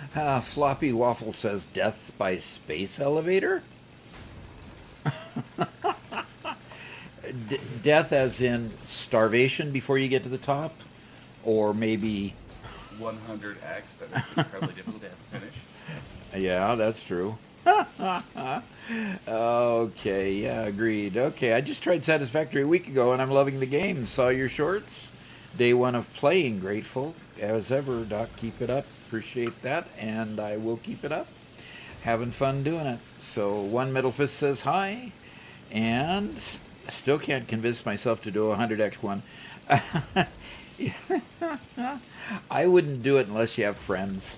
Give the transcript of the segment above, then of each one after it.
Floppy Waffle says death by space elevator? Death as in starvation before you get to the top? Or maybe. 100x, that makes it incredibly difficult to finish. Yes. Yeah, that's true. Okay, yeah, agreed. Okay, I just tried Satisfactory a week ago and I'm loving the game. Saw your shorts. Day one of playing. Grateful as ever, Doc. Keep it up. Appreciate that, and I will keep it up. Having fun doing it. So, one Metal Fist says hi, and still can't convince myself to do a 100x one. I wouldn't do it unless you have friends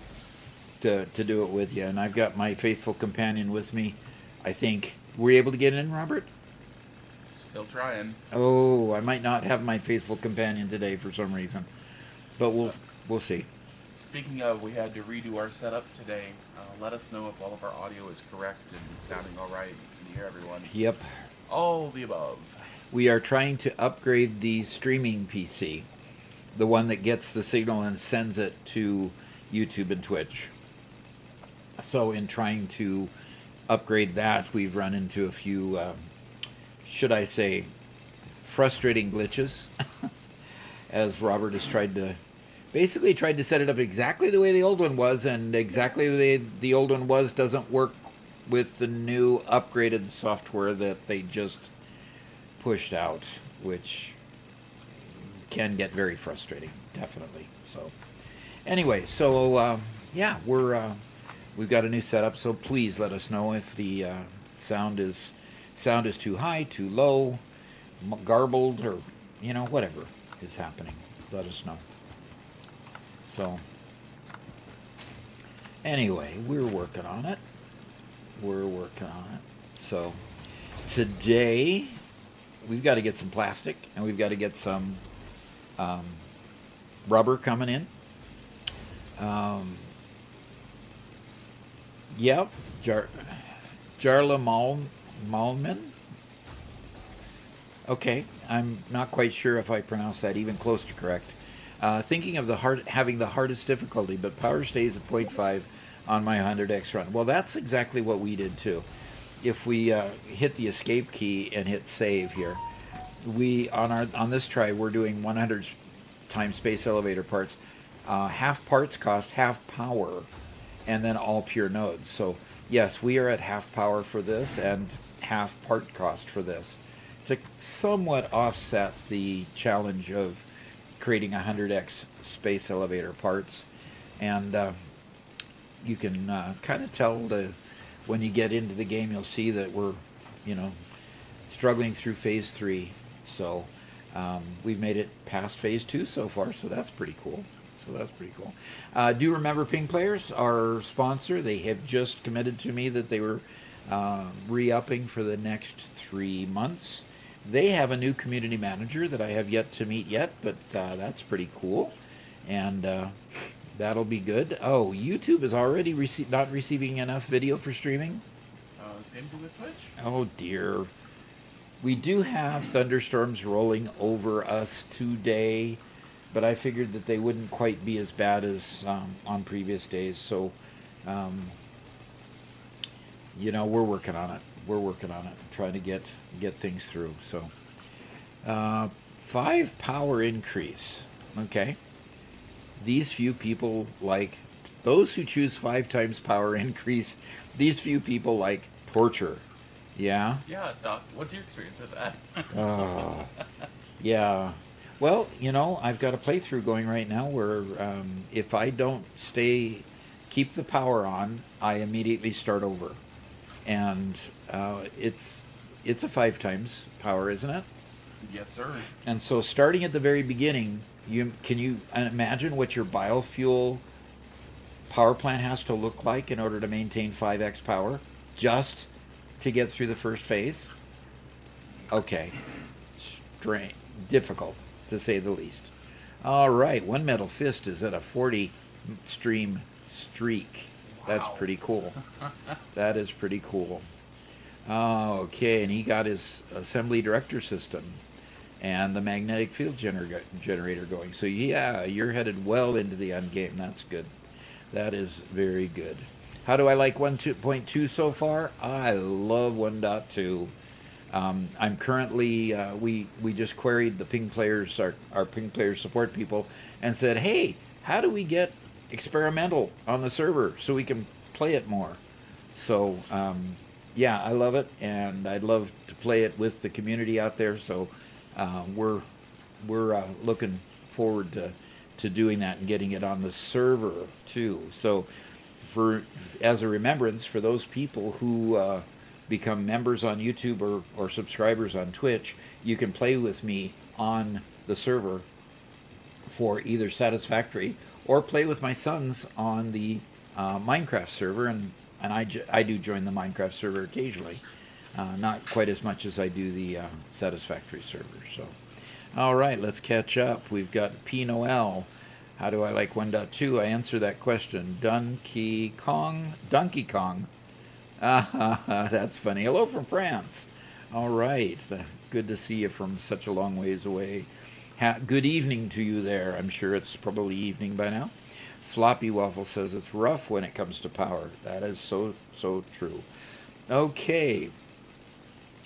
to do it with you, and I've got my faithful companion with me. I think. Were you able to get in, Robert? Still trying. Oh, I might not have my faithful companion today for some reason, but Uh, we'll see. Speaking of, we had to redo our setup today. Let us know if all of our audio is correct and sounding all right. You can hear everyone. Yep, All the above. we are trying to upgrade the streaming PC, the one that gets the signal and sends it to YouTube and Twitch. So, in trying to upgrade that, we've run into a few, should I say, frustrating glitches, as Robert has tried to set it up exactly the way the old one was, and exactly the way the old one was doesn't work with the new upgraded software that they just pushed out, which can get very frustrating, definitely. So, anyway, yeah, we've got a new setup. So please let us know if the sound is too high, too low, garbled, or whatever is happening. Let us know. So, anyway, we're working on it. So, today we've got to get some plastic and we've got to get some um, rubber coming in. Yep, Jarla Malman. Okay, I'm not quite sure if I pronounced that even close to correct. Thinking of having the hardest difficulty, but power stays at 0.5 on my 100x run. Well, that's exactly what we did too. If we hit the escape key and hit save here, we on this try we're doing 100 times space elevator parts, half parts cost, half power, and then all pure nodes. So yes, we are at half power for this and half part cost for this to somewhat offset the challenge of creating 100x space elevator parts. And you can kind of tell when you get into the game, you'll see that we're, struggling through phase 3. So we've made it past phase 2 so far, so that's pretty cool. Do remember Ping Players, our sponsor, they have just committed to me that they were re-upping for the next 3 months. They have a new community manager that I have yet to meet yet, but that's pretty cool. And that'll be good. Oh, YouTube is already not receiving enough video for streaming? Same thing with Twitch. Oh, dear. We do have thunderstorms rolling over us today, but I figured that they wouldn't quite be as bad as on previous days. So, we're working on it. Trying to get things through. So, 5 power increase. Okay. These few people like those who choose 5 times power increase. These few people like torture. Yeah. Yeah, Doc. What's your experience with that? Yeah. Well, I've got a playthrough going right now where if I don't keep the power on, I immediately start over. And it's a 5 times power, isn't it? Yes, sir. And so starting at the very beginning, can you imagine what your biofuel power plant has to look like in order to maintain 5x power just to get through the first phase? Okay. Difficult, to say the least. All right, One Metal Fist is at a 40 stream streak. That's pretty cool. That is pretty cool. Okay, and he got his assembly director system and the magnetic field generator going. So yeah, you're headed well into the end game. That's good. That is very good. How do I like 1.2 so far? I love 1.2. I'm currently we just queried the ping players, our ping players support people, and said, hey, how do we get experimental on the server so we can play it more? So yeah, I love it, and I'd love to play it with the community out there. So we're looking forward to doing that and getting it on the server too. So as a remembrance for those people who become members on YouTube or subscribers on Twitch, you can play with me on the server for either Satisfactory or play with my sons on the Minecraft server, and I do join the Minecraft server occasionally, not quite as much as I do the Satisfactory server. So, all right, let's catch up. We've got P. Noel. How do I like 1.2? I answer that question. Donkey Kong. That's funny. Hello from France. All right. Good to see you from such a long ways away. Good evening to you there. I'm sure it's probably evening by now. Floppy Waffle says it's rough when it comes to power. That is so true. Okay.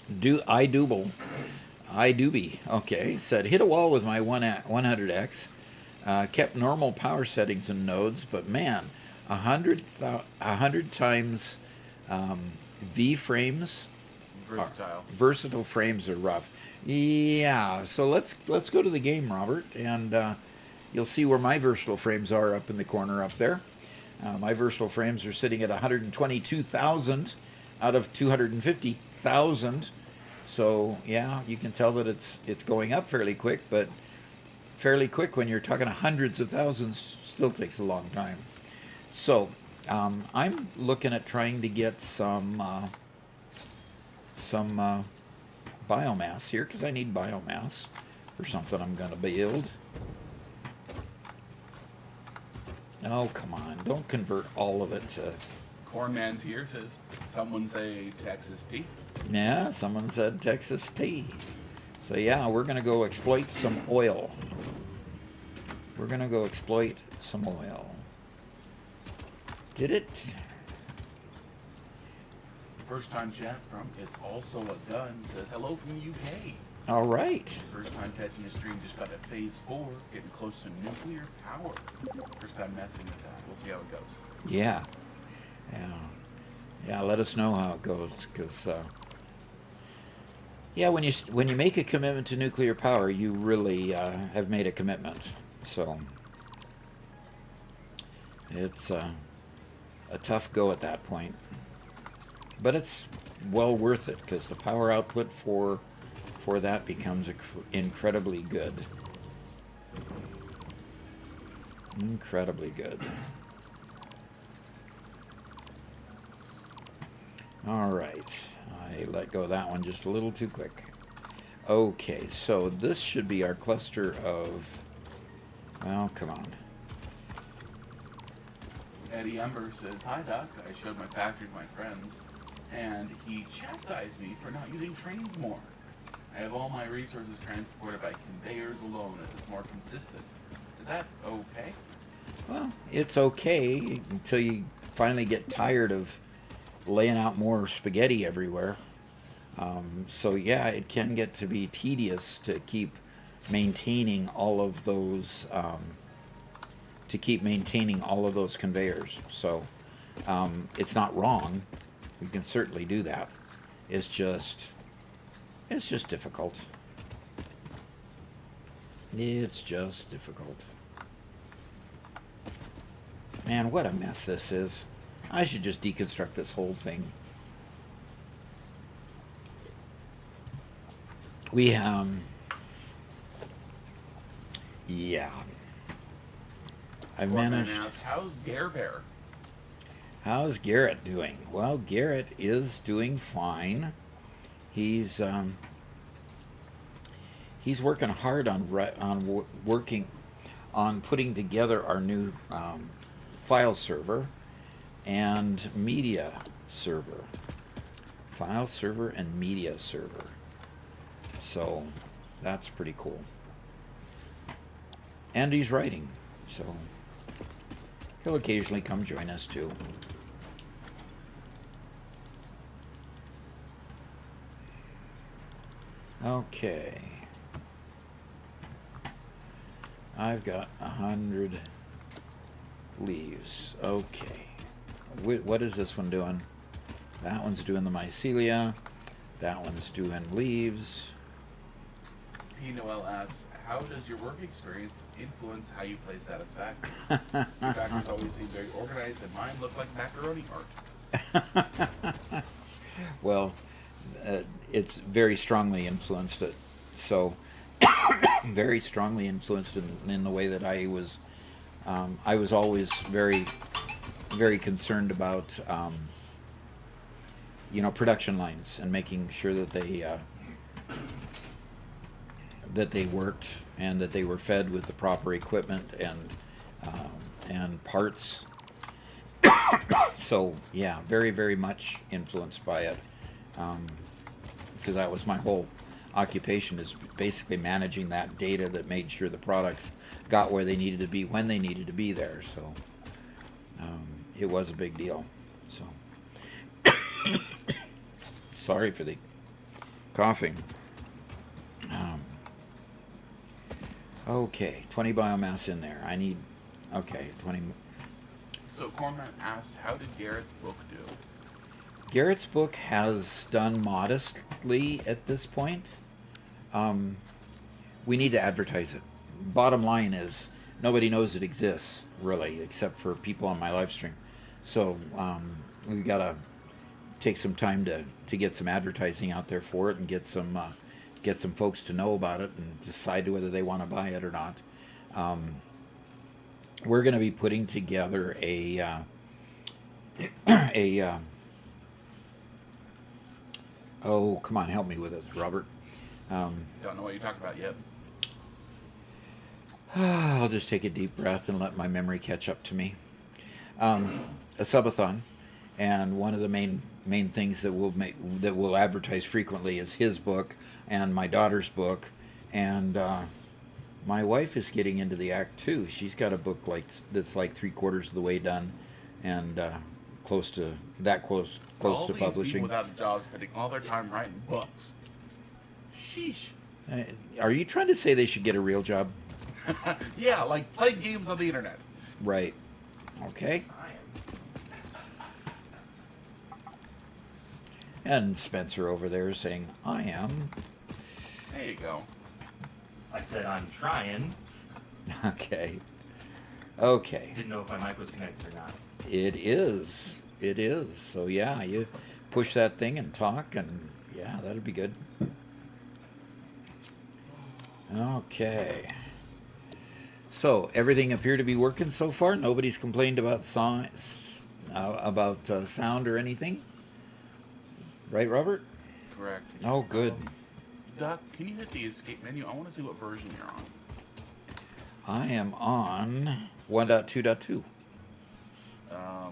iDoobie. Okay. Said hit a wall with my 100X. Kept normal power settings and nodes, but man, 100 times V frames, versatile frames are rough. Yeah, so let's go to the game, Robert, and you'll see where my versatile frames are up in the corner up there. My versatile frames are sitting at 122,000 out of 250,000. So yeah, you can tell that it's going up fairly quick, but fairly quick when you're talking hundreds of thousands still takes a long time. So I'm looking at trying to get some biomass here, because I need biomass for something I'm going to build. Oh, come on. Don't convert all of it to... Cornman's here says, someone say Texas tea. Yeah, someone said Texas tea. So yeah, we're going to go exploit some oil. We're going to go exploit some oil. Did it? First time chat from It's Also a Gun says, hello from the UK. All right. First time catching a stream, just got at phase 4, getting close to nuclear power. First time messing with that. We'll see how it goes. Yeah. Yeah, let us know how it goes, because yeah, when you make a commitment to nuclear power, you really have made a commitment. So it's a tough go at that point, but it's well worth it, because the power output for that becomes incredibly good. Incredibly good. All right, I let go of that one just a little too quick. Okay, so this should be our cluster of, well, come on. Eddie Ember says, hi Doc, I showed my factory to my friends, and he chastised me for not using trains more. I have all my resources transported by conveyors alone as it's more consistent. Is that okay? Well, it's okay until you finally get tired of laying out more spaghetti everywhere. So yeah, it can get to be tedious to keep maintaining all of those conveyors. So it's not wrong. We can certainly do that. It's just difficult. It's just difficult. Man, what a mess this is. I should just deconstruct this whole thing. We yeah. I've managed. How's Gare Bear? How's Garrett doing? Well, Garrett is doing fine. He's working hard on putting together our new file server and media server. File server and media server. So that's pretty cool. And he's writing. So He'll occasionally come join us too. Okay. I've got 100 leaves. Okay. What is this one doing? That one's doing the mycelia. That one's doing leaves. P. Noel asks, how does your work experience influence how you play Satisfactory? Your factors always seem very organized, and mine look like macaroni art. Well, it's very strongly influenced it. So, very strongly influenced in the way that I was always very, very concerned about, production lines and making sure that they worked and that they were fed with the proper equipment and parts. So yeah, very, very much influenced by it, because that was my whole occupation, is basically managing that data that made sure the products got where they needed to be when they needed to be there. So it was a big deal. So sorry for the coughing. Okay, 20 biomass in there. I need, 20. So Cormac asks, how did Garrett's book do? Garrett's book has done modestly at this point. We need to advertise it. Bottom line is, nobody knows it exists, really, except for people on my live stream. So we've got to take some time to get some advertising out there for it and get some folks to know about it and decide whether they want to buy it or not. We're going to be putting together oh, come on, help me with it, Robert. Don't know what you're talking about yet. I'll just take a deep breath and let my memory catch up to me. A subathon, and one of the main things that we'll advertise frequently is his book and my daughter's book, and my wife is getting into the act too. She's got a book that's like 3/4 of the way done, and close to publishing. All these people without jobs spending all their time writing books. Sheesh. Are you trying to say they should get a real job? Yeah, like play games on the internet. Right. Okay. And Spencer over there is saying, I am. There you go. I said I'm trying. Okay. Didn't know if my mic was connected or not. It is. So yeah, you push that thing and talk, and yeah, that'd be good. Okay. So everything appeared to be working so far. Nobody's complained about sound or anything. Right, Robert? Correct. Oh, good. Doc, can you hit the escape menu? I want to see what version you're on. I am on 1.2.2.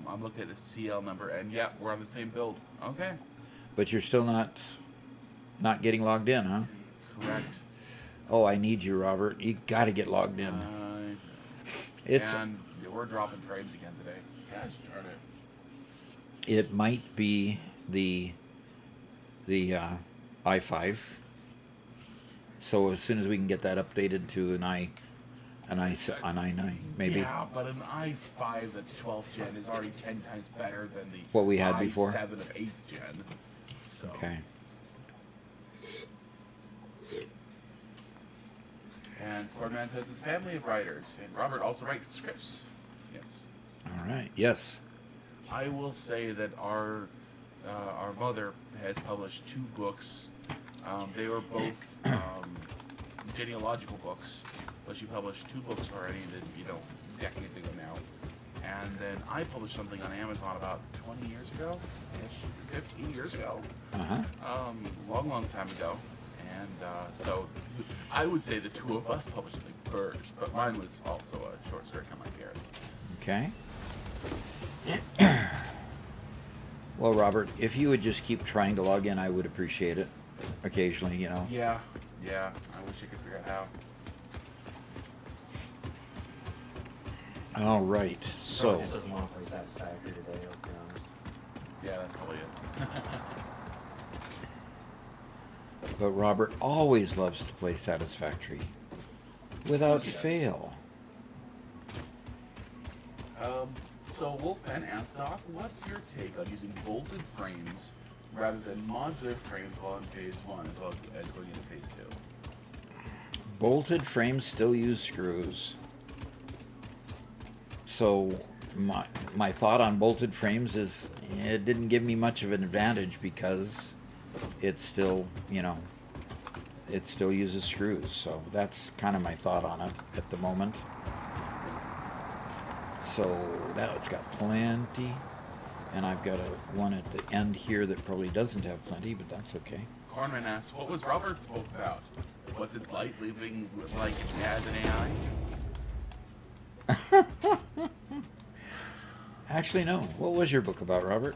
I'm looking at the CL number, and yeah, we're on the same build. Okay. But you're still not getting logged in, huh? Correct. Oh, I need you, Robert. You got to get logged in. And we're dropping frames again today. Gosh darn it. It might be the i5. So as soon as we can get that updated to an i9, maybe. Yeah, but an i5 that's 12th gen is already 10 times better than the what we had before. i7 of 8th gen. So. Okay. And Cordman says it's a family of writers, and Robert also writes scripts. Yes. All right. Yes. I will say that our mother has published 2 books. They were both genealogical books, but she published 2 books already, decades ago now. And then I published something on Amazon about 20 years ago, 15 years ago. Long time ago. And so I would say the 2 of us published something first, but mine was also a short story, kind of like Garrett's. Okay. Well, Robert, if you would just keep trying to log in, I would appreciate it. Occasionally, Yeah. I wish I could figure out how. All right. Probably So, just doesn't want to play Satisfactory today, let's be honest. Yeah, that's probably it. but Robert always loves to play Satisfactory without he does. fail. So Wolfman asked Doc, what's your take on using bolted frames rather than modular frames while in phase 1 as well as going into phase 2? Bolted frames still use screws. So my thought on bolted frames is it didn't give me much of an advantage because it's still, you know, it still uses screws. So that's kind of my thought on it at the moment. So now it's got plenty, and I've got one at the end here that probably doesn't have plenty, but that's okay. Cornman asks, what was Robert's book about? What's it like living like as an AI? Actually, no. What was your book about, Robert?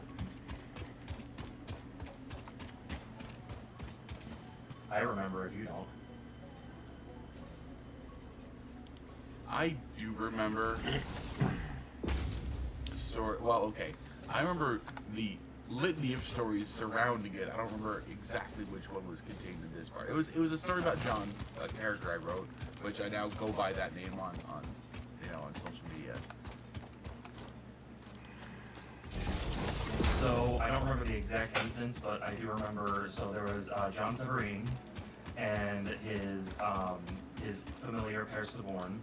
I remember if you don't. I do remember. Well, okay. I remember the litany of stories surrounding it. I don't remember exactly which one was contained in this part. It was a story about John, a character I wrote, which I now go by that name on social media. So I don't remember the exact instance, but I do remember. So there was John Severine and his familiar Paris the Born,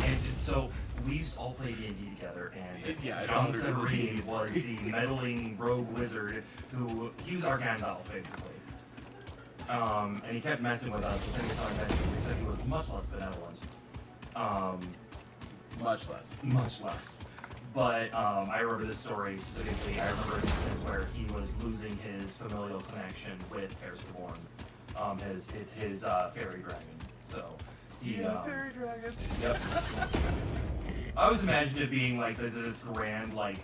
and so we used to all play D&D together. And Yeah, John Severine was the meddling rogue wizard who he was our Gandalf basically. And he kept messing with us. The thing we said he was much less benevolent. Much less. But I remember this story specifically. I remember an instance where he was losing his familial connection with Paris the Born, his fairy dragon. So he Fairy dragon. Yep. I always imagined it being like this grand like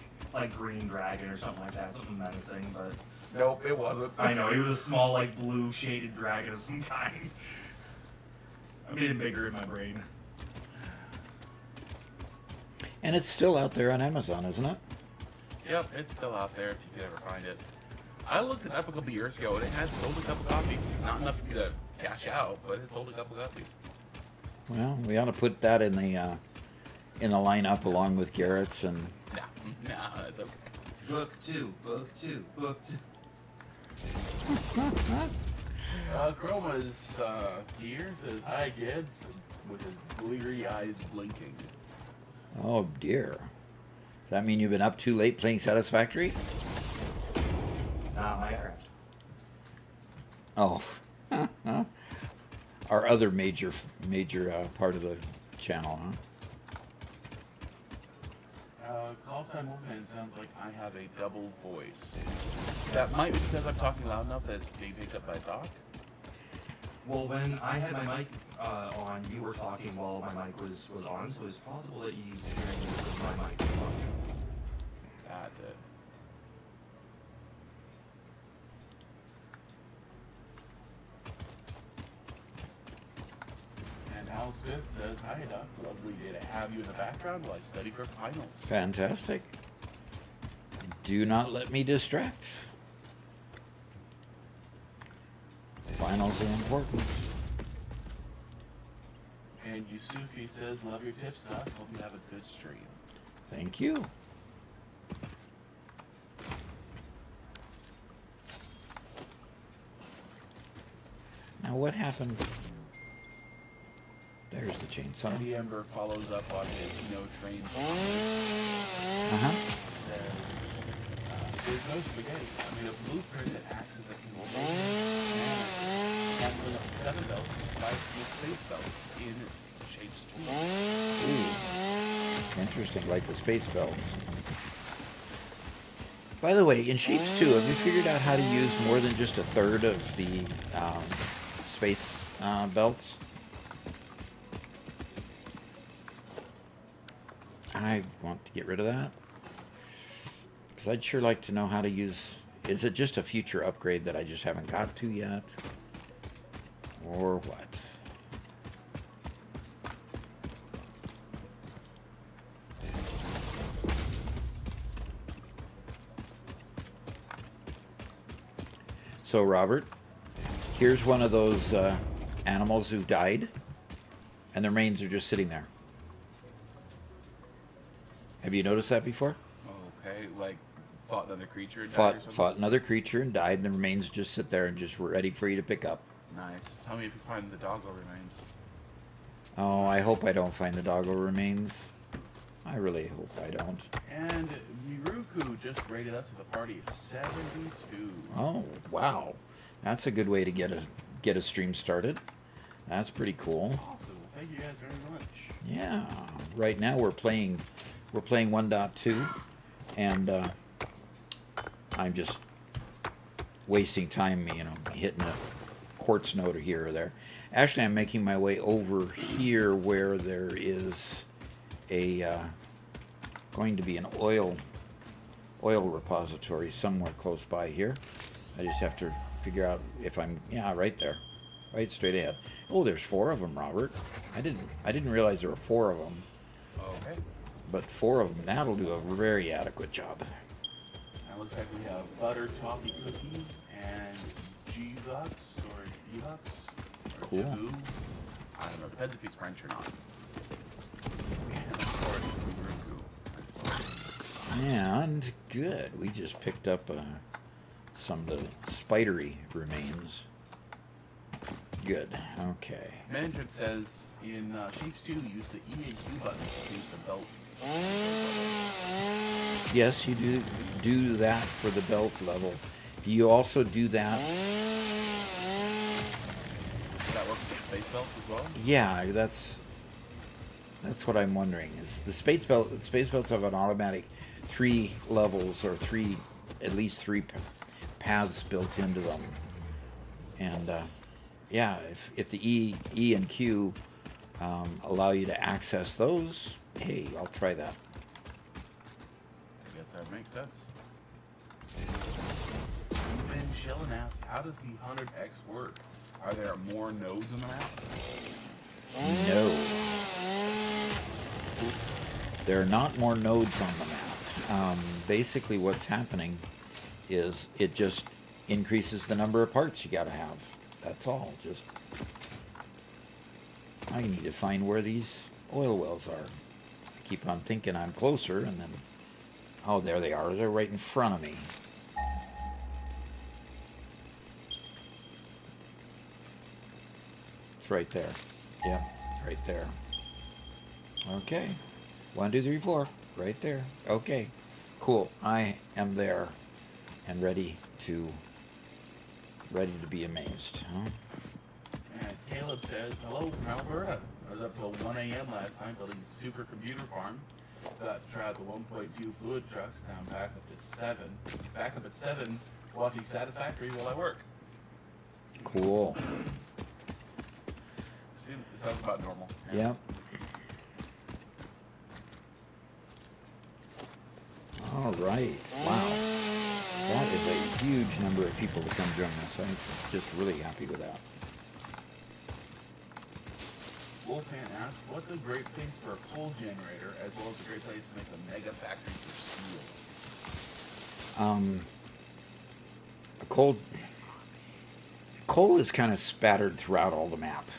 green dragon or something like that, something menacing. But Nope, it wasn't. I know he was a small like blue shaded dragon of some kind. I made him bigger in my brain. And it's still out there on Amazon, isn't it? Yep, it's still out there if you could ever find it. I looked it up a couple years ago and it had sold a couple copies. Not enough for you to cash out, but it sold a couple copies. Well, we ought to put that in the lineup along with Garrett's and. Nah, that's okay. Book two. Chroma's here says, hi kids, with his bleary eyes blinking. Oh dear. Does that mean you've been up too late playing Satisfactory? Nah, Minecraft. Oh. Our other major part of the channel, huh? Call sign Wolfman sounds like I have a double voice. That might be because I'm talking loud enough that it's being picked up by Doc. Well, when I had my mic on, you were talking while my mic was on, so it's possible that you hearing me with my mic was on. That's it. And Al Smith says, hi Doc, lovely day to have you in the background while I study for finals. Fantastic. Do not let me distract. Finals are important. And Yusufi says, love your tips, Doc. Hope you have a good stream. Thank you. Now what happened? There's the chainsaw. Eddie Ember follows up on his no trains. Uh-huh. Says, there's no spaghetti. I made a blueprint that acts as a control. And 7 belts despite the space belts in shapes 2. Ooh. Interesting, like the space belts. By the way, in Shapes 2, have you figured out how to use more than just a third of the space belts? I want to get rid of that. Because I'd sure like to know how to use... Is it just a future upgrade that I just haven't got to yet? Or what? So, Robert, here's one of those animals who died, and their remains are just sitting there. Have you noticed that before? Okay, like fought another creature and died or something? Fought another creature and died, and the remains just sit there and just ready for you to pick up. Nice. Tell me if you find the doggo remains. Oh, I hope I don't find the doggo remains. I really hope I don't. And Miruku just rated us with a party of 72. Oh, wow. That's a good way to get a stream started. That's pretty cool. Awesome. Well, thank you guys very much. Yeah. Right now we're playing 1.2, and I'm just wasting time, hitting a quartz node here or there. Actually, I'm making my way over here where there is going to be an oil repository somewhere close by here. I just have to figure out if I'm right there, right straight ahead. Oh, there's 4 of them, Robert. I didn't realize there were 4 of them. Okay. But 4 of them, that'll do a very adequate job. Now looks like we have butter toffee cookie and G-Hux or E-Hux. Cool. Jaboo. I don't know. Depends if he's French or not. And of course, Miruku, I suppose. And good. We just picked up some of the spidery remains. Good. Okay. Mandarin says in Sheep Stew, use the E and Q buttons to use the belt. Yes, you do that for the belt level. You also do that. Does that work with the space belt as well? Yeah, that's what I'm wondering. Is the space belts have an automatic 3 levels or at least 3 paths built into them, and yeah, if the E and Q allow you to access those, hey, I'll try that. I guess that makes sense. Ben Schillen asks, how does the 100X work? Are there more nodes on the map? No. There are not more nodes on the map. Basically what's happening is it just increases the number of parts you gotta have. That's all. Just I need to find where these oil wells are. I keep on thinking I'm closer, and then oh, there they are. They're right in front of me. It's right there. Yep, right there. Okay. 1, 2, 3, 4. Right there. Okay. Cool. I am there and ready to be amazed. Huh? And Caleb says, hello from Alberta. I was up till 1 a.m. last night building a supercomputer farm. Got to try out the 1.2 fluid trucks. Now I'm back up to 7. Back up at 7 watching Satisfactory while I work. Cool. See, it sounds about normal. Yep. All right. Wow. That is a huge number of people to come join us. I'm just really happy with that. Wolfman asks, what's a great place for a coal generator as well as a great place to make a mega factory for steel? Coal is kind of spattered throughout all the map.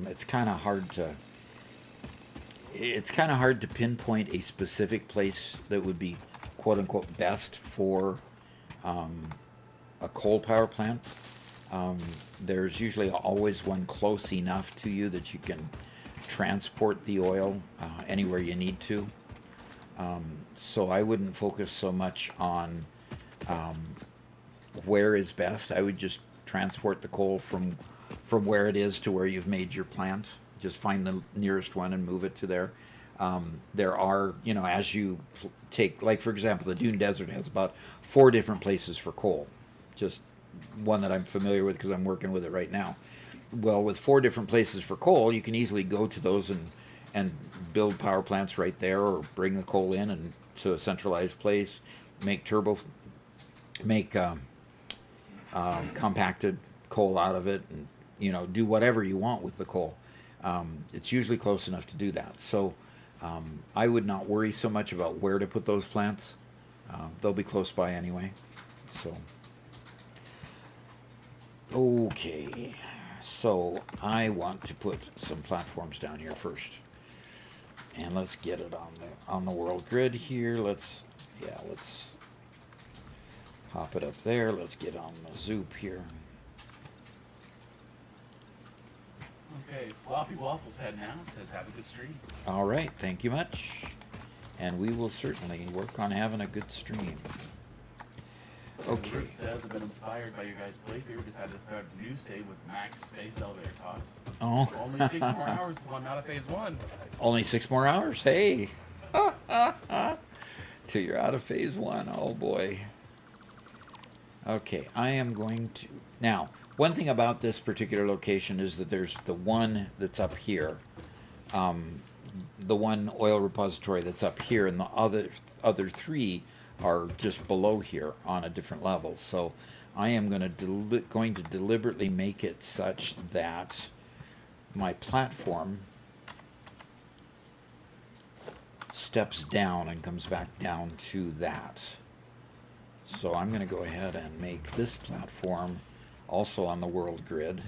It's kind of hard to pinpoint a specific place that would be quote unquote best for a coal power plant. There's usually always one close enough to you that you can transport the oil anywhere you need to. So I wouldn't focus so much on where is best. I would just transport the coal from where it is to where you've made your plant. Just find the nearest one and move it to there. There are, as you take, like for example, the Dune Desert has about 4 different places for coal. Just one that I'm familiar with because I'm working with it right now. Well, with 4 different places for coal, you can easily go to those and build power plants right there, or bring the coal in and to a centralized place, make compacted coal out of it, and do whatever you want with the coal. It's usually close enough to do that. So I would not worry so much about where to put those plants. They'll be close by anyway. So Okay, so I want to put some platforms down here first, and let's get it on the world grid here. Let's pop it up there. Let's get on the Zoop here. Okay, Floppy Waffles Head now says have a good stream. All right, thank you much, and we will certainly work on having a good stream. Okay. Ruth says I've been inspired by your guys' playthrough. Decided to start a new save with max space elevator costs. Oh. Only 6 more hours till I'm out of phase 1. Only 6 more hours. Hey. Till you're out of phase 1. Oh boy. Okay, I am going to now. One thing about this particular location is that there's the one that's up here, the one oil repository that's up here, and the other 3 are just below here on a different level. So I am going to deliberately make it such that my platform steps down and comes back down to that. So I'm going to go ahead and make this platform also on the world grid.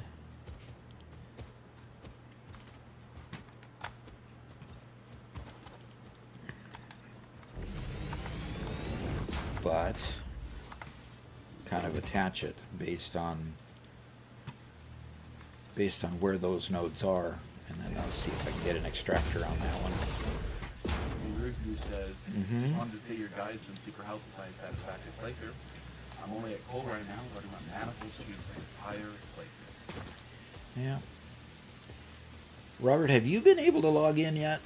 But kind of attach it based on where those nodes are, and then I'll see if I can get an extractor on that one. Ruku says, Mhm. wanted to say your guide's been super helpful by Satisfactory playthrough. I'm only at cold right now, learning my manifold streams my entire playthrough. Yeah. Robert, have you been able to log in yet?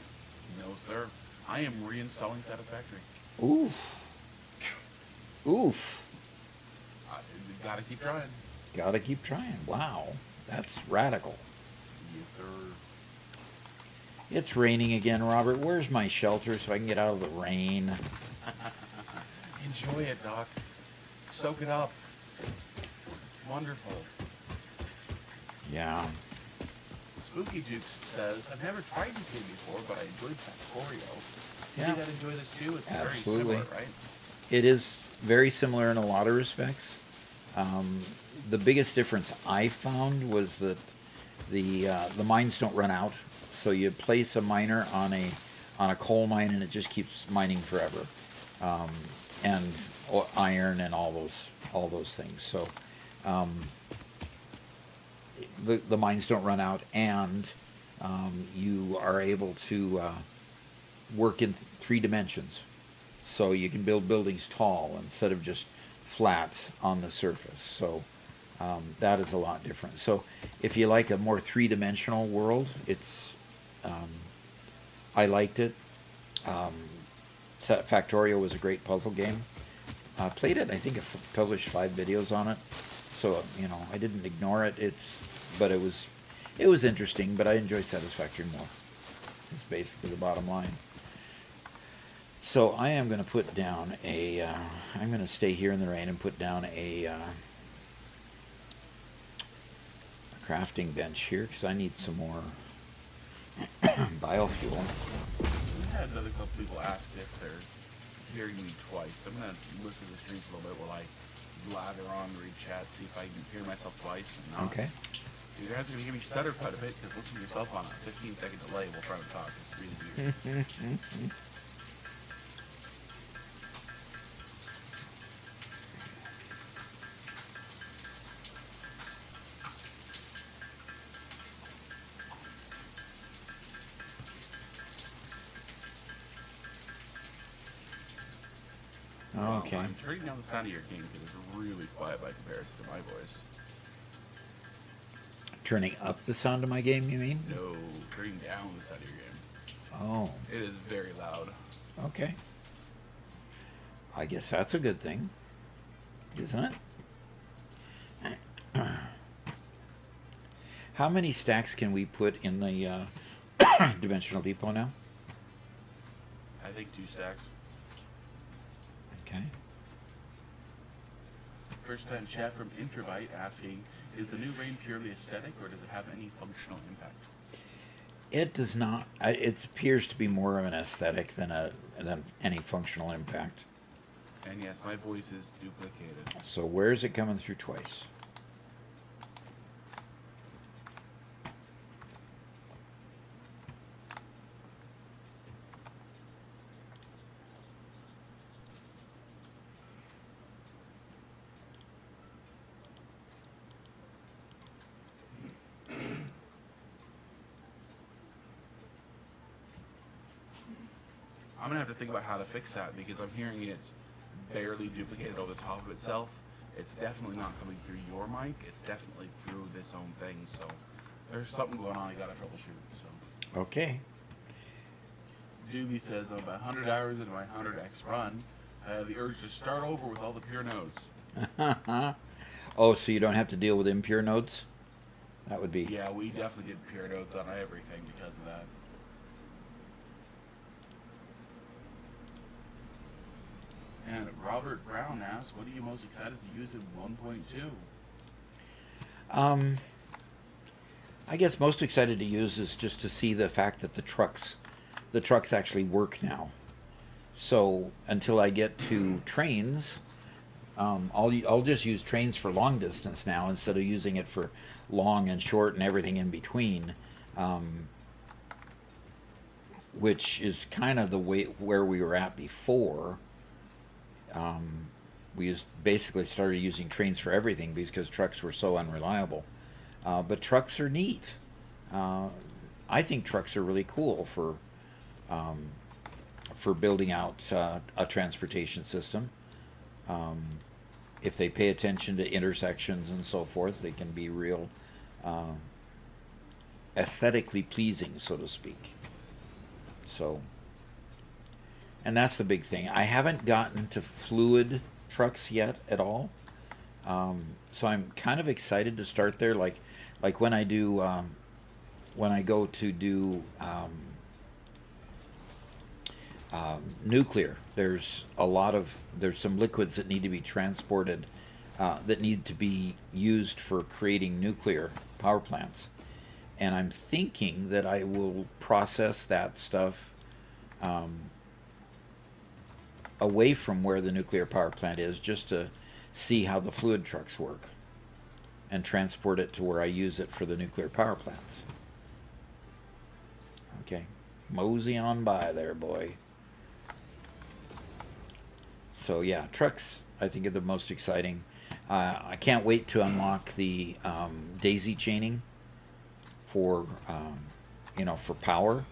No, sir. I am reinstalling Satisfactory. Oof. Oof. We gotta keep trying. Gotta keep trying. Wow. That's radical. Yes, sir. It's raining again, Robert. Where's my shelter so I can get out of the rain? Enjoy it, Doc. Soak it up. It's wonderful. Yeah. Spooky Jukes says, I've never tried this game before, but I enjoyed Factorio. Yeah. You gotta enjoy this too. It's very Absolutely. similar, right? It is very similar in a lot of respects. The biggest difference I found was that the mines don't run out. So you place a miner on a coal mine and it just keeps mining forever, and iron and all those things. So the mines don't run out, and you are able to work in 3 dimensions. So you can build buildings tall instead of just flat on the surface. So that is a lot different. So if you like a more 3-dimensional world, it's I liked it. Factorio was a great puzzle game. Played it. I think I published 5 videos on it. So I didn't ignore it. But it was interesting. But I enjoy Satisfactory more. It's basically the bottom line. So I am going to put down I'm going to stay here in the rain and put down a crafting bench here because I need some more biofuel. We had another couple people ask if they're hearing me twice. I'm gonna listen to the streams a little bit while I blather on, read chat, see if I can hear myself twice or not. Okay. You guys are gonna hear me stutter quite a bit because listen to yourself on a 15-second delay while trying to talk. It's really weird. Okay. I'm turning down the sound of your game because it's really quiet by comparison to my voice. Turning up the sound of my game, you mean? No, turning down the sound of your game. Oh, It is very loud. okay. I guess that's a good thing, isn't it? How many stacks can we put in the dimensional depot now? I think 2 stacks. Okay. First time chat from Introvite asking, is the new rain purely aesthetic or does it have any functional impact? It does not. It appears to be more of an aesthetic than any functional impact. And yes, my voice is duplicated. So where is it coming through twice? I'm gonna have to think about how to fix that because I'm hearing it barely duplicated over the top of itself. It's definitely not coming through your mic. It's definitely through this own thing. So there's something going on. I gotta troubleshoot. So Okay. Doobie says I'm about 100 hours into my 100x run. I have the urge to start over with all the pure nodes. Oh, so you don't have to deal with impure nodes? That would be... Yeah, we definitely did pure nodes on everything because of that. And Robert Brown asks, what are you most excited to use in 1.2? I guess most excited to use is just to see the fact that the trucks actually work now. So until I get to trains, I'll just use trains for long distance now instead of using it for long and short and everything in between, which is kind of the way where we were at before. We basically started using trains for everything because trucks were so unreliable. But trucks are neat. I think trucks are really cool for building out a transportation system. If they pay attention to intersections and so forth, they can be real aesthetically pleasing, so to speak. So, and that's the big thing. I haven't gotten to fluid trucks yet at all. So I'm kind of excited to start there. Like when I do, when I go to do nuclear, there's some liquids that need to be transported, that need to be used for creating nuclear power plants. And I'm thinking that I will process that stuff away from where the nuclear power plant is, just to see how the fluid trucks work, and transport it to where I use it for the nuclear power plants. Okay, mosey on by there, boy. So yeah, trucks I think are the most exciting. I can't wait to unlock the daisy chaining for for power,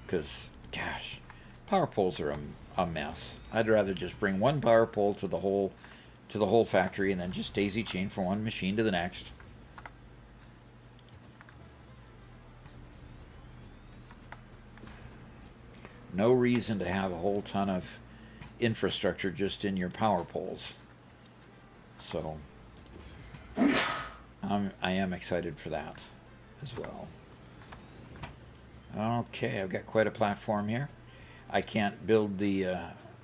because gosh, power poles are a mess. I'd rather just bring one power pole to the whole factory and then just daisy chain from one machine to the next. No reason to have a whole ton of infrastructure just in your power poles. So I am excited for that as well. Okay, I've got quite a platform here. I can't build the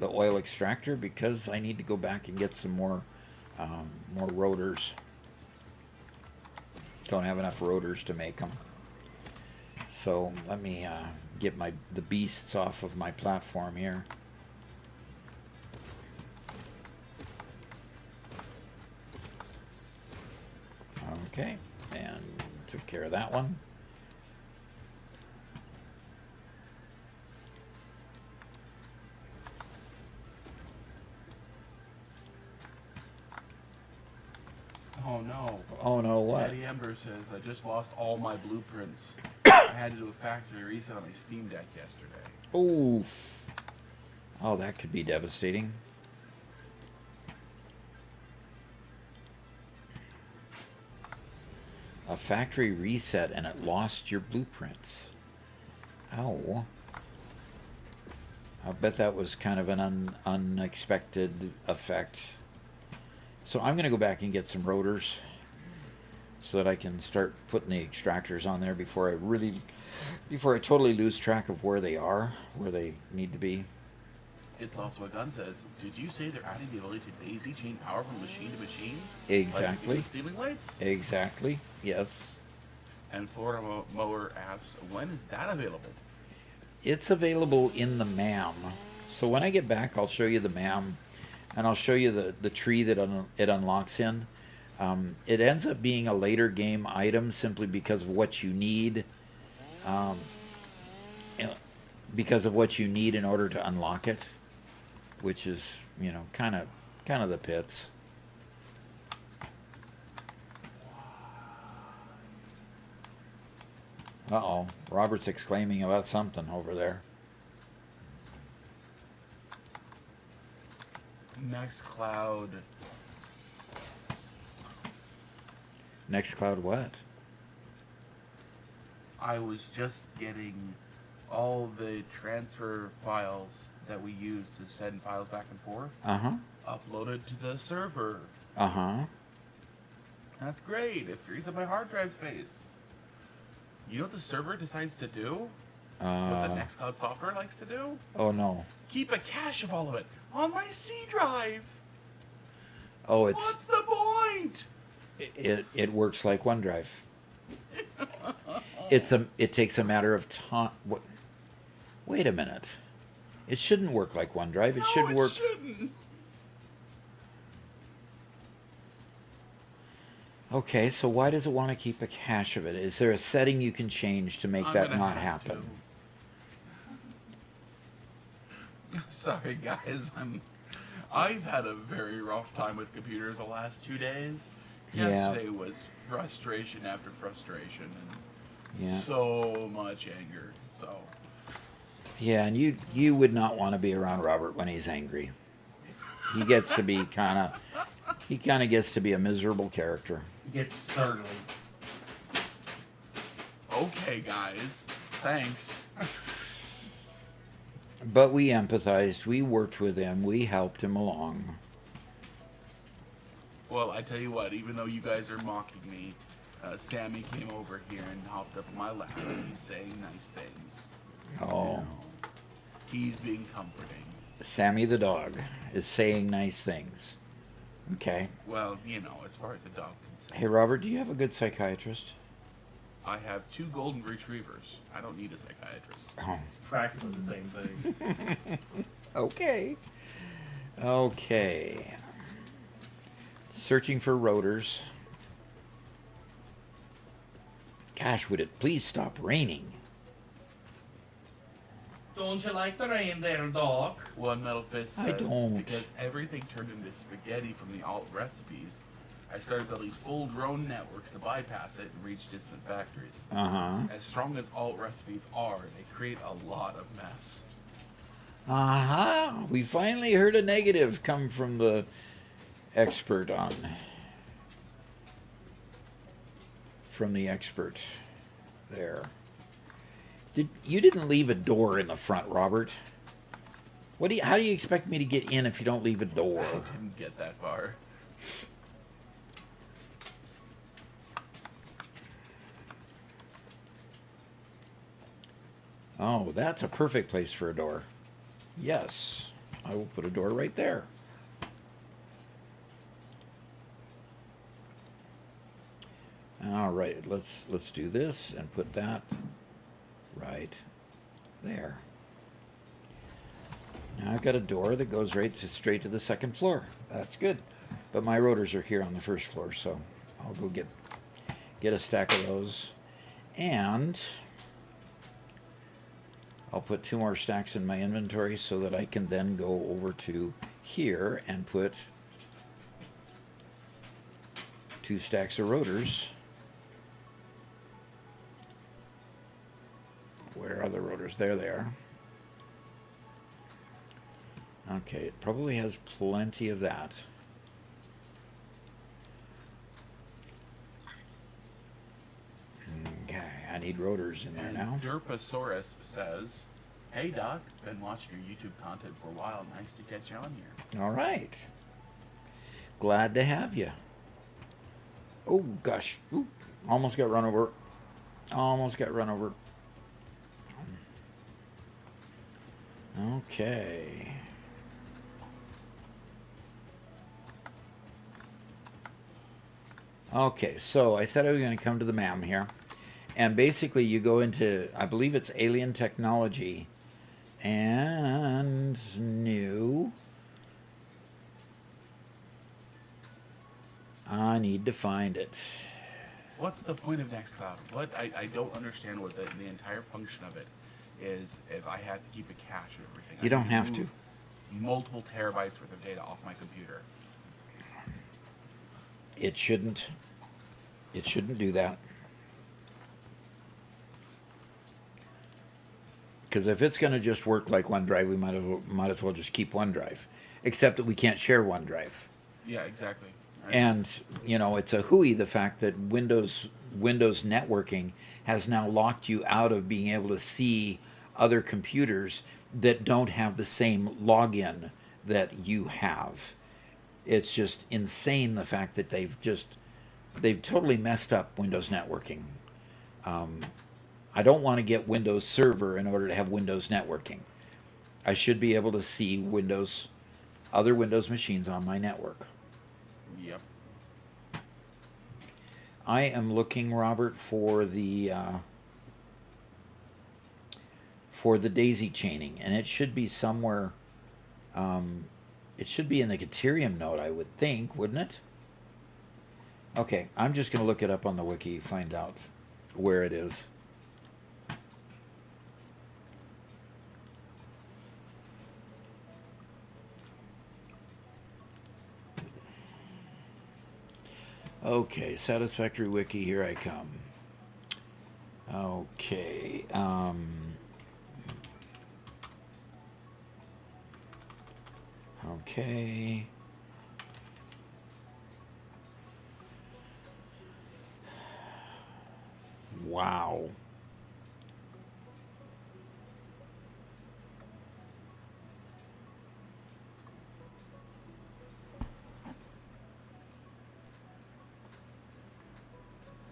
oil extractor because I need to go back and get some more rotors. Don't have enough rotors to make them. So let me get the beasts off of my platform here. Okay, and took care of that one. Oh no. Oh no, what? Eddie Ember says, I just lost all my blueprints. I had to do a factory reset on my Steam Deck yesterday. Oh. Oh, that could be devastating. A factory reset and it lost your blueprints. Ow. I bet that was kind of an unexpected effect. So I'm going to go back and get some rotors so that I can start putting the extractors on there before I totally lose track of where they are, where they need to be. It's also a gun says, did you say they're adding the ability to daisy chain power from machine to machine? Exactly. Like ceiling lights? Exactly. Yes. And Florida Mower asks, when is that available? It's available in the MAM. So when I get back, I'll show you the MAM, and I'll show you the tree that it unlocks in. It ends up being a later game item simply because of what you need. Because of what you need in order to unlock it, which is, kind of the pits. Uh-oh, Robert's exclaiming about something over there. Nextcloud. Nextcloud what? I was just getting all the transfer files that we use to send files back and forth Uh-huh. uploaded to the server. Uh-huh. That's great. It frees up my hard drive space. You know what the server decides to do? What the Nextcloud software likes to do? Oh, no. Keep a cache of all of it on my C drive. Oh, What's the point? it works like OneDrive. It takes a matter of time. Wait a minute. It shouldn't work like OneDrive. It should work. Shouldn't. Okay, so why does it want to keep a cache of it? Is there a setting you can change to make that gonna not have happen? to. Sorry, guys. I've had a very rough time with computers the last 2 days. Yeah. Yesterday was frustration after frustration and Yeah. so much anger. So Yeah, and you would not want to be around Robert when he's angry. He gets to be he kind of gets to be a miserable character. He gets surly. okay, guys. Thanks. But we empathized. We worked with him. We helped him along. Well, I tell you what, even though you guys are mocking me, Sammy came over here and hopped up on my lap and he's saying nice things. Oh, He's being comforting. Sammy the dog is saying nice things. Okay. Well, as far as a dog can Hey, say. Robert, do you have a good psychiatrist? I have 2 golden retrievers. I don't need a psychiatrist. Oh. It's practically the same thing. Okay. Okay. Searching for rotors. Gosh, would it please stop raining? Don't you like the rain there, Doc? One Metal Fist I says, don't. because everything turned into spaghetti from the alt recipes, I started building full-grown networks to bypass it and reach distant factories. Uh-huh. As strong as alt recipes are, they create a lot of mess. Uh-huh. We finally heard a negative come from the expert from the expert there. You didn't leave a door in the front, Robert? How do you expect me to get in if you don't leave a door? I didn't get that far. Oh, that's a perfect place for a door. Yes, I will put a door right there. All right, let's do this and put that right there. Now I've got a door that goes straight to the second floor. That's good. But my rotors are here on the first floor, so I'll go get a stack of those. And I'll put 2 more stacks in my inventory so that I can then go over to here and put 2 stacks of rotors. Where are the rotors? There they are. Okay, it probably has plenty of that. Okay, I need rotors in there And now. Derposaurus says, "Hey Doc, been watching your YouTube content for a while. Nice to catch you on here." All right. Glad to have you. Oh, gosh. Ooh, almost got run over. Almost got run over. Okay. Okay, so I said I was going to come to the MAM here. And basically you go into, I believe it's alien technology. And new. I need to find it. What's the point of Nextcloud? I don't understand what the entire function of it is. If I have to keep a cache of everything, You don't have to. move multiple terabytes worth of data off my computer. It shouldn't do that. Because if it's going to just work like OneDrive, we might as well just keep OneDrive. except that we can't share OneDrive. Yeah, exactly. Right. And it's a hooey the fact that Windows networking has now locked you out of being able to see other computers that don't have the same login that you have. It's just insane the fact that they've totally messed up Windows networking. I don't want to get Windows Server in order to have Windows networking. I should be able to see other Windows machines on my network. Yep. I am looking, Robert, for the daisy chaining, and it should be somewhere. It should be in the Caterium node, I would think, wouldn't it? Okay, I'm just going to look it up on the wiki, find out where it is. Okay, Satisfactory wiki, here I come. Okay, okay. Wow.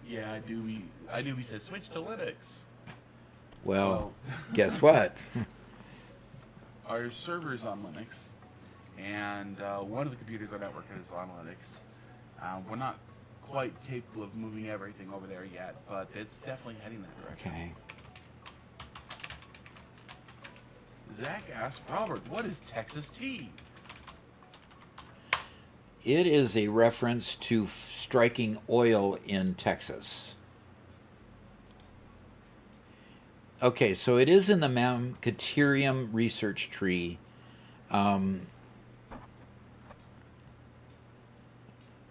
Yeah, Adobe says switch to Linux. Well, guess what? Our server's on Linux, and one of the computers on our network is on Linux. We're not quite capable of moving everything over there yet, but it's definitely heading that direction. Okay. Zach asked Robert, what is Texas tea? It is a reference to striking oil in Texas. Okay, so it is in the Caterium research tree.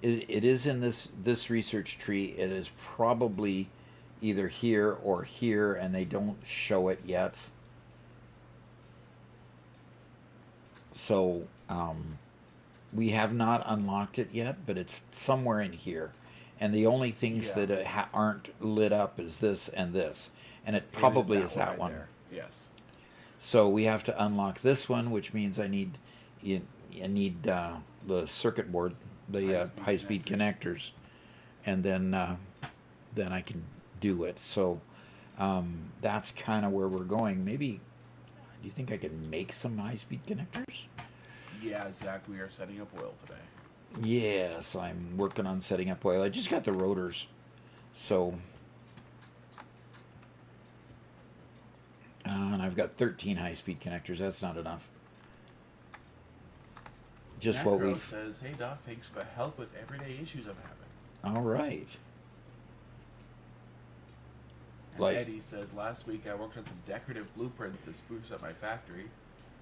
It is in this research tree. It is probably either here or here, and they don't show it yet. So we have not unlocked it yet, but it's somewhere in here. And the only things that aren't lit up is this and this. And it probably is that one. There. Yes. So we have to unlock this one, which means I need the circuit board, the high-speed connectors, and then I can do it. So that's kind of where we're going. Maybe, do you think I can make some high-speed connectors? Yeah, Zach, we are setting up oil today. Yes, I'm working on setting up oil. I just got the rotors, so and I've got 13 high-speed connectors. That's not enough. Just what Macro we've. says, hey Doc, thanks for the help with everyday issues I'm having. All right. And Eddie says, last week I worked on some decorative blueprints to spruce up my factory.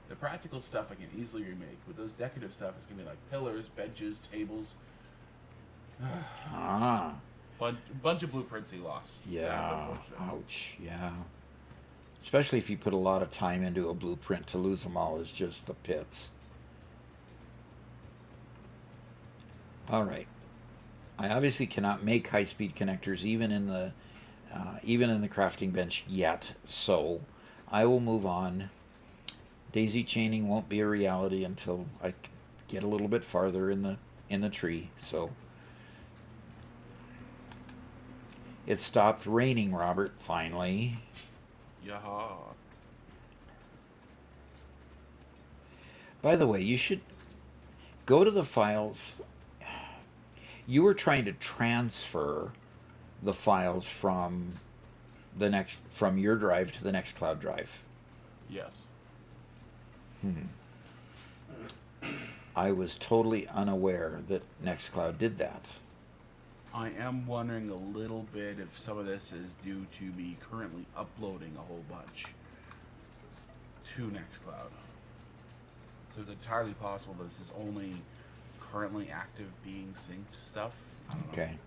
The practical stuff I can easily remake. With those decorative stuff, it's going to be like pillars, benches, tables. Bunch of blueprints he lost. Yeah. Ouch. Yeah. Especially if you put a lot of time into a blueprint, to lose them all is just the pits. All right. I obviously cannot make high-speed connectors even in the crafting bench yet, so I will move on. Daisy chaining won't be a reality until I get a little bit farther in the tree. So it stopped raining, Robert, finally. Yaha. By the way, you should go to the files. You were trying to transfer the files from your drive to the Nextcloud drive. Yes. I was totally unaware that Nextcloud did that. I am wondering a little bit if some of this is due to me currently uploading a whole bunch to Nextcloud. So it's entirely possible that this is only currently active being synced stuff. I don't know. Okay.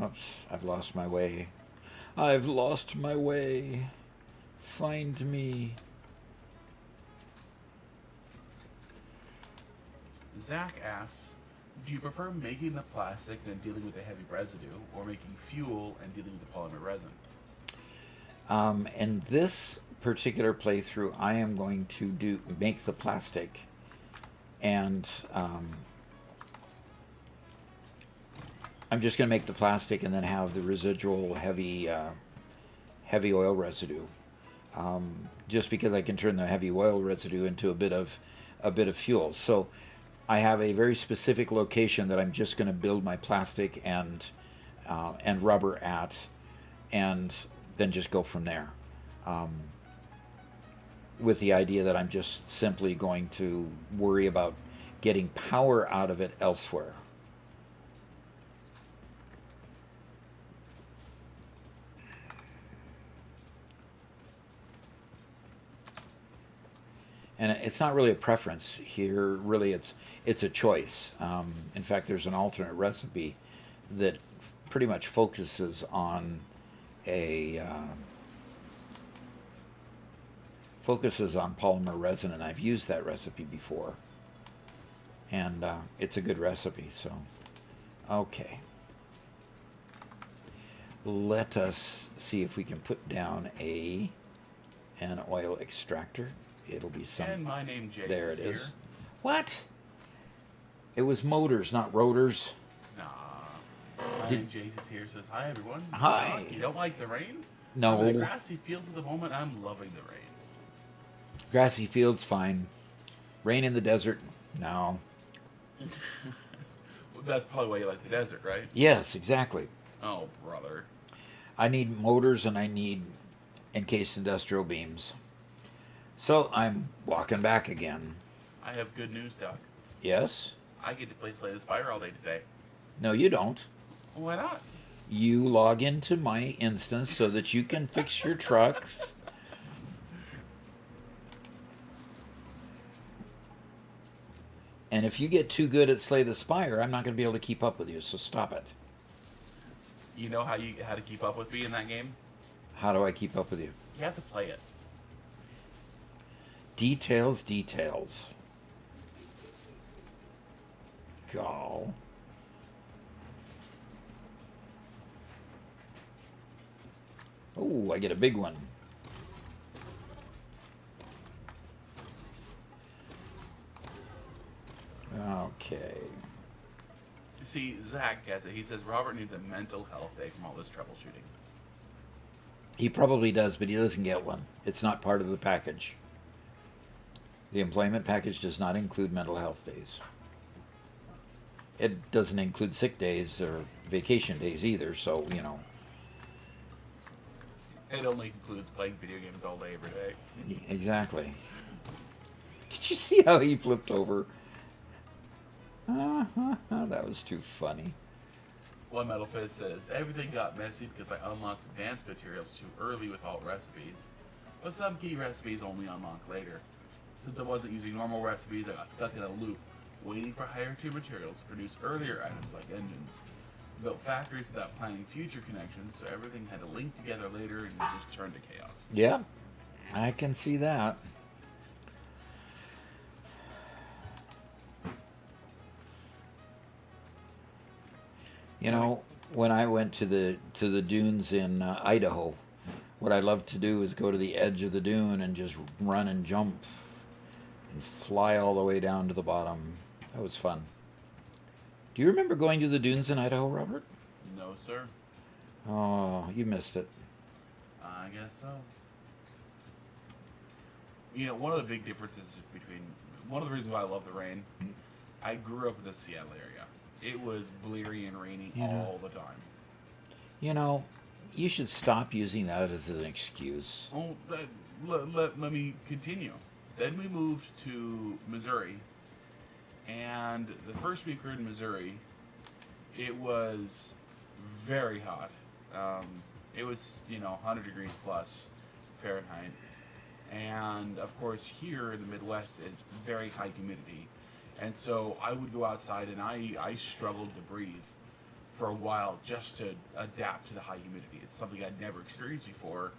Oops, I've lost my way. I've lost my way. Find me. Zach asks, do you prefer making the plastic and dealing with the heavy residue, or making fuel and dealing with the polymer resin? In this particular playthrough, I am going to make the plastic, and I'm just going to make the plastic and then have the residual heavy oil residue. Just because I can turn the heavy oil residue into a bit of fuel. So I have a very specific location that I'm just going to build my plastic and rubber at, and then just go from there. With the idea that I'm just simply going to worry about getting power out of it elsewhere. And it's not really a preference here. Really, it's a choice. In fact, there's an alternate recipe that pretty much focuses on polymer resin, and I've used that recipe before, and it's a good recipe. So, okay, let us see if we can put down an oil extractor. It'll be some. And my name Jace There is it is. here. What? It was motors, not rotors. Nah. My name Jace is here. Says hi everyone. Hi. You don't like the rain? No. I'm in the grassy fields at the moment. I'm loving the rain. Grassy fields, fine. Rain in the desert, no. Well, that's probably why you like the desert, right? Yes, exactly. Oh, brother. I need motors and I need encased industrial beams. So I'm walking back again. I have good news, Doc. Yes? I get to play Slay the Spire all day today. No, you don't. Why not? You log into my instance so that you can fix your trucks. And if you get too good at Slay the Spire, I'm not going to be able to keep up with you, so stop it. You know how to keep up with me in that game? How do I keep up with you? You have to play it. Details, details. Go. Oh, I get a big one. Okay. See, Zach gets it. He says Robert needs a mental health day from all this troubleshooting. He probably does, but he doesn't get one. It's not part of the package. The employment package does not include mental health days. It doesn't include sick days or vacation days either, so, you know. It only includes playing video games all day, every day. Exactly. Did you see how he flipped over? That was too funny. One Metal Fist says, everything got messy because I unlocked advanced materials too early with alt recipes. But some key recipes only unlock later. Since I wasn't using normal recipes, I got stuck in a loop, waiting for higher tier materials to produce earlier items like engines. We built factories without planning future connections, so everything had to link together later and it just turned to chaos. Yeah, I can see that. You know, when I went to the dunes in Idaho, what I loved to do is go to the edge of the dune and just run and jump and fly all the way down to the bottom. That was fun. Do you remember going to the dunes in Idaho, Robert? No, sir. Oh, you missed it. I guess so. You know, one of the big differences between... One of the reasons why I love the rain, I grew up in the Seattle area. It was bleary and rainy all the time. You know, you should stop using that as an excuse. Oh, let me continue. Then we moved to Missouri, and the first week we were in Missouri, it was very hot. It was, 100 degrees plus Fahrenheit. And, of course, here in the Midwest, it's very high humidity. And so I would go outside and I struggled to breathe for a while just to adapt to the high humidity. It's something I'd never experienced before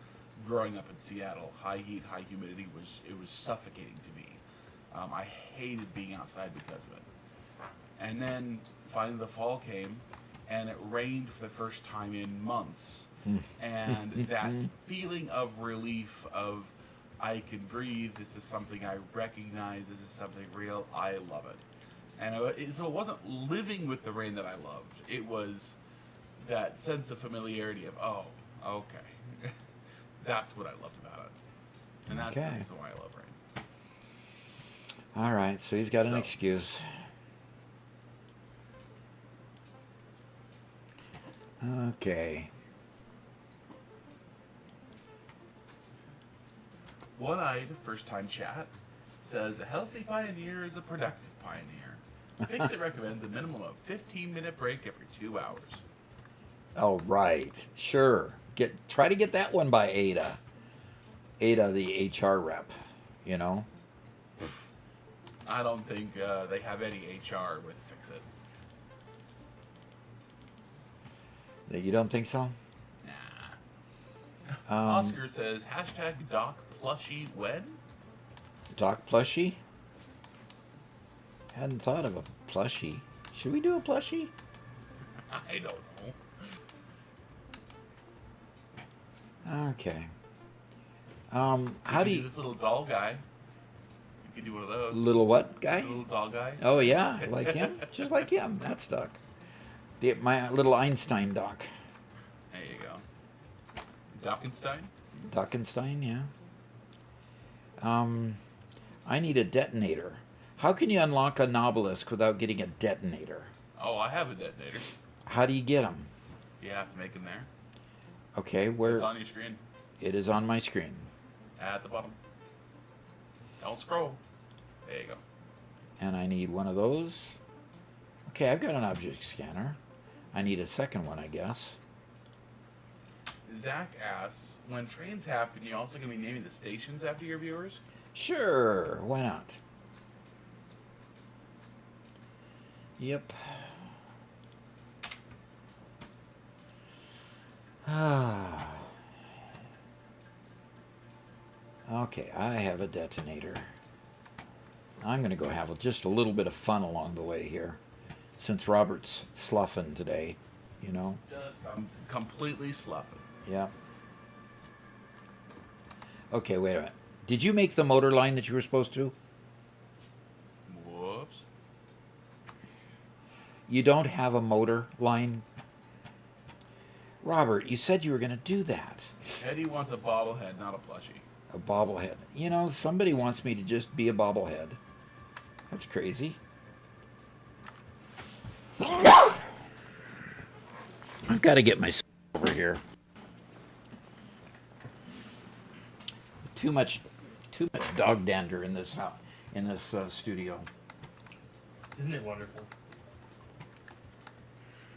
growing up in Seattle. High heat, high humidity was suffocating to me. I hated being outside because of it. And then finally the fall came, and it rained for the first time in months. And that feeling of relief of, I can breathe, this is something I recognize, this is something real, I love it. And so it wasn't living with the rain that I loved. It was that sense of familiarity of, oh, okay. That's what I loved about it. And that's Okay. the reason why I love rain. All right, so he's got an So. excuse. Okay. One-eyed first-time chat says, a healthy pioneer is a productive pioneer. Fix-It recommends a minimum of 15-minute break every 2 hours. Oh, right. Sure. Try to get that one by Ada. Ada, the HR rep, you know? I don't think they have any HR with Fix-It. You don't think so? Nah. Oscar says, hashtag Doc Plushie when? Doc plushie? Hadn't thought of a plushie. Should we do a plushie? I don't know. Okay. How do do you... this little doll guy? You could do one of those. Little what guy? Little doll guy. Oh, yeah. Like him? Just like him. That's Doc. My little Einstein Doc. There you go. Dockenstein? Dockenstein, yeah. I need a detonator. How can you unlock a Nobelisk without getting a detonator? Oh, I have a detonator. How do you get them? You have to make them there. Okay, where... It's on your screen. It is on my screen. At the bottom. Don't scroll. There you go. And I need one of those. Okay, I've got an object scanner. I need a second one, I guess. Zach asks, when trains happen, you also going to be naming the stations after your viewers? Sure, why not? Yep. Okay, I have a detonator. I'm going to go have just a little bit of fun along the way here, since Robert's sloughing today, you know? Just completely sloughing. Yeah. Okay, wait a minute. Did you make the motor line that you were supposed to? Whoops. You don't have a motor line? Robert, you said you were going to do that. Eddie wants a bobblehead, not a plushie. A bobblehead. You know, somebody wants me to just be a bobblehead. That's crazy. I've got to get my over here. Too much dog dander in this house, in this studio. Isn't it wonderful?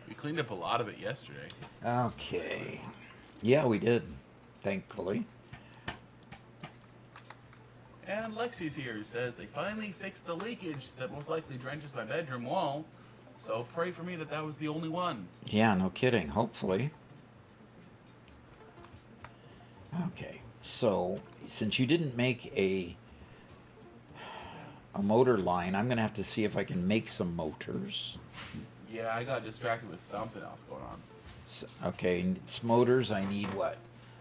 We cleaned up a lot of it yesterday. Okay. Yeah, we did. Thankfully. And Lexi's here who says they finally fixed the leakage that most likely drenches my bedroom wall. So pray for me that was the only one. Yeah, no kidding. Hopefully. Okay. So, since you didn't make a motor line, I'm going to have to see if I can make some motors. Yeah, I got distracted with something else going on. Okay, motors, I need what?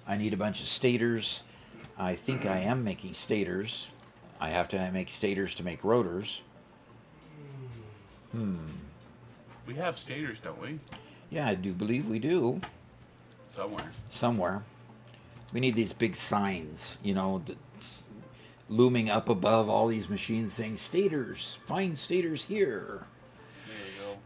I need a bunch of stators. I think I am making stators. I have to make stators to make rotors. We have stators, don't we? Yeah, I do believe we do. Somewhere. We need these big signs, you know, that's looming up above all these machines saying, stators, find stators here. There you go.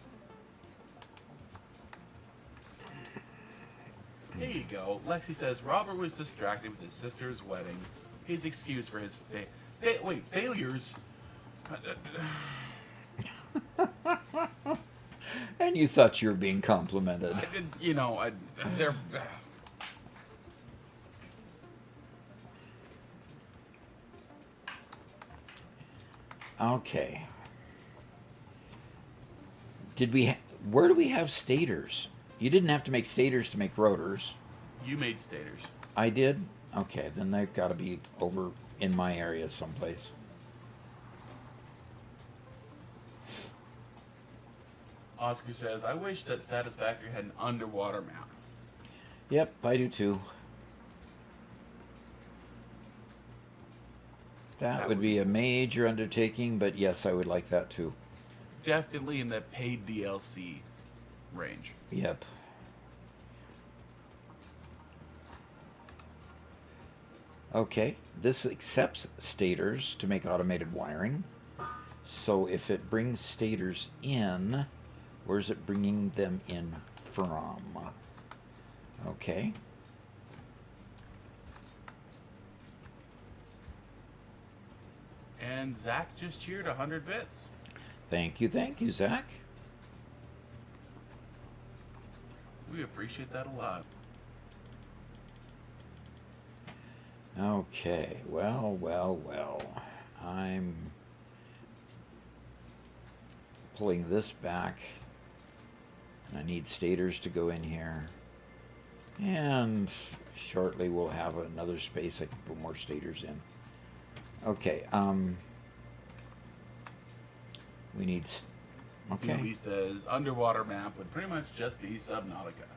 There you go. Lexi says Robert was distracted with his sister's wedding. His excuse for his failures. And you thought you were being complimented. They're. Okay. Where do we have stators? You didn't have to make stators to make rotors. You made stators. I did? Okay, then they've got to be over in my area someplace. Oscar says, I wish that Satisfactory had an underwater map. Yep, I do too. That would be a major undertaking, but yes, I would like that too. Definitely in the paid DLC range. Yep. Okay, this accepts stators to make automated wiring. So if it brings stators in, where's it bringing them in from? Okay. And Zach just cheered 100 bits. Thank you, Zach. We appreciate that a lot. Okay, well. I'm pulling this back. I need stators to go in here. And shortly we'll have another space I can put more stators in. Okay, we need... Okay. He says underwater map would pretty much just be Subnautica.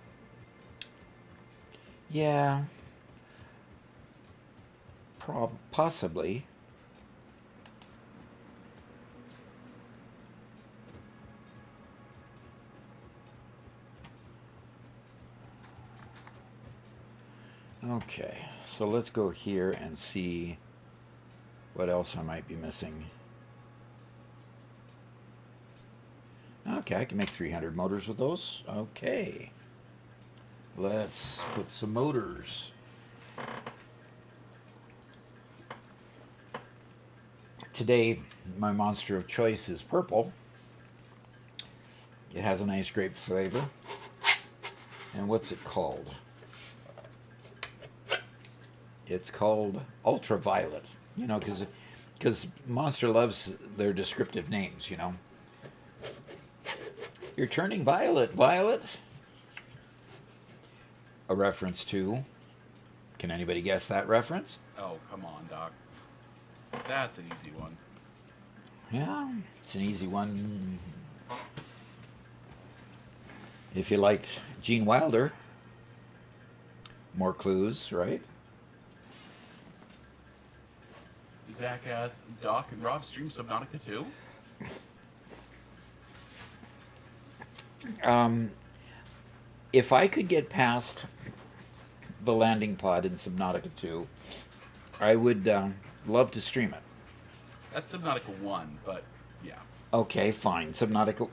Yeah. Possibly. Okay, so let's go here and see what else I might be missing. Okay, I can make 300 motors with those. Okay. Let's put some motors. Today, my monster of choice is purple. It has a nice grape flavor. And what's it called? It's called Ultraviolet. You know, because Monster loves their descriptive names, you know. You're turning violet, Violet. A reference to... Can anybody guess that reference? Oh, come on, Doc. That's an easy one. Yeah, it's an easy one. If you liked Gene Wilder, more clues, right? Zach asks, Doc and Rob stream Subnautica too? If I could get past the landing pod in Subnautica 2, I would love to stream it. That's Subnautica 1, but yeah. Okay, fine. Subnautica...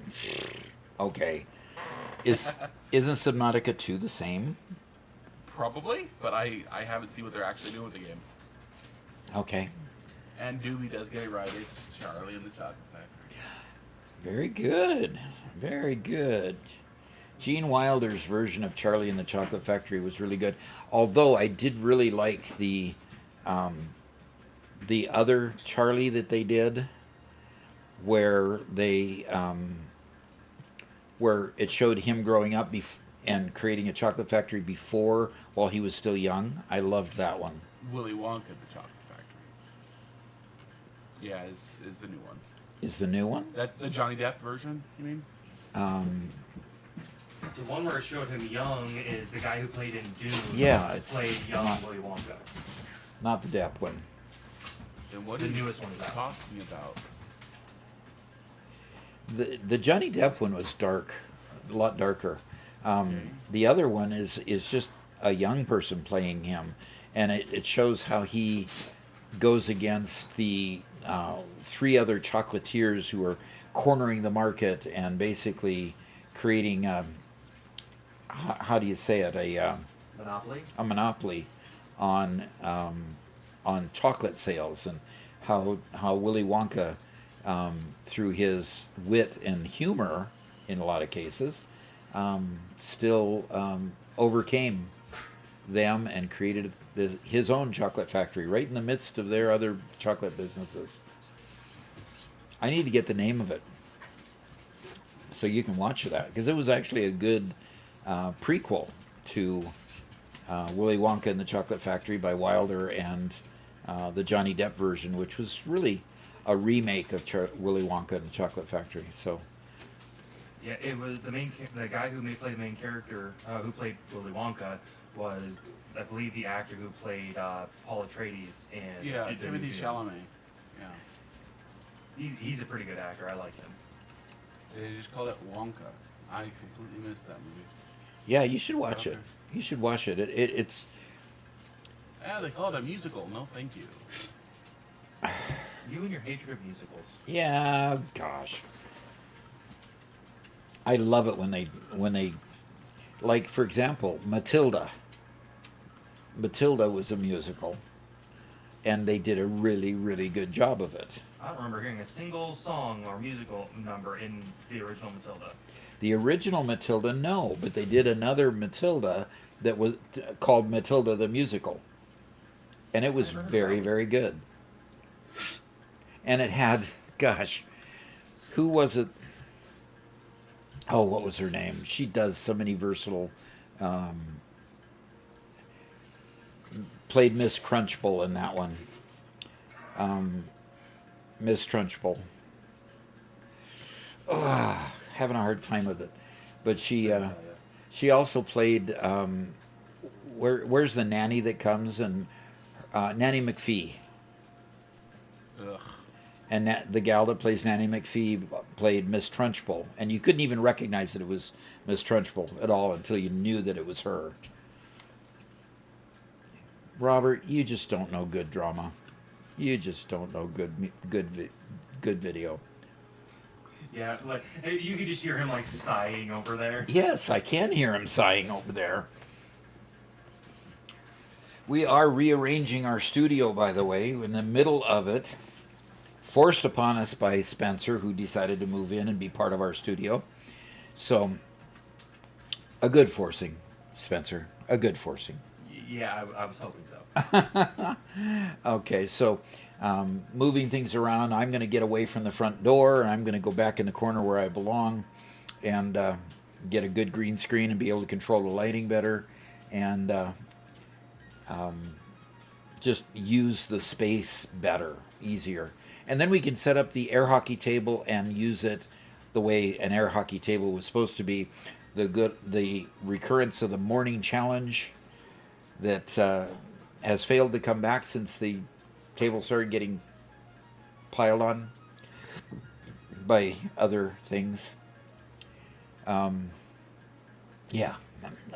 Okay. Isn't Subnautica 2 the same? Probably, but I haven't seen what they're actually doing with the game. Okay. And Doobie does get it right. It's Charlie and the Chocolate Factory. Very good. Very good. Gene Wilder's version of Charlie and the Chocolate Factory was really good. Although I did really like the other Charlie that they did, where they where it showed him growing up and creating a chocolate factory before, while he was still young. I loved that one. Willy Wonka, the Chocolate Factory. Yeah, is the new one. Is the new one? That the Johnny Depp version, you mean? The one where it showed him young is the guy who played in Dune. Yeah, it's played young not- Willy Wonka. Not the Depp one. Then what The are you newest one is out. talking about? The Johnny Depp one was dark, a lot darker. Okay. The other one is just a young person playing him, and it shows how he goes against the three other chocolatiers who are cornering the market and basically creating how do you say it, Monopoly? a monopoly on chocolate sales, and how Willy Wonka, through his wit and humor in a lot of cases, still overcame them and created his own chocolate factory right in the midst of their other chocolate businesses. I need to get the name of it so you can watch that, because it was actually a good prequel to Willy Wonka and the Chocolate Factory by Wilder, and the Johnny Depp version, which was really a remake of Willy Wonka and the Chocolate Factory. So Yeah, it was the guy who played the main character, who played Willy Wonka, was I believe the actor who played Paul Atreides in Yeah, the Timothy movie. Chalamet. Yeah. He's a pretty good actor. I like him. They just called it Wonka. I completely missed that movie. Yeah, you should watch Okay. it. You should watch it. It's Yeah, they call it a musical. No, thank you. You and your hatred of musicals. yeah, gosh. I love it when they like, for example, Matilda. Matilda was a musical, and they did a really, really good job of it. I don't remember hearing a single song or musical number in the original Matilda. The original Matilda, no, but they did another Matilda that was called Matilda the Musical. And it was I've heard of very, that. very good. And it had, gosh, who was it? Oh, what was her name? She does so many versatile. Played Miss Crunchbull in that one. Miss Trunchbull. Having a hard time with it, but she also played. Where's the nanny that comes and Nanny McPhee, Ugh. and the gal that plays Nanny McPhee played Miss Trunchbull, and you couldn't even recognize that it was Miss Trunchbull at all until you knew that it was her. Robert, you just don't know good drama. You just don't know good video. Yeah, like you could just hear him like sighing over there. Yes, I can hear him sighing over there. We are rearranging our studio, by the way, in the middle of it. Forced upon us by Spencer, who decided to move in and be part of our studio. So, a good forcing, Spencer. A good forcing. Yeah, I was hoping so. Okay, so moving things around, I'm going to get away from the front door, and I'm going to go back in the corner where I belong and get a good green screen and be able to control the lighting better and just use the space better, easier. And then we can set up the air hockey table and use it the way an air hockey table was supposed to be. The recurrence of the morning challenge that has failed to come back since the table started getting piled on by other things. Yeah,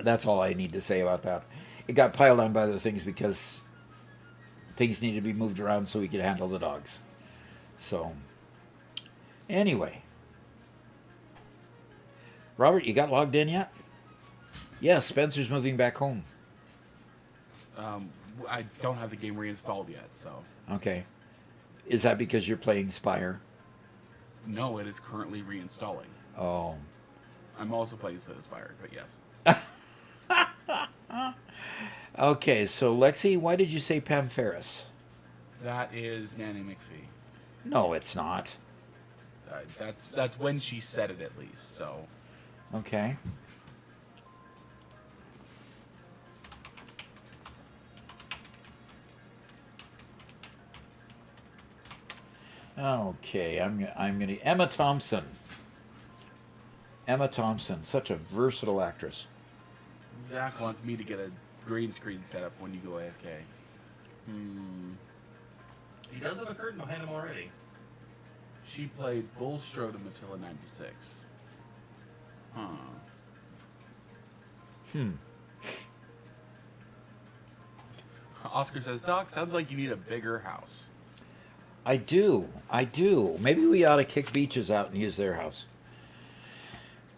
that's all I need to say about that. It got piled on by other things because things needed to be moved around so we could handle the dogs. So, anyway. Robert, you got logged in yet? Yeah, Spencer's moving back home. I don't have the game reinstalled yet, so. Okay. Is that because you're playing Spire? No, it is currently reinstalling. Oh. I'm also playing Satisfactory, but yes. Okay, so Lexi, why did you say Pam Ferris? That is Nanny McPhee. No, it's not. That's when she said it, at least. So. Okay. Okay, I'm gonna Emma Thompson. Emma Thompson, such a versatile actress. Zach wants me to get a green screen set up when you go AFK. He does have a curtain behind him already. She played Bulstrode in Matilda 96. Huh. Oscar says, Doc, sounds like you need a bigger house. I do. Maybe we ought to kick Beaches out and use their house.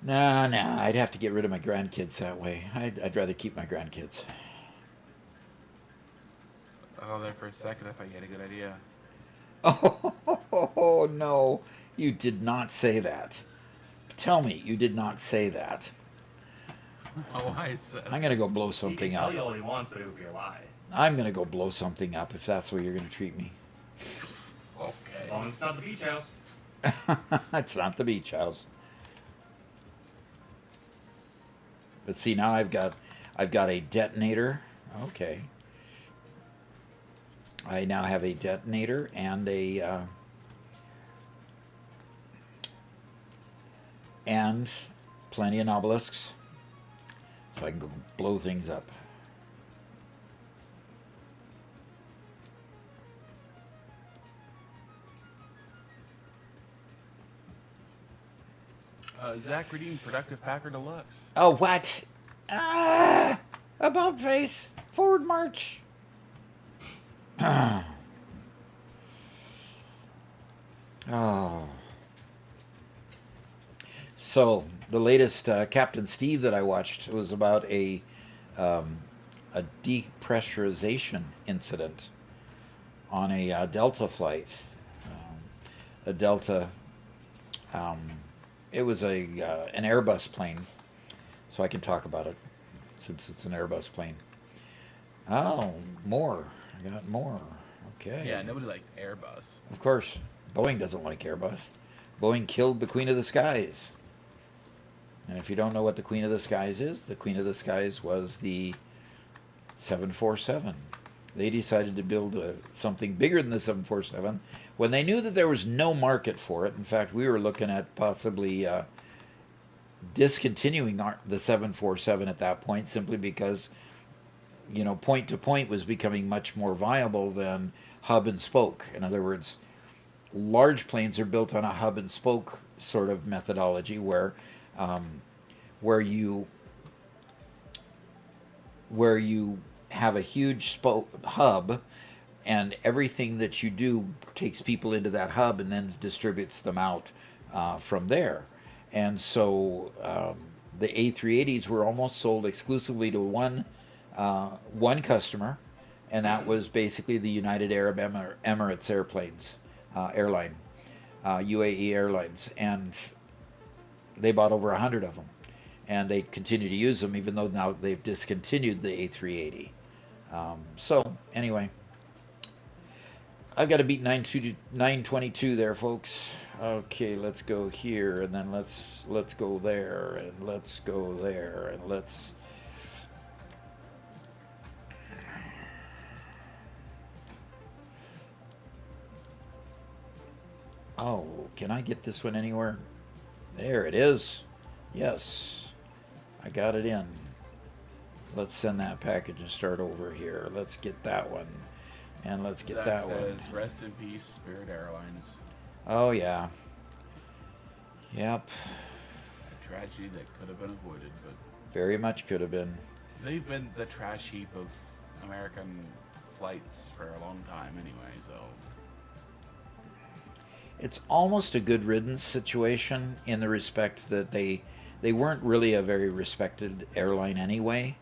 Nah, I'd have to get rid of my grandkids that way. I'd rather keep my grandkids. Oh, there for a second I thought you had a good idea. Oh, no. You did not say that. Tell me you did not say that. Oh, I said. I'm going to go blow He something can tell up. you all he wants, but it would be a lie. I'm going to go blow something up if that's the way you're going to treat me. As long as it's not the beach house. It's not the beach house. But see, now I've got a detonator. Okay. I now have a detonator and and plenty of obelisks, so I can go blow things up. Zach redeemed Productive Packer Deluxe. Oh, what? Ah! About face. Forward march. Oh. So, the latest Captain Steve that I watched was about a depressurization incident on a Delta flight. A Delta, it was an Airbus plane, so I can talk about it since it's an Airbus plane. Oh, more. I got more. Okay. Yeah, nobody likes Airbus. Of course, Boeing doesn't like Airbus. Boeing killed the Queen of the Skies. And if you don't know what the Queen of the Skies is, the Queen of the Skies was the 747. They decided to build something bigger than the 747 when they knew that there was no market for it. In fact, we were looking at possibly discontinuing the 747 at that point, simply because, you know, point to point was becoming much more viable than hub and spoke. In other words, large planes are built on a hub and spoke sort of methodology where you have a huge hub, and everything that you do takes people into that hub and then distributes them out from there. And so the A380s were almost sold exclusively to one customer, and that was basically the United Arab Emirates airline, UAE Airlines, and they bought over 100 of them, and they continue to use them even though now they've discontinued the A380. So anyway, I've got to beat 922 there, folks. Okay, let's go here, and then let's go there, and let's go there, and let's. Oh, can I get this one anywhere? There it is. Yes, I got it in. Let's send that package and start over here. Let's get that one, and let's get Zach that says, one. rest in peace, Spirit Airlines. Oh yeah. Yep. A tragedy that could have been avoided, but Very much could have been. they've been the trash heap of American flights for a long time anyway, so. It's almost a good riddance situation in the respect that they weren't really a very respected airline anyway.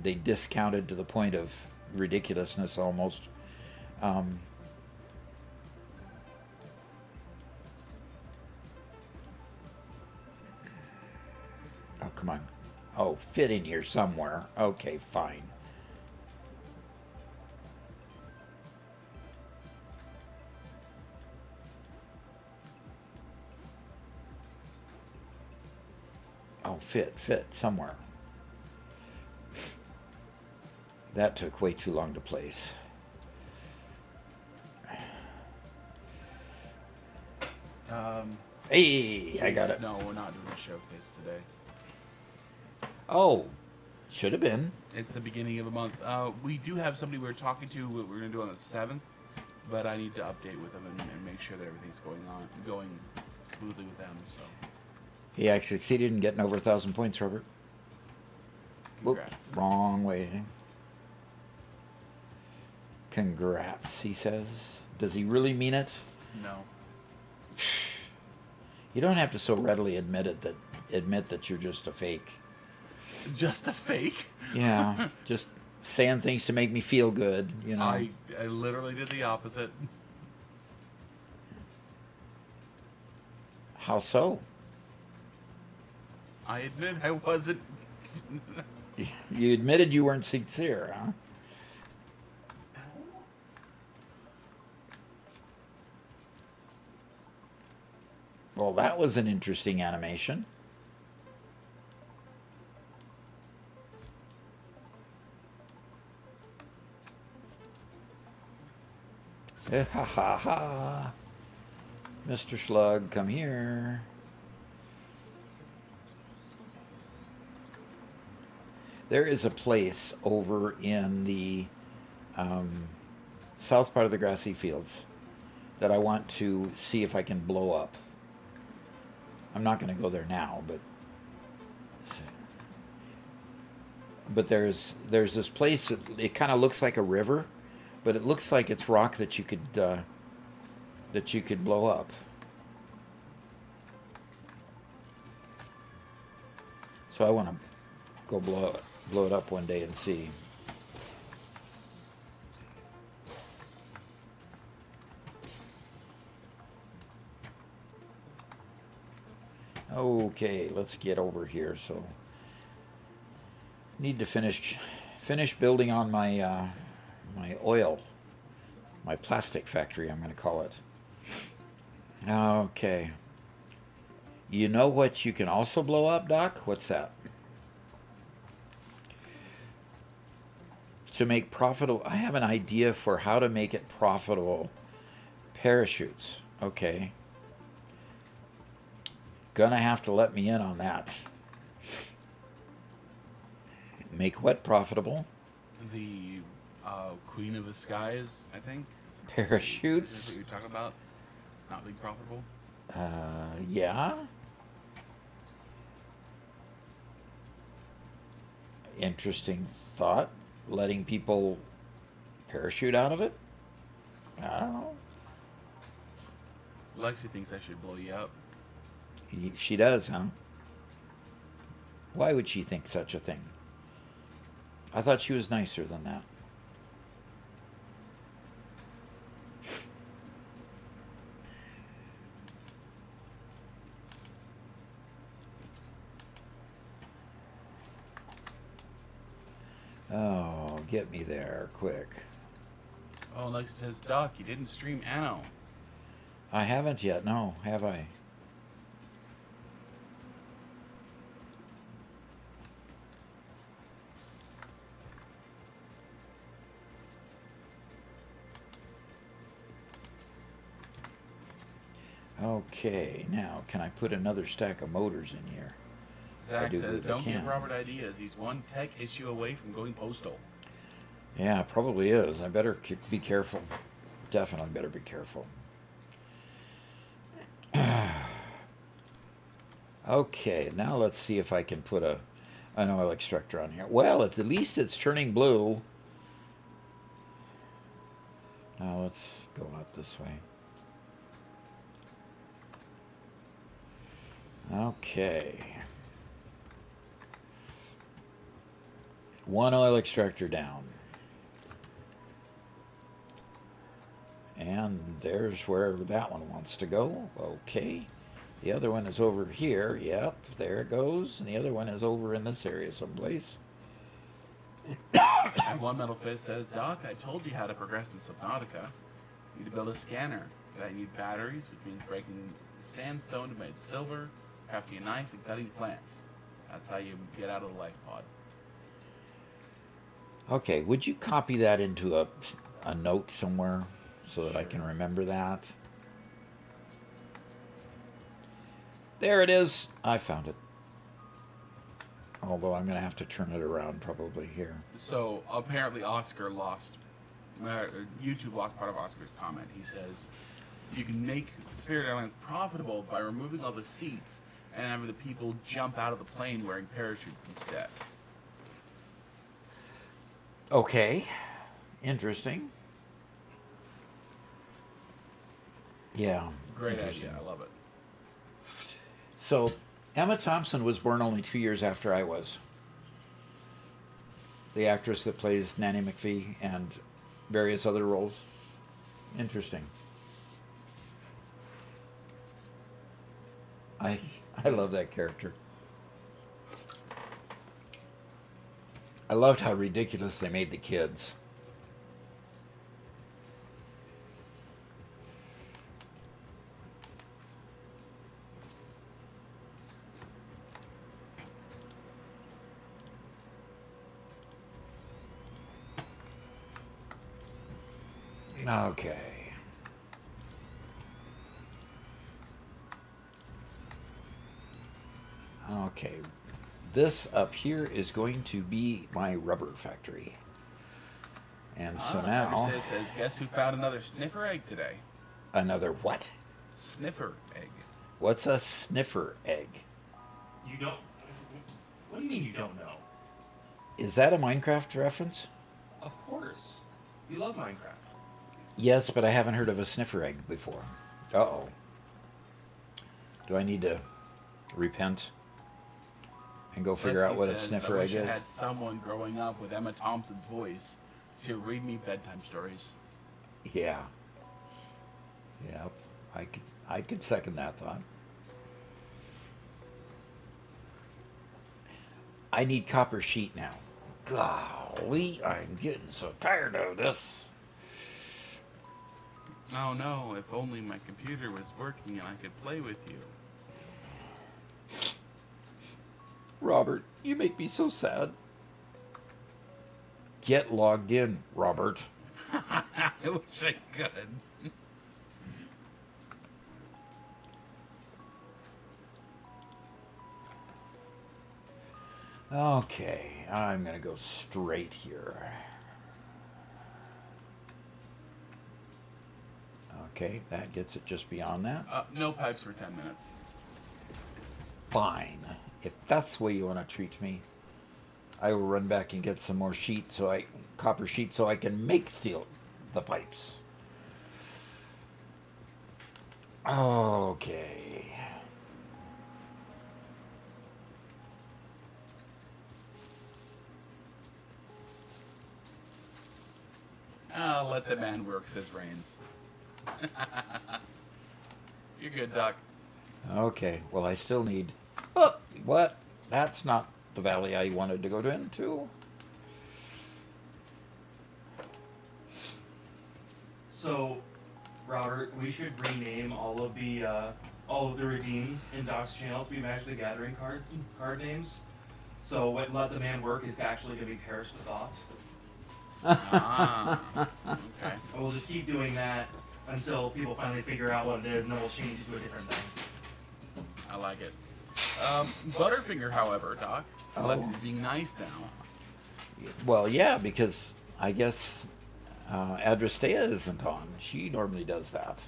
They discounted to the point of ridiculousness almost. Oh, come on. Oh, fit in here somewhere. Okay, fine. Oh, fit somewhere. That took way too long to place. Hey, I got it. No, we're not doing a showcase today. Oh, should have been. It's the beginning of the month. We do have somebody we're talking to. We're going to do on the 7th, but I need to update with them and make sure that everything's going smoothly with them. So. He actually succeeded in getting over 1,000 points, Robert. Congrats. Whoops, wrong way. Congrats, he says. Does he really mean it? No. You don't have to so readily admit that you're just a fake. Just a fake? Yeah, just saying things to make me feel good, you know. I literally did the opposite. How so? I admit I wasn't. You admitted you weren't sincere, huh? Well, that was an interesting animation. Ha ha ha. Mr. Slug, come here. There is a place over in the south part of the grassy fields that I want to see if I can blow up. I'm not going to go there now, but there's this place that it kind of looks like a river, but it looks like it's rock that you could blow up. So I want to go blow it up one day and see. Okay, let's get over here. So need to finish building on my my oil, my plastic factory, I'm going to call it. Okay. You know what you can also blow up, Doc? What's that? To make profitable, I have an idea for how to make it profitable. Parachutes. Okay. Gonna have to let me in on that. Make what profitable? The Queen of the Skies, I think. Is Parachutes? what you're talking about? Not being profitable? Yeah. Interesting thought. Letting people parachute out of it? I don't know. Lexi thinks I should blow you up. She does, huh? Why would she think such a thing? I thought she was nicer than that. Oh, get me there quick. Oh, Lexi says, Doc, you didn't stream Anno. I haven't yet, no, have I? Okay, now can I put another stack of motors in here? Zach do says, believe I don't give can. Robert ideas. He's one tech issue away from going postal. Yeah, it probably is. I better be careful. Definitely better be careful. Okay, now let's see if I can put an oil extractor on here. Well, at least it's turning blue. Now let's go out this way. Okay. One oil extractor down. And there's where that one wants to go. Okay. The other one is over here. Yep, there it goes. And the other one is over in this area someplace. And One Metal Fist says, Doc, I told you how to progress in Subnautica. You need to build a scanner. For that you need batteries, which means breaking sandstone to make silver, crafting a knife, and cutting plants. That's how you get out of the life pod. Okay, would you copy that into a note somewhere so that I Sure. can remember that? There it is. I found it. Although I'm going to have to turn it around probably here. So apparently Oscar lost, YouTube lost part of Oscar's comment. He says, you can make Spirit Airlines profitable by removing all the seats and having the people jump out of the plane wearing parachutes instead. Okay. Interesting. Yeah. Great interesting. idea. I love it. So, Emma Thompson was born only 2 years after I was. The actress that plays Nanny McPhee and various other roles. Interesting. I love that character. I loved how ridiculous they made the kids. Okay. Okay. this up here is going to be my rubber factory. And so now... says, guess who found another sniffer egg today? Another what? Sniffer egg. What's a sniffer egg? You don't... What do you mean you don't know? Is that a Minecraft reference? Of course. We love Minecraft. Yes, but I haven't heard of a sniffer egg before. Uh-oh. Do I need to repent and go figure out what a sniffer egg I is? had someone growing up with Emma Thompson's voice to read me bedtime stories. Yeah. Yep. I could second that thought. I need copper sheet now. Golly, I'm getting so tired of this. Oh no, if only my computer was working and I could play with you. Robert, you make me so sad. Get logged in, Robert. I wish I could. Okay, I'm gonna go straight here. Okay, that gets it just beyond that. No pipes for 10 minutes. Fine. If that's the way you want to treat me, I will run back and get some more sheet, copper sheet, so I can make the pipes. Okay. I'll let the man work his reins. You're good, Doc. Okay, well, I still need... Oh, what? That's not the valley I wanted to go into. So, Robert, we should rename all of the redeems in Doc's channel to be Magic the Gathering card names. So what Let the Man Work is actually going to be Perish the Thought. Okay. And we'll just keep doing that until people finally figure out what it is, and then we'll change it to a different thing. I like it. Butterfinger, however, Doc, Alexa's being nice now. Well, yeah, because I guess Adrastea isn't on. She normally does that.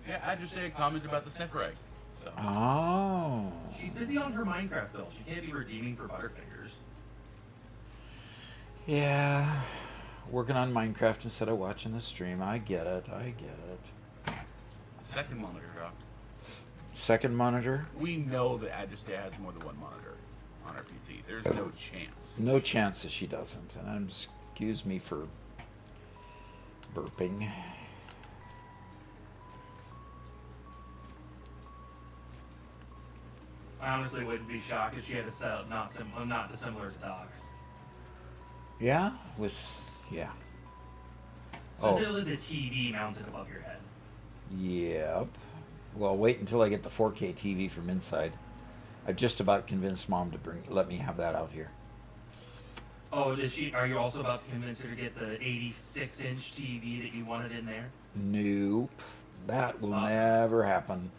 Yeah, I just made a comment about the sniffer egg. So. Oh. She's busy on her Minecraft build. She can't be redeeming for Butterfingers. Yeah. Working on Minecraft instead of watching the stream. I get it. Second monitor, Doc. Second monitor? We know that Adrastea has more than one monitor on her PC. There's no chance. No chance that she doesn't. And excuse me for burping. I honestly wouldn't be shocked if she had a setup not dissimilar to Doc's. Yeah? Yeah. Specifically the TV mounted above your head. Yep. Well, wait until I get the 4K TV from inside. I've just about convinced Mom to let me have that out here. Oh, are you also about to convince her to get the 86-inch TV that you wanted in there? Nope. That will never happen.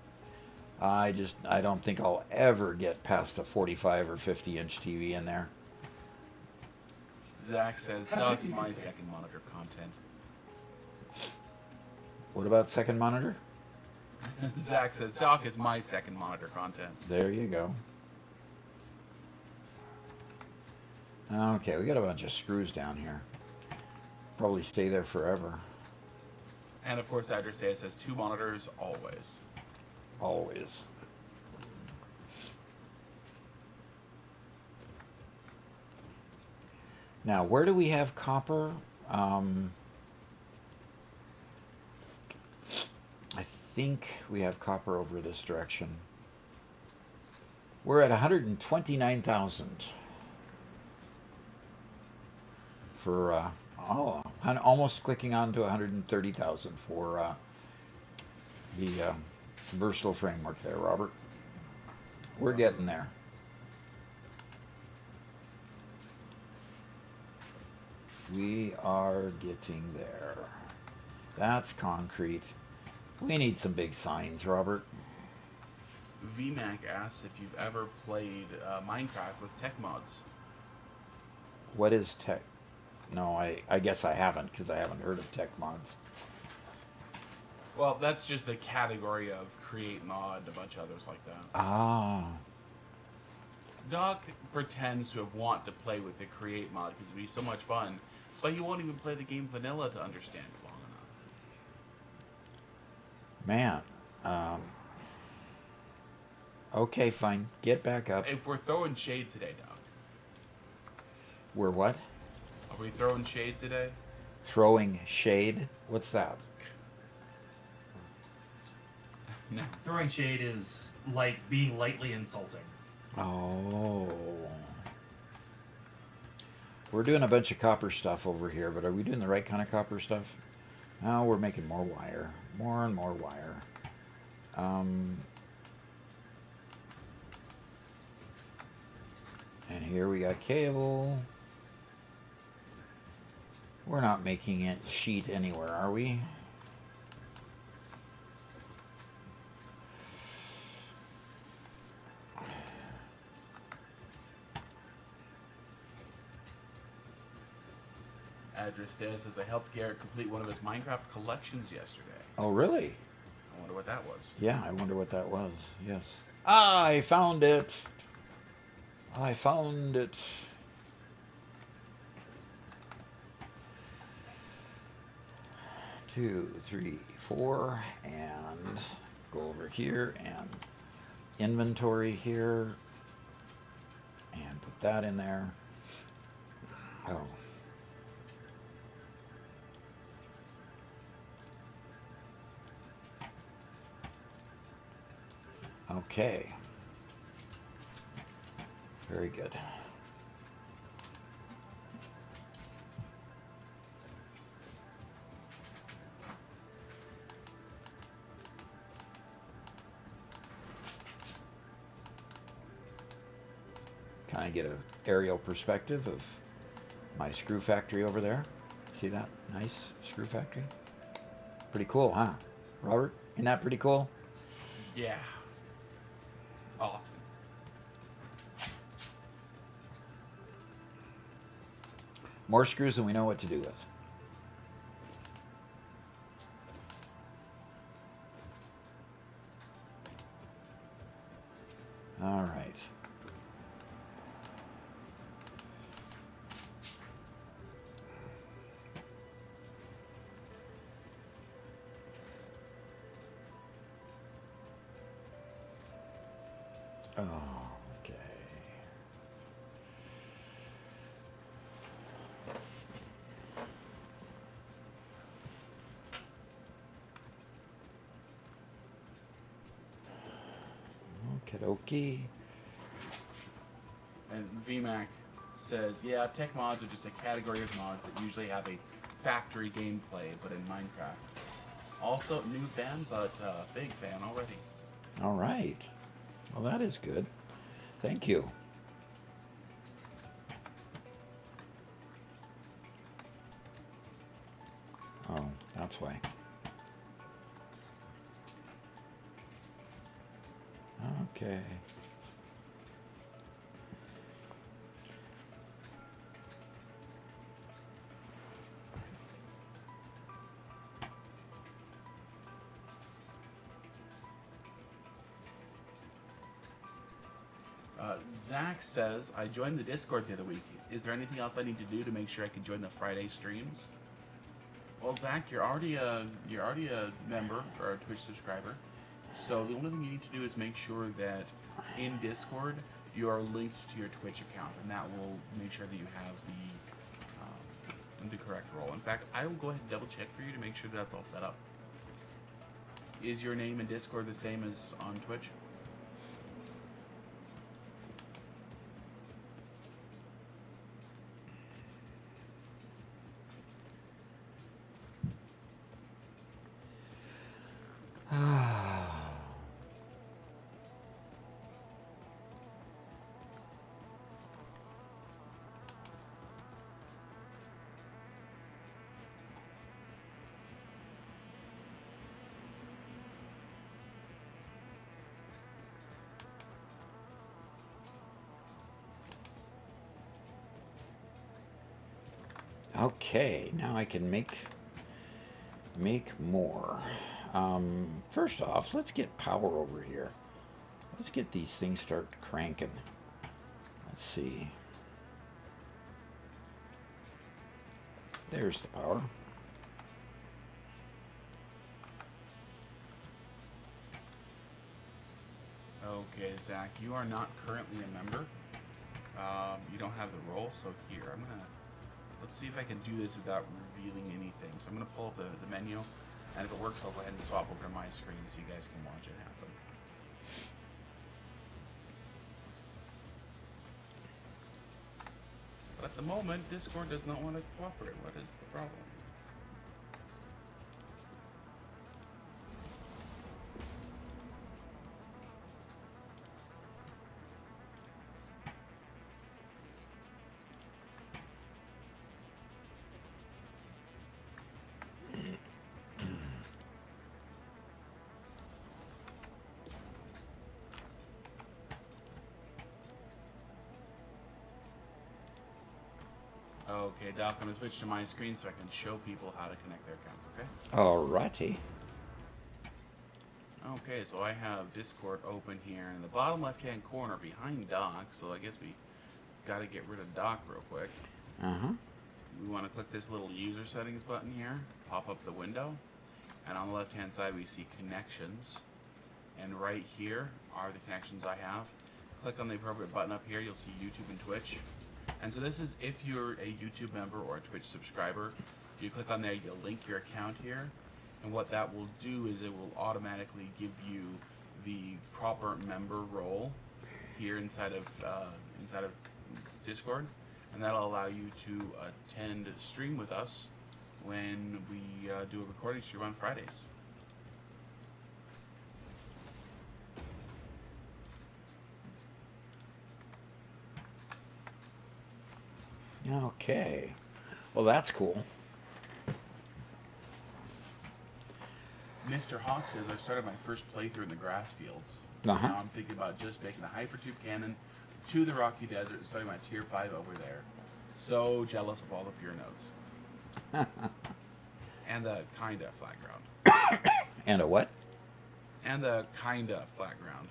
I don't think I'll ever get past a 45 or 50-inch TV in there. Zach says, Doc's my second monitor content. What about second monitor? Zach says, Doc is my second monitor content. There you go. Okay, we got a bunch of screws down here. Probably stay there forever. And of course, Adrastea says 2 monitors always. Always. Now, where do we have copper? I think we have copper over this direction. We're at 129,000 for almost clicking on to 130,000 for the versatile framework there, Robert. We're getting there. We are getting there. That's concrete. We need some big signs, Robert. VMAC asks if you've ever played Minecraft with tech mods. What is tech? No, I guess I haven't, because I haven't heard of tech mods. Well, that's just the category of create mod, a bunch of others like that. Ah. Doc pretends to want to play with the create mod because it'd be so much fun, but he won't even play the game vanilla to understand it long enough. Man. Okay, fine. Get back up. If we're throwing shade today, Doc. We're what? Are we throwing shade today? Throwing shade? What's that? No. Throwing shade is like being lightly insulting. Oh. We're doing a bunch of copper stuff over here, but are we doing the right kind of copper stuff? Oh, we're making more wire. More and more wire. And here we got cable. We're not making it sheet anywhere, are we? Address Dad says I helped Garrett complete one of his Minecraft collections yesterday. Oh, really? I wonder what that was. Yeah, I wonder what that was. Yes. I found it. I found it. Two, three, four, and go over here and inventory here and put that in there. Oh. Okay. Very good. Kind of get an aerial perspective of my screw factory over there. See that? Nice screw factory. Pretty cool, huh? Robert, isn't that pretty cool? Yeah. Awesome. More screws than we know what to do with. All right. Okay. Okie dokie. And VMAC says, yeah, tech mods are just a category of mods that usually have a factory gameplay, but in Minecraft. Also, new fan, but big fan already. All right. Well, that is good. Thank you. Oh, that's why. Okay. Zach says, I joined the Discord the other week. Is there anything else I need to do to make sure I can join the Friday streams? Well, Zach, you're already a member or a Twitch subscriber. So the only thing you need to do is make sure that in Discord you are linked to your Twitch account, and that will make sure that you have the correct role. In fact, I will go ahead and double check for you to make sure that's all set up. Is your name in Discord the same as on Twitch? Okay, now I can make more. First off, let's get power over here. Let's get these things start cranking. Let's see. There's the power. Okay, Zach, you are not currently a member. You don't have the role, so here, let's see if I can do this without revealing anything. So I'm gonna pull up the menu, and if it works, I'll go ahead and swap over to my screen so you guys can watch it happen. But at the moment, Discord does not want to cooperate. What is the problem? Okay, Doc, I'm going to switch to my screen so I can show people how to connect their accounts, okay? Alrighty. Okay, so I have Discord open here in the bottom left-hand corner behind Doc, so I guess we got to get rid of Doc real quick. Uh-huh. We want to click this little user settings button here, pop up the window, and on the left-hand side we see connections, and right here are the connections I have. Click on the appropriate button up here, you'll see YouTube and Twitch. And so this is if you're a YouTube member or a Twitch subscriber. You click on there, you'll link your account here, and what that will do is it will automatically give you the proper member role here inside of Discord, and that'll allow you to attend stream with us when we do a recording stream on Fridays. Okay. Well, that's cool. Mr. Hawk says, I started my first playthrough in the grass fields. Uh-huh. Now I'm thinking about just making a hypertube cannon to the Rocky Desert and starting my tier 5 over there. So jealous of all the pure nodes. And the kinda flat ground. And a what? And the kinda flat ground.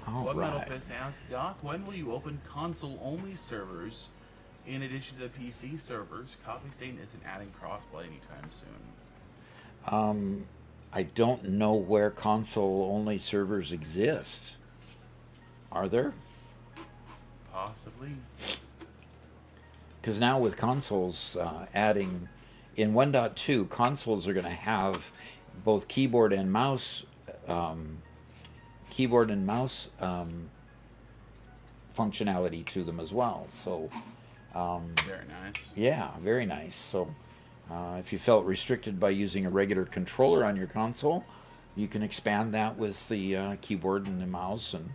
All What Metal right. Fist asked, Doc, when will you open console-only servers in addition to the PC servers? Coffee Stain isn't adding crossplay anytime soon. I don't know where console-only servers exist. Are there? Possibly. Because now with consoles adding in 1.2, consoles are going to have both keyboard and mouse functionality to them as well. So Very nice. yeah, very nice. So if you felt restricted by using a regular controller on your console, you can expand that with the keyboard and the mouse and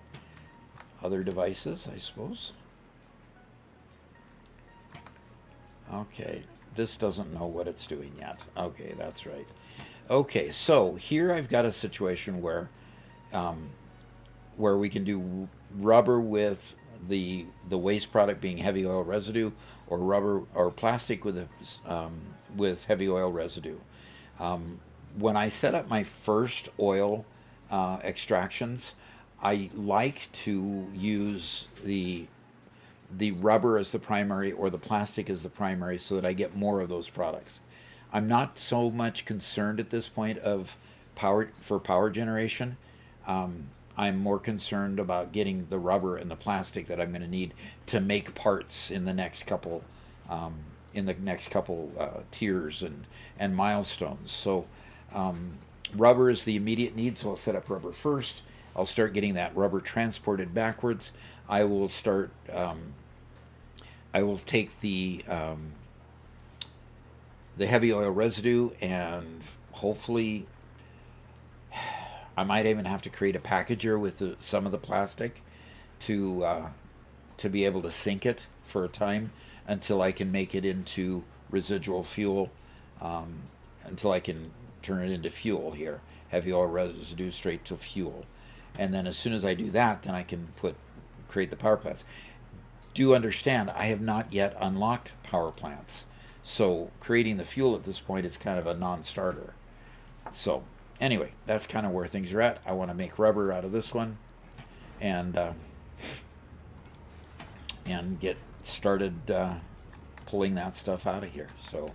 other devices, I suppose. Okay, this doesn't know what it's doing yet. Okay, that's right. Okay, so here I've got a situation where we can do rubber with the waste product being heavy oil residue, or rubber or plastic with heavy oil residue. When I set up my first oil extractions, I like to use the rubber as the primary or the plastic as the primary so that I get more of those products. I'm not so much concerned at this point of power generation. I'm more concerned about getting the rubber and the plastic that I'm going to need to make parts in the next couple tiers and milestones. So rubber is the immediate need, so I'll set up rubber first. I'll start getting that rubber transported backwards. I will start. I will take the heavy oil residue, and hopefully I might even have to create a packager with some of the plastic to be able to sink it for a time until I can make it into residual fuel, until I can turn it into fuel here, heavy oil residue straight to fuel. And then as soon as I do that, then I can create the power plants. Do understand, I have not yet unlocked power plants. So creating the fuel at this point is kind of a non-starter. So anyway, that's kind of where things are at. I want to make rubber out of this one and get started pulling that stuff out of here. So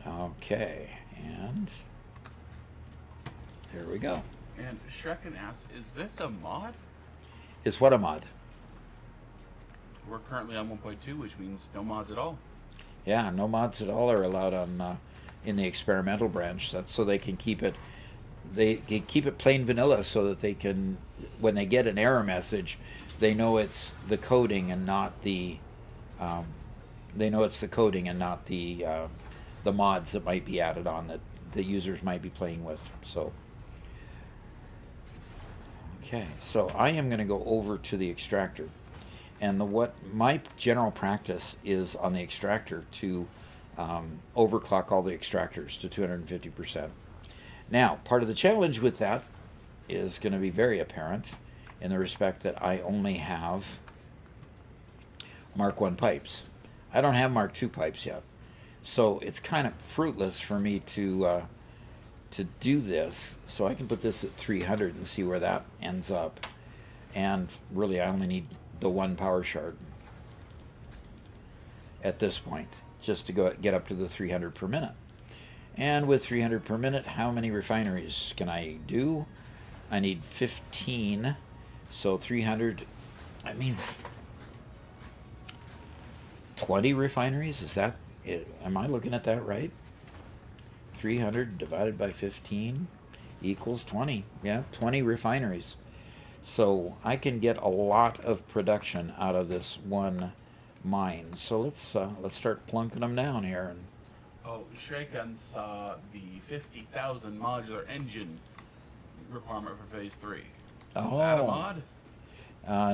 okay, and there we go. And Shrekin asks, is this a mod? Is what a mod? We're currently on 1.2, which means no mods at all. Yeah, no mods at all are allowed on in the experimental branch. That's so they can keep it. They keep it plain vanilla so that they can, when they get an error message, they know it's the coding and not the. They know it's the coding and not the mods that might be added on that the users might be playing with. So. Okay, so I am going to go over to the extractor, and what my general practice is on the extractor to overclock all the extractors to 250%. Now, part of the challenge with that is going to be very apparent in the respect that I only have Mark 1 pipes. I don't have Mark 2 pipes yet, so it's kind of fruitless for me to do this. So I can put this at 300 and see where that ends up. And really, I only need the one power shard at this point, just to get up to the 300 per minute. And with 300 per minute, how many refineries can I do? I need 15. So 300, that means 20 refineries? Is that it? Am I looking at that right? 300 divided by 15 equals 20. Yeah, 20 refineries. So I can get a lot of production out of this one mine. So let's start plunking them down here. And oh, Shrekin saw the 50,000 modular engine requirement for Phase 3. Is that a mod?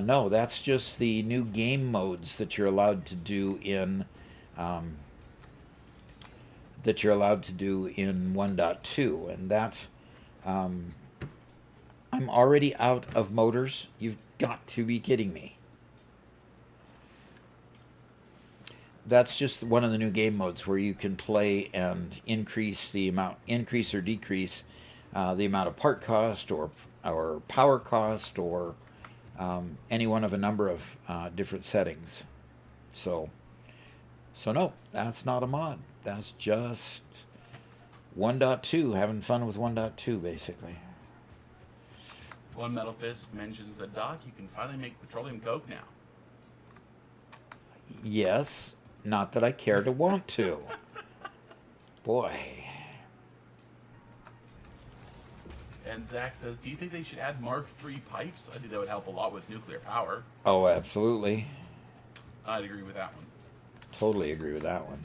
No, that's just the new game modes that you're allowed to do in 1.2, and that I'm already out of motors. You've got to be kidding me. That's just one of the new game modes where you can play and increase or decrease the amount of part cost or power cost or any one of a number of different settings. So no, that's not a mod. That's just 1.2, having fun with 1.2, basically. One Metal Fist mentions that, Doc, you can finally make petroleum coke now. Yes, not that I care to want to. Boy. And Zach says, do you think they should add Mark III pipes? I think that would help a lot with nuclear power. Oh, absolutely. I'd agree with that one. Totally agree with that one.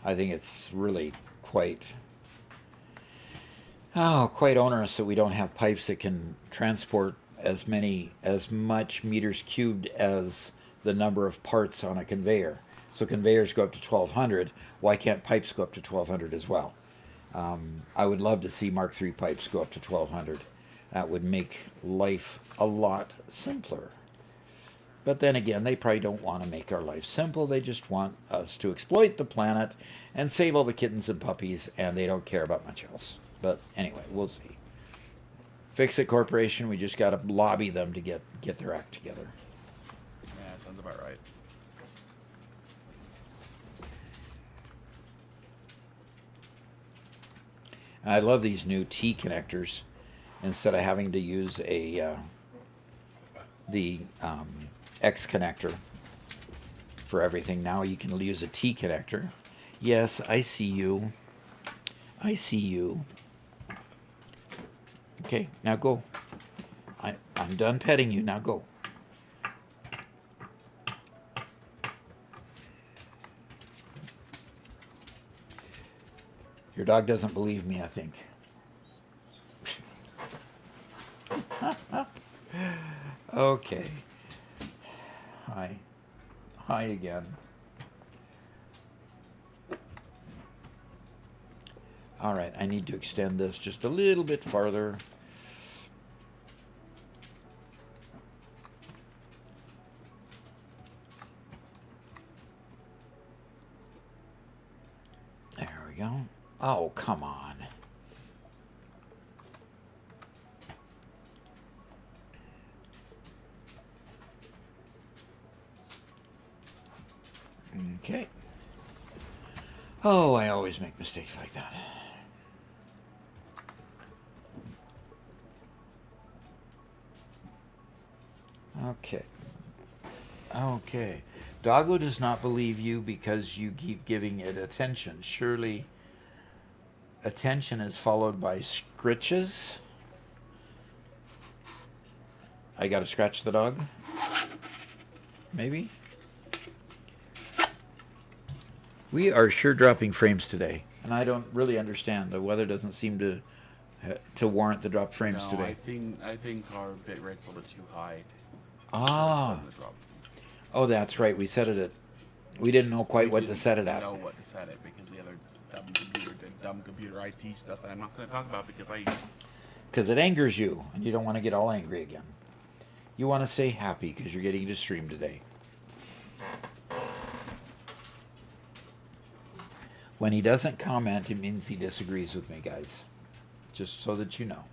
I think it's really quite onerous that we don't have pipes that can transport as much meters cubed as the number of parts on a conveyor. So conveyors go up to 1,200. Why can't pipes go up to 1,200 as well? I would love to see Mark III pipes go up to 1,200. That would make life a lot simpler. But then again, they probably don't want to make our life simple. They just want us to exploit the planet and save all the kittens and puppies, and they don't care about much else. But anyway, we'll see. Fix-It Corporation, we just got to lobby them to get their act together. Yeah, sounds about right. I love these new T connectors. Instead of having to use the X connector for everything, now you can use a T connector. Yes, I see you. I see you. Okay, now go. I'm done petting you. Now go. Your dog doesn't believe me, I think. Okay. Hi. Hi again. All right, I need to extend this just a little bit farther. There we go. Oh, come on. Okay. Oh, I always make mistakes like that. Okay. Okay. Doggo does not believe you because you keep giving it attention. Surely attention is followed by scritches. I gotta scratch the dog? Maybe? We are sure dropping frames today, and I don't really understand. The weather doesn't seem to warrant the drop frames No, today. I think our bit rate's a little bit too high. Ah. For the drop. Oh, that's right. We set it at. We didn't know quite We what to didn't set it at. know what to set it because the other dumb computer IT stuff that I'm not going to talk about Because it angers you, and you don't want to get all angry again. You want to say happy because you're getting to stream today. When he doesn't comment, it means he disagrees with me, guys. Just so that you know.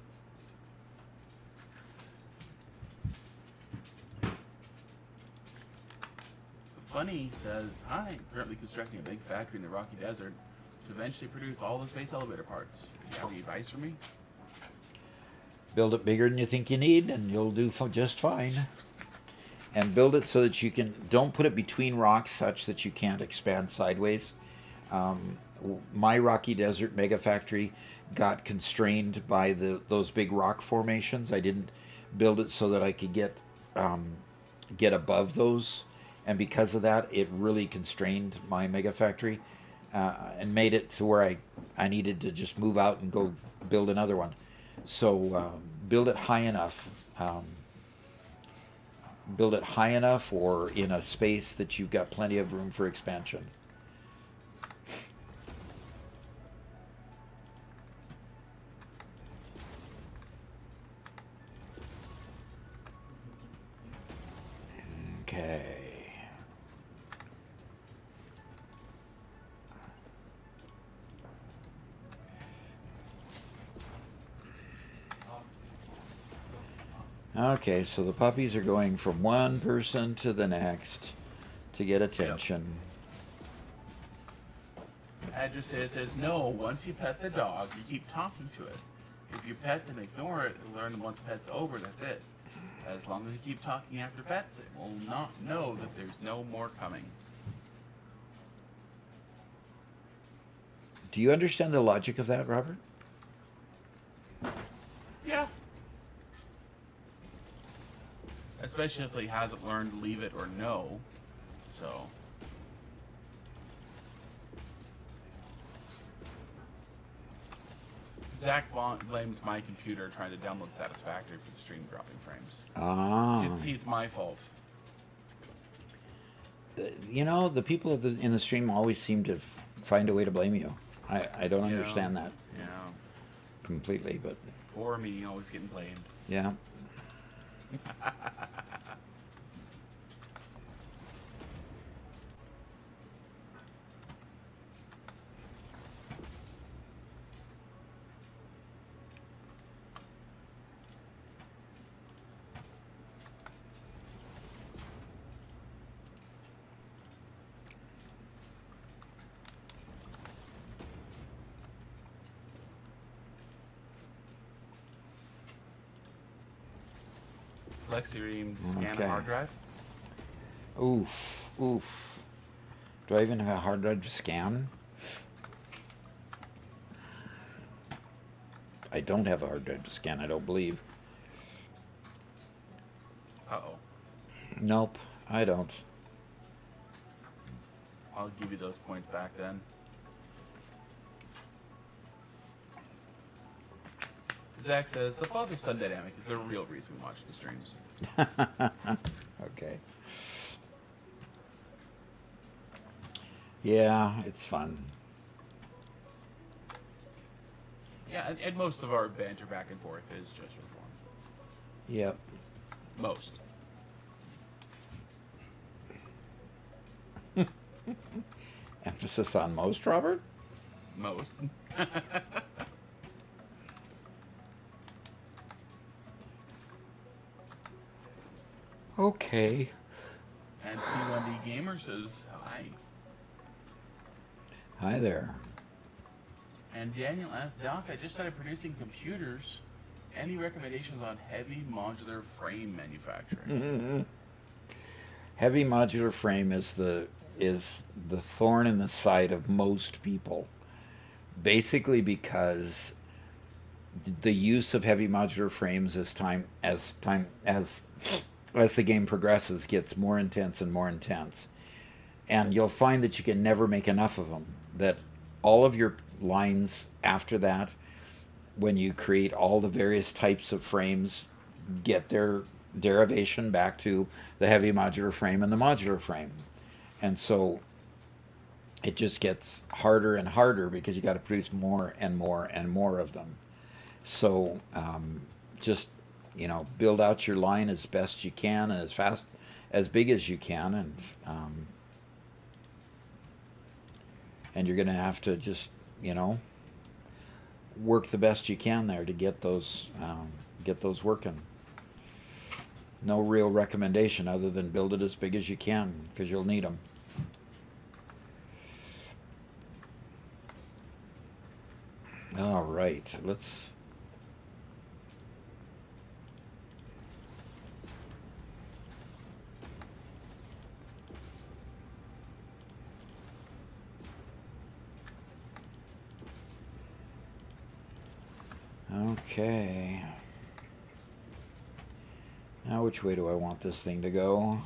Funny says, "Hi, I'm currently constructing a big factory in the Rocky Desert to eventually produce all the space elevator parts. Do you have any advice for me?" Build it bigger than you think you need, and you'll do just fine. And build it so that you can. Don't put it between rocks such that you can't expand sideways. My Rocky Desert mega factory got constrained by those big rock formations. I didn't build it so that I could get above those, and because of that, it really constrained my mega factory and made it to where I needed to just move out and go build another one. So build it high enough. Build it high enough or in a space that you've got plenty of room for expansion. Okay. Okay, so the puppies are going from one person to the next to get attention. Address says, "No, once you pet the dog, you keep talking to it. If you pet and ignore it, it'll learn once pet's over, that's it. As long as you keep talking after pets, it will not know that there's no more coming." Do you understand the logic of that, Robert? Yeah. Especially if he hasn't learned to leave it or no. So. Zach blames my computer trying to download Satisfactory for the stream dropping frames. Ah. It's my fault. You know, the people in the stream always seem to find a way to blame you. I don't understand that Yeah. completely, but Poor me, always getting blamed. yeah. Flexi scan Okay. a hard drive. Oof. Oof. Do I even have a hard drive to scan? I don't have a hard drive to scan, I don't believe. Uh-oh. Nope, I don't. I'll give you those points back then. Zach says the father-son dynamic is the real reason we watch the streams. Okay. Yeah, it's fun. Yeah, and most of our banter back and forth is just for fun. Yep. Most. Emphasis on most, Robert? Most. Okay. And T1D Gamer says hi. Hi there. And Daniel asked, Doc, I just started producing computers. Any recommendations on heavy modular frame manufacturing? Heavy modular frame is the thorn in the side of most people. Basically because the use of heavy modular frames as the game progresses gets more intense and more intense. And you'll find that you can never make enough of them. That all of your lines after that, when you create all the various types of frames, get their derivation back to the heavy modular frame and the modular frame. And so it just gets harder and harder because you got to produce more and more and more of them. So just, build out your line as best you can and as fast, as big as you can, and you're going to have to just, work the best you can there to get those working. No real recommendation other than build it as big as you can because you'll need them. All right, let's. Okay. Now which way do I want this thing to go?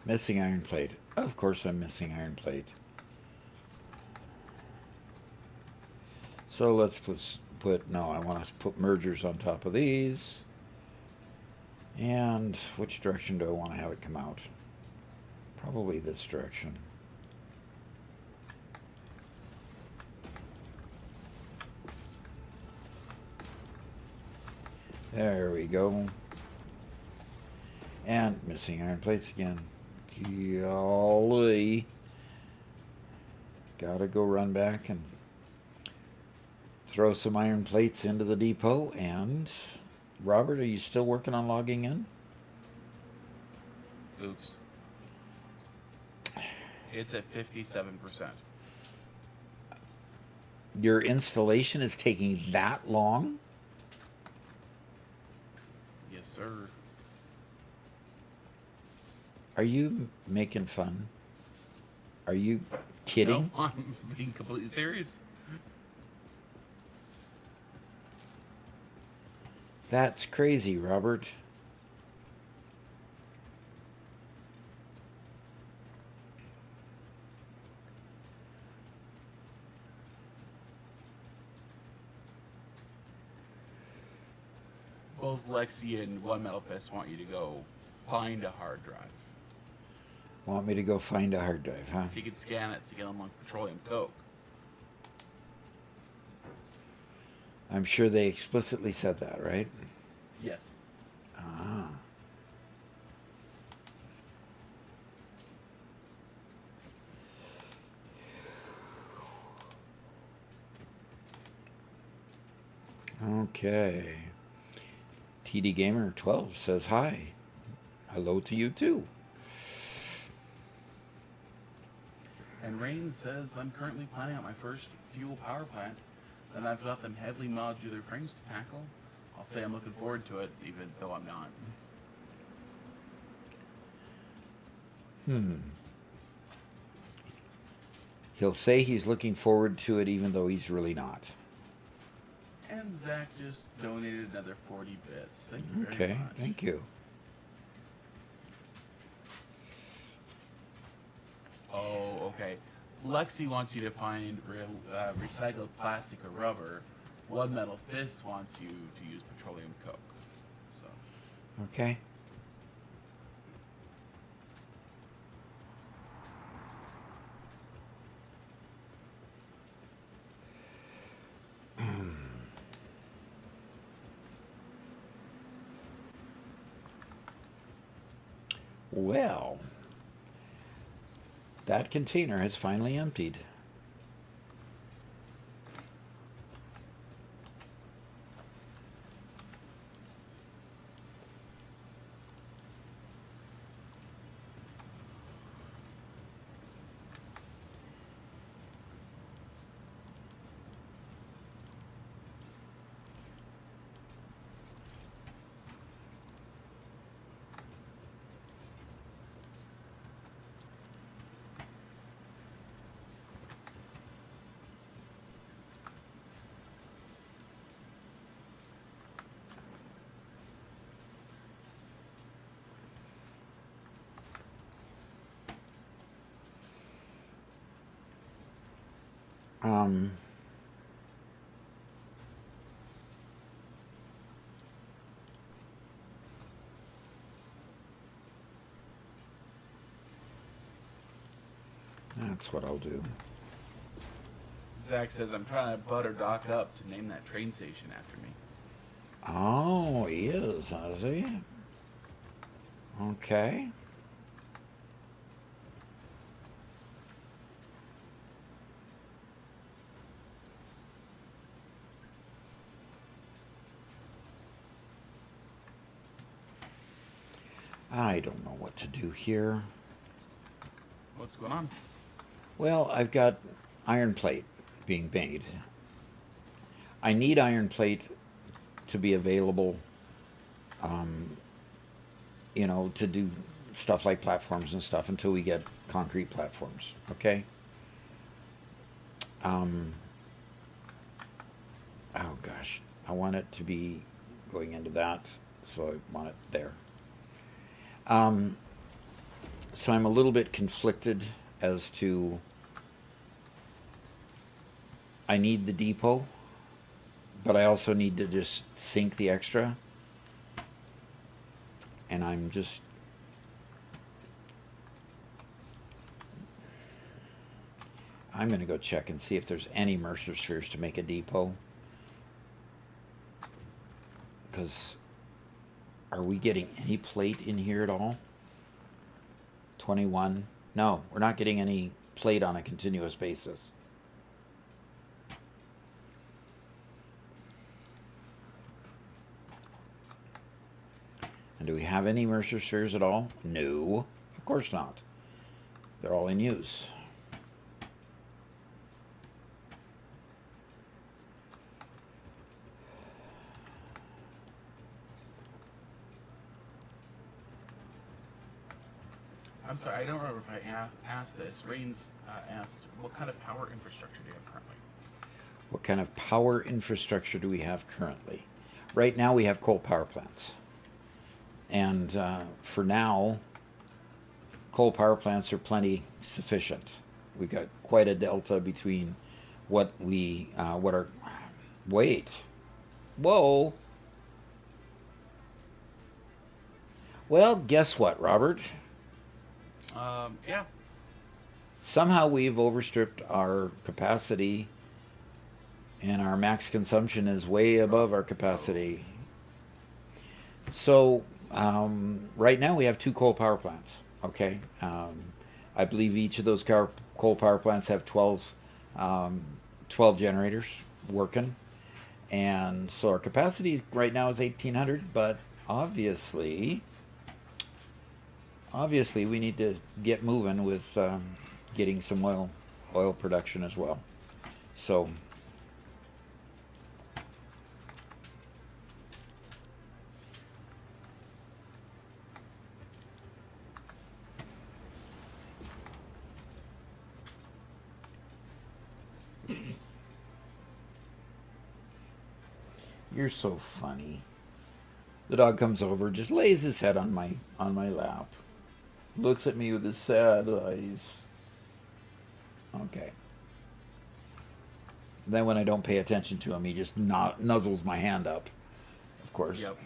Missing iron plate. Of course I'm missing iron plate. So let's I want to put mergers on top of these. And which direction do I want to have it come out? Probably this direction. There we go. And missing iron plates again. Golly. Gotta go run back and throw some iron plates into the depot. And Robert, are you still working on logging in? Oops. It's at 57%. Your installation is taking that long? Yes, sir. Are you making fun? Are you kidding? No, I'm being completely serious. That's crazy, Robert. Both Lexi and One Metal Fist want you to go find a hard drive. Want me to go find a hard drive, huh? If you can scan it so you can unlock petroleum coke. I'm sure they explicitly said that, right? Yes. Ah. Okay. TD Gamer 12 says hi. Hello to you too. And Rain says, I'm currently planning out my first fuel power plant, and I've got them heavily modular frames to tackle. I'll say I'm looking forward to it, even though I'm not. He'll say he's looking forward to it even though he's really not. And Zach just donated another 40 bits. Thank you very Okay, much. thank you. Oh, okay. Lexi wants you to find recycled plastic or rubber. One Metal Fist wants you to use petroleum coke. So. Okay. Well, that container has finally emptied. Um, that's what I'll do. Zach says, I'm trying to butter Doc up to name that train station after me. Oh, he is, has he? Okay. I don't know what to do here. What's going on? Well, I've got iron plate being made. I need iron plate to be available, you know, to do stuff like platforms and stuff until we get concrete platforms, okay? Oh gosh, I want it to be going into that, so I want it there. So I'm a little bit conflicted as to, I need the depot, but I also need to just sink the extra. And I'm just, I'm going to go check and see if there's any Mercer spheres to make a depot. Because are we getting any plate in here at all? 21. No, we're not getting any plate on a continuous basis. And do we have any Mercer spheres at all? No, of course not. They're all in use. I'm sorry, I don't remember if I asked this. Rains asked, what kind of power infrastructure do you have currently? What kind of power infrastructure do we have currently? Right now we have coal power plants. And for now, coal power plants are plenty sufficient. We've got quite a delta between what our, wait, whoa. Well, guess what, Robert? Yeah. Somehow we've overstripped our capacity and our max consumption is way above our capacity. So right now we have 2 coal power plants, okay? I believe each of those coal power plants have 12 generators working. And so our capacity right now is 1,800, but obviously we need to get moving with getting some oil production as well. So you're so funny. The dog comes over, just lays his head on my lap. Looks at me with his sad eyes. Okay. Then when I don't pay attention to him, he just nuzzles my hand up. Of course. Yep.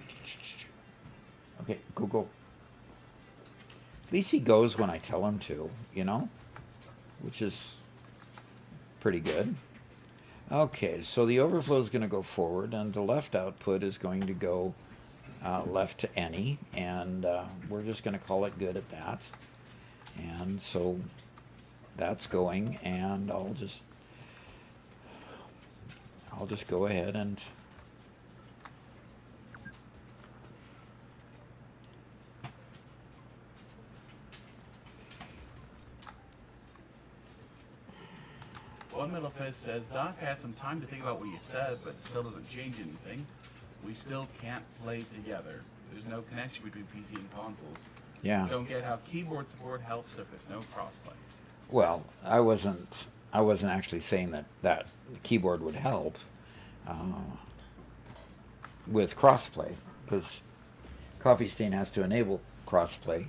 Okay, go. At least he goes when I tell him to, you know? Which is pretty good. Okay, so the overflow is going to go forward, and the left output is going to go left to any, and we're just going to call it good at that. And so that's going, and I'll just go ahead and One Middle Fizz says, Doc, I had some time to think about what you said, but it still doesn't change anything. We still can't play together. There's no connection between PC and consoles. yeah. Don't get how keyboard support helps if there's no crossplay. Well, I wasn't actually saying that keyboard would help with crossplay, because Coffee Stain has to enable crossplay,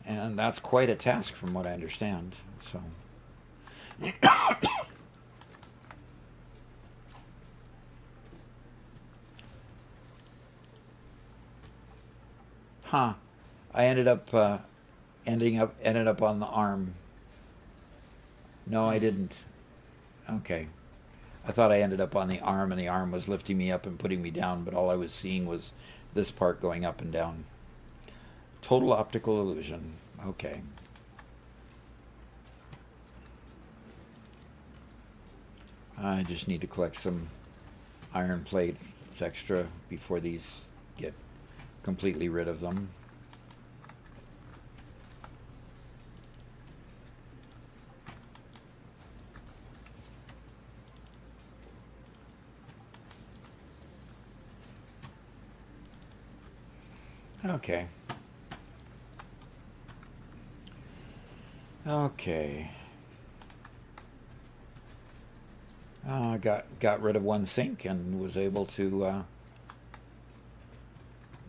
and that's quite a task from what I understand. So. Huh. I ended up on the arm. No, I didn't. Okay. I thought I ended up on the arm, and the arm was lifting me up and putting me down, but all I was seeing was this part going up and down. Total optical illusion. Okay. I just need to collect some iron plates extra before these get completely rid of them. Okay. Okay. Got rid of one sink and was able to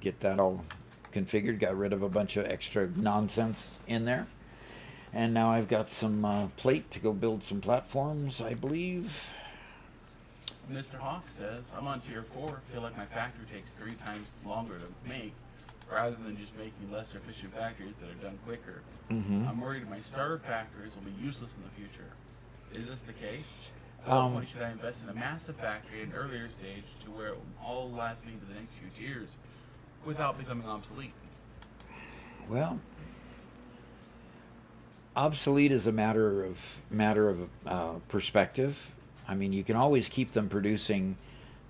get that all configured. Got rid of a bunch of extra nonsense in there. And now I've got some plate to go build some platforms, I believe. Mr. Hawk says, I'm on tier 4. Feel like my factory takes 3 times longer to make, rather than just making less efficient factories that are done quicker. Mm-hmm. I'm worried my starter factories will be useless in the future. Is this the case? Or should I invest in a massive factory at an earlier stage to where it will all last me for the next few years without becoming obsolete? Well, obsolete is a matter of perspective. I mean, you can always keep them producing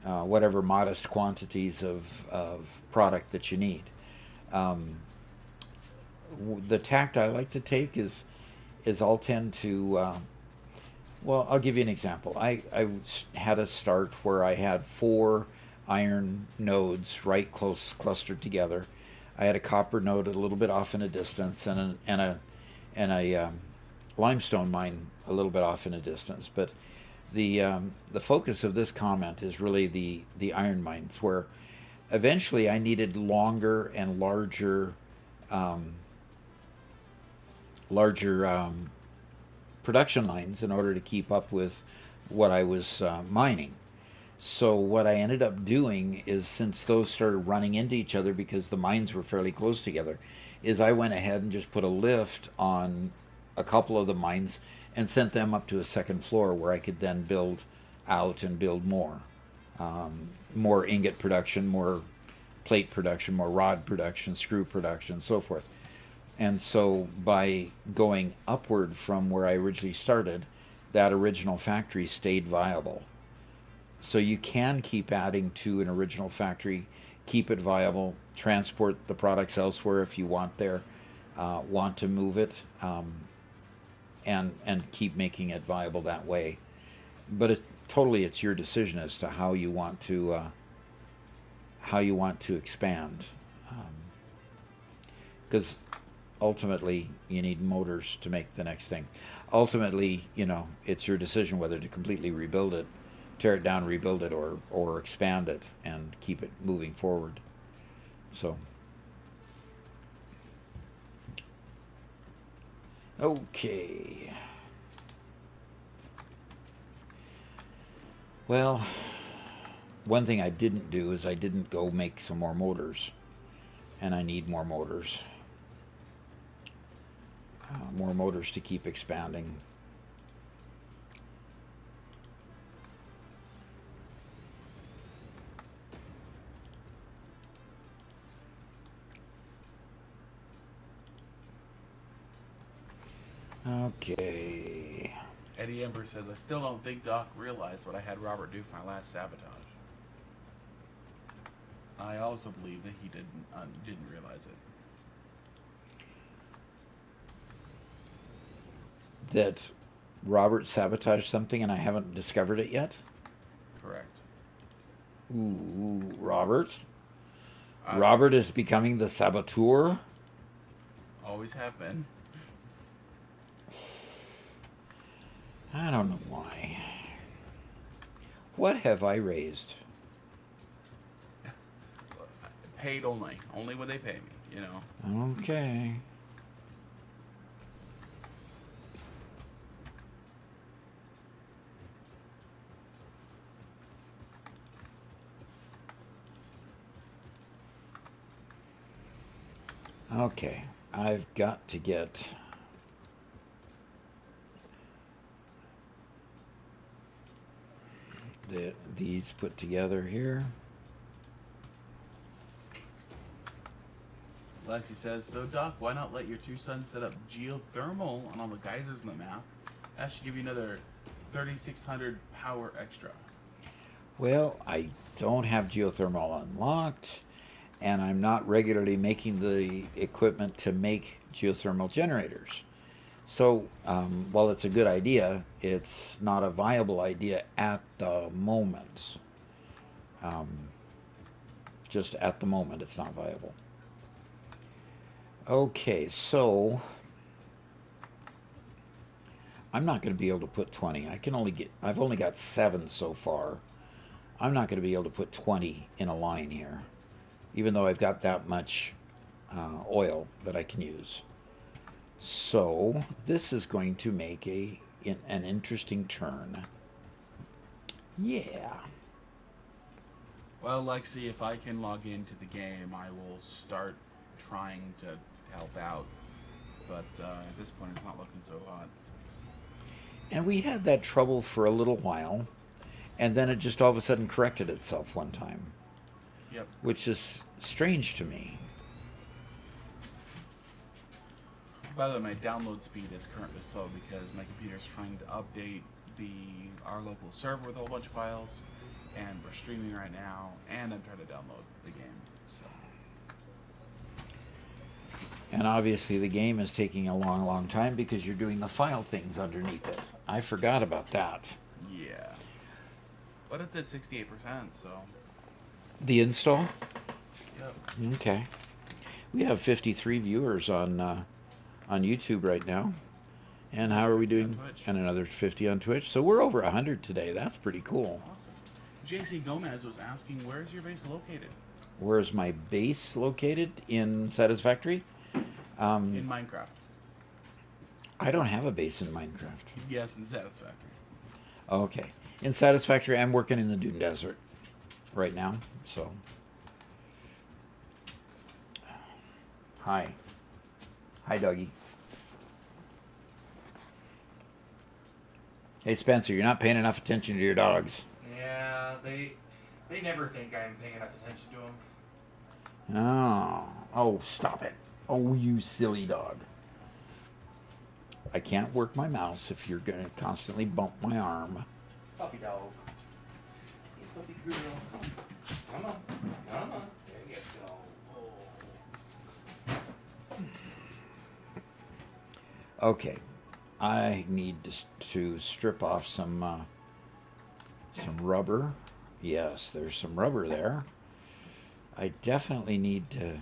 whatever modest quantities of product that you need. The tact I like to take is I'll tend to well, I'll give you an example. I had a start where I had 4 iron nodes right close clustered together. I had a copper node a little bit off in a distance, and a limestone mine a little bit off in a distance. But the focus of this comment is really the iron mines, where eventually I needed longer and larger production lines in order to keep up with what I was mining. So what I ended up doing is, since those started running into each other because the mines were fairly close together, is I went ahead and just put a lift on a couple of the mines and sent them up to a second floor where I could then build out and build more. More ingot production, more plate production, more rod production, screw production, so forth. And so by going upward from where I originally started, that original factory stayed viable. So you can keep adding to an original factory, keep it viable, transport the products elsewhere if you want to move it, and keep making it viable that way. But it's your decision as to how you want to expand, because ultimately you need motors to make the next thing. Ultimately, it's your decision whether to completely rebuild it, tear it down, rebuild it, or expand it and keep it moving forward. So, okay. Well, one thing I didn't do is I didn't go make some more motors. And I need more motors. More motors to keep expanding. Okay. Eddie Ember says, I still don't think Doc realized what I had Robert do for my last sabotage. I also believe that he didn't realize it. That Robert sabotaged something and I haven't discovered it yet? Correct. Ooh, Robert? Robert is becoming the saboteur? Always have been. I don't know why. What have I raised? Paid only. Only when they pay me, you know. Okay. Okay, I've got to get these put together here. Lexi says, so Doc, why not let your two sons set up geothermal on all the geysers in the map? That should give you another 3,600 power extra. Well, I don't have geothermal unlocked, and I'm not regularly making the equipment to make geothermal generators. So, while it's a good idea, it's not a viable idea at the moment. Just at the moment, it's not viable. Okay, so I'm not going to be able to put 20. I've only got 7 so far. I'm not going to be able to put 20 in a line here, even though I've got that much oil that I can use. So this is going to make an interesting turn. Yeah. Well, Lexi, if I can log into the game, I will start trying to help out. But at this point, it's not looking so hot. And we had that trouble for a little while, and then it just all of a sudden corrected itself one time. Yep. Which is strange to me. By the way, my download speed is currently slow because my computer's trying to update our local server with a whole bunch of files, and we're streaming right now, and I'm trying to download the game. So. And obviously the game is taking a long, long time because you're doing the file things underneath it. I forgot about that. Yeah. But it's at 68%, so. The install? Yep. Okay. We have 53 viewers on YouTube right now. And how are we doing? And another 50 on Twitch. So we're over 100 today. That's pretty cool. Awesome. JC Gomez was asking, where's your base located? Where's my base located? In Satisfactory? In Minecraft. I don't have a base in Minecraft. Yes, in Satisfactory. Okay. In Satisfactory, I'm working in the Dune Desert right now. So. Hi. Hi, doggy. Hey, Spencer, you're not paying enough attention to your dogs. Yeah, they never think I'm paying enough attention to them. Oh, stop it. Oh, you silly dog. I can't work my mouse if you're going to constantly bump my arm. Puppy dog. Hey, puppy girl. Come on. Come on. There you go. Okay. I need to strip off some rubber. Yes, there's some rubber there. I definitely need to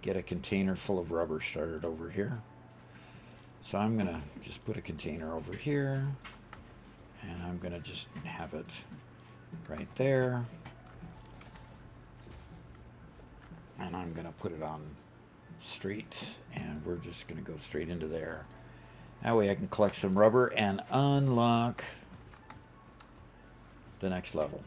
get a container full of rubber started over here. So I'm going to just put a container over here, and I'm going to just have it right there. And I'm going to put it on straight, and we're just going to go straight into there. That way I can collect some rubber and unlock the next level.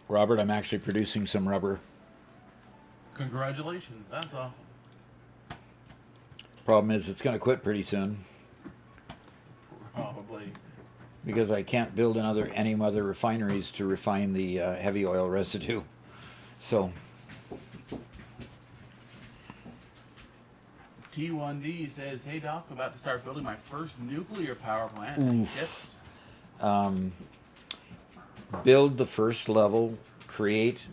Robert, I'm actually producing some rubber. Congratulations, that's awesome. Problem is, it's going to quit pretty soon Probably. because I can't build any other refineries to refine the heavy oil residue. So, T1D says, "Hey Doc, I'm about to start building my first nuclear power plant. Any tips?" build the first level, create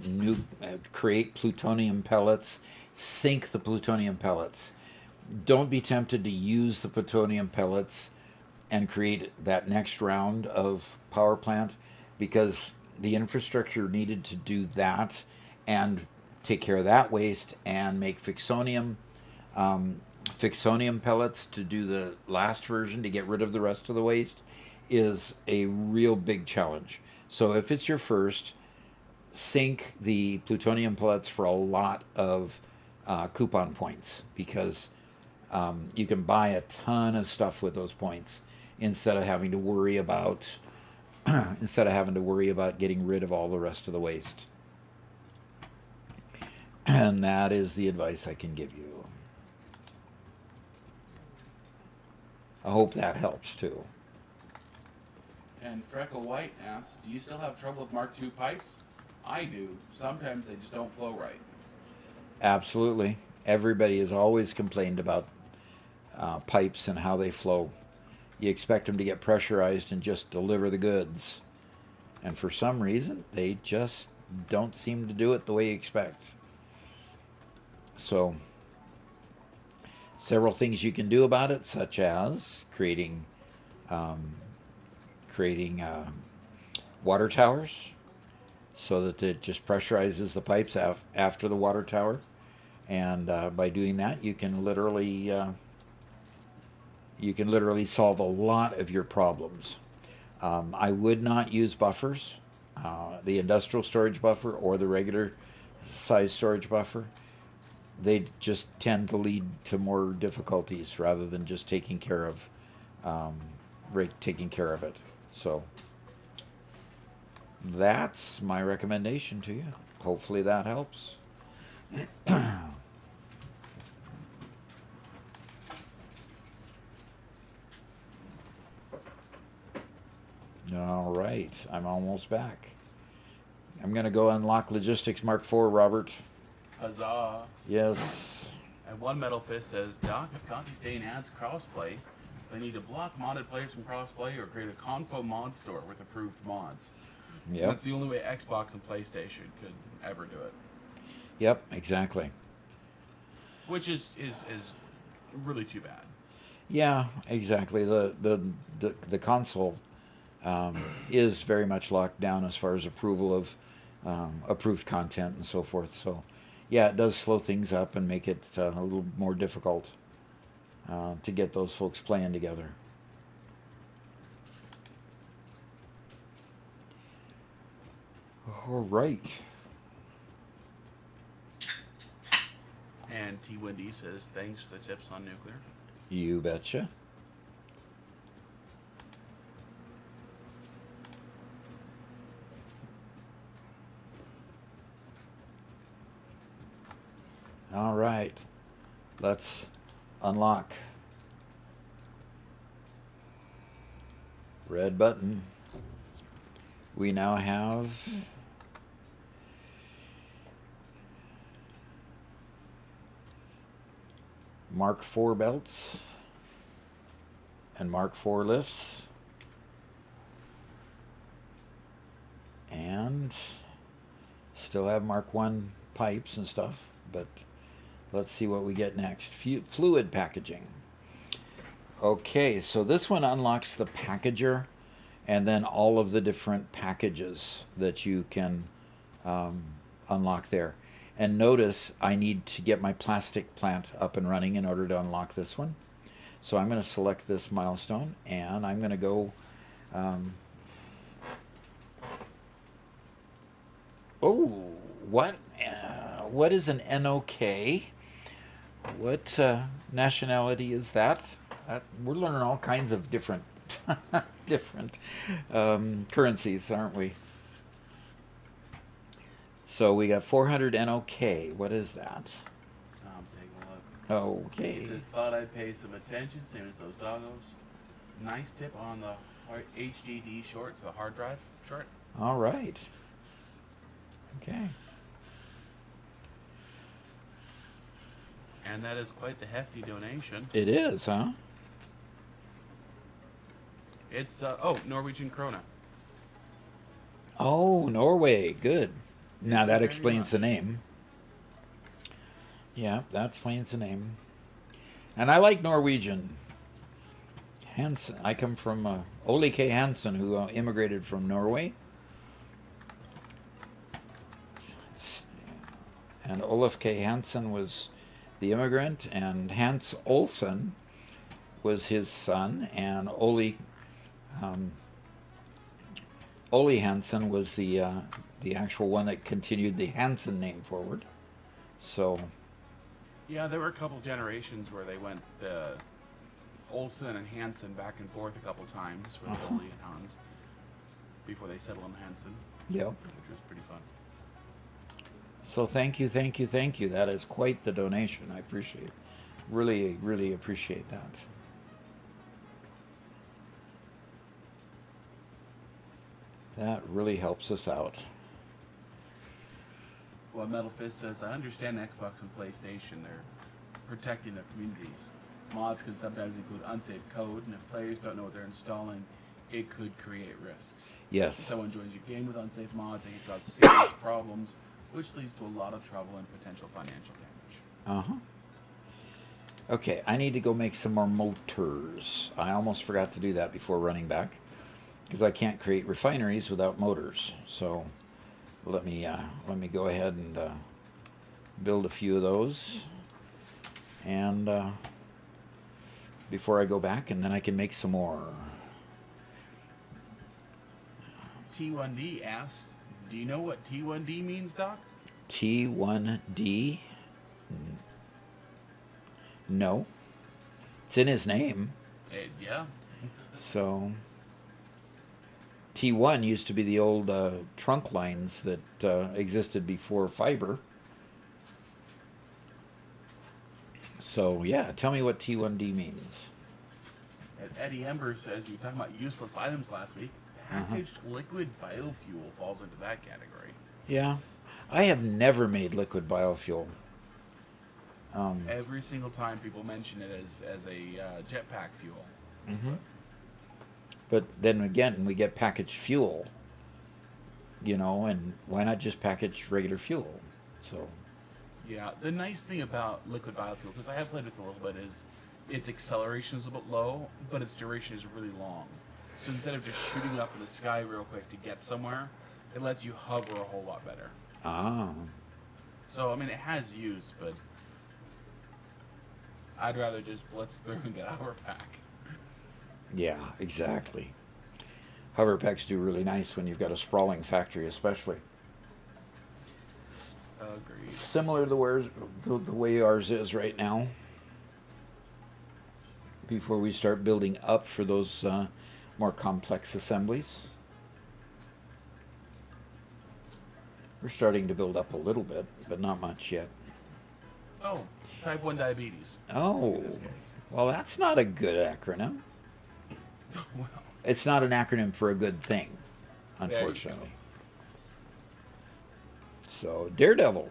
plutonium pellets, sink the plutonium pellets. Don't be tempted to use the plutonium pellets and create that next round of power plant, because the infrastructure needed to do that and take care of that waste and make fixonium pellets to do the last version to get rid of the rest of the waste is a real big challenge. So if it's your first, sink the plutonium pellets for a lot of coupon points, because you can buy a ton of stuff with those points instead of having to worry about getting rid of all the rest of the waste. And that is the advice I can give you. I hope that helps too. And Freckle White asks, "Do you still have trouble with Mark II pipes?" I do. Sometimes they just don't flow right. Absolutely. Everybody has always complained about pipes and how they flow. You expect them to get pressurized and just deliver the goods. And for some reason, they just don't seem to do it the way you expect. So, several things you can do about it, such as creating water towers, so that it just pressurizes the pipes after the water tower. And by doing that, you can literally solve a lot of your problems. I would not use buffers, the industrial storage buffer or the regular size storage buffer. They just tend to lead to more difficulties rather than just taking care of it. So that's my recommendation to you. Hopefully that helps. All right, I'm almost back. I'm going to go unlock Logistics Mark IV, Robert. Huzzah. Yes. And One Metal Fist says, "Doc, if Coffee Stain adds crossplay, they need to block modded players from crossplay or create a console mod store with approved mods." Yep. That's the only way Xbox and PlayStation could ever do it. Yep, exactly. Which is really too bad. Yeah, exactly. The console is very much locked down as far as approval of approved content and so forth. So, yeah, it does slow things up and make it a little more difficult to get those folks playing together. All right. And T. Wendy says, "Thanks for the tips on nuclear." You betcha. All right. Let's unlock. Red button. We now have Mark IV belts and Mark IV lifts, and still have Mark I pipes and stuff, but let's see what we get next. Fluid packaging. Okay, so this one unlocks the packager and then all of the different packages that you can unlock there. And notice I need to get my plastic plant up and running in order to unlock this one. So I'm going to select this milestone, and I'm going to go what is an NOK? What nationality is that? We're learning all kinds of different different currencies, aren't we? So we got 400 NOK. What is that? I'm taking a look. Okay. He says, thought I'd pay some attention, same as those doggos. Nice tip on the HDD short, so the hard drive short. All right. Okay. And that is quite the hefty donation. It is, huh? It's, Norwegian krona. Oh, Norway. Good. Now Thank you that very explains much. the name. Yeah, that explains the name. And I like Norwegian. Hansen. I come from Ole K. Hansen, who immigrated from Norway. And Olaf K. Hansen was the immigrant, and Hans Olsen was his son, and Ole Hansen was the actual one that continued the Hansen name forward. So, Yeah, there were a couple generations where they went Olsen and Hansen back and forth a couple times with Ole and Hans before they settled on Hansen, yeah. which was pretty fun. So thank you, thank you, thank you. That is quite the donation. I appreciate it. Really, really appreciate that. That really helps us out. Well, Metal Fist says, I understand Xbox and PlayStation, they're protecting their communities. Mods can sometimes include unsafe code, and if players don't know what they're installing, it could create risks. Yes. If someone joins your game with unsafe mods, it can cause serious problems, which leads to a lot of trouble and potential financial damage. Uh-huh. Okay, I need to go make some more motors. I almost forgot to do that before running back, because I can't create refineries without motors. So let me go ahead and build a few of those, and before I go back, and then I can make some more. T1D asks, do you know what T1D means, Doc? T1D? No. It's in his name. Yeah. So T1 used to be the old trunk lines that existed before fiber. So yeah, tell me what T1D means. And Eddie Ember says, you were talking about useless items last week. Packaged liquid biofuel falls into that category. Yeah, I have never made liquid biofuel. Every single time people mention it as a jetpack fuel. Mm-hmm. But then again, we get packaged fuel, and why not just package regular fuel? So, Yeah, the nice thing about liquid biofuel, because I have played with it a little bit, is its acceleration is a bit low, but its duration is really long. So instead of just shooting up in the sky real quick to get somewhere, it lets you hover a whole lot better. So, I mean, it has use, but I'd rather just blitz through and get our pack. yeah, exactly. Hover packs do really nice when you've got a sprawling factory, especially. Agreed. Similar to the way ours is right now. Before we start building up for those more complex assemblies. We're starting to build up a little bit, but not much yet. Oh, type 1 diabetes. Oh, In this case. well, that's not a good acronym. Well, It's not an acronym for a good thing, there you unfortunately. So, Daredevil.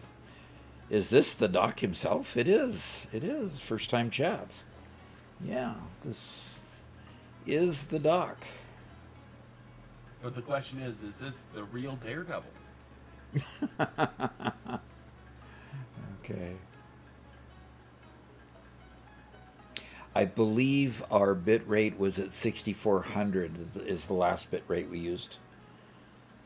Is this the doc himself? It is. It is. First time chat. Yeah, this is the doc. But the question is this the real Daredevil? Okay. I believe our bit rate was at 6400 is the last bit rate we used.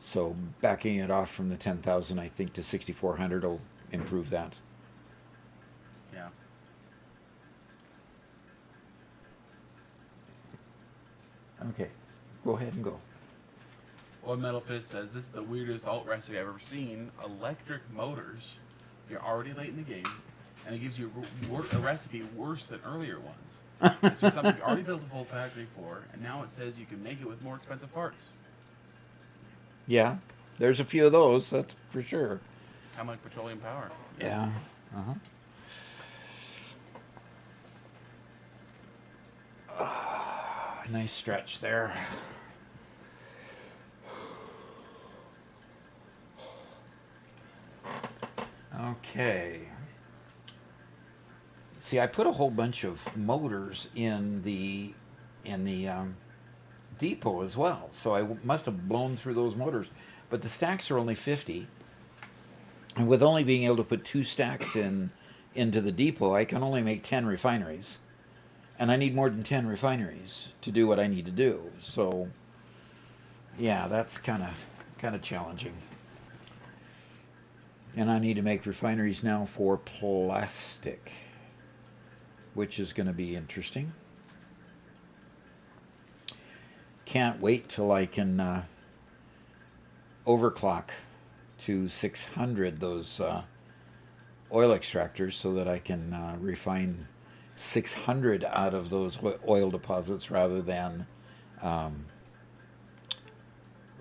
So backing it off from the 10,000, I think, to 6400 will improve that. Yeah. Okay, go ahead and go. One Metal Fist says, this is the weirdest alt recipe I've ever seen. Electric motors You're already late in the game, and it gives you a recipe worse than earlier ones. It's just something you already built a full factory for, and now it says you can make it with more expensive parts. Yeah, there's a few of those, that's for sure. Kind of like petroleum power. Yeah. Uh-huh. Nice stretch there. Okay. See, I put a whole bunch of motors in the depot as well, so I must have blown through those motors. But the stacks are only 50, and with only being able to put 2 stacks into the depot, I can only make 10 refineries, and I need more than 10 refineries to do what I need to do. So, yeah, that's kind of challenging. And I need to make refineries now for plastic, which is going to be interesting. Can't wait till I can overclock to 600 those oil extractors so that I can refine 600 out of those oil deposits rather than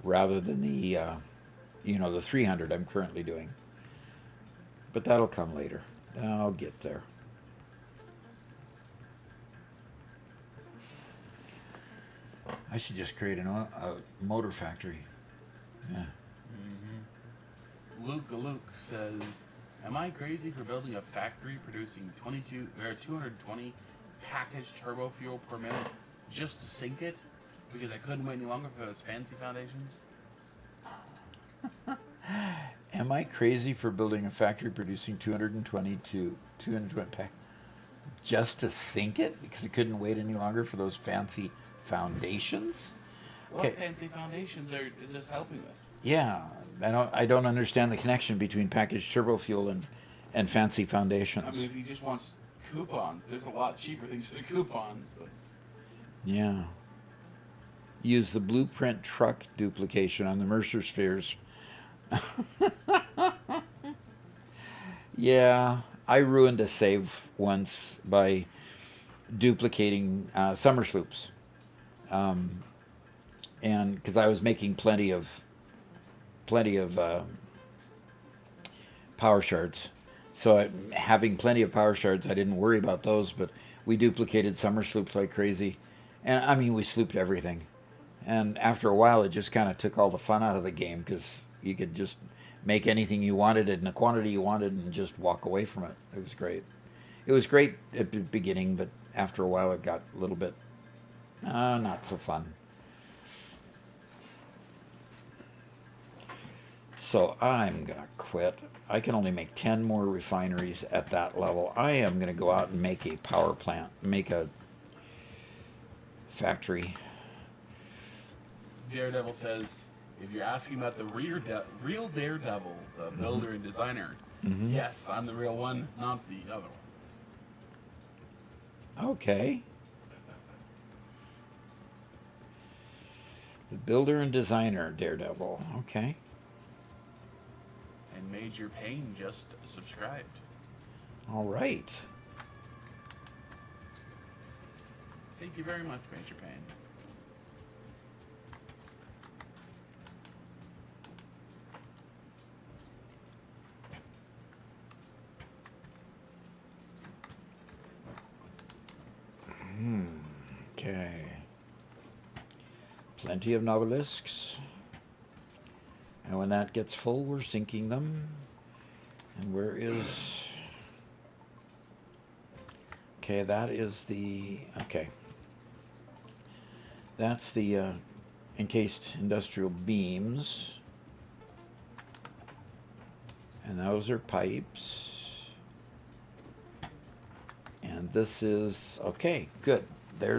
the the 300 I'm currently doing. But that'll come later. I'll get there. I should just create a motor factory. Yeah. Luke says, "Am I crazy for building a factory producing 220 packaged turbo fuel per minute just to sink it because I couldn't wait any longer for those fancy foundations?" Am I crazy for building a factory producing 220 pack just to sink it because I couldn't wait any longer for those fancy foundations? What fancy foundations is this helping with? Yeah, I don't understand the connection between packaged turbo fuel and fancy foundations. I mean, if you just want coupons, there's a lot cheaper things than coupons. But yeah. Use the blueprint truck duplication on the Mercer spheres. Yeah, I ruined a save once by duplicating summer sloops, and because I was making plenty of power shards, so having plenty of power shards, I didn't worry about those. But we duplicated summer sloops like crazy, and I mean we slooped everything, and after a while it just kind of took all the fun out of the game because you could just make anything you wanted in the quantity you wanted and just walk away from it. It was great. It was great at the beginning, but after a while it got a little bit not so fun. So I'm going to quit. I can only make 10 more refineries at that level. I am going to go out and make a power plant, make a factory. Daredevil says, if you're asking about the real Daredevil, the builder and designer, yes, I'm the real one, not the other one. Okay. The builder and designer, Daredevil. Okay. And Major Payne just subscribed. All right. Thank you very much, Major Payne. Okay. Plenty of novelisks. And when that gets full, we're sinking them. And where is... Okay, that is the... Okay. That's the encased industrial beams. And those are pipes. And this is... Okay, good. There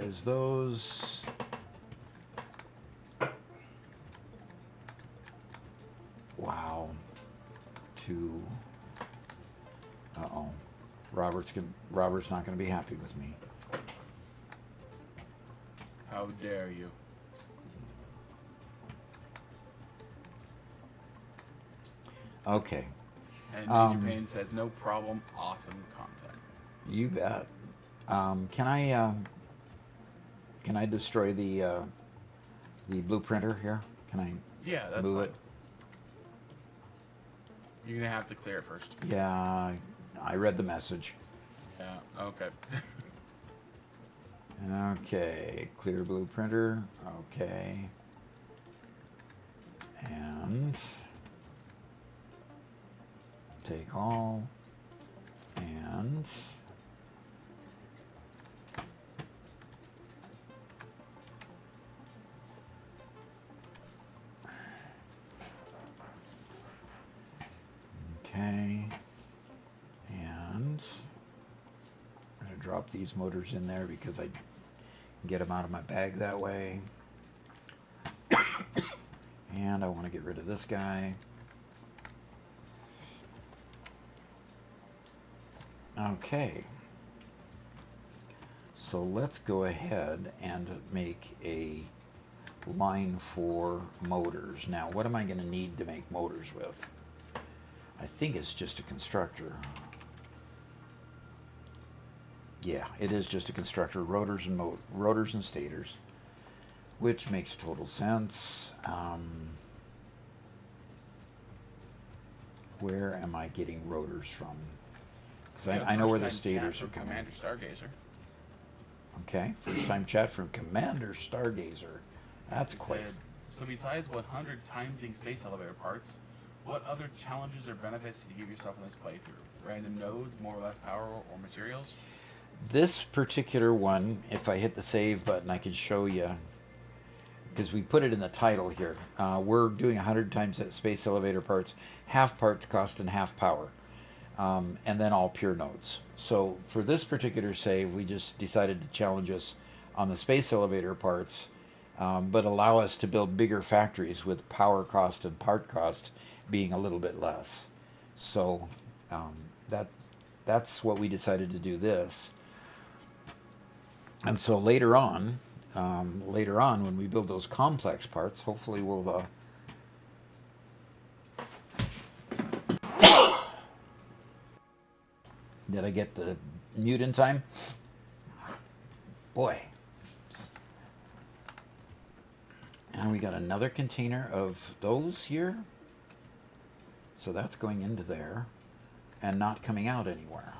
is those... Wow. 2. Uh-oh. Robert's not going to be happy with me. How dare you? Okay. And Major Payne says, no problem, awesome content. You bet. Can I destroy the blue printer here? Can I Yeah, that's move fine. it? You're going to have to clear it first. Yeah, I read the message. Yeah, okay. Okay, clear blue printer. Okay. And take all. And okay. And I'm going to drop these motors in there because I get them out of my bag that way. And I want to get rid of this guy. Okay. So let's go ahead and make a line for motors. Now, what am I going to need to make motors with? I think it's just a constructor. Yeah, it is just a constructor, rotors and stators, which makes total sense. Where am I getting rotors from? Because I know where the stators are coming. Commander Stargazer. Okay, first time chat from Commander Stargazer. That's quick. So besides 100 times using space elevator parts, what other challenges or benefits did you give yourself in this playthrough? Random nodes, more or less power or materials? This particular one, if I hit the save button, I can show you, because we put it in the title here. We're doing 100 times that space elevator parts, half parts cost and half power, and then all pure nodes. So for this particular save, we just decided to challenge us on the space elevator parts, but allow us to build bigger factories with power cost and part cost being a little bit less. So that's what we decided to do this. And so later on when we build those complex parts, hopefully we'll did I get the mute in time? Boy. And we got another container of those here. So that's going into there and not coming out anywhere.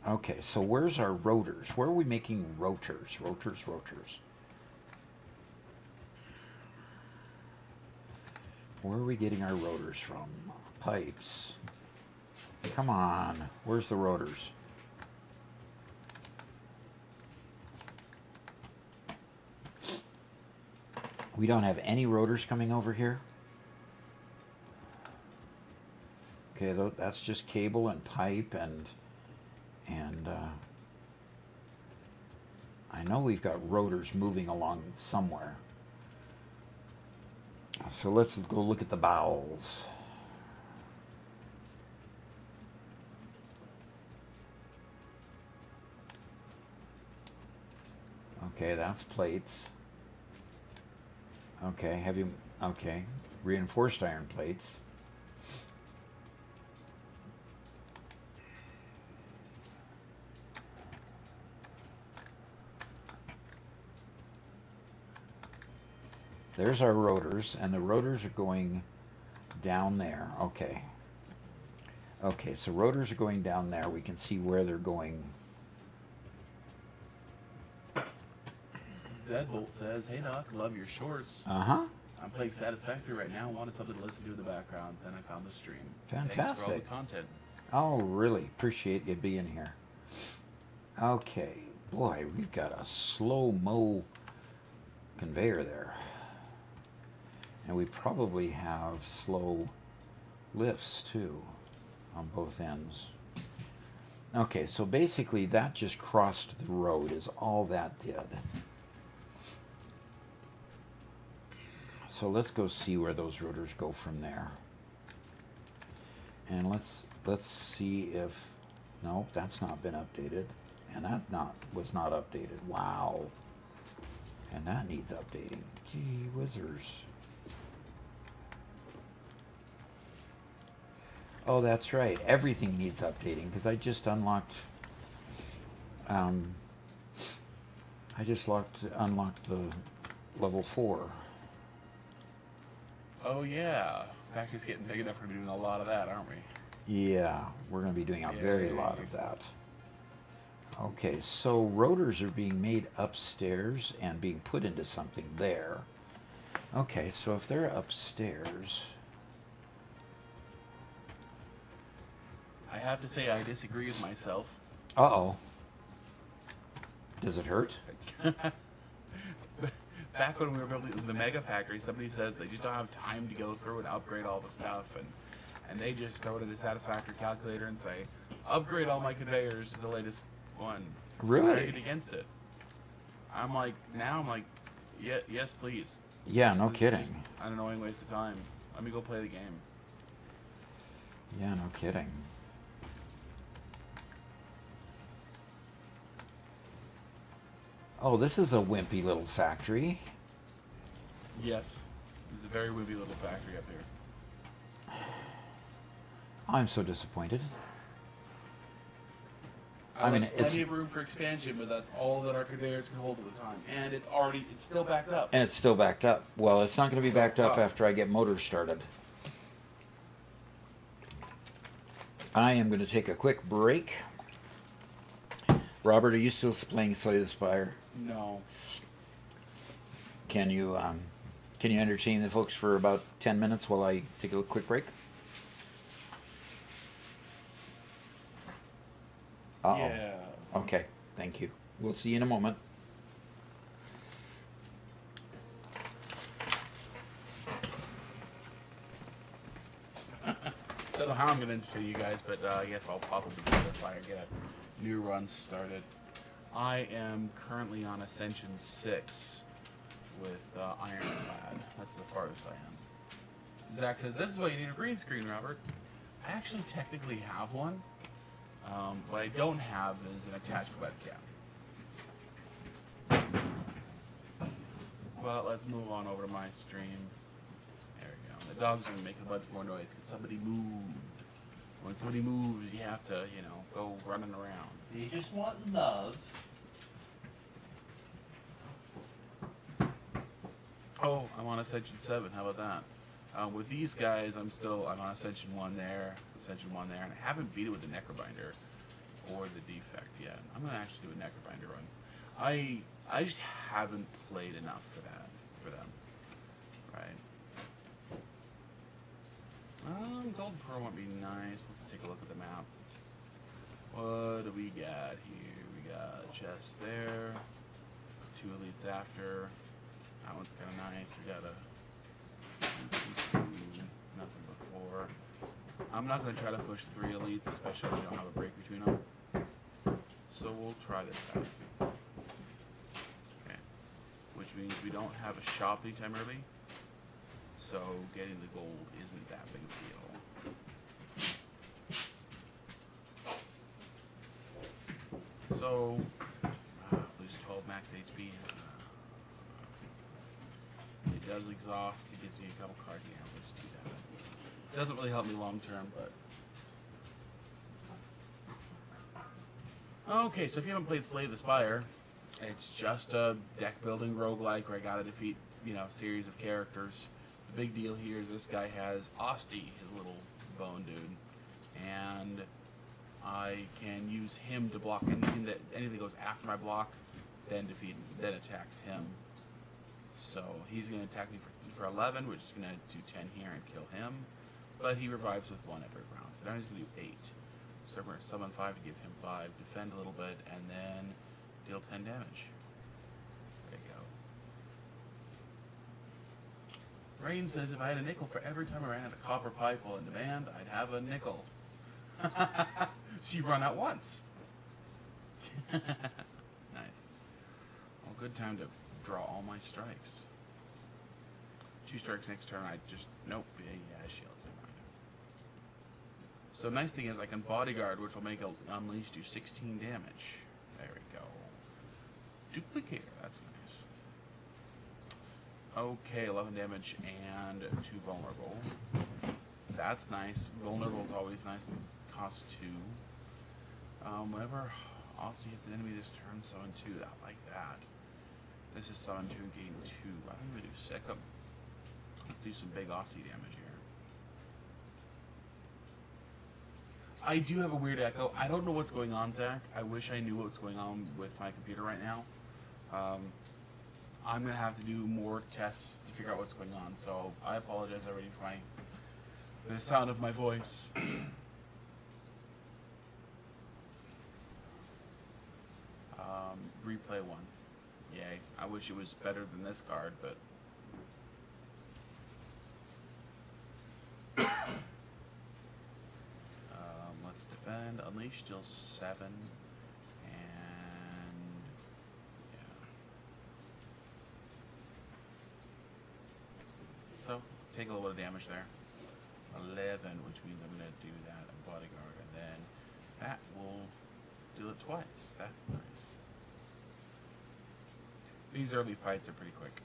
Okay, so where's our rotors? Where are we making rotors? Rotors. Where are we getting our rotors from? Pipes. Come on, where's the rotors? We don't have any rotors coming over here. Okay, that's just cable and pipe and I know we've got rotors moving along somewhere. So let's go look at the bowels. Okay, that's plates. Okay, reinforced iron plates. There's our rotors, and the rotors are going down there. Okay. Okay, so rotors are going down there. We can see where they're going. Deadbolt says, hey Doc, love your shorts. Uh-huh. I'm playing Satisfactory right now. Wanted something to listen to in the background. Then I found the stream. Fantastic. Thanks for all the content. Oh, really? Appreciate you being here. Okay. Boy, we've got a slow-mo conveyor there. And we probably have slow lifts, too, on both ends. Okay, so basically that just crossed the road is all that did. So let's go see where those rotors go from there. And let's see if, nope, that's not been updated. And that was not updated. Wow. And that needs updating. Gee whizzers. Oh, that's right. Everything needs updating because I just unlocked. I just unlocked the level 4. Oh yeah, factory's getting big enough for doing a lot of that, aren't we? Yeah, we're going to be doing a very lot Yay. of that. Okay, so rotors are being made upstairs and being put into something there. Okay, so if they're upstairs, I have to say I disagree with myself. uh-oh. Does it hurt? Back when we were building the Mega Factory, somebody says they just don't have time to go through and upgrade all the stuff, and they just throw it in a Satisfactory calculator and say, upgrade all my conveyors to the latest one. Really? I argue against it. I'm like, yeah, yes, please. Yeah, no This is kidding. just an annoying waste of time. Let me go play the game. Yeah, no kidding. Oh, this is a wimpy little factory. Yes, this is a very wimpy little factory up here. I'm so disappointed. I mean, it's plenty of room for expansion, but that's all that our conveyors can hold at the time, and it's still backed up. and it's still backed up. Well, it's not going to be So, backed up wow. after I get motors started. I am going to take a quick break. Robert, are you still playing Slay the Spire? No. Can you entertain the folks for about 10 minutes while I take a quick break? Uh-oh. Yeah. Okay, thank you. We'll see you in a moment. Don't know how I'm going to entertain you guys, but I guess I'll probably see if I get a new run started. I am currently on Ascension 6 with Ironclad. That's the farthest I am. Zach says, this is why you need a green screen, Robert. I actually technically have one. What I don't have is an attached webcam. Well, let's move on over to my stream. There we go. The dog's gonna make a bunch more noise because somebody moved. When somebody moves, you have to, go running around. They just want love. Oh, I'm on Ascension 7. How about that? With these guys, I'm on Ascension 1 there, and I haven't beat it with the Necrobinder or the Defect yet. I'm gonna actually do a Necrobinder run. I just haven't played enough for them, right? Golden Pearl might be nice. Let's take a look at the map. What do we got here? We got a chest there, 2 elites after. That one's kind of nice. We got a nothing but 4. I'm not going to try to push 3 elites, especially when we don't have a break between them. So we'll try this out. Okay. Which means we don't have a shop anytime early. So getting the gold isn't that big of a deal. So, lose 12 max HP. It does exhaust. It gives me a couple card damage to that. It doesn't really help me long term, but. Okay, so if you haven't played Slay the Spire, it's just a deck building roguelike where I gotta defeat, series of characters. The big deal here is this guy has Osti, his little bone dude, and I can use him to block anything that goes after my block, then attacks him. So he's going to attack me for 11, which is going to do 10 here and kill him, but he revives with 1 every round. So now he's going to do 8. So we're going to summon 5 to give him 5, defend a little bit, and then deal 10 damage. There you go. Rain says if I had a nickel for every time I ran out of copper pipe while in demand, I'd have a nickel. She'd run out once. Nice. Well, good time to draw all my strikes. 2 strikes next turn, nope, yeah, shield, never mind. So nice thing is I can bodyguard, which will make Unleash do 16 damage. There we go. Duplicate, that's nice. Okay, 11 damage and 2 vulnerable. That's nice. Vulnerable is always nice. It's cost 2. Whenever Aussie hits an enemy this turn, summon 2. I like that. This is summon 2, gain 2. I think we do sick up. Let's do some big Aussie damage here. I do have a weird echo. I don't know what's going on, Zach. I wish I knew what's going on with my computer right now. I'm going to have to do more tests to figure out what's going on. So I apologize already for the sound of my voice. Replay 1. Yay. I wish it was better than this card, but... let's defend. Unleash deals 7. And... yeah. So, take a little bit of damage there. 11, which means I'm going to do that, a bodyguard, and then that will do it twice. That's nice. These early fights are pretty quick.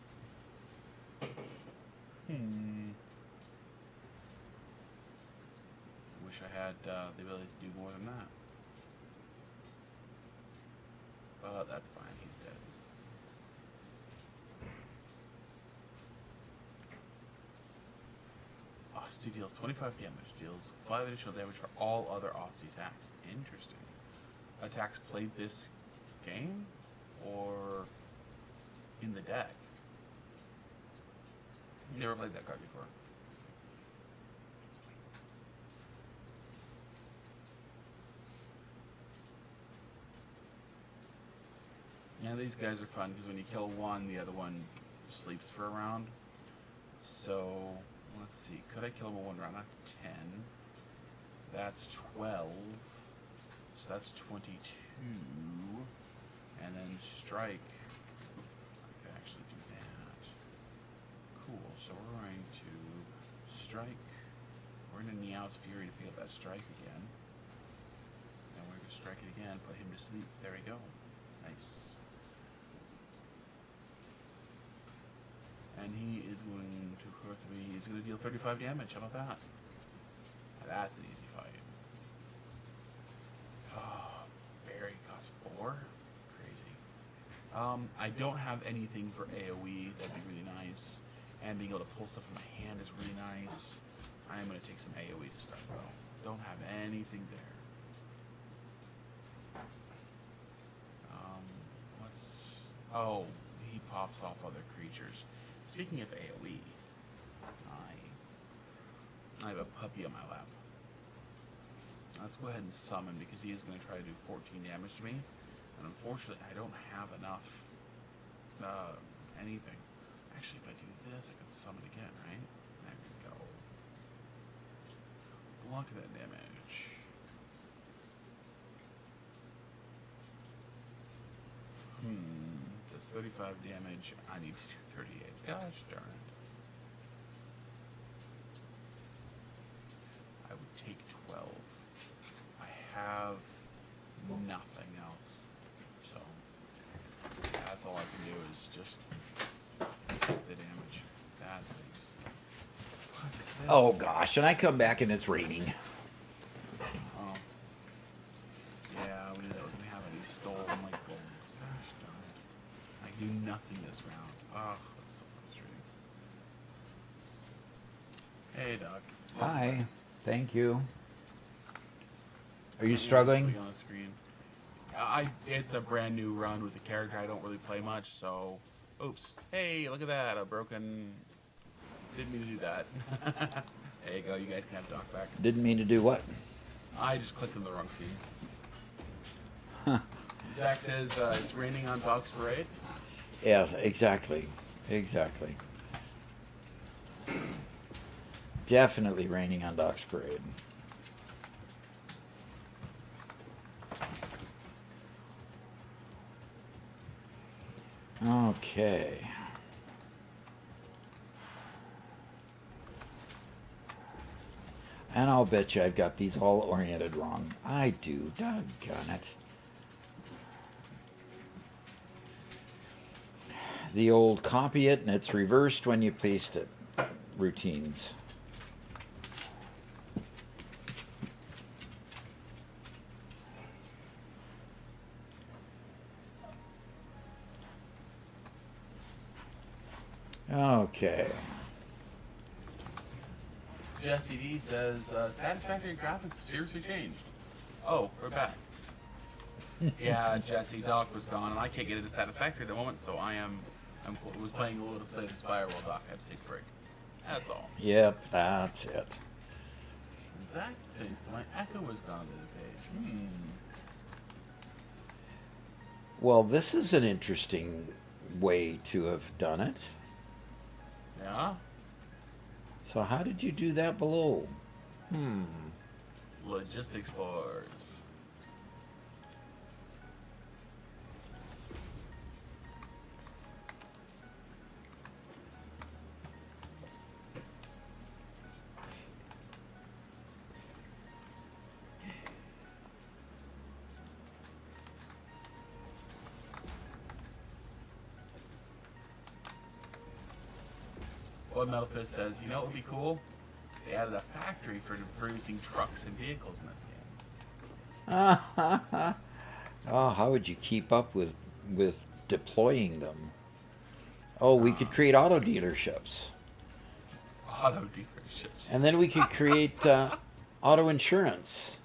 Wish I had the ability to do more than that. But that's fine, he's dead. Aussie deals 25 damage, deals 5 additional damage for all other Aussie attacks. Interesting. Attacks played this game? Or in the deck? Never played that card before. Yeah, these guys are fun because when you kill one, the other one sleeps for a round. So, let's see. Could I kill him in 1 round? That's 10. That's 12. So that's 22. And then strike. I could actually do that. Cool. So we're going to strike. We're going to Meow's Fury to pick up that strike again. And we're going to strike it again. Put him to sleep. There we go. Nice. And he is going to hurt me. He's going to deal 35 damage. How about that? That's an easy fight. Oh, Barry costs 4? Crazy. I don't have anything for AoE. That'd be really nice. And being able to pull stuff from my hand is really nice. I'm going to take some AoE to start, though. Don't have anything there. Oh, he pops off other creatures. Speaking of AoE, I have a puppy on my lap. Let's go ahead and summon because he is going to try to do 14 damage to me. And unfortunately, I don't have enough anything. Actually, if I do this, I can summon again, right? There we go. Block that damage. Does 35 damage. I need to do 38. Gosh darn it. I would take 12. I have nothing else. So that's all I can do is just take the damage. That stinks. What is this? Oh gosh, and I come back and it's raining. Oh. Yeah, we knew that was gonna happen. He stole my gold. Gosh darn it. I do nothing this round. Oh, that's so frustrating. Hey, Doc. Hi, thank you. Are you struggling? On the screen. It's a brand new run with a character I don't really play much, so. Oops. Hey, look at that. A broken. Didn't mean to do that. There you go. You guys can have Doc back. Didn't mean to do what? I just clicked on the wrong scene. Huh. Zach says it's raining on Doc's Parade. Yeah, exactly. Exactly. Definitely raining on Doc's Parade. Okay. And I'll bet you I've got these all oriented wrong. I do. Doggone it. The old copy it and it's reversed when you paste it routines. Okay. Jesse D says, Satisfactory graphics have seriously changed. Oh, we're back. Yeah, Jesse, Doc was gone, and I can't get into Satisfactory at the moment, so I was playing a little Slay the Spire while Doc had to take a break. That's all. Yep, that's it. Zach thinks my echo was gone to the page. Well, this is an interesting way to have done it. Yeah? So how did you do that below? Logistics floors. Well, Metalfist says, you know what would be cool? They added a factory for producing trucks and vehicles in this game. Oh, how would you keep up with deploying them? Oh, we could create auto dealerships. Auto dealerships. And then we could create auto insurance.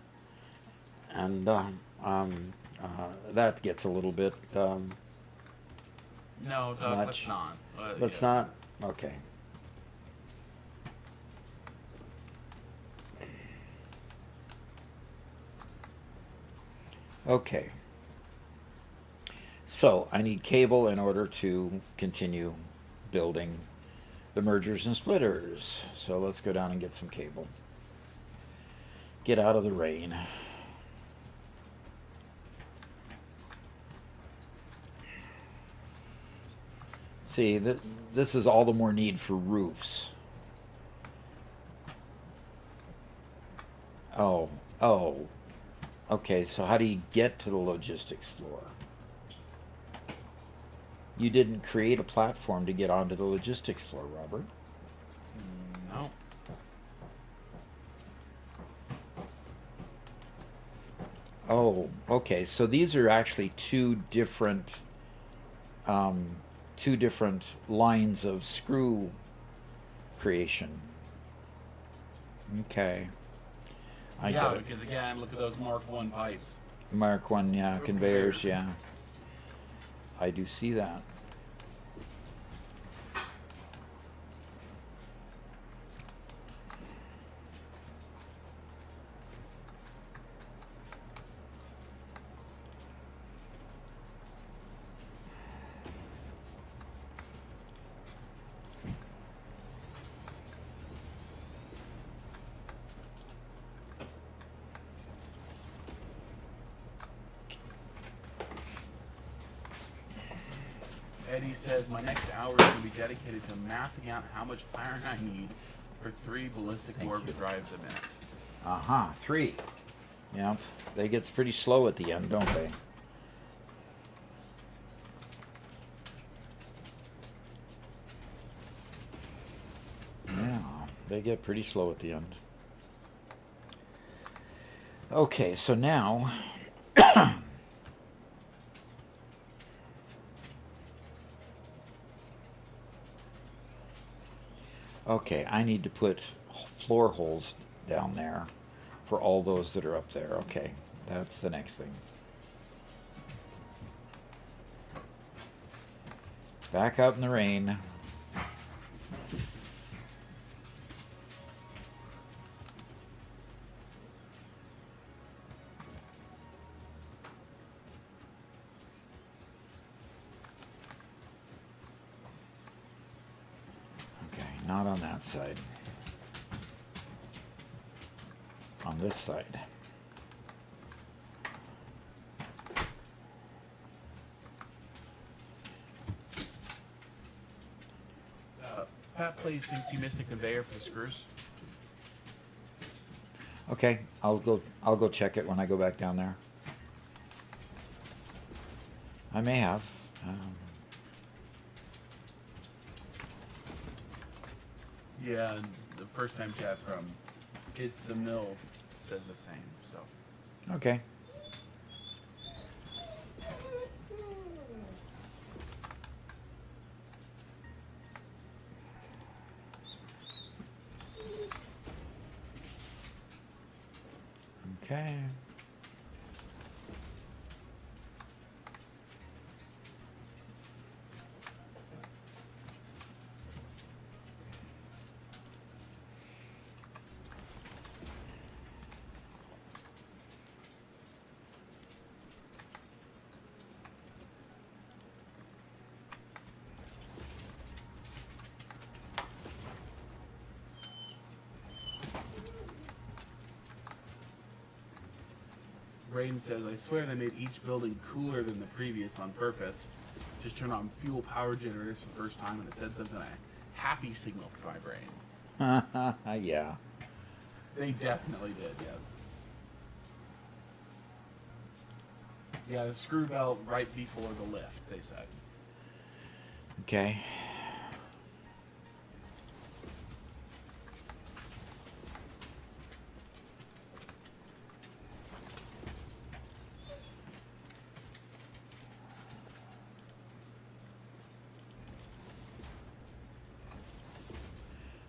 And that gets a little bit No, Doug, much. let's not. Let's Yeah. not? Okay. Okay. So I need cable in order to continue building the mergers and splitters. So let's go down and get some cable. Get out of the rain. See, this is all the more need for roofs. Oh. Okay, so how do you get to the logistics floor? You didn't create a platform to get onto the logistics floor, Robert. No. Oh, okay. So these are actually two different lines of screw creation. Okay. I Yeah, get it. because again, look at those Mark 1 pipes. Mark 1, yeah, Or conveyors, conveyors. yeah. I do see that. Eddie says my next hour is going to be dedicated to mapping out how much iron I need for 3 ballistic warp drives a minute. Aha, 3. Yep, they get pretty slow at the end, don't they? Yeah, they get pretty slow at the end. Okay, so now okay, I need to put floor holes down there for all those that are up there. Okay, that's the next thing. Back out in the rain. Okay, not on that side. On this side. Pat Plays thinks you missed a conveyor for the screws. Okay, I'll go check it when I go back down there. I may have. Yeah, and the first time chat from It's the Mill says the same, so. Okay. Okay. Braden says, I swear they made each building cooler than the previous on purpose. Just turned on fuel power generators for the first time and it said something like happy signal to my brain. Yeah. They definitely did, yes. Yeah, the screw belt right before the lift, they said. Okay.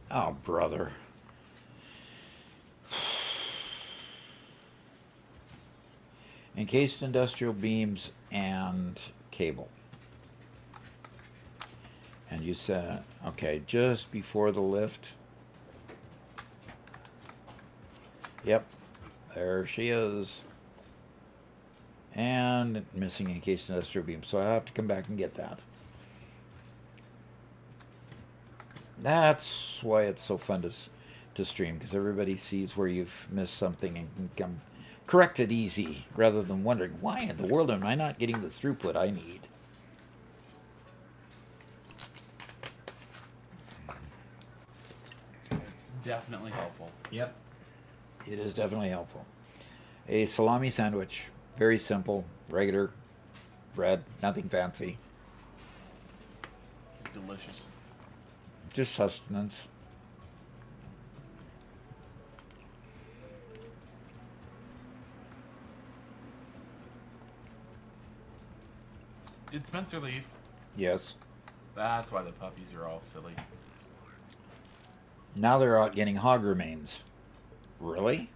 Oh, brother. Encased industrial beams and cable. And you said, okay, just before the lift. Yep, there she is. And missing encased industrial beams, so I have to come back and get that. That's why it's so fun to stream, because everybody sees where you've missed something and can come correct it easy, rather than wondering, why in the world am I not getting the throughput I need? It's definitely helpful. Yep. It is definitely helpful. A salami sandwich. Very simple, regular bread, nothing fancy. Delicious. Just sustenance. Did Spencer leave? Yes. That's why the puppies are all silly. Now they're out getting hog remains. Really?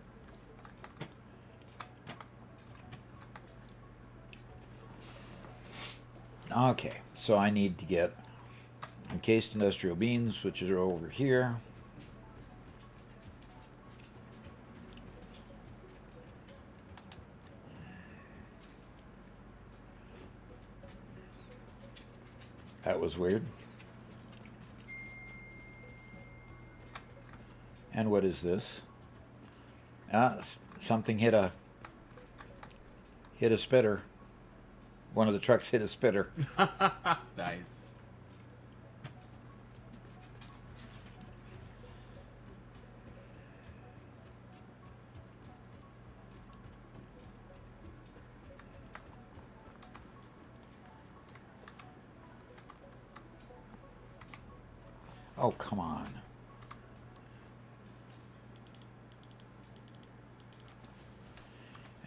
Okay, so I need to get encased industrial beans, which are over here. That was weird. And what is this? Something hit a spitter. One of the trucks hit a spitter. Nice. Oh, come on.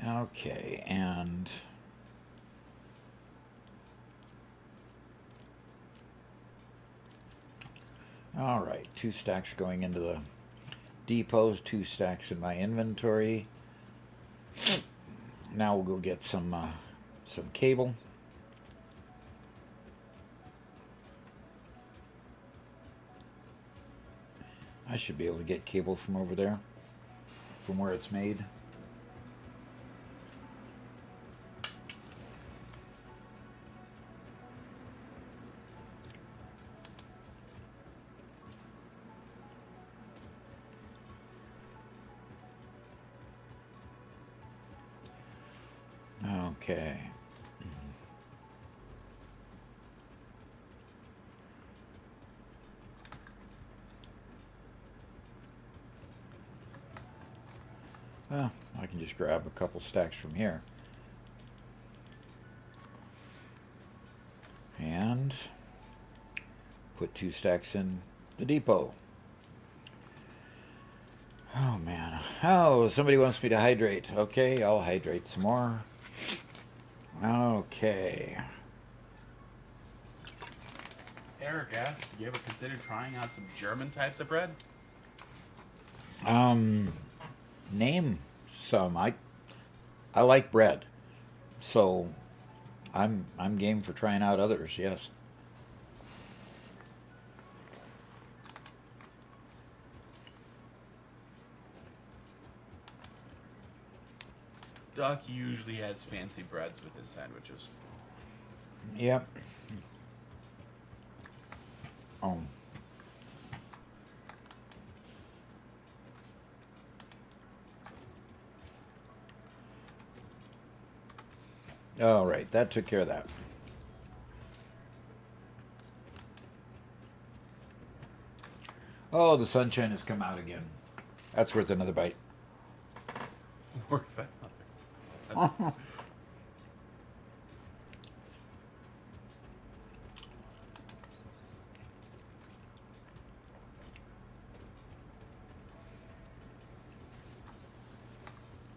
Okay, and all right, 2 stacks going into the depots, 2 stacks in my inventory. Now we'll go get some cable. I should be able to get cable from over there, from where it's made. Okay. Well, I can just grab a couple stacks from here. And put 2 stacks in the depot. Oh, man. Oh, somebody wants me to hydrate. Okay, I'll hydrate some more. Okay. Eric asked, "Do you ever consider trying out some German types of bread?" Name some. I like bread, so I'm game for trying out others. Yes. Doc usually has fancy breads with his sandwiches. Yep. Oh. All right, that took care of that. Oh, the sunshine has come out again. That's worth another bite. Worth it.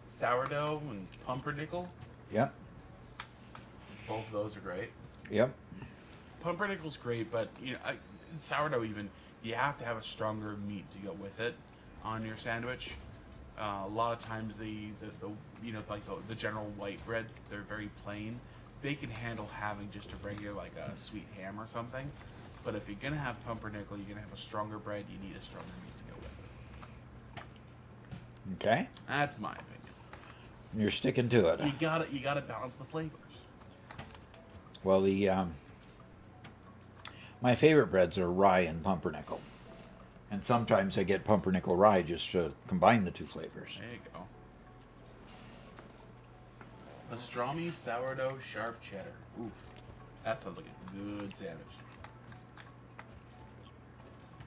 Sourdough and pumpernickel. Yep. Both of those are great. Yep. Pumpernickel's great, but sourdough even you have to have a stronger meat to go with it on your sandwich. A lot of times the general white breads, they're very plain. They can handle having just a regular like a sweet ham or something. But if you're gonna have pumpernickel, you're gonna have a stronger bread. You need a stronger meat to go with it. Okay. That's my opinion. You're sticking to it. You gotta balance the flavors. Well, my favorite breads are rye and pumpernickel, and sometimes I get pumpernickel rye just to combine the two flavors. There you go. Pastrami sourdough sharp cheddar. Oof, that sounds like a good sandwich.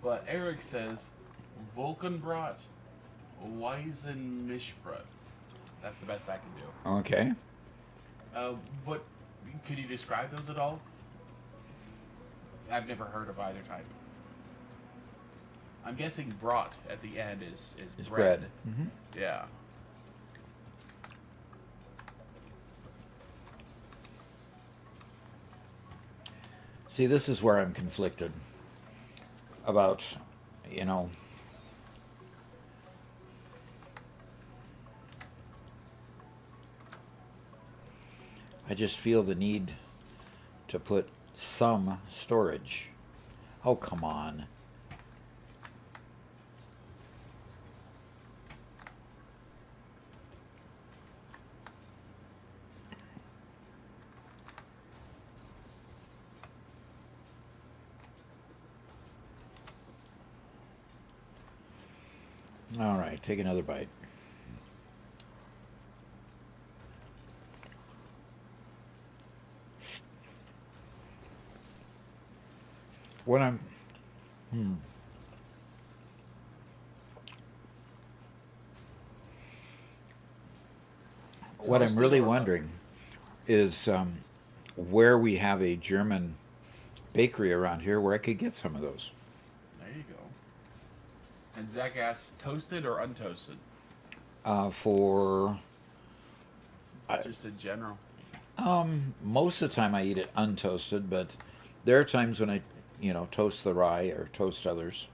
But Eric says Volkenbrot Weizenmischbrot. That's the best I can do. Okay. What could you describe those at all? I've never heard of either type. I'm guessing brat at the end is bread. Mm-hmm. Yeah. See, this is where I'm conflicted about, I just feel the need to put some storage. Oh, come on. All right, take another bite. What I'm what I'm really wondering is where we have a German bakery around here where I could get some of those. There you go. And Zach asks, toasted or untoasted? For Just in general. most of the time I eat it untoasted, but there are times when I, toast the rye or toast others.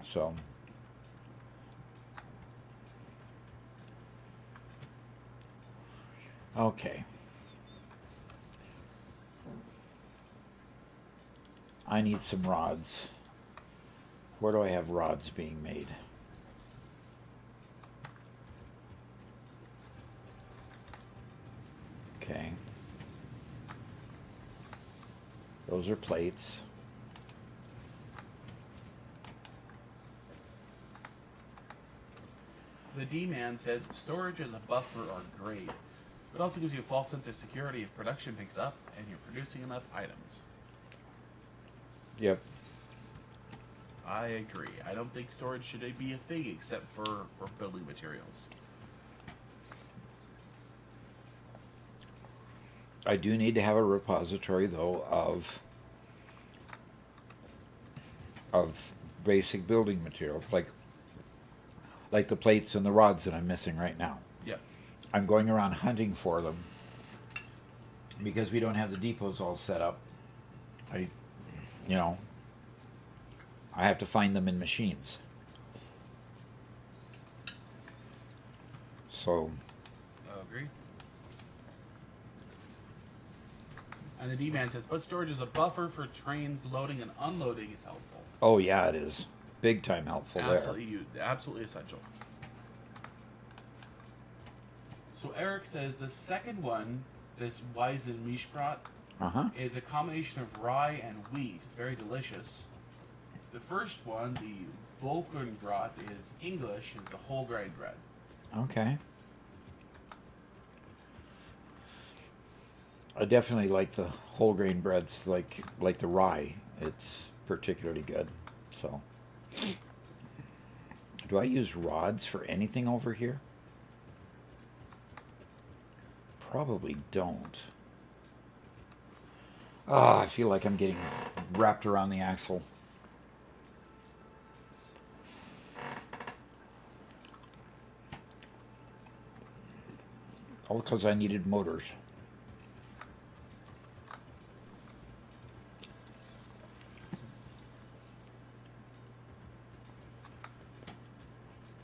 So, okay. I need some rods. Where do I have rods being made? Okay. Those are plates. The D-Man says, storage as a buffer are great. It also gives you a false sense of security if production picks up and you're producing enough items. Yep. I agree. I don't think storage should be a thing except for building materials. I do need to have a repository, though, of basic building materials, like the plates and the rods that I'm missing right now. Yep. I'm going around hunting for them because we don't have the depots all set up. I have to find them in machines. So, I agree. And the D-Man says, but storage is a buffer for trains loading and unloading. It's helpful. oh yeah, it is big time helpful Absolutely essential. So Eric says the second one, this Weizen Mischbrat, there. is a combination of rye and wheat. It's very delicious. The first one, the Volkenbrat, is English. It's a whole grain bread. Okay. I definitely like the whole grain breads, like the rye. It's particularly good. So, do I use rods for anything over here? Probably don't. Ah, I feel like I'm getting wrapped around the axle. All because I needed motors.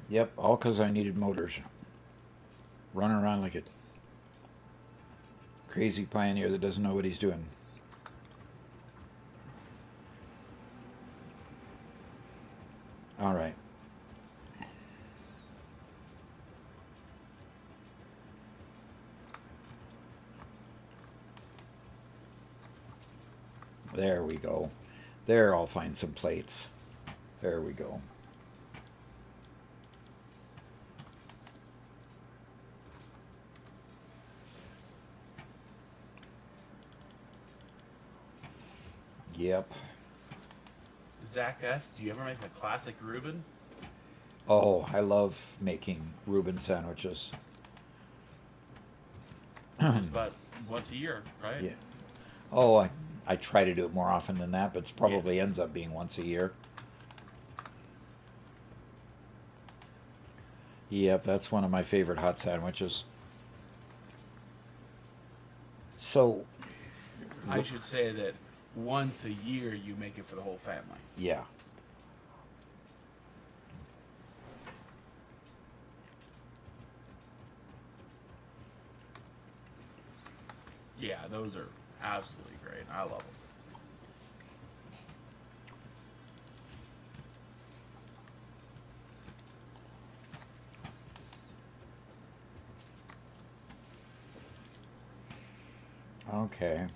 Yep, all because I needed motors. Running around like a crazy pioneer that doesn't know what he's doing. All right. There we go. There, I'll find some plates. There we go. Yep. Zach S., do you ever make a classic Reuben? Oh, I love making Reuben sandwiches. Just about once a year, right? Yeah. Oh, I try to do it more often than that, but it probably ends up being once a year. Yep, that's one of my favorite hot sandwiches. So, I should say that once a year you make it for the whole family. yeah. Yeah, those are absolutely great. I love them. Okay.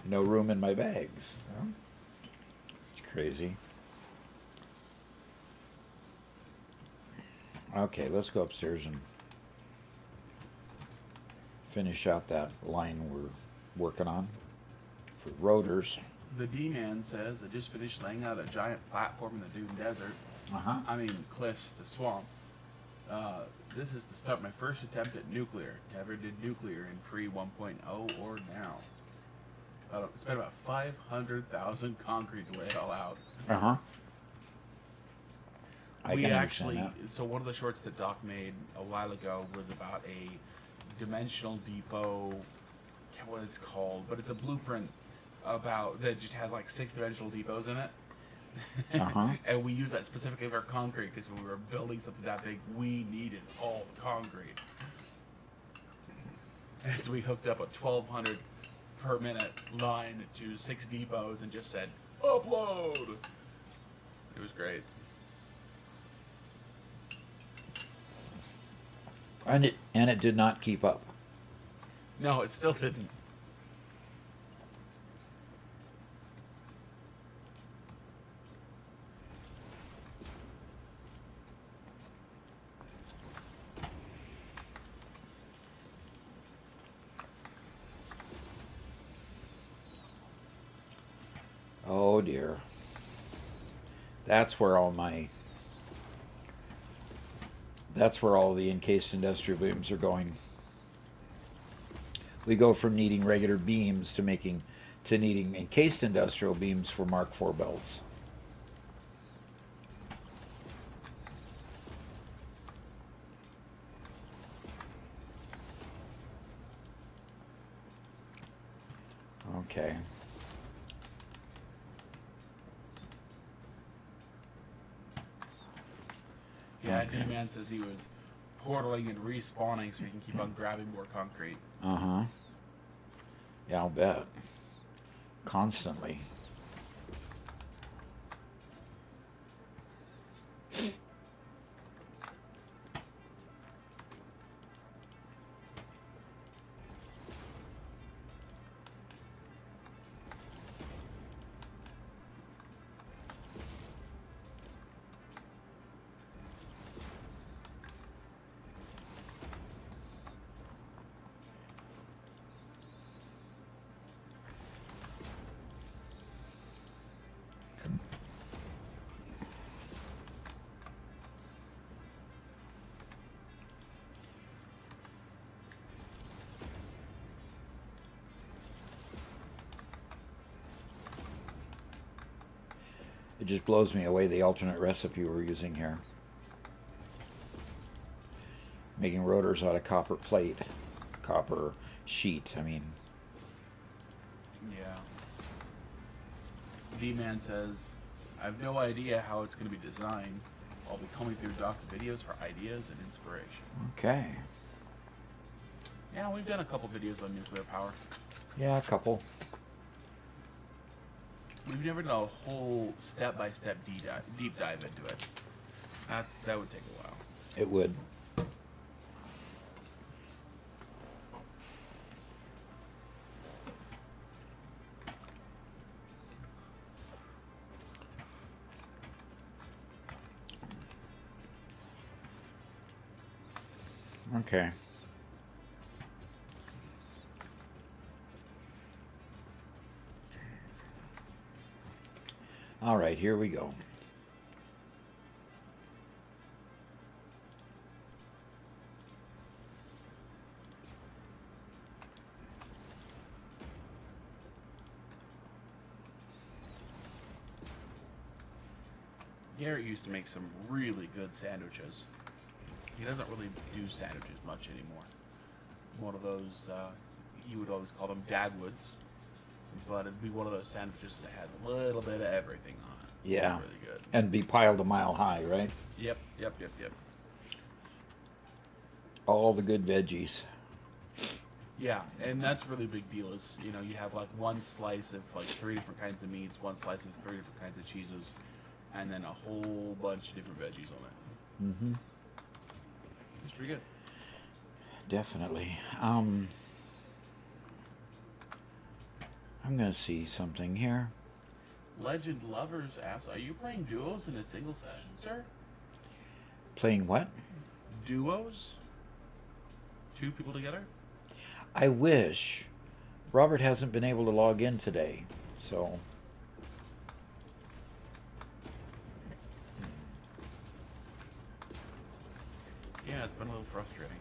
No room in my bags. Huh? It's crazy. Okay, let's go upstairs and finish out that line we're working on for rotors. The D-Man says, I just finished laying out a giant platform in the Dune Desert. Uh-huh. I mean, cliffs to swamp. This is to start my first attempt at nuclear. Never did nuclear in pre 1.0 or now. Spent about 500,000 concrete to lay it all out. Uh-huh. We actually, so one of the shorts that Doc made a while ago was about a dimensional depot, I can't what it's called, but it's a blueprint about that just has like 6 dimensional depots in it. Uh-huh. And we use that specifically for concrete because when we were building something that big, we needed all the concrete. And so we hooked up a 1,200 per minute line to 6 depots and just said, upload! It was great. And it did not keep up. No, it still didn't. Oh dear. That's where all the encased industrial beams are going. We go from needing regular beams to needing encased industrial beams for Mark IV belts. Okay. Yeah, Okay. D-Man says he was portaling and respawning so he can keep on grabbing more concrete. Uh-huh. Yeah, I'll bet. Constantly. It just blows me away the alternate recipe we're using here. Making rotors out of copper plate. Copper sheet, I mean. Yeah. D-Man says, I have no idea how it's going to be designed. I'll be combing through Doc's videos for ideas and inspiration. Okay. Yeah, we've done a couple videos on nuclear power. Yeah, a couple. We've never done a whole step-by-step deep dive into it. That would take a while. It would. Okay. All right, here we go. Garrett used to make some really good sandwiches. He doesn't really do sandwiches much anymore. One of those, he would always call them Dagwoods, but it'd be one of those sandwiches that had a little bit of everything on it. Yeah. Really good. And be piled a mile high, right? Yep. All the good veggies. Yeah, and that's really a big deal is, you know, you have like one slice of like 3 different kinds of meats, one slice of 3 different kinds of cheeses, and then a whole bunch of different veggies on it. Mm-hmm. It's pretty good. Definitely. I'm going to see something here. Legend Lovers asks, are you playing duos in a single session, sir? Playing what? Duos? 2 people together? I wish. Robert hasn't been able to log in today, so... Yeah, it's been a little frustrating.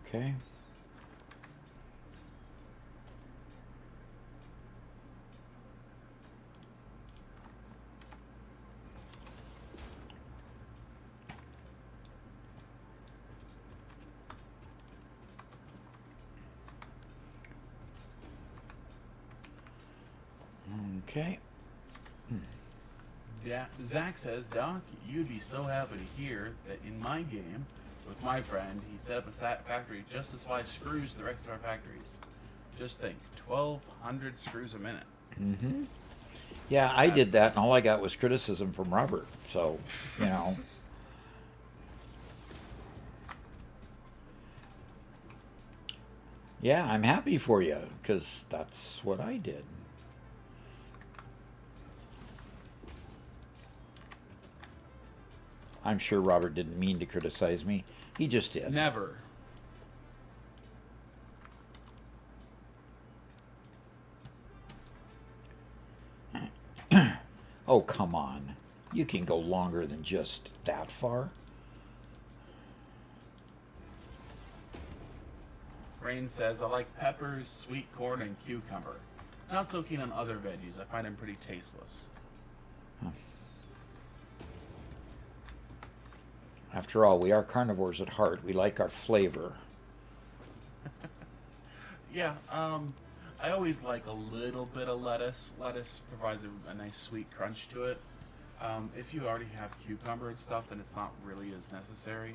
Okay. Okay. Zach says, Doc, you'd be so happy to hear that in my game, with my friend, he set up a factory just to slide screws to the rest of our factories. Just think, 1,200 screws a minute. Mm-hmm. Yeah, I did that, and all I got was criticism from Robert. So, you know. Yeah, I'm happy for you, because that's what I did. I'm sure Robert didn't mean to criticize me. He just did. Never. Oh, come on. You can go longer than just that far. Rain says, I like peppers, sweet corn, and cucumber. Not so keen on other veggies. I find them pretty tasteless. After all, we are carnivores at heart. We like our flavor. Yeah, I always like a little bit of lettuce. Lettuce provides a nice sweet crunch to it. If you already have cucumber and stuff, then it's not really as necessary.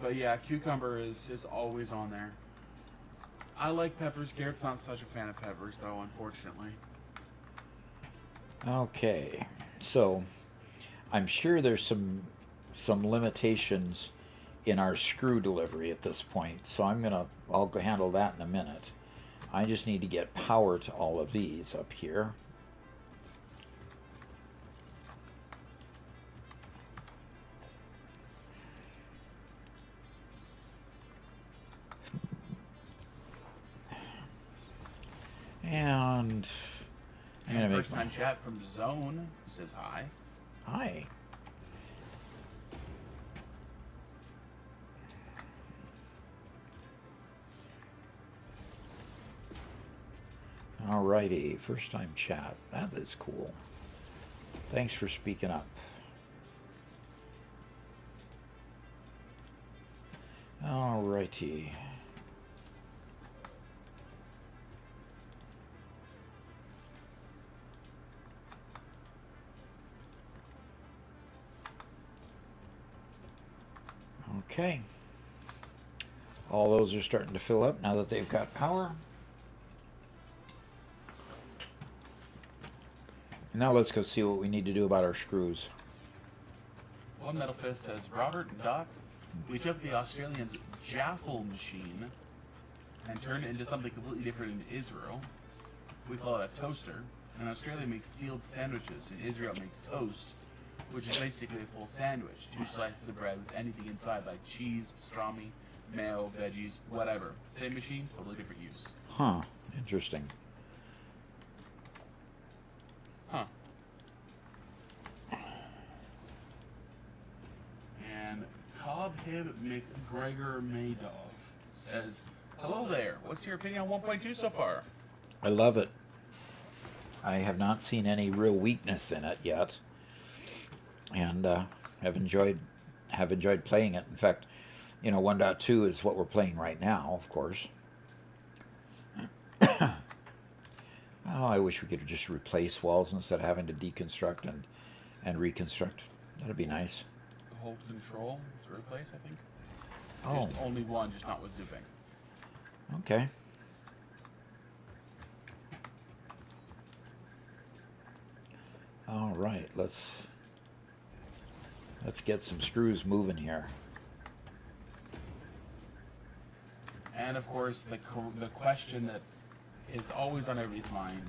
But yeah, cucumber is always on there. I like peppers. Garrett's not such a fan of peppers, though, unfortunately. Okay, so I'm sure there's some limitations in our screw delivery at this point, so I'll handle that in a minute. I just need to get power to all of these up here. And I'm gonna make first time chat from Zone, who says hi. Hi. Alrighty, first time chat. That is cool. Thanks for speaking up. Alrighty. Okay. All those are starting to fill up now that they've got power. Now let's go see what we need to do about our screws. One Metal Fist says, Robert and Doc, we took the Australians' Jaffle machine and turned it into something completely different in Israel. We call it a toaster. And Australia makes sealed sandwiches, and Israel makes toast, which is basically a full sandwich. 2 slices of bread with anything inside, like cheese, pastrami, mayo, veggies, whatever. Same machine, totally different use. Huh. Interesting. Huh. And Cobhib McGregor Madoff says, hello there. What's your opinion on 1.2 so far? I love it. I have not seen any real weakness in it yet, and have enjoyed playing it. In fact, 1.2 is what we're playing right now, of course. Oh, I wish we could just replace walls instead of having to deconstruct and reconstruct. That'd be nice. Hold control to replace, I think. Oh. Just only one, just not with zooping. Okay. All right, let's get some screws moving here. And of course, the question that is always on everybody's mind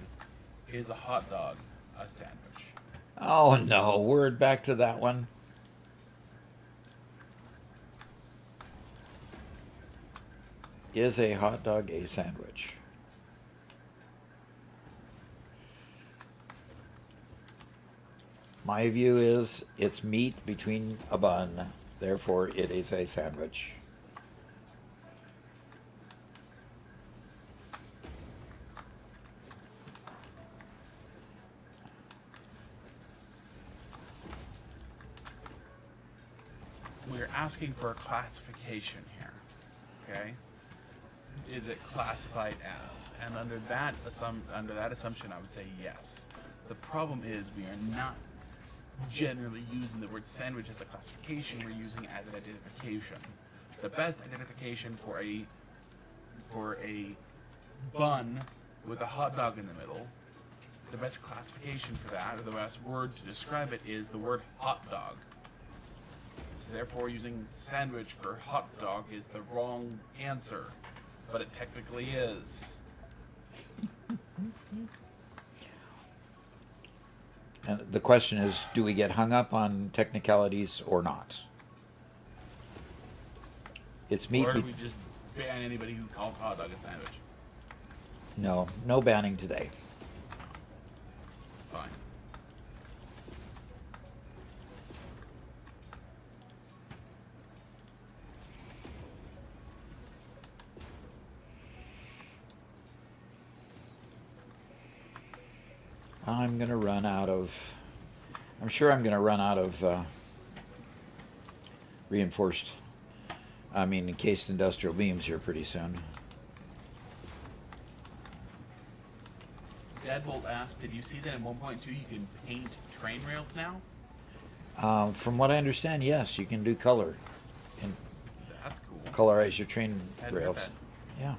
is a hot dog a sandwich? Oh no, we're back to that one. Is a hot dog a sandwich? My view is it's meat between a bun, therefore it is a sandwich. We're asking for a classification here, okay? Is it classified as? And under that assumption, I would say yes. The problem is we are not generally using the word sandwich as a classification. We're using it as an identification. The best identification for a bun with a hot dog in the middle, the best classification for that, or the best word to describe it, is the word hot dog. So therefore, using sandwich for hot dog is the wrong answer, but it technically is. And the question is, do we get hung up on technicalities or not? It's meat. Or do we just ban anybody who calls hot dog a sandwich? No banning today. Fine. I'm gonna run out of. I'm sure I'm gonna run out of reinforced. I mean, encased industrial beams here pretty soon. Deadbolt asked, did you see that in 1.2 you can paint train rails now? From what I understand, yes, you can do color and That's cool. colorize your train Hadn't heard rails. that. Yeah.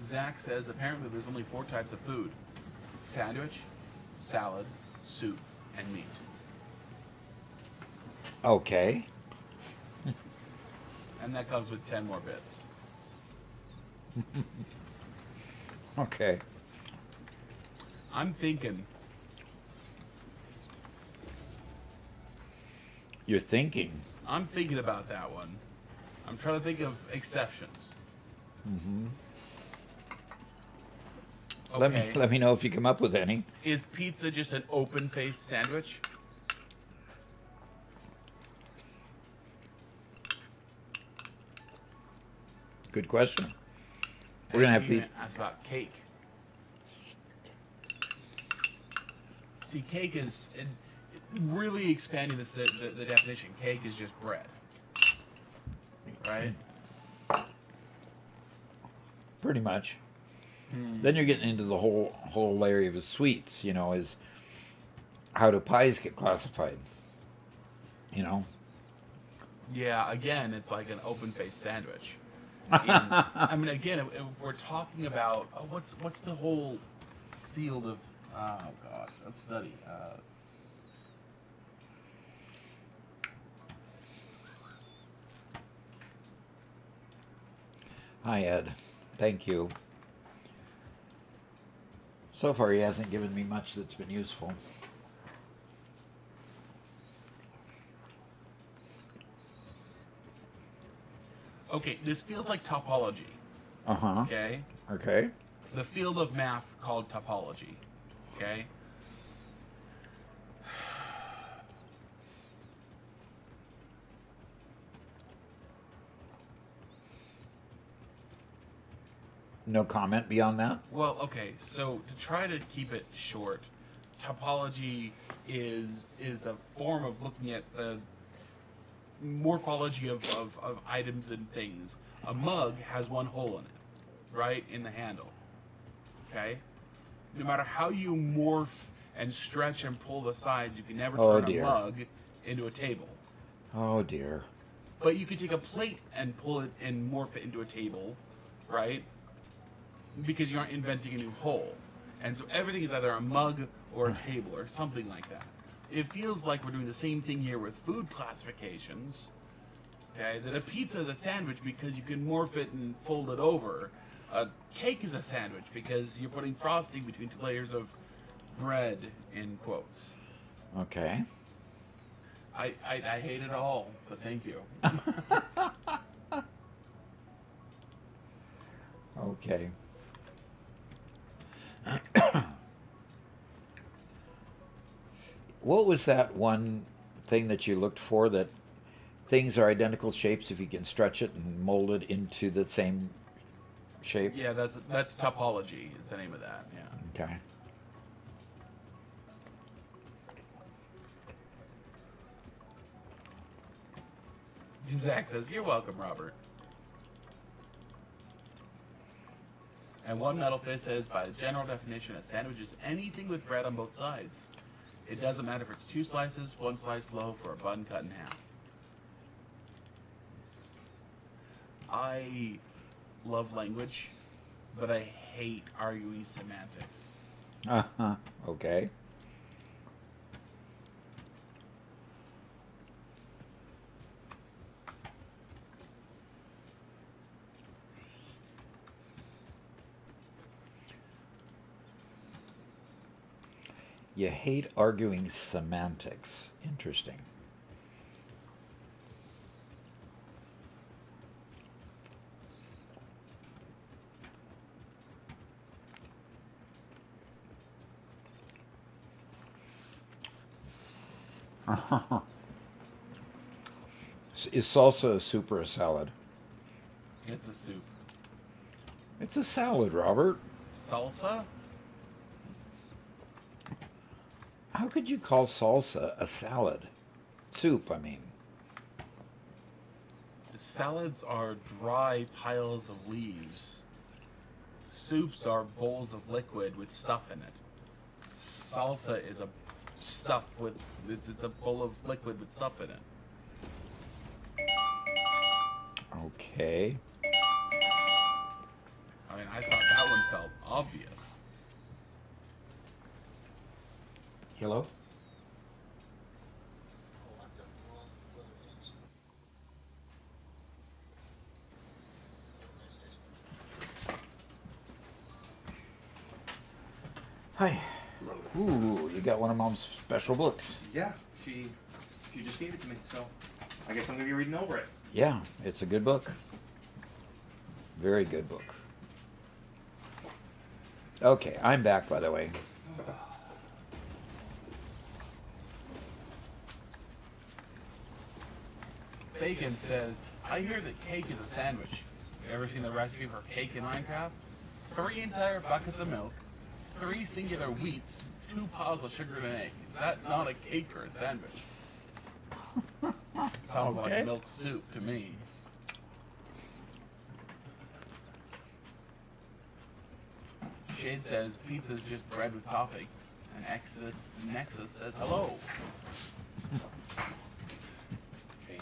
Zach says apparently there's only 4 types of food: sandwich, salad, soup, and meat. Okay. And that comes with 10 more bits. Okay. I'm thinking, You're thinking. I'm thinking about that one. I'm trying to think of exceptions. Mm-hmm. Okay. Let me know if you come up with any. Is pizza just an open-faced sandwich? Good question. We're gonna have Steven pizza. asked about cake. See, cake is really expanding the definition. Cake is just bread, right? Pretty much. Then you're getting into the whole layer of sweets. You know, is how do pies get classified? You know. Yeah. Again, it's like an open-faced sandwich. I mean, again, if we're talking about what's the whole field of of study. Hi, Ed. Thank you. So far, he hasn't given me much that's been useful. Okay, this feels like topology. Uh-huh. Okay, Okay. the field of math called topology. Okay. No comment beyond that? Well, okay, so to try to keep it short, topology is a form of looking at the morphology of items and things. A mug has one hole in it, right, in the handle. Okay? No matter how you morph and stretch and pull the sides, you can never Oh, turn dear. a mug into a table. Oh, dear. But you can take a plate and pull it and morph it into a table, right? Because you aren't inventing a new hole. And so everything is either a mug or a table or something like that. It feels like we're doing the same thing here with food classifications. Okay, that a pizza is a sandwich because you can morph it and fold it over. A cake is a sandwich because you're putting frosting between 2 layers of bread, in quotes. Okay. I hate it all, but thank you. Okay. What was that one thing that you looked for, that things are identical shapes if you can stretch it and mold it into the same shape? Yeah, that's topology is the name of that, yeah. Okay. Zach says, "You're welcome, Robert." And One Metal Fist says, by the general definition, a sandwich is anything with bread on both sides. It doesn't matter if it's 2 slices, 1 slice loaf, or a bun cut in half. I love language, but I hate arguing semantics. Uh-huh. Okay. You hate arguing semantics. Interesting. Is salsa a soup or a salad? It's a soup. It's a salad, Robert. Salsa? How could you call salsa a salad? Soup, I mean. Salads are dry piles of leaves. Soups are bowls of liquid with stuff in it. Salsa is a stuff with it's a bowl of liquid with stuff in it. Okay. I mean, I thought that one felt obvious. Hello? Hi. Ooh, you got one of Mom's special books. Yeah, she just gave it to me, so I guess I'm gonna be reading over it. Yeah, it's a good book. Very good book. Okay, I'm back, by the way. Bacon says, I hear that cake is a sandwich. You ever seen the recipe for cake in Minecraft? 3 entire buckets of milk, 3 singular wheats, 2 piles of sugar and an egg. Is that not a cake or a sandwich? Sounds more Okay. like milk soup to me. Shade says pizza's just bread with toppings. And Nexus says hello. Hey,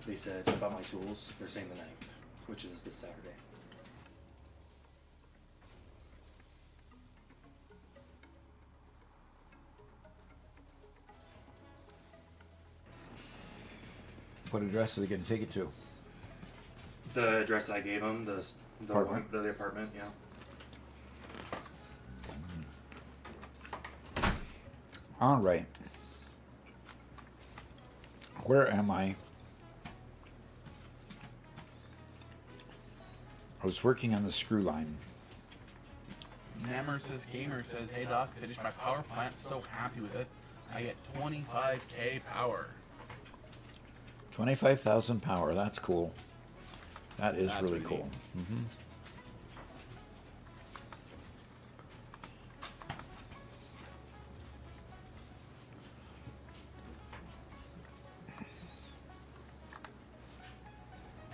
they said about my tools, they're saying the 9th, which is this Saturday. What address are they going to take it to? The address that I gave them, the Apartment? the apartment, yeah. All right. Where am I? I was working on the screw line. Nammer says Gamer says, hey doc, finished my power plant, so happy with it. I get 25k power. 25,000 power. That's cool. That is That's really pretty cool. Hmm.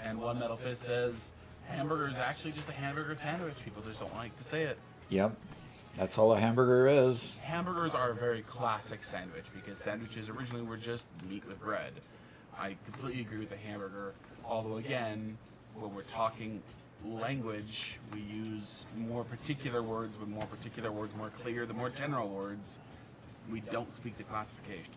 And One Metal Fist says, hamburger is actually just a hamburger sandwich. People just don't like to say it. Yep. That's all a hamburger is. Hamburgers are a very classic sandwich because sandwiches originally were just meat with bread. I completely agree with the hamburger, although again, when we're talking language, we use more particular words with more particular words, more clear, the more general words. We don't speak the classification.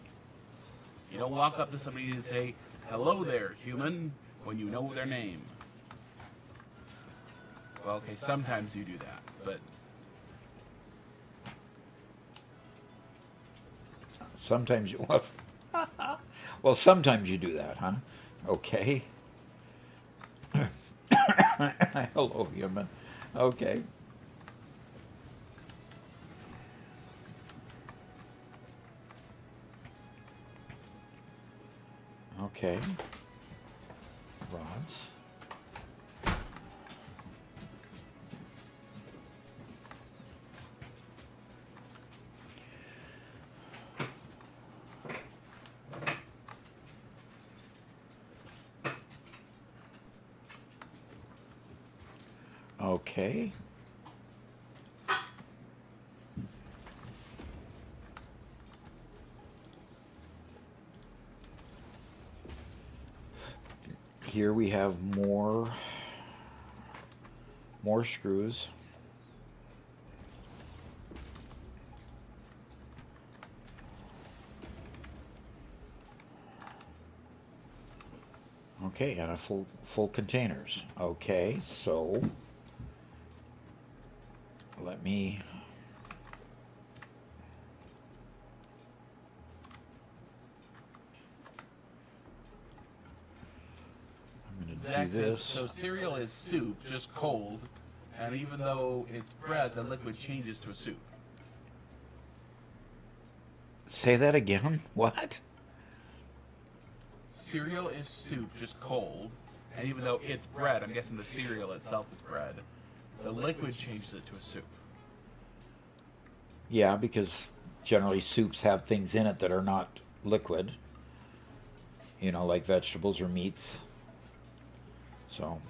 You don't walk up to somebody and say, hello there, human, when you know their name. Well, okay, sometimes you do that, but Sometimes you well, sometimes you do that, huh? Okay. Hello, human. Okay. Okay. Rods. Okay. Here we have more screws. Okay, and a full containers. Okay, so let me Zach says, this. so cereal is soup, just cold, and even though it's bread, the liquid changes to a soup. Say that again? What? Cereal is soup, just cold, and even though it's bread, I'm guessing the cereal itself is bread, the liquid changes it to a soup. Yeah, because generally soups have things in it that are not liquid. You know, like vegetables or meats. So.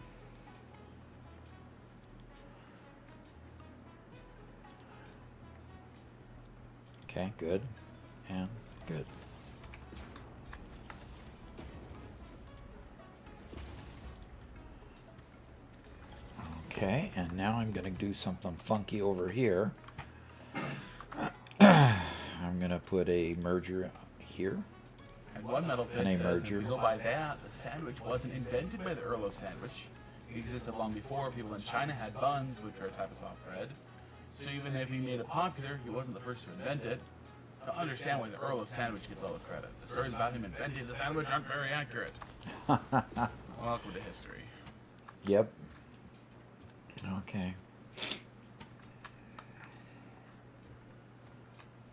Okay, good. And good. Okay, and now I'm going to do something funky over here. I'm going to put a merger here. And one metal fish And a says, if merger. you go by that, the sandwich wasn't invented by the Earl of Sandwich. It existed long before. People in China had buns, which are a type of soft bread. So even if he made it popular, he wasn't the first to invent it. I don't understand why the Earl of Sandwich gets all the credit. The stories about him inventing the sandwich aren't very accurate. Welcome to history. Yep. Okay.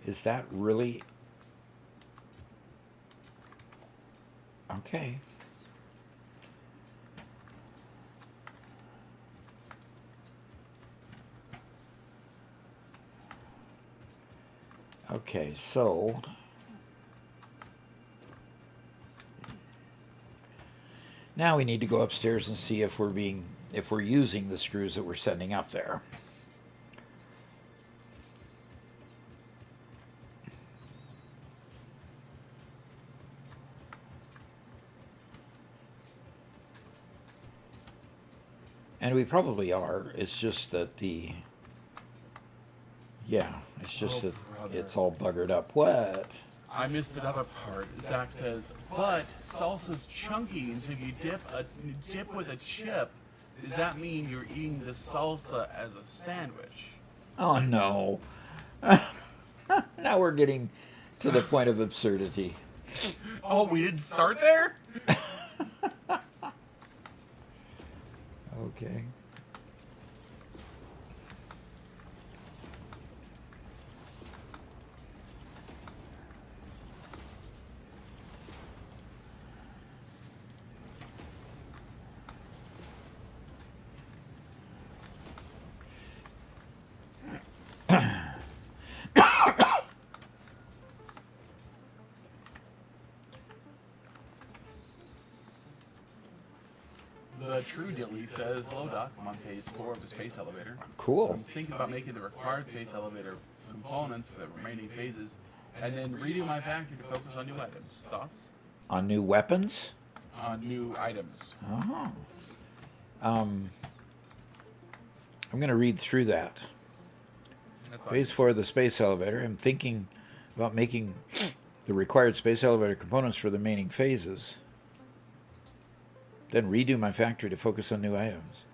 Is that really... Okay. Okay, so... Now we need to go upstairs and see if we're using the screws that we're sending up there. And we probably are. It's just that it's just that brother. it's all buggered up. What? I missed another part. Zach says, but salsa's chunky, and so if you dip with a chip, does that mean you're eating the salsa as a sandwich? Oh no. Now we're getting to the point of absurdity. Oh, we didn't start there? Okay. The True Dilly says, hello Doc, I'm on phase 4 of the space elevator. Cool. I'm thinking about making the required space elevator components for the remaining phases, and then redo my factory to focus on new items. Thoughts? On new weapons? On new items. Oh. I'm going to read through that. That's all. Phase 4 of the space elevator. I'm thinking about making the required space elevator components for the remaining phases. Then redo my factory to focus on new items.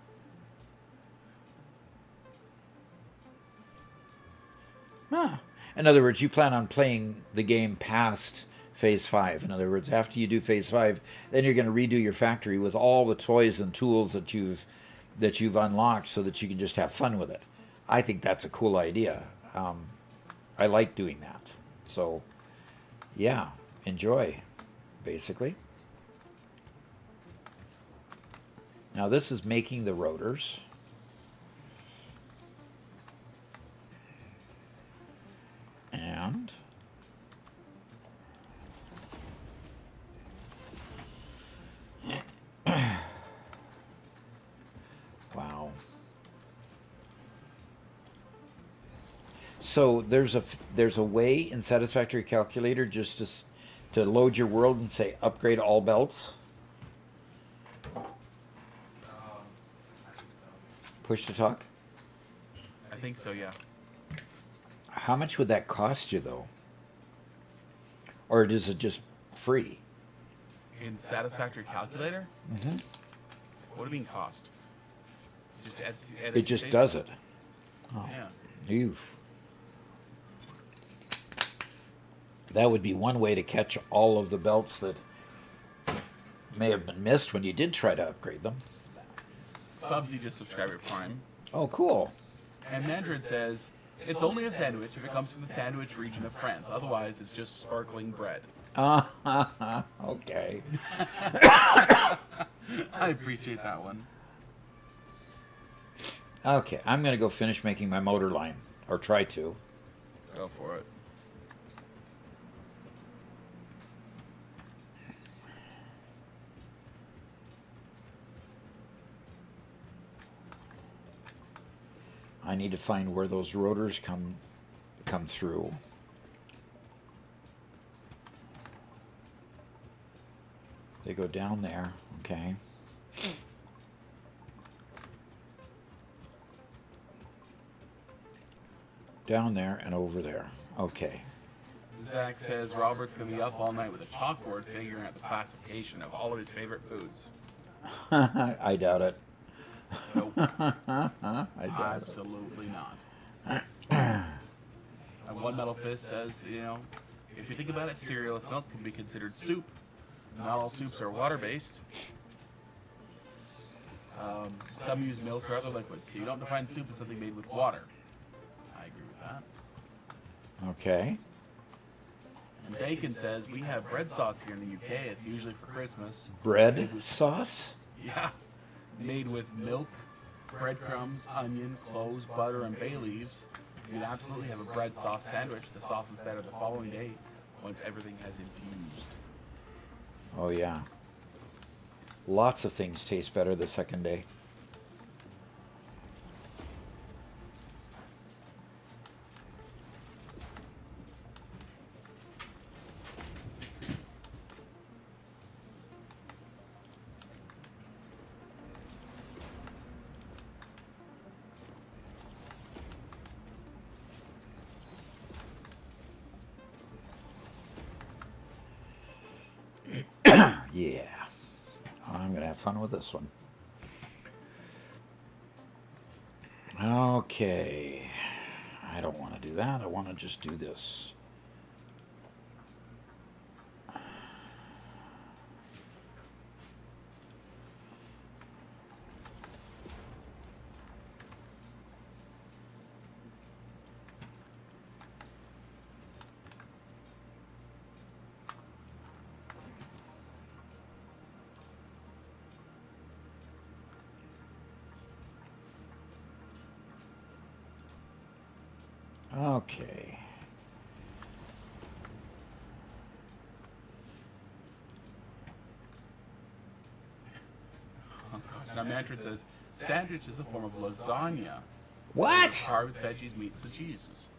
Ah. In other words, you plan on playing the game past phase 5. In other words, after you do phase 5, then you're going to redo your factory with all the toys and tools that you've unlocked so that you can just have fun with it. I think that's a cool idea. I like doing that. So, yeah, enjoy, basically. Now this is making the rotors. And wow. So there's a way in Satisfactory Calculator just to load your world and say upgrade all belts. Push to talk? I think so, yeah. How much would that cost you, though? Or is it just free? In Satisfactory Calculator? Mm-hmm. What do you mean cost? Just It just does it. Oh. Yeah. Oof. That would be one way to catch all of the belts that may have been missed when you did try to upgrade them. Fubsy just subscribed to Prime. Oh, cool. And Mandarin says, it's only a sandwich if it comes from the sandwich region of France. Otherwise, it's just sparkling bread. Okay. I appreciate that one. Okay, I'm going to go finish making my motor line. Or try to. Go for it. I need to find where those rotors come through. They go down there, okay. Down there and over there. Okay. Zach says Robert's going to be up all night with a chalkboard figuring out the classification of all of his favorite foods. I doubt it. Nope. I doubt it. Absolutely not. And One Metal Fist says, you know, if you think about it, cereal with milk can be considered soup. Not all soups are water-based. Some use milk or other liquids. So you don't define soup as something made with water. I agree with that. Okay. And Bacon says, we have bread sauce here in the UK. It's usually for Christmas. Bread sauce? Yeah. Made with milk, breadcrumbs, onion, cloves, butter, and bay leaves. You can absolutely have a bread sauce sandwich. The sauce is better the following day once everything has infused. Oh, yeah. Lots of things taste better the second day. Yeah. I'm going to have fun with this one. Okay. I don't want to do that. I want to just do this. Okay. Oh, gosh. Now, Mandarin says, sandwich is a form of lasagna. What? Carbs, veggies, meats, and cheeses.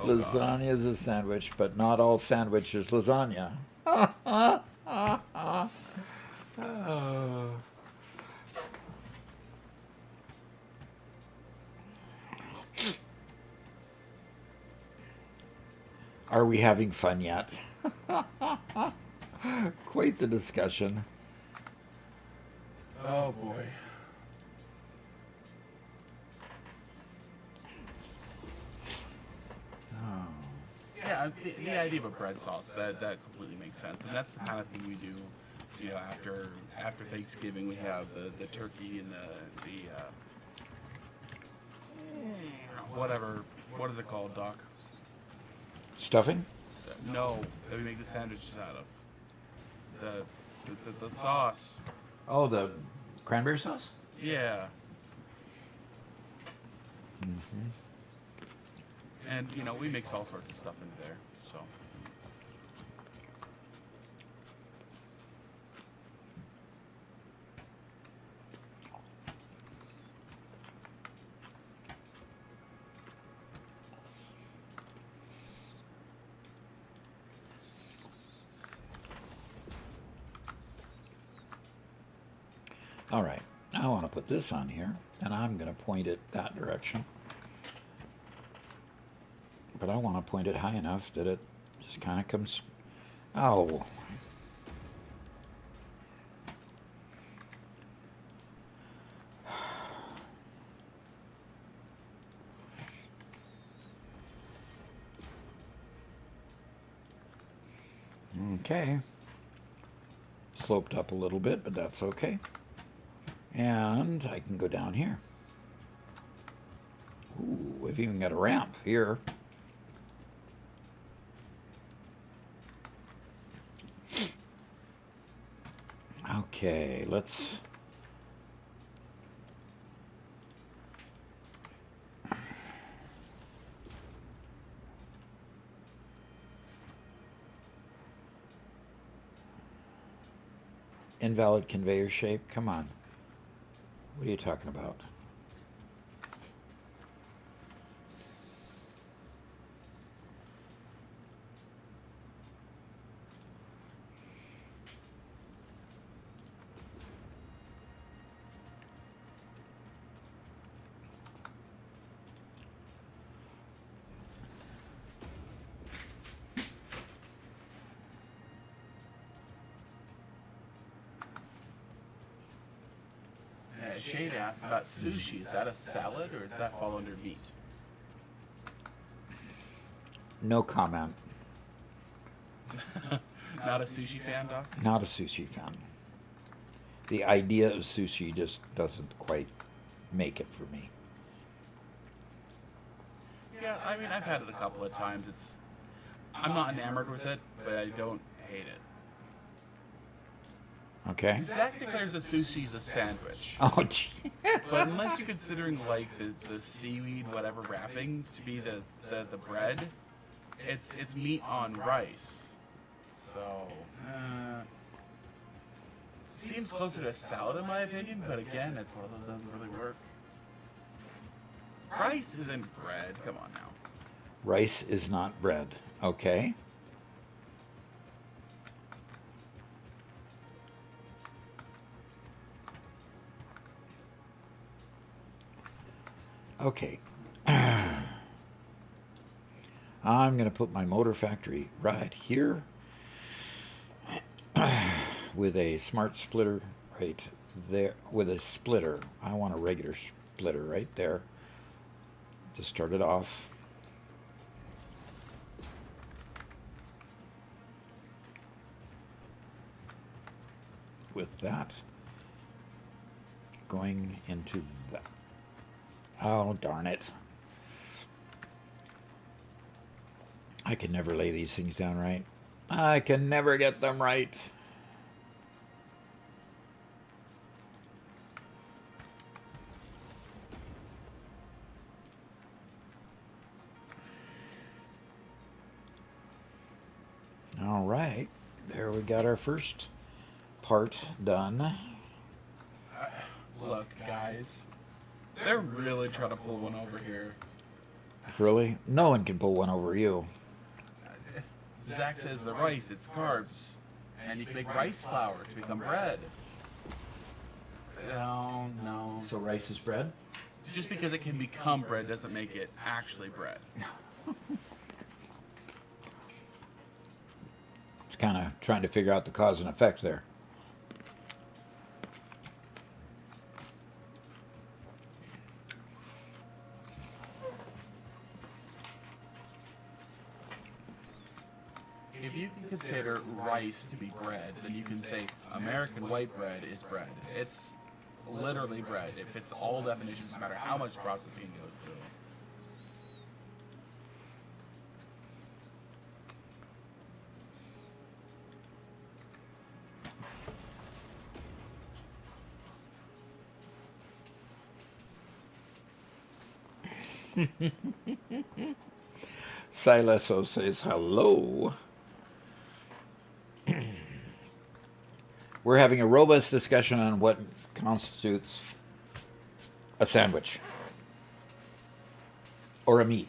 Lasagna is a sandwich, but not all sandwich is lasagna. Are we having fun yet? Quite the discussion. Oh, boy. Yeah, the idea of a bread sauce, that completely makes sense. And that's the kind of thing we do, you know, after Thanksgiving. We have the turkey and the whatever, what is it called, Doc? Stuffing? No, that we make the sandwiches out of. The sauce. Oh, the cranberry sauce? Yeah. Mm-hmm. And, you know, we mix all sorts of stuff into there, so. All right, I want to put this on here, and I'm going to point it that direction. But I want to point it high enough that it just kind of comes... Oh. Okay. Sloped up a little bit, but that's okay. And I can go down here. Ooh, we've even got a ramp here. Okay, let's... Invalid conveyor shape? Come on. What are you talking about? Shade asked about sushi. Is that a salad or does that fall under meat? No comment. Not a sushi fan, Doc? Not a sushi fan. The idea of sushi just doesn't quite make it for me. Yeah, I mean, I've had it a couple of times. I'm not enamored with it, but I don't hate it. Okay. Zach declares that sushi is a sandwich. Oh, gee. But unless you're considering like the seaweed whatever wrapping to be the bread, it's meat on rice. So seems closer to a salad in my opinion, but again, it's one of those that doesn't really work. Rice isn't bread. Come on now. Rice is not bread. Okay. Okay. I'm going to put my motor factory right here with a smart splitter right there, with a splitter. I want a regular splitter right there to start it off. With that going into that. Oh, darn it. I can never lay these things down right. I can never get them right. All right. There we got our first part done. Look, guys. They're really trying to pull one over here. Really? No one can pull one over you. Zach says the rice, it's carbs. And you can make rice flour to become bread. No. So rice is bread? Just because it can become bread doesn't make it actually bread. It's kind of trying to figure out the cause and effect there. If you can consider rice to be bread, then you can say American white bread is bread. It's literally bread. It fits all definitions, no matter how much processing it goes through. Sileso says hello. We're having a robust discussion on what constitutes a sandwich, or a meat,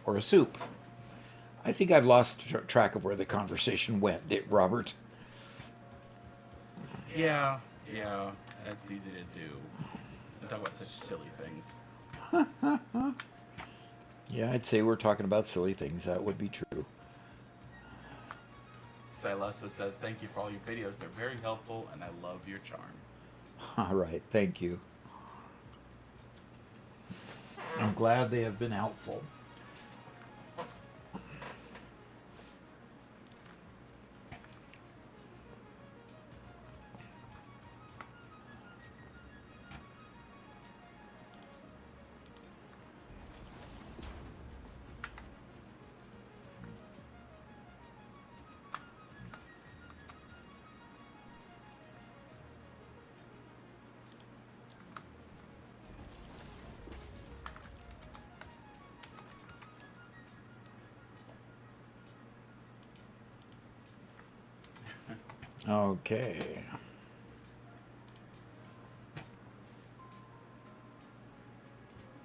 or a soup. I think I've lost track of where the conversation went, Robert. Yeah, that's easy to do. Don't talk about such silly things. Yeah, I'd say we're talking about silly things. That would be true. Sileso says, thank you for all your videos. They're very helpful, and I love your charm. All right, thank you. I'm glad they have been helpful. Okay.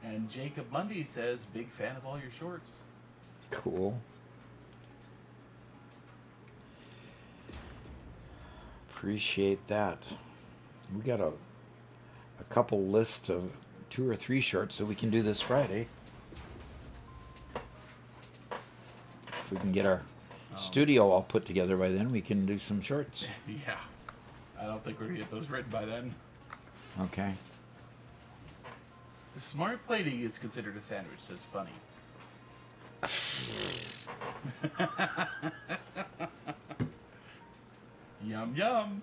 And Jacob Mundy says, big fan of all your shorts. Cool. Appreciate that. We got a couple lists of 2 or 3 shorts that we can do this Friday. If we can get our studio all put together by then, we can do some shorts. Yeah. I don't think we're going to get those written by then. Okay. Smart plating is considered a sandwich, so it's funny. Yum, yum.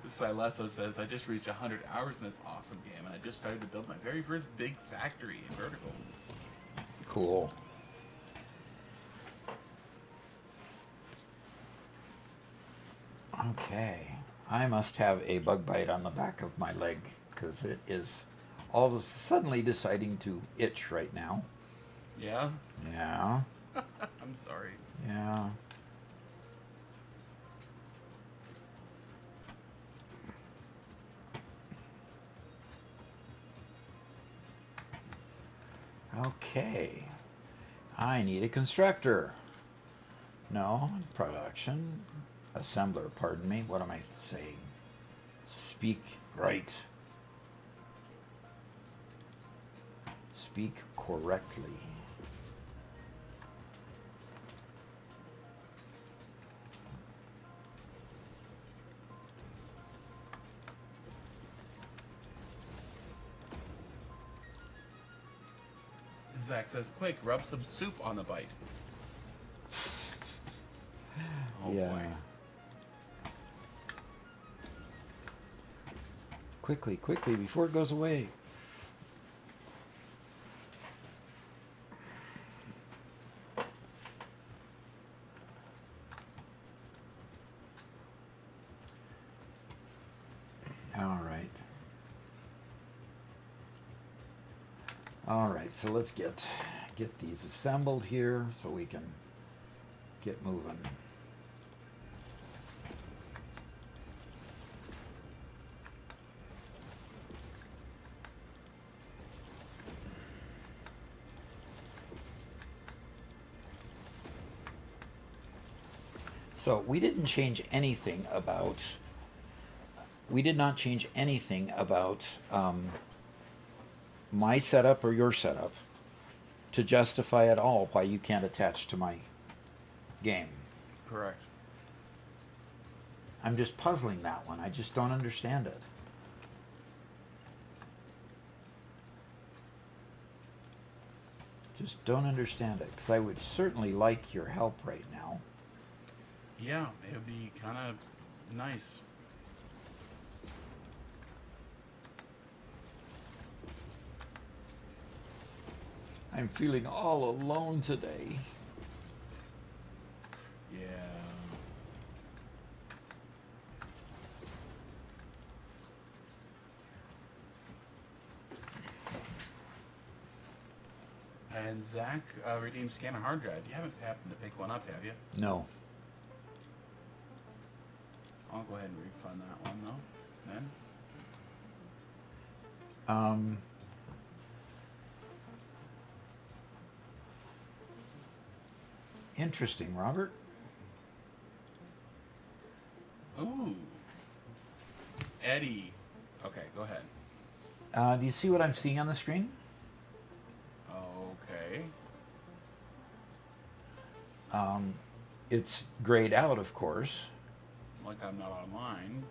Silesso says, I just reached 100 hours in this awesome game, and I just started to build my very first big factory in Vertical. Cool. Okay. I must have a bug bite on the back of my leg, because it is all of a suddenly deciding to itch right now. Yeah? Yeah. I'm sorry. Yeah. Okay. I need a constructor. No, production. Assembler, pardon me. What am I saying? Speak right. Speak correctly. Zach says, quick, rub some soup on the bite. Oh Yeah. boy. Quickly, quickly, before it goes away. All right. All right, so let's get these assembled here so we can get moving. So we did not change anything about my setup or your setup to justify at all why you can't attach to my game. Correct. I'm just puzzling that one. I just don't understand it. Just don't understand it, because I would certainly like your help right now. Yeah, it would be kind of nice. I'm feeling all alone today. Yeah. And Zach redeemed scanner hard drive. You haven't happened to pick one up, have you? No. I'll go ahead and refund that one, though. Then. Interesting, Robert. Ooh. Eddie. Okay, go ahead. Do you see what I'm seeing on the screen? Okay. It's grayed out, of course. Like I'm not online.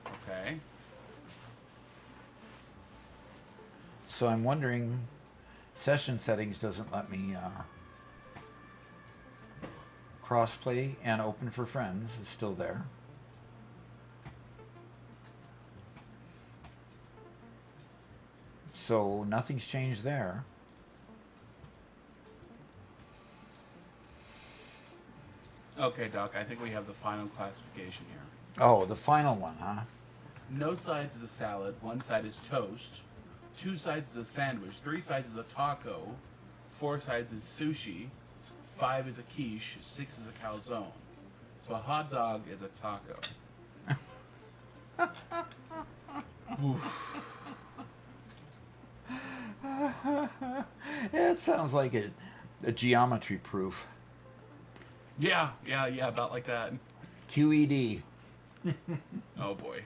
Okay. So I'm wondering, session settings doesn't let me crossplay and open for friends is still there. So nothing's changed there. Okay, Doc, I think we have the final classification here. Oh, the final one, huh? No sides is a salad, one side is toast, 2 sides is a sandwich, 3 sides is a taco, 4 sides is sushi, 5 is a quiche, 6 is a calzone. So a hot dog is a taco. Oof. It sounds like a geometry proof. Yeah, about like that. QED. Oh boy.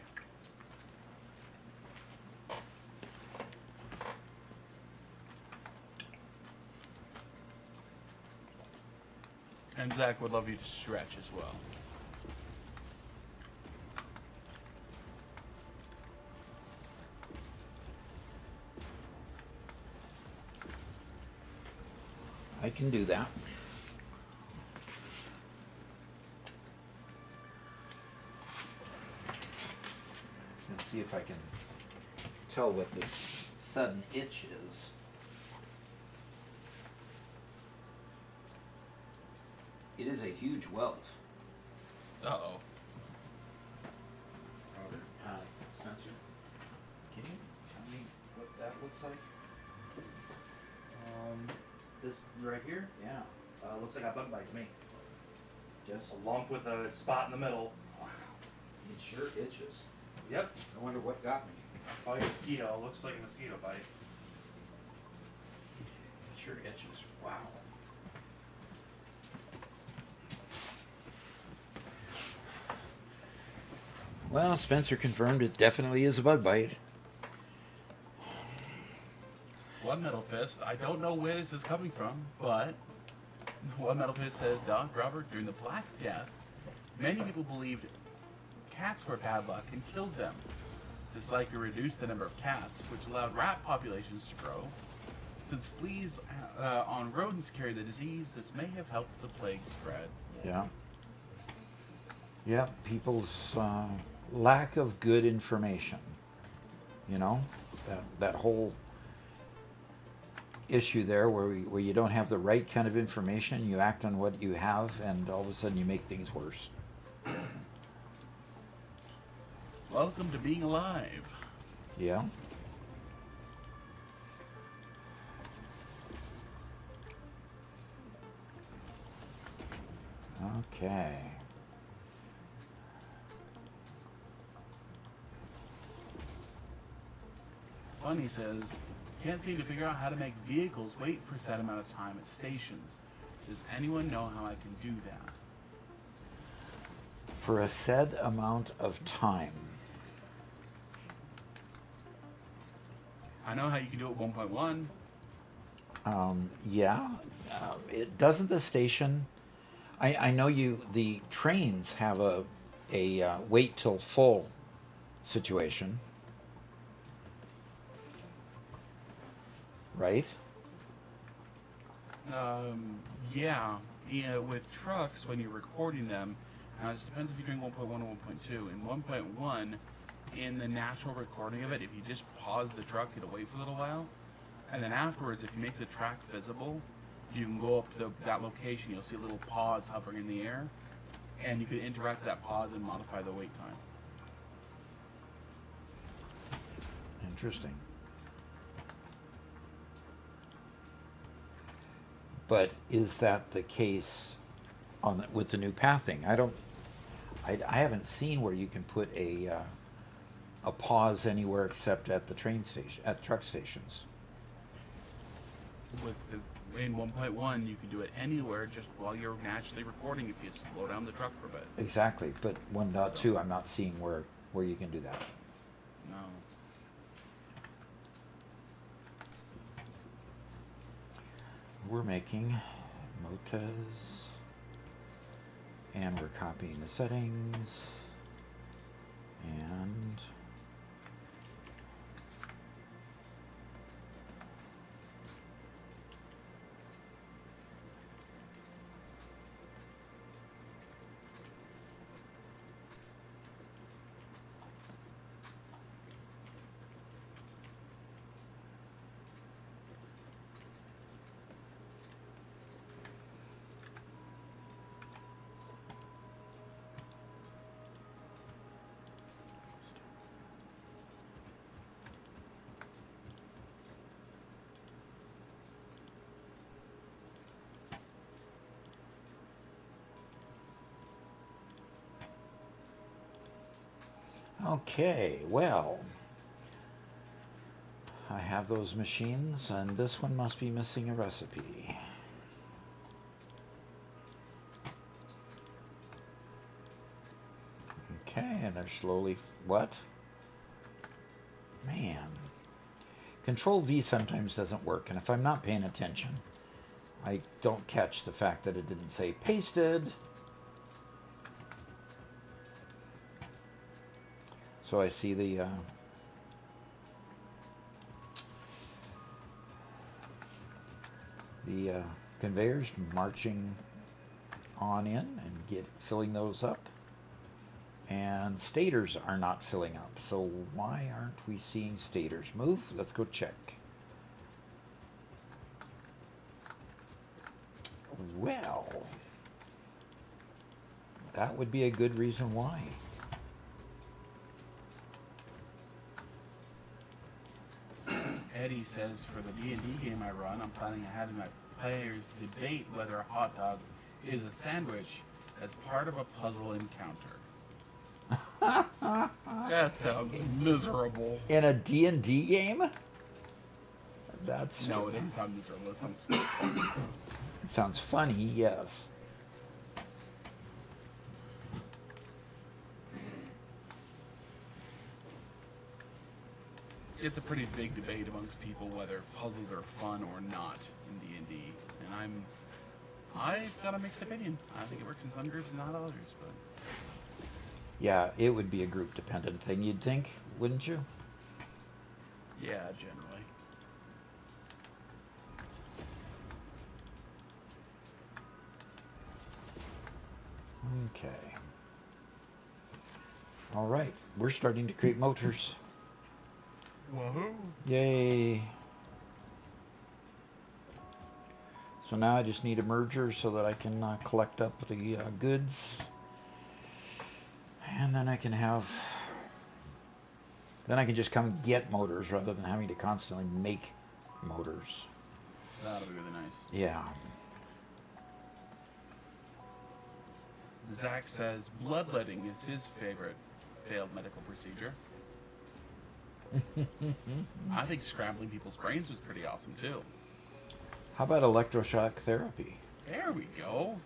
And Zach would love you to stretch as well. I can do that. Let's see if I can tell what this sudden itch is. It is a huge welt. Uh-oh. Robert, Spencer, can you tell me what that looks like? This right here Yeah, looks like a bug bite to me. just A lump with a spot in the middle. wow. It sure itches. Yep. I wonder what got me. Probably a mosquito. Looks like a mosquito bite. It sure itches. Wow. Well, Spencer confirmed it definitely is a bug bite. One Metal Fist, I don't know where this is coming from, but One Metal Fist says, Doc Robert, during the Black Death, many people believed cats were bad luck and killed them. This likely reduced the number of cats, which allowed rat populations to grow. Since fleas on rodents carry the disease, this may have helped the plague spread. Yeah. Yeah, people's lack of good information. You know, that whole issue there where you don't have the right kind of information, you act on what you have, and all of a sudden you make things worse. Welcome to being alive. Yeah. Okay. Funny says, can't seem to figure out how to make vehicles wait for a set amount of time at stations. Does anyone know how I can do that? For a said amount of time. I know how you can do it at 1.1. Yeah. It doesn't the station. I know the trains have a wait till full situation. Right? Yeah, with trucks, when you're recording them, now it depends if you're doing 1.1 or 1.2. In 1.1, in the natural recording of it, if you just pause the truck, it'll wait for a little while. And then afterwards, if you make the track visible, you can go up to that location, you'll see a little pause hovering in the air, and you can interact with that pause and modify the wait time. Interesting. But is that the case with the new pathing? I haven't seen where you can put a pause anywhere except at the train station, at truck stations. In 1.1, you can do it anywhere just while you're naturally recording if you just slow down the truck for a bit. Exactly, but 1.2, I'm not seeing where you can do that. No. We're making motas, and we're copying the settings, and Okay, well, I have those machines, and this one must be missing a recipe. Okay, and they're slowly... What? Man. Control V sometimes doesn't work, and if I'm not paying attention, I don't catch the fact that it didn't say pasted. So I see the conveyors marching on in and filling those up. And stators are not filling up. So why aren't we seeing stators move? Let's go check. Well, that would be a good reason why. Eddie says, for the D&D game I run, I'm planning on having my players debate whether a hot dog is a sandwich as part of a puzzle encounter. That sounds miserable. In a D&D game? That's... No, it doesn't sound miserable. It sounds funny. It sounds funny, yes. It's a pretty big debate amongst people whether puzzles are fun or not in D&D, and I've got a mixed opinion. I think it works in some groups and not others, but Yeah, it would be a group-dependent thing, you'd think, wouldn't you? yeah, generally. Okay. All right, we're starting to create motors. Woohoo! Yay. So now I just need a merger so that I can collect up the goods. And then I can have... Then I can just come and get motors rather than having to constantly make motors. That'll be really nice. Yeah. Zach says bloodletting is his favorite failed medical procedure. I think scrambling people's brains was pretty awesome too. How about electroshock therapy? There we go.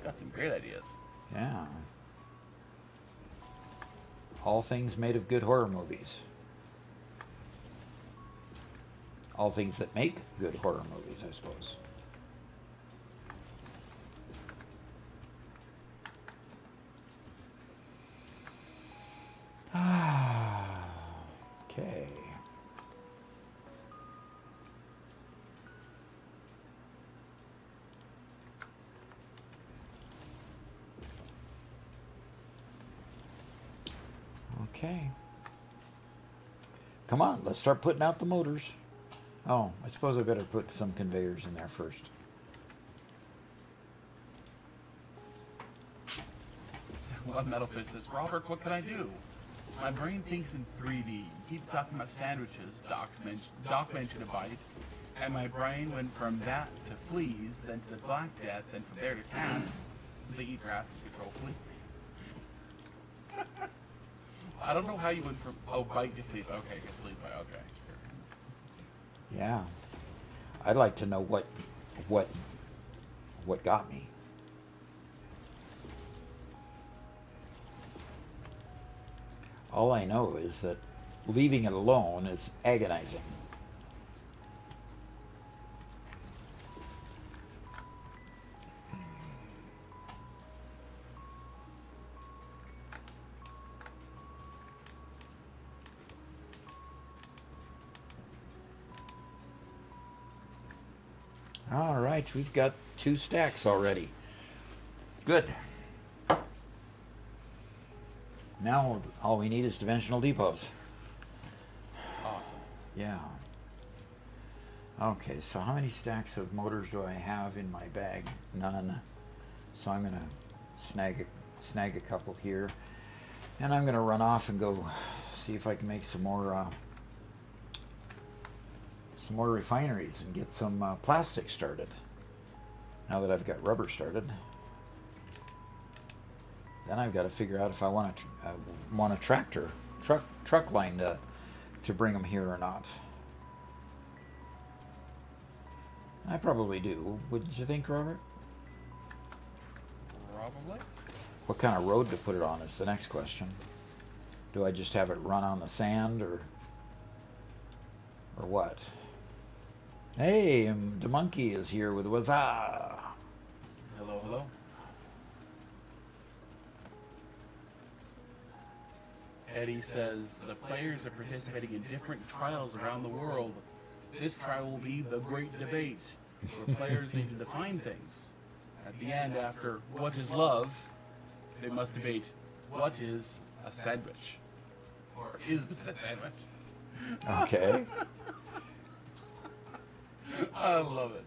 Got some great ideas. Yeah. All things made of good horror movies. All things that make good horror movies, I suppose. Okay. Okay. Come on, let's start putting out the motors. Oh, I suppose I better put some conveyors in there first. One Metalfist says, Robert, what can I do? My brain thinks in 3D. You keep talking about sandwiches. Doc mentioned a bite. And my brain went from that to fleas, then to the Black Death, then from there to cats. They eat rats and control fleas. I don't know how you went from, bite to fleas. Okay, get fleas bite. Okay, sure. Yeah. I'd like to know what got me. All I know is that leaving it alone is agonizing. All right, we've got 2 stacks already. Good. Now all we need is dimensional depots. Awesome. Yeah. Okay, so how many stacks of motors do I have in my bag? None. So I'm gonna snag a couple here, and I'm gonna run off and go see if I can make some more refineries and get some plastic started. Now that I've got rubber started. Then I've got to figure out if I want a tractor, truck line to bring them here or not. I probably do. Wouldn't you think, Robert? Probably. What kind of road to put it on is the next question. Do I just have it run on the sand or what? Hey, the monkey is here with Wazaa. Hello, hello. Eddie says the players are participating in different trials around the world. This trial will be the great debate, where players need to define things. At the end, after what is love, they must debate what is a sandwich. Or is this a sandwich? Okay. I love it.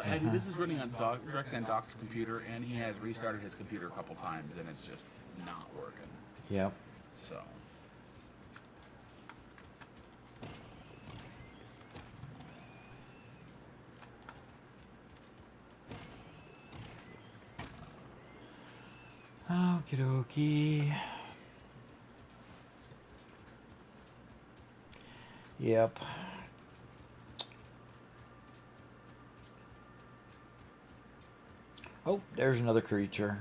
Eddie, this is running on directly on Doc's computer, and he has restarted his computer a couple times, and it's just not working. Yep. So. Okie dokie. Yep. Oh, there's another creature.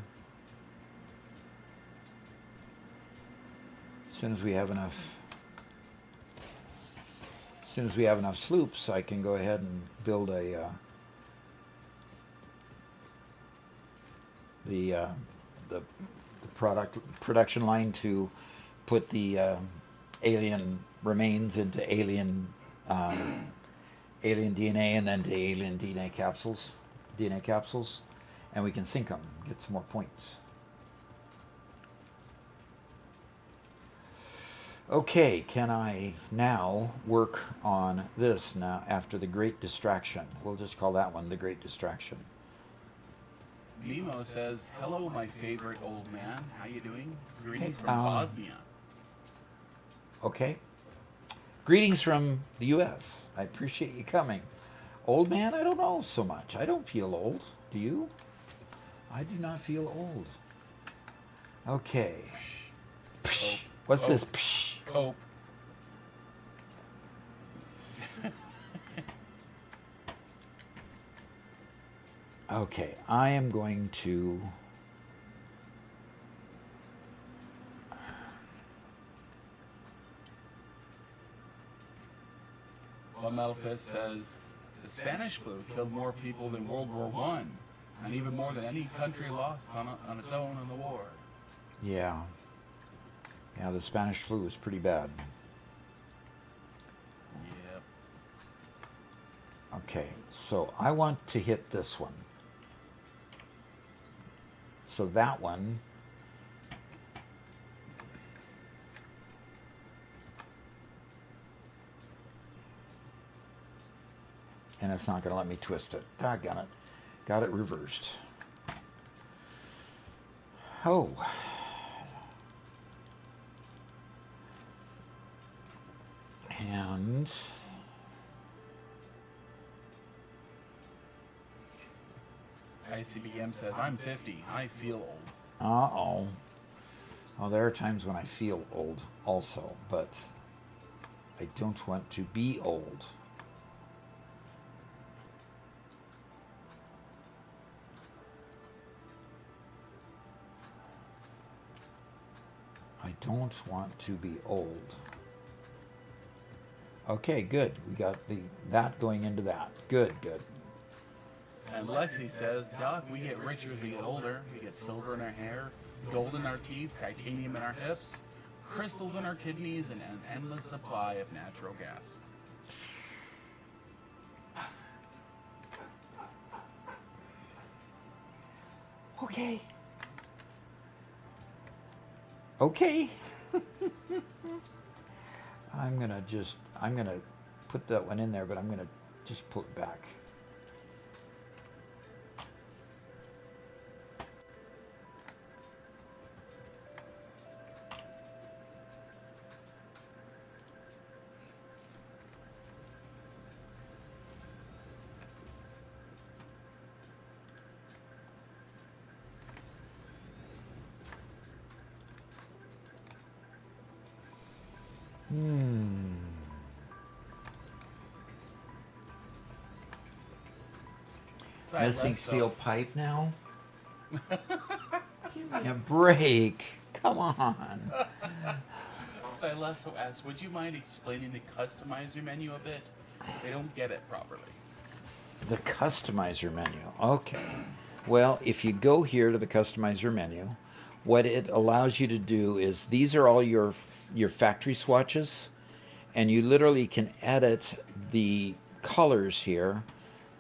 As soon as we have enough sloops, I can go ahead and build the production line to put the alien remains into alien DNA and then to alien DNA capsules, and we can sink them, get some more points. Okay, can I now work on this now after the Great Distraction? We'll just call that one the Great Distraction. Nemo says, "Hello, my favorite old man. How you doing? Greetings from Bosnia." Okay. Greetings from the U.S. I appreciate you coming. Old man, I don't know so much. I don't feel old. Do you? I do not feel old. Okay. Psh. What's this? Psh. Oh. Okay, I am going to... Well, Metalfist says, the Spanish flu killed more people than World War I, and even more than any country lost on its own in the war. Yeah. Yeah, the Spanish flu is pretty bad. Yep. Okay, so I want to hit this one. So that one... And it's not going to let me twist it. Doggone it. Got it reversed. Oh. And... ICBM says, I'm 50. I feel old. Uh-oh. Well, there are times when I feel old also, but I don't want to be old. I don't want to be old. Okay, good. We got that going into that. Good, good. And Lexi says, Doc, we get richer as we get older. We get silver in our hair, gold in our teeth, titanium in our hips, crystals in our kidneys, and an endless supply of natural gas. Okay. Okay. I'm gonna put that one in there, but I'm gonna just pull it back. missing steel pipe now? Give me a break. Come on. Silesso asks, would you mind explaining the customizer menu a bit? They don't get it properly. The customizer menu. Okay. Well, if you go here to the customizer menu, what it allows you to do is these are all your factory swatches, and you literally can edit the colors here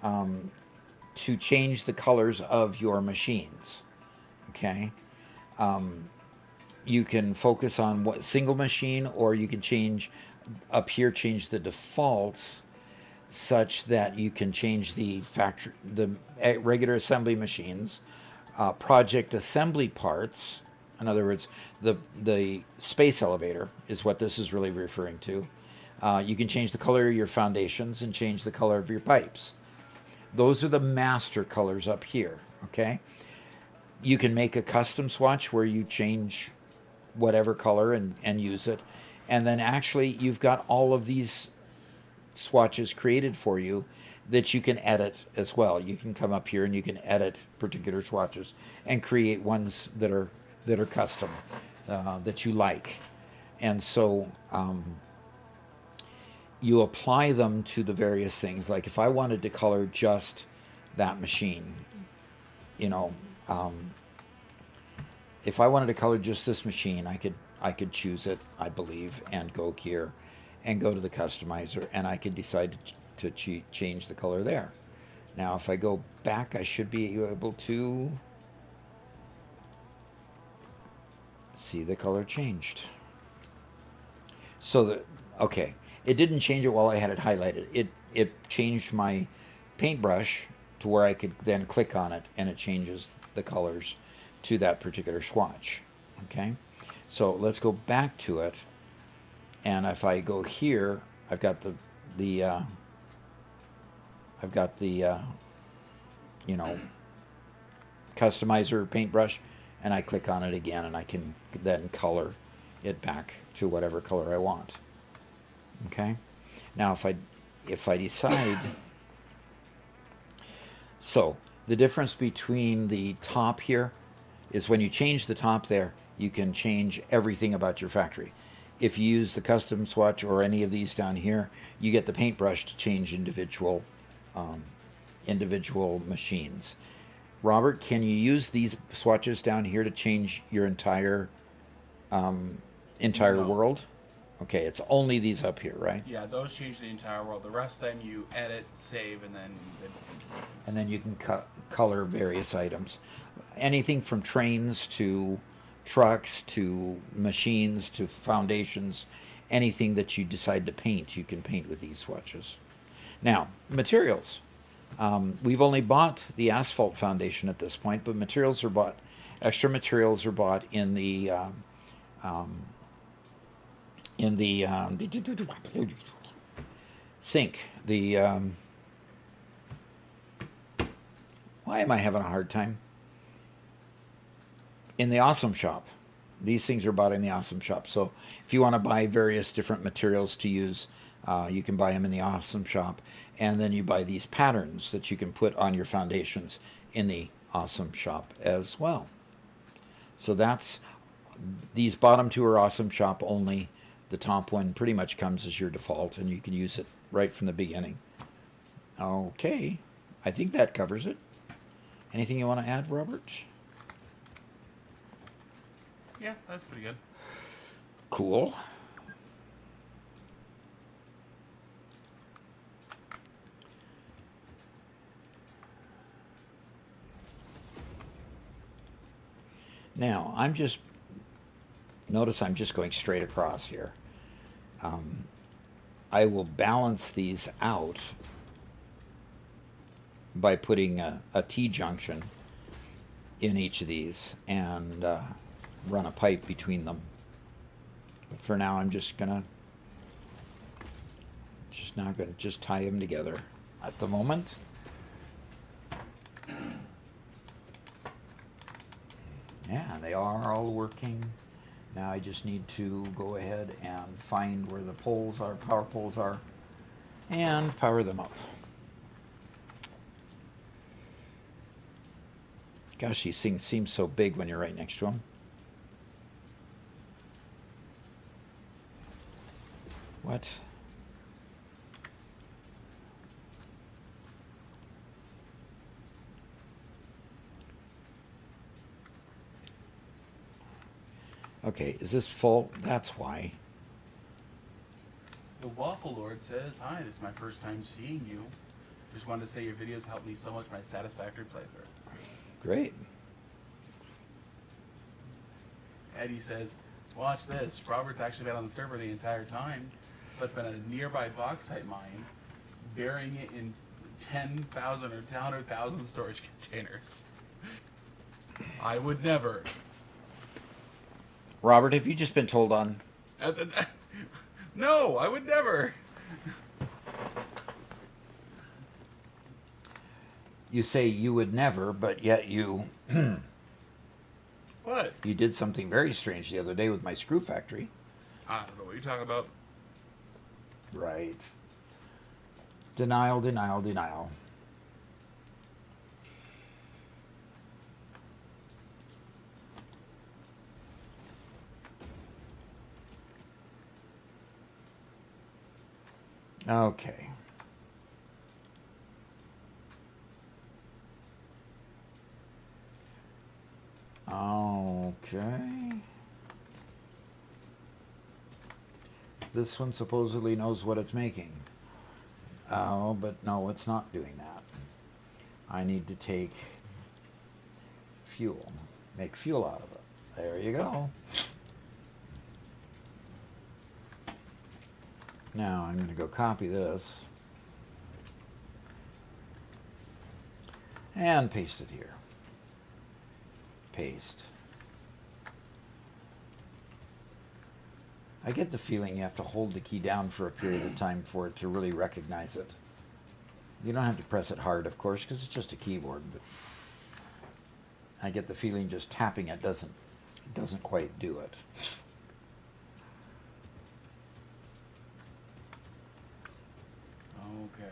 to change the colors of your machines. Okay. You can focus on what single machine, or you can change up here, change the defaults such that you can change the regular assembly machines, project assembly parts. In other words, the space elevator is what this is really referring to. You can change the color of your foundations and change the color of your pipes. Those are the master colors up here, okay? You can make a custom swatch where you change whatever color and use it. And then actually you've got all of these swatches created for you that you can edit as well. You can come up here and you can edit particular swatches and create ones that are custom, that you like. And so you apply them to the various things. Like if I wanted to color just that machine, you know, if I wanted to color just this machine, I could choose it, I believe, and go here and go to the customizer, and I could decide to change the color there. Now, if I go back, I should be able to see the color changed. So okay, it didn't change it while I had it highlighted. It changed my paintbrush to where I could then click on it, and it changes the colors to that particular swatch. Okay, so let's go back to it, and if I go here, I've got the you know, customizer paintbrush, and I click on it again, and I can then color it back to whatever color I want. Okay, now if I decide, so the difference between the top here is when you change the top there, you can change everything about your factory. If you use the custom swatch or any of these down here, you get the paintbrush to change individual machines. Robert, can you use these swatches down here to change your entire No. world? Okay, it's only these up here, right? Yeah, those change the entire world. The rest of them you edit, save, and then You can color various items. Anything from trains to trucks to machines to foundations, anything that you decide to paint, you can paint with these swatches. Now, materials. We've only bought the asphalt foundation at this point, but materials are bought. Extra materials are bought in the sink. Why am I having a hard time? In the Awesome Shop. These things are bought in the Awesome Shop. So if you want to buy various different materials to use, you can buy them in the Awesome Shop. And then you buy these patterns that you can put on your foundations in the Awesome Shop as well. So these bottom two are Awesome Shop only. The top one pretty much comes as your default, and you can use it right from the beginning. Okay, I think that covers it. Anything you want to add, Robert? yeah, that's pretty good. Cool. Now, notice I'm just going straight across here. I will balance these out by putting a T-junction in each of these and run a pipe between them. But for now, I'm just gonna tie them together at the moment. Yeah, they are all working. Now I just need to go ahead and find where the poles are, power poles are, and power them up. Gosh, these things seem so big when you're right next to them. What? Okay, is this full? That's why. The Waffle Lord says, "Hi, this is my first time seeing you. Just wanted to say your videos helped me so much my Satisfactory playthrough." Great. Eddie says, "Watch this. Robert's actually been on the server the entire time, but's been at a nearby bauxite mine, burying it in 10,000 or 200,000 storage containers." I would never. Robert, have you just been told on? No, I would never. You say you would never, but yet you What? you did something very strange the other day with my screw factory. I don't know what you're talking about. Right. Denial, denial, denial. Okay. Okay. This one supposedly knows what it's making. Oh, but no, it's not doing that. I need to take fuel, make fuel out of it. There you go. Now I'm going to go copy this and paste it here. Paste. I get the feeling you have to hold the key down for a period of time for it to really recognize it. You don't have to press it hard, of course, because it's just a keyboard, but I get the feeling just tapping it doesn't quite do it. Okay.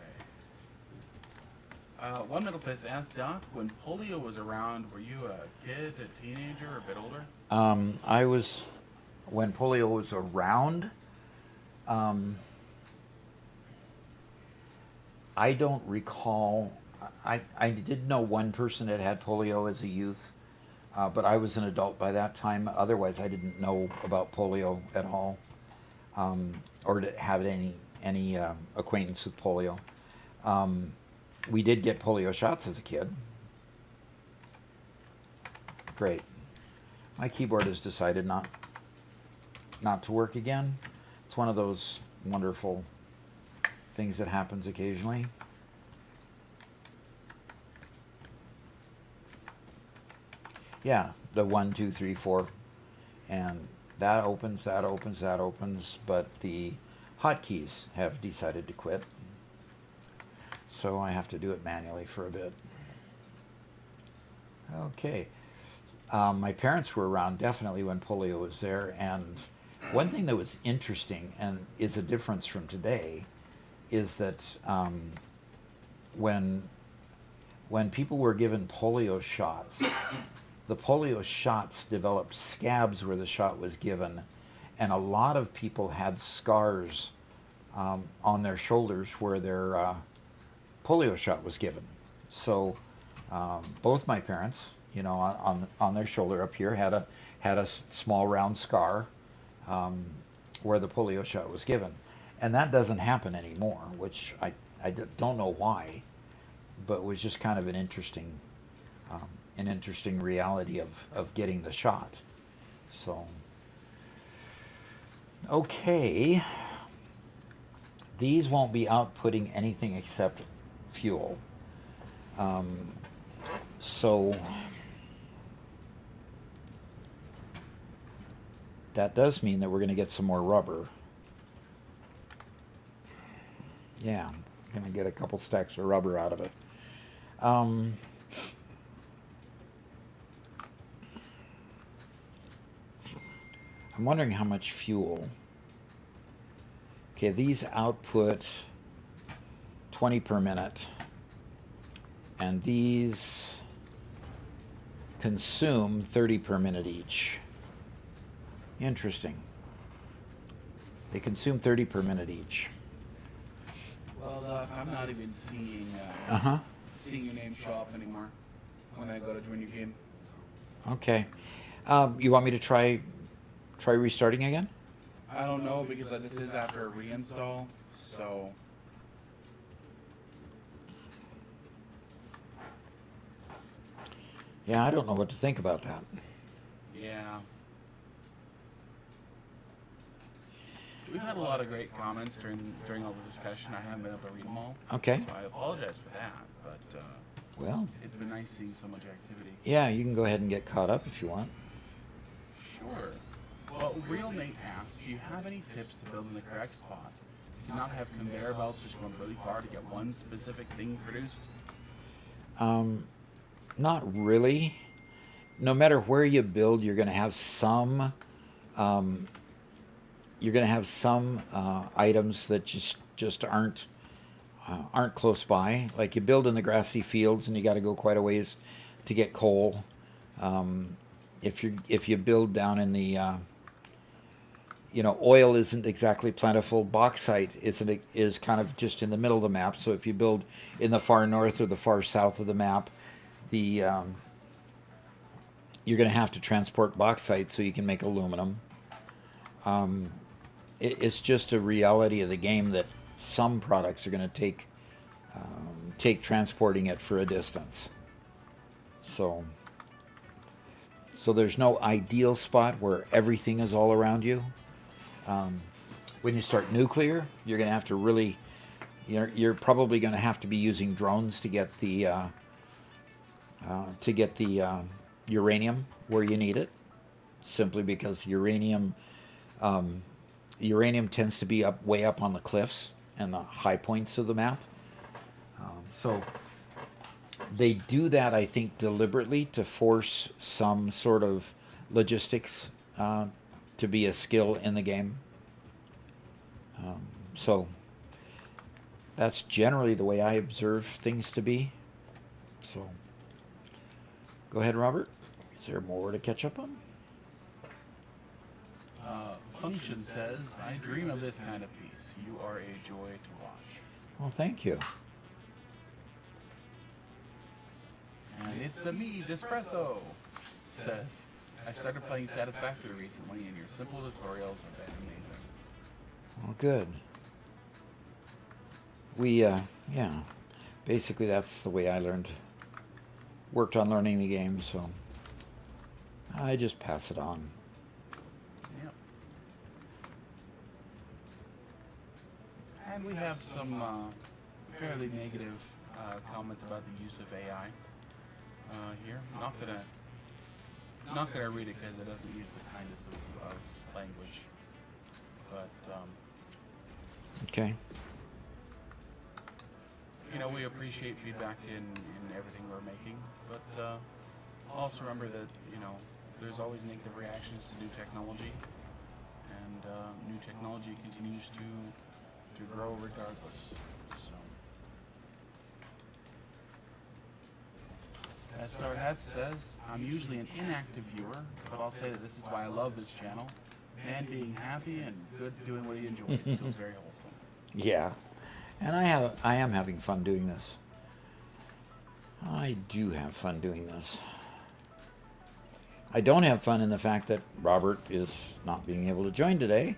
One Middle Fist asked Doc, when polio was around, were you a kid, a teenager, or a bit older? I was, when polio was around, I don't recall. I did know one person that had polio as a youth, but I was an adult by that time. Otherwise, I didn't know about polio at all, or to have any acquaintance with polio. We did get polio shots as a kid. Great. My keyboard has decided not to work again. It's one of those wonderful things that happens occasionally. Yeah, the 1, 2, 3, 4, and that opens, that opens, that opens, but the hotkeys have decided to quit. So I have to do it manually for a bit. Okay. My parents were around definitely when polio was there, and one thing that was interesting and is a difference from today is that when people were given polio shots, the polio shots developed scabs where the shot was given, and a lot of people had scars on their shoulders where their polio shot was given. So both my parents, you know, on their shoulder up here had a small round scar where the polio shot was given, and that doesn't happen anymore, which I don't know why, but was just kind of an interesting reality of getting the shot. So okay, these won't be outputting anything except fuel. So that does mean that we're going to get some more rubber. Yeah, I'm going to get a couple stacks of rubber out of it. I'm wondering how much fuel. Okay, these output 20 per minute, and these consume 30 per minute each. Interesting. They consume 30 per minute each. Well, Doc, I'm not even seeing Uh-huh. seeing your name show up anymore when I go to join your game. Okay. You want me to try restarting again? I don't know because this is after a reinstall, so Yeah, I don't know what to think about that. yeah. We've had a lot of great comments during all the discussion. I haven't been able to read them all. Okay. So I apologize for that, but Well, it's been nice seeing so much activity. yeah, you can go ahead and get caught up if you want. Sure. Well, Real Nate asks, do you have any tips to build in the correct spot? To not have conveyor belts just going really far to get one specific thing produced? Not really. No matter where you build, you're going to have some. Items that just aren't close by. Like you build in the grassy fields, and you got to go quite a ways to get coal. If you build down in the oil isn't exactly plentiful. Bauxite is kind of just in the middle of the map. So if you build in the far north or the far south of the map, you're going to have to transport bauxite so you can make aluminum. It's just a reality of the game that some products are going to take transporting it for a distance. So there's no ideal spot where everything is all around you. When you start nuclear, you're going to have to really, you're probably going to have to be using drones to get the uranium where you need it, simply because uranium tends to be way up on the cliffs and the high points of the map. So they do that, I think, deliberately to force some sort of logistics to be a skill in the game. So that's generally the way I observe things to be. So go ahead, Robert. Is there more to catch up on? Function says, I dream of this kind of piece. You are a joy to watch. Well, thank you. And it's a me, Despresso, says, I've started playing Satisfactory recently, and your simple tutorials have been amazing. Well, good. Basically that's the way I worked on learning the game, so I just pass it on. Yep. And we have some fairly negative comments about the use of AI here. Not gonna read it because it doesn't use the kindest of language. But Okay. we appreciate feedback in everything we're making, but also remember that there's always negative reactions to new technology, and new technology continues to grow regardless. So, as Star Hat says, I'm usually an inactive viewer, but I'll say that this is why I love this channel. Man being happy and good doing what he enjoys feels very wholesome. Yeah. And I am having fun doing this. I do have fun doing this. I don't have fun in the fact that Robert is not being able to join today.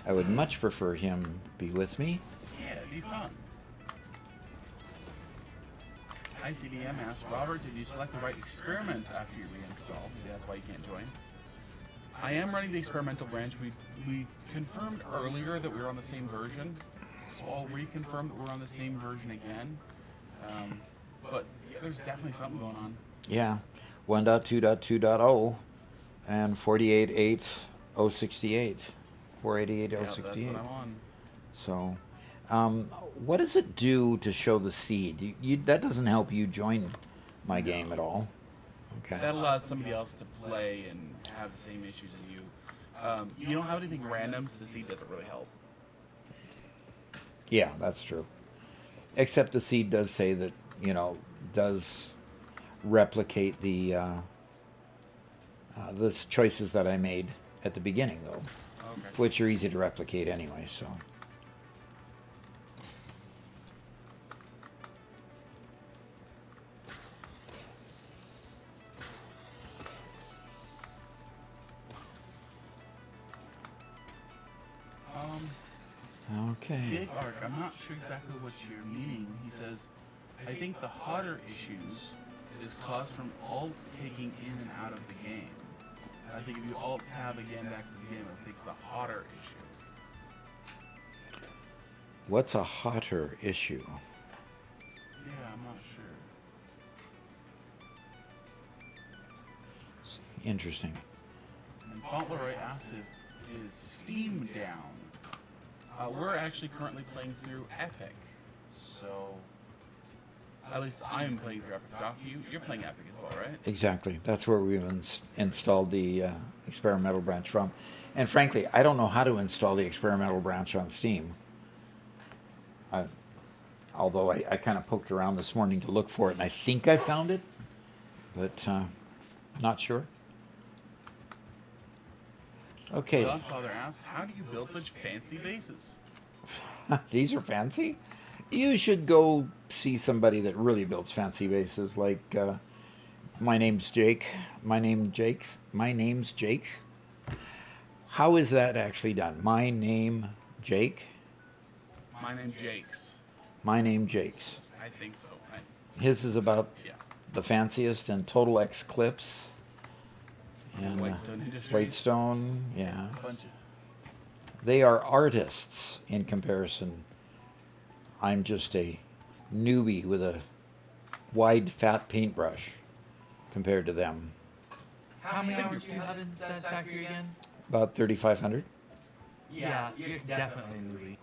I would much prefer him be with me. Yeah, it'd be fun. ICBM asks, Robert, did you select the right experiment after you reinstalled? Maybe that's why you can't join. I am running the experimental branch. We confirmed earlier that we were on the same version, so I'll reconfirm that we're on the same version again. But yeah, there's definitely something going on. Yeah. 1.2.2.0 and 48.8.068. 488.068. Yeah, that's what I'm on. So, what does it do to show the seed? That doesn't help you join my game at all. Okay. That allows somebody else to play and have the same issues as you. You don't have anything random, so the seed doesn't really help. Yeah, that's true. Except the seed does say that, does replicate the choices that I made at the beginning, though, Okay. which are easy to replicate anyway. So. Okay. Big Arc, I'm not sure exactly what you're meaning. He says, I think the hotter issues is caused from alt taking in and out of the game. I think if you alt tab again back to the game, it'll fix the hotter issue. What's a hotter issue? Yeah, I'm not sure. Interesting. And Fauntleroy asks if is Steam down. We're actually currently playing through Epic, so at least I'm playing through Epic. Doc, you're playing Epic as well, right? Exactly. That's where we've installed the experimental branch from. And frankly, I don't know how to install the experimental branch on Steam. Although I kind of poked around this morning to look for it, and I think I found it, but not sure. Okay. Godfather asks, how do you build such fancy bases? These are fancy? You should go see somebody that really builds fancy bases, like my name's Jake. My name's Jake's. How is that actually done? My name Jake? My name's Jake's. My name Jake's. I think so. His is about Yeah. the fanciest, and Total X Clips. And Whitestone Industries. Whitestone, yeah. A bunch of They are artists in comparison. I'm just a newbie with a wide, fat paintbrush compared to them. How many hours do you have in Satisfactory again? About 3,500. Yeah, you're definitely a movie.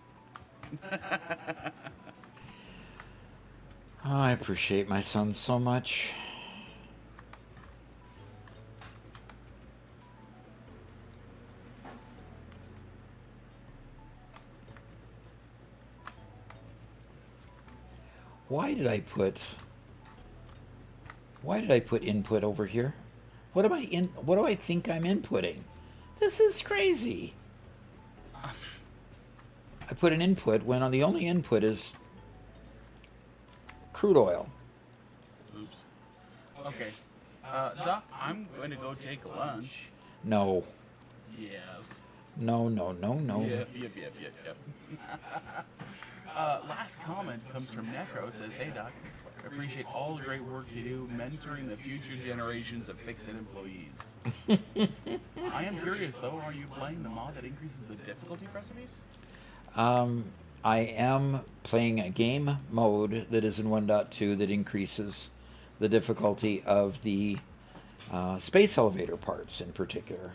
Oh, I appreciate my son so much. Why did I put input over here? What do I think I'm inputting? This is crazy. I put an input when the only input is crude oil. oops. Okay. Doc, I'm going to go take lunch. No. Yes. No. Yep. Last comment comes from Necro. It says, hey, Doc, appreciate all the great work you do mentoring the future generations of Fix-It employees. I am curious, though, are you playing the mod that increases the difficulty of recipes? I am playing a game mode that is in 1.2 that increases the difficulty of the space elevator parts in particular.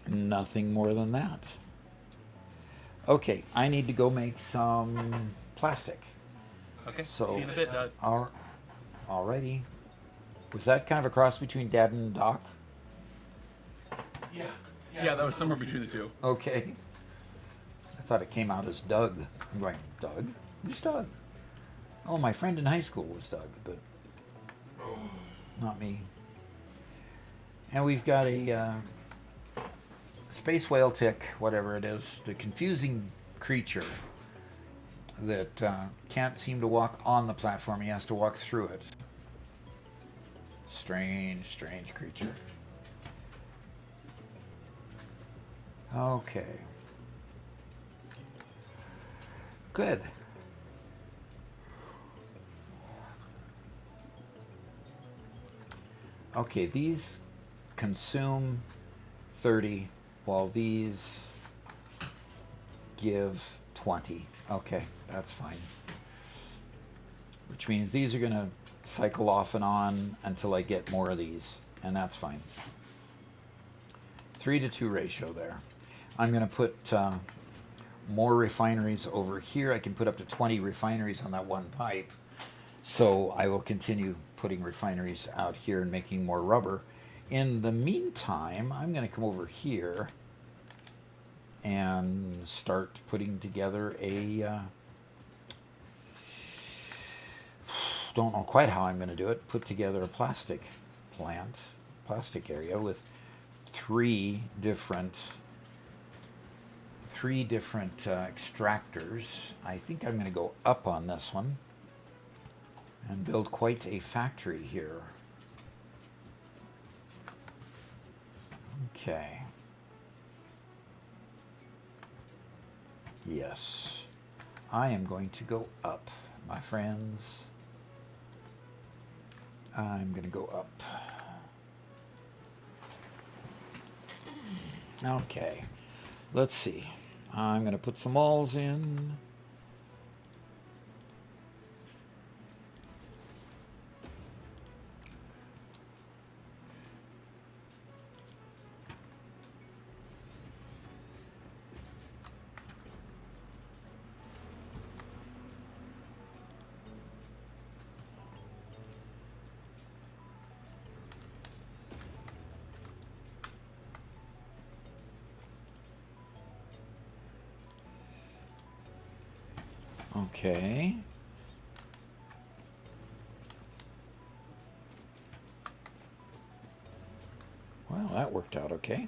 Nothing more than that. Okay, I need to go make some plastic. Okay, So, see you in a bit, Doug. Alrighty. Was that kind of a cross between Dad and Doc? Yeah, that was somewhere between the two. Okay. I thought it came out as Doug. I'm going, Doug? Who's Doug? Oh, my friend in high school was Doug, but not me. And we've got a space whale tick, whatever it is, the confusing creature that can't seem to walk on the platform. He has to walk through it. Strange creature. Okay. Good. Okay, these consume 30, while these give 20. Okay, that's fine. Which means these are going to cycle off and on until I get more of these, and that's fine. 3-to-2 ratio there. I'm going to put more refineries over here. I can put up to 20 refineries on that one pipe. So I will continue putting refineries out here and making more rubber. In the meantime, I'm going to come over here and start putting together a don't know quite how I'm going to do it. Put together a plastic area with three different extractors. I think I'm going to go up on this one and build quite a factory here. Okay. Yes. I am going to go up, my friends. I'm going to go up. Okay. Let's see. I'm going to put some walls in. Okay. Well, that worked out okay.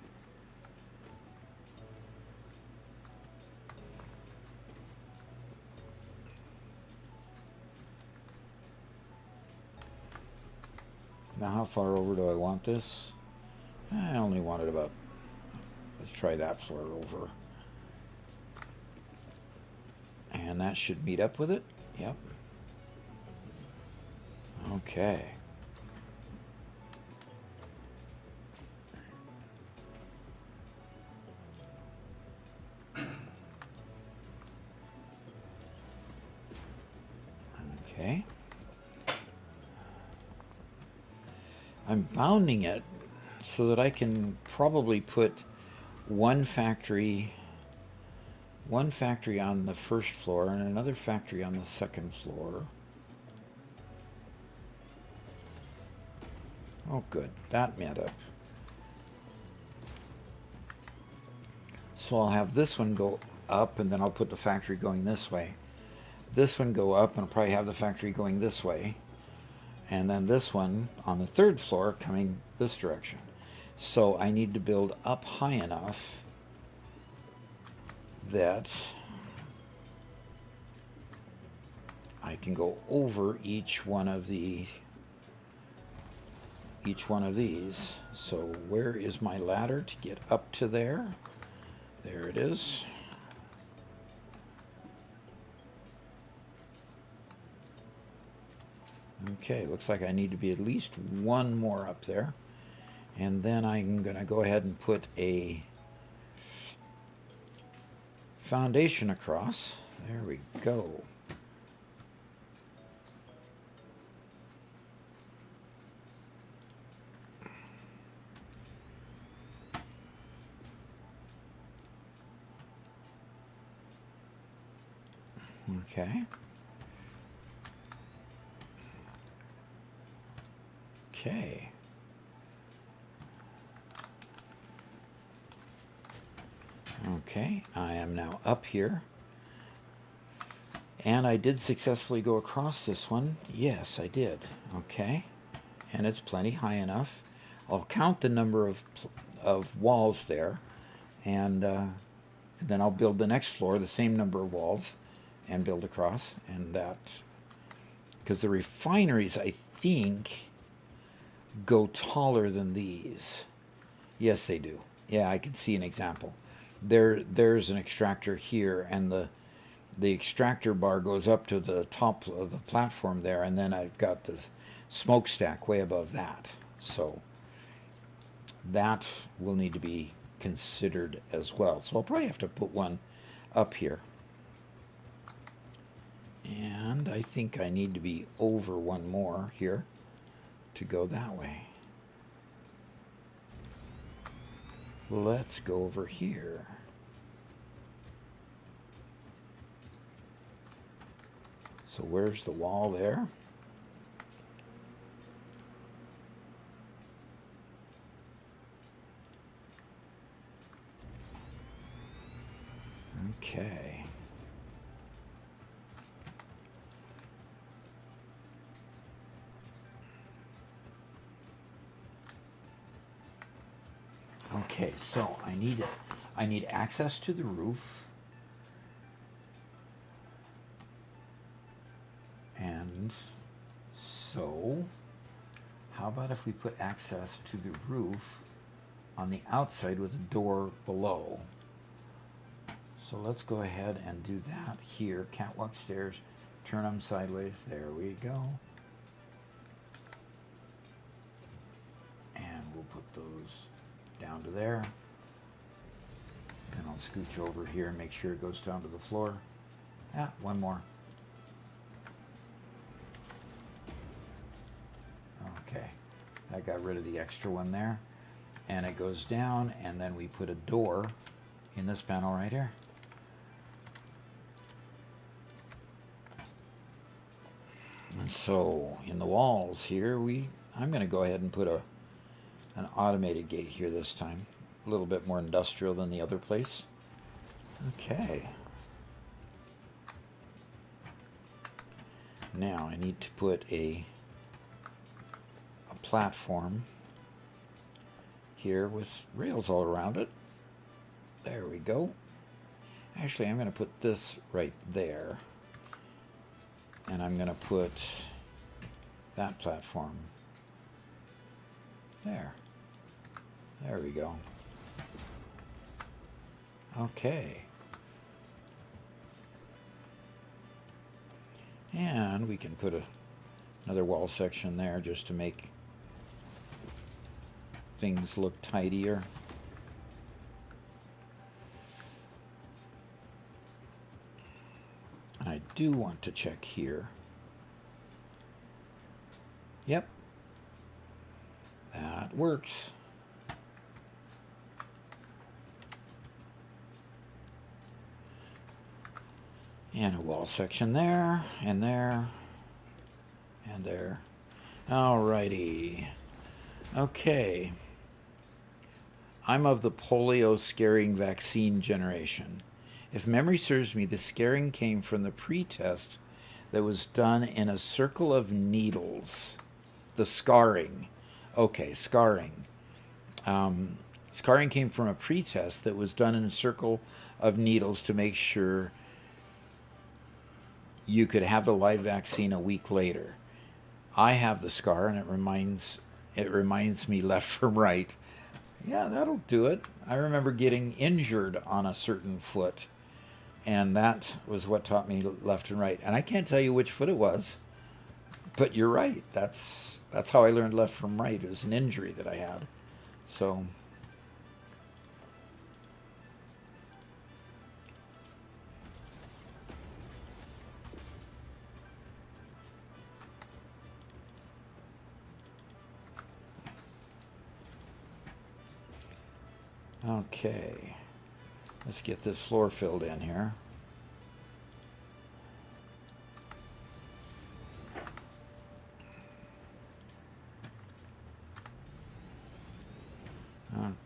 Now, how far over do I want this? I only want it about, let's try that floor over. And that should meet up with it. Yep. Okay. Okay. I'm bounding it so that I can probably put one factory on the first floor and another factory on the second floor. Oh, good. That met up. So I'll have this one go up, and then I'll put the factory going this way. This one go up, and I'll probably have the factory going this way. And then this one on the third floor coming this direction. So I need to build up high enough that I can go over each one of these. So where is my ladder to get up to there? There it is. Okay, looks like I need to be at least one more up there. And then I'm going to go ahead and put a foundation across. There we go. Okay. Okay. Okay, I am now up here. And I did successfully go across this one. Yes, I did. Okay. And it's plenty high enough. I'll count the number of walls there. And then I'll build the next floor, the same number of walls, and build across. And that, because the refineries, I think, go taller than these. Yes, they do. Yeah, I can see an example. There's an extractor here, and the extractor bar goes up to the top of the platform there, and then I've got this smokestack way above that. So that will need to be considered as well. So I'll probably have to put one up here. And I think I need to be over one more here to go that way. Let's go over here. So where's the wall there? Okay. Okay, so I need access to the roof. And so, how about if we put access to the roof on the outside with a door below? So let's go ahead and do that here. Catwalk stairs, turn them sideways. There we go. And we'll put those down to there. And I'll scooch over here and make sure it goes down to the floor. Ah, one more. Okay, that got rid of the extra one there. And it goes down, and then we put a door in this panel right here. And so in the walls here, I'm going to go ahead and put an automated gate here this time. A little bit more industrial than the other place. Okay. Now I need to put a platform here with rails all around it. There we go. Actually, I'm going to put this right there. And I'm going to put that platform there. There we go. Okay. And we can put another wall section there just to make things look tidier. And I do want to check here. Yep. That works. And a wall section there, and there, and there. Alrighty. Okay. I'm of the polio scaring vaccine generation. If memory serves me, the scaring came from the pre-test that was done in a circle of needles. The scarring. Okay, scarring. Scarring came from a pre-test that was done in a circle of needles to make sure you could have the live vaccine a week later. I have the scar, and it reminds me left from right. Yeah, that'll do it. I remember getting injured on a certain foot, and that was what taught me left and right. And I can't tell you which foot it was, but you're right. That's how I learned left from right. It was an injury that I had. So okay, let's get this floor filled in here.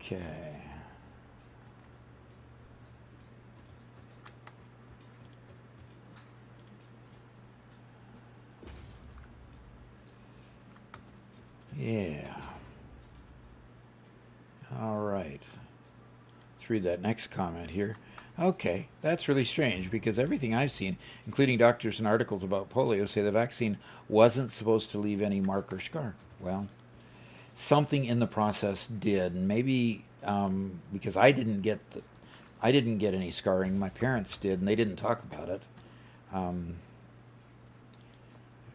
Okay. Yeah. All right. Let's read that next comment here. Okay, that's really strange because everything I've seen, including doctors and articles about polio, say the vaccine wasn't supposed to leave any mark or scar. Well, something in the process did, and maybe because I didn't get any scarring. My parents did, and they didn't talk about it.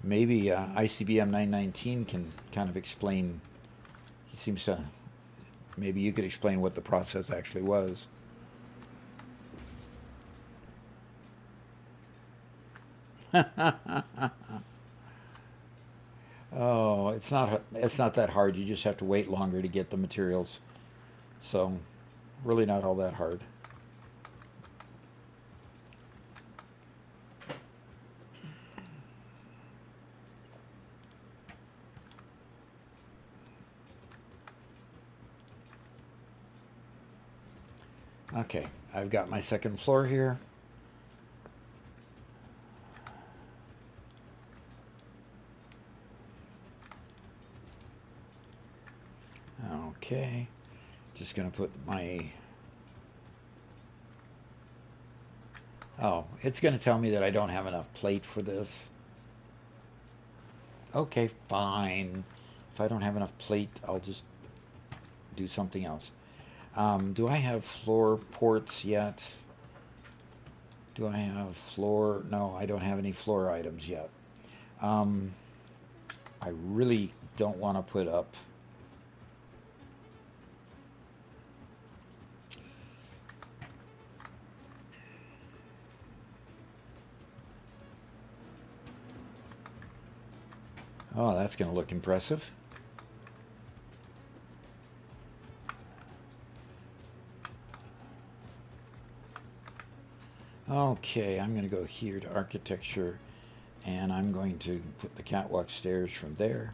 Maybe ICBM 919 can kind of explain. He seems to. Maybe you could explain what the process actually was. Oh, it's not that hard. You just have to wait longer to get the materials. So, really not all that hard. Okay, I've got my second floor here. Okay, Just going to put my... Oh, it's going to tell me that I don't have enough plate for this. Okay, fine. If I don't have enough plate, I'll just do something else. Do I have floor ports yet? Do I have floor? No, I don't have any floor items yet. I really don't want to put up... Oh, that's going to look impressive. Okay, I'm going to go here to architecture, and I'm going to put the catwalk stairs from there.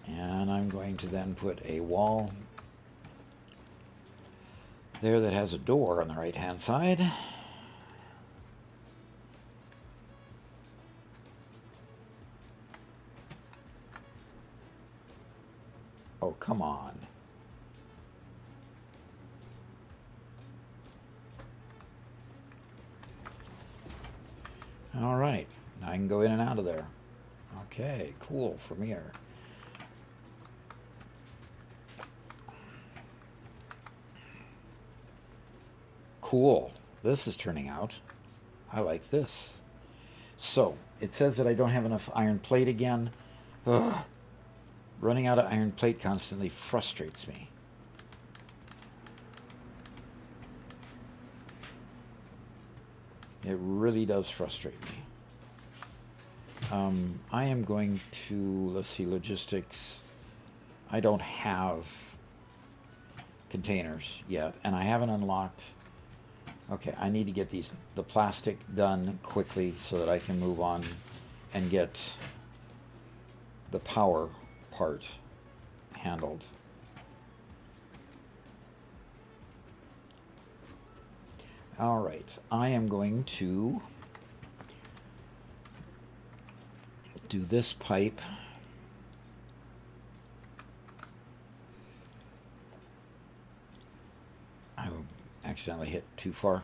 And I'm going to then put a wall there that has a door on the right-hand side. Oh, come on. All right, now I can go in and out of there. Okay, cool, from here. Cool, this is turning out. I like this. So, it says that I don't have enough iron plate again. Ugh. Running out of iron plate constantly frustrates me. It really does frustrate me. I am going to, let's see, logistics. I don't have containers yet, and I haven't unlocked. Okay, I need to get the plastic done quickly so that I can move on and get the power part handled. All right, I am going to do this pipe. I accidentally hit too far.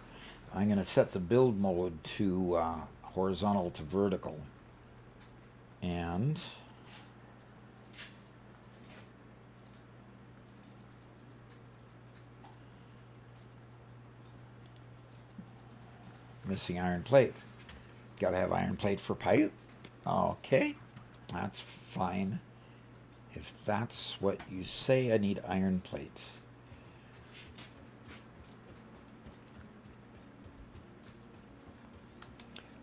I'm going to set the build mode to horizontal to vertical. And missing iron plate. Got to have iron plate for pipe. Okay, that's fine. If that's what you say, I need iron plate.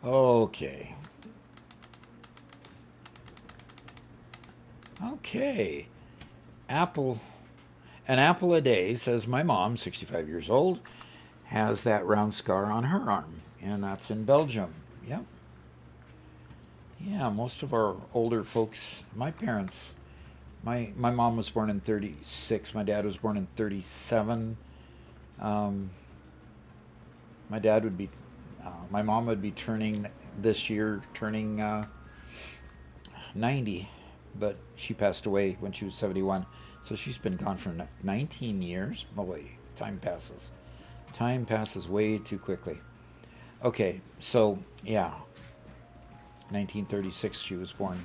Okay. Okay. An apple a day, says my mom, 65 years old, has that round scar on her arm, and that's in Belgium. Yep. Yeah, most of our older folks, my parents, my mom was born in 36, my dad was born in 37. My dad would be, my mom would be turning, this year, turning 90, but she passed away when she was 71. So she's been gone for 19 years. Boy, time passes. Time passes way too quickly. Okay, so, yeah. 1936 she was born.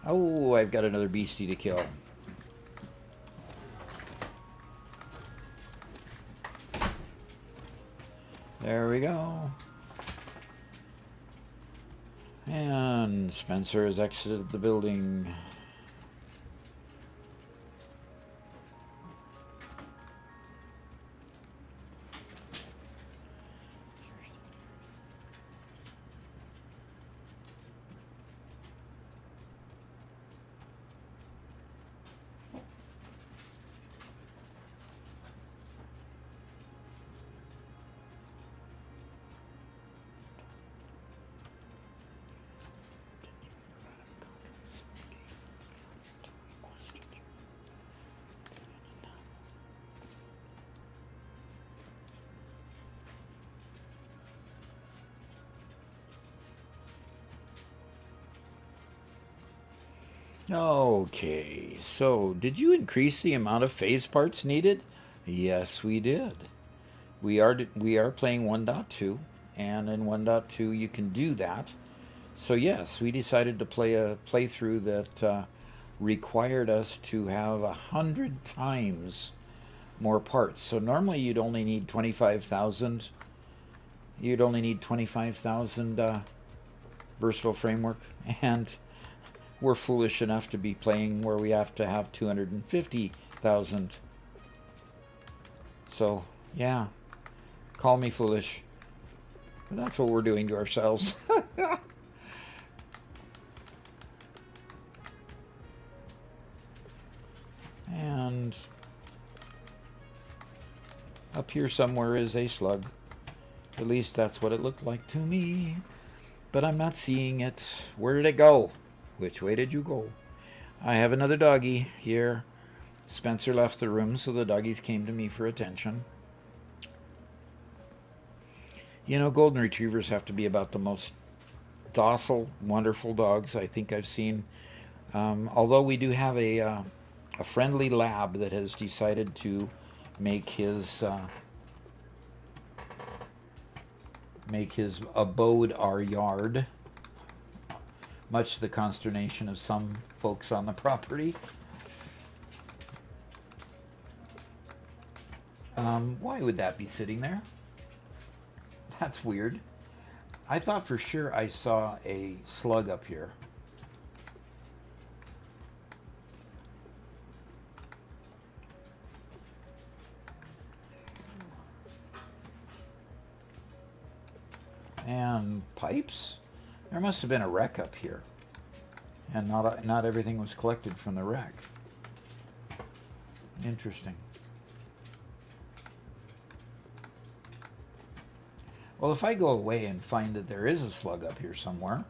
Oh, I've got another beastie to kill. There we go. And Spencer has exited the building. Okay, so did you increase the amount of phase parts needed? Yes, we did. We are playing 1.2, and in 1.2 you can do that. So yes, we decided to play a playthrough that required us to have 100 times more parts. So normally you'd only need 25,000. You'd only need 25,000 versatile framework, and we're foolish enough to be playing where we have to have 250,000. So yeah, call me foolish. But that's what we're doing to ourselves. And up here somewhere is a slug. At least that's what it looked like to me. But I'm not seeing it. Where did it go? Which way did you go? I have another doggy here. Spencer left the room, so the doggies came to me for attention. You know, golden retrievers have to be about the most docile, wonderful dogs I think I've seen. Although we do have a friendly lab that has decided to make his abode our yard, much to the consternation of some folks on the property. Why would that be sitting there? That's weird. I thought for sure I saw a slug up here. And pipes? There must have been a wreck up here. And not everything was collected from the wreck. Interesting. Well, if I go away and find that there is a slug up here somewhere,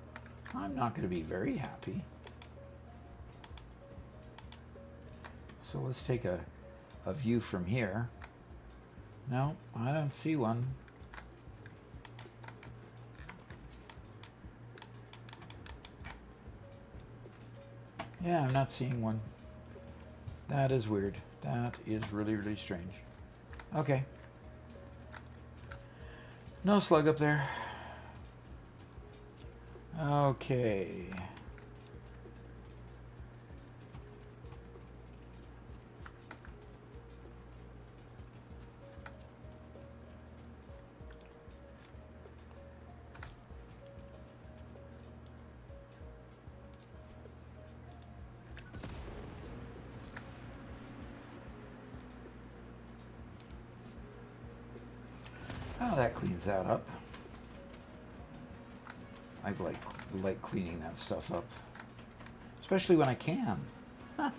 I'm not going to be very happy. So let's take a view from here. No, I don't see one. Yeah, I'm not seeing one. That is weird. That is really, really strange. Okay. No slug up there. Okay. Oh, that cleans that up. I like cleaning that stuff up, especially when I can.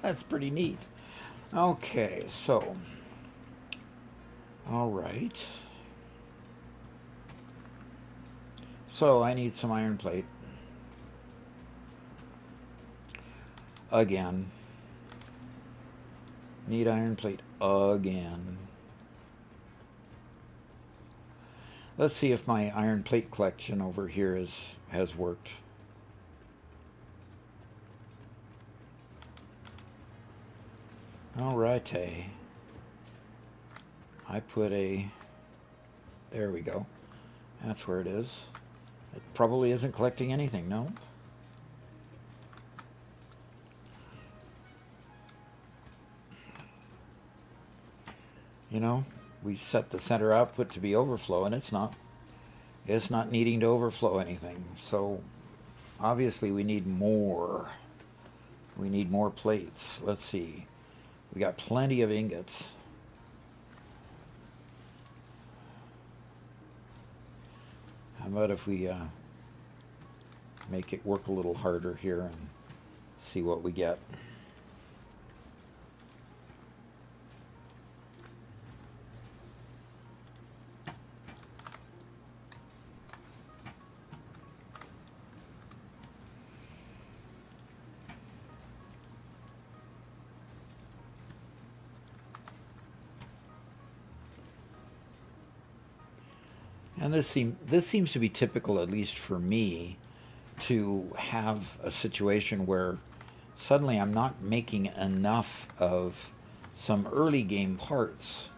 That's pretty neat. Okay, so all right. So I need some iron plate again. Need iron plate again. Let's see if my iron plate collection over here has worked. Alrighty. I put a... There we go. That's where it is. It probably isn't collecting anything, no? You know, we set the center output to be overflow, and it's not needing to overflow anything. So obviously we need more. We need more plates. Let's see. We got plenty of ingots. How about if we make it work a little harder here and see what we get. And this seems to be typical, at least for me, to have a situation where suddenly I'm not making enough of some early game parts,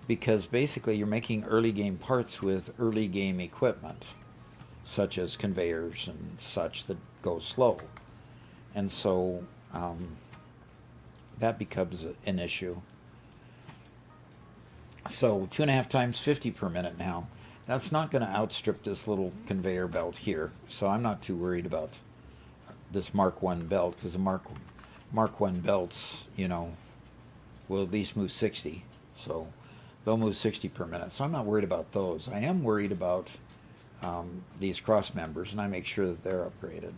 because basically you're making early game parts with early game equipment, such as conveyors and such that go slow. And so that becomes an issue. So 2.5 times 50 per minute now. That's not going to outstrip this little conveyor belt here. So I'm not too worried about this Mark 1 belt, because the Mark 1 belts, you know, will at least move 60. So they'll move 60 per minute. So I'm not worried about those. I am worried about these cross members, and I make sure that they're upgraded.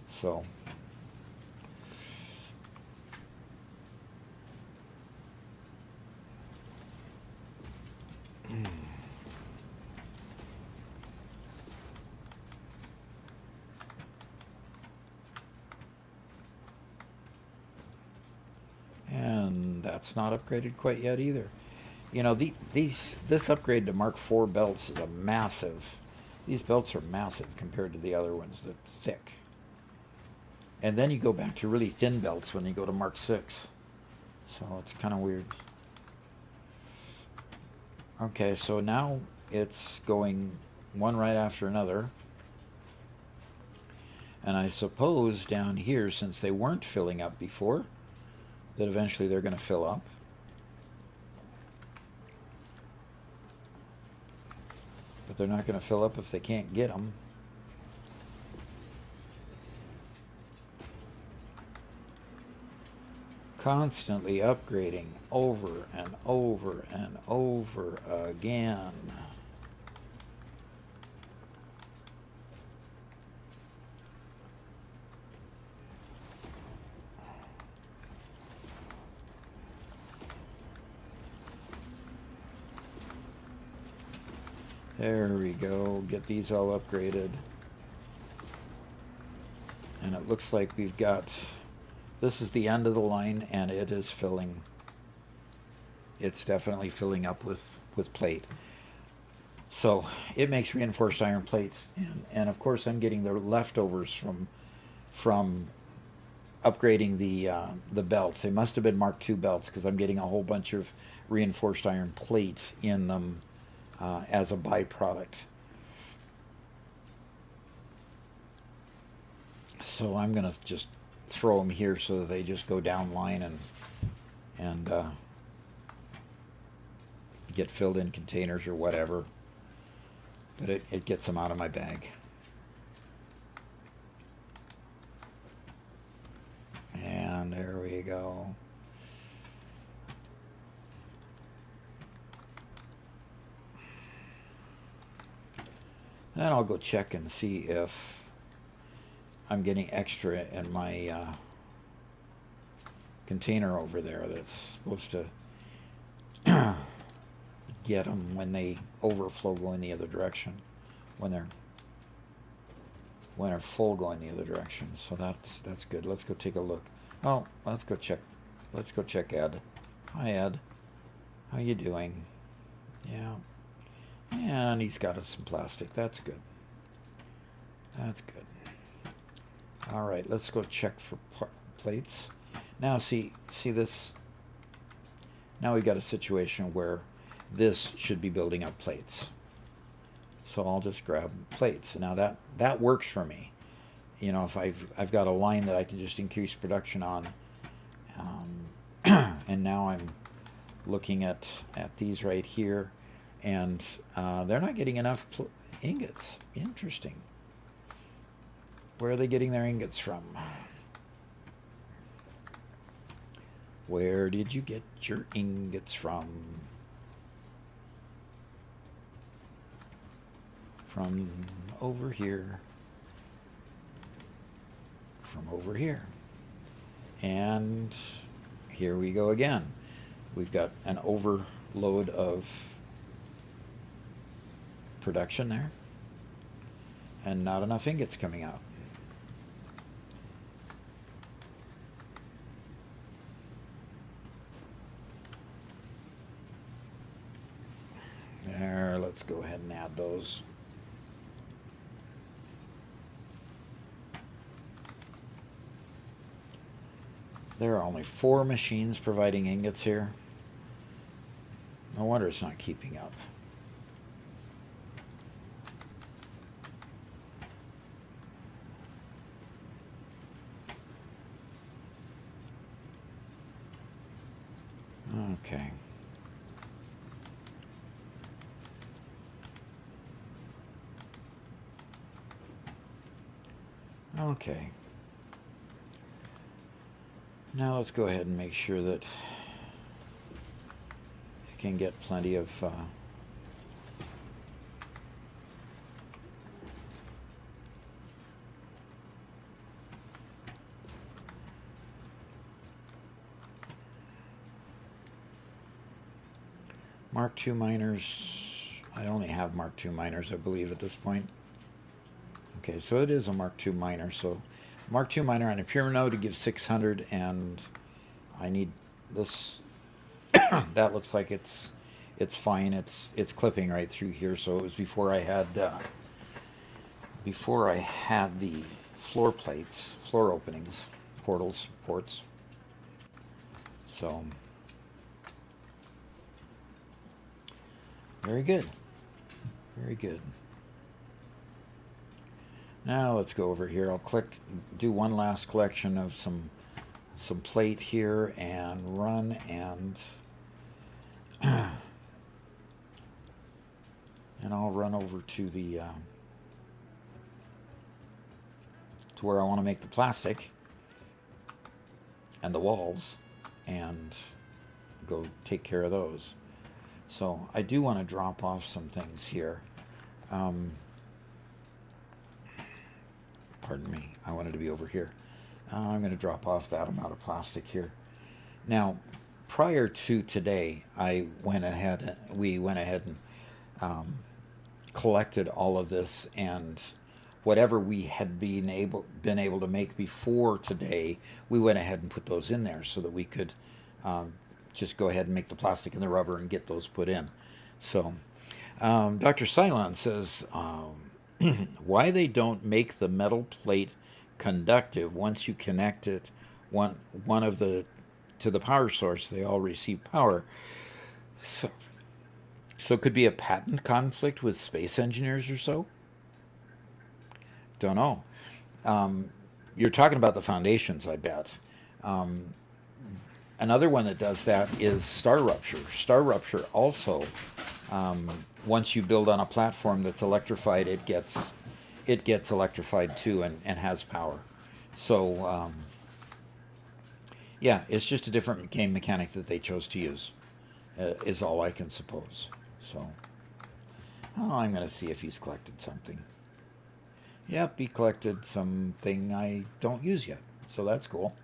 So and that's not upgraded quite yet either. You know, this upgrade to Mark IV belts is a massive. These belts are massive compared to the other ones. They're thick. And then you go back to really thin belts when you go to Mark VI. So it's kind of weird. Okay, so now it's going one right after another. And I suppose down here, since they weren't filling up before, that eventually they're going to fill up. But they're not going to fill up if they can't get them. Constantly upgrading over and over and over again. There we go. Get these all upgraded. And it looks like we've got... This is the end of the line, and it is filling. It's definitely filling up with plate. So it makes reinforced iron plates. And of course, I'm getting the leftovers from upgrading the belts. They must have been Mark II belts, because I'm getting a whole bunch of reinforced iron plate in them as a byproduct. So I'm going to just throw them here so that they just go down line and get filled in containers or whatever. But it gets them out of my bag. And there we go. Then I'll go check and see if I'm getting extra in my container over there that's supposed to get them when they overflow going the other direction, when they're full going the other direction. So that's good. Let's go take a look. Oh, let's go check. Let's go check Ed. Hi Ed, how you doing? Yeah, and he's got us some plastic. That's good. That's good. All right, let's go check for plates. Now see this. Now we've got a situation where this should be building up plates. So I'll just grab plates. Now that works for me. You know, if I've got a line that I can just increase production on, and now I'm looking at these right here, and they're not getting enough ingots. Interesting. Where are they getting their ingots from? Where did you get your ingots from? From over here. From over here. And here we go again. We've got an overload of production there, and not enough ingots coming out. There, let's go ahead and add those. There are only 4 machines providing ingots here. No wonder it's not keeping up. Okay. Okay. Now let's go ahead and make sure that you can get plenty of Mark II miners. I only have Mark II miners, I believe, at this point. Okay, so it is a Mark II miner. So Mark II miner on a pure node to give 600, and I need this. That looks like it's fine. It's clipping right through here. So it was before I had the floor plates, floor openings, ports. So very good, very good. Now let's go over here. I'll do one last collection of some plate here and run and and I'll run over to the to where I want to make the plastic and the walls and go take care of those. So I do want to drop off some things here. Pardon me, I wanted to be over here. I'm going to drop off that amount of plastic here. Now, prior to today, we went ahead and collected all of this, and whatever we had been able to make before today, we went ahead and put those in there so that we could just go ahead and make the plastic and the rubber and get those put in. So, Dr. Cylon says, why they don't make the metal plate conductive once you connect it to the power source, they all receive power. So it could be a patent conflict with space engineers or so? Don't know. You're talking about the foundations, I bet. Another one that does that is star rupture. Star rupture also, once you build on a platform that's electrified, it gets electrified too and has power. So yeah, it's just a different game mechanic that they chose to use, is all I can suppose. So I'm going to see if he's collected something. Yep, he collected something I don't use yet, so that's cool.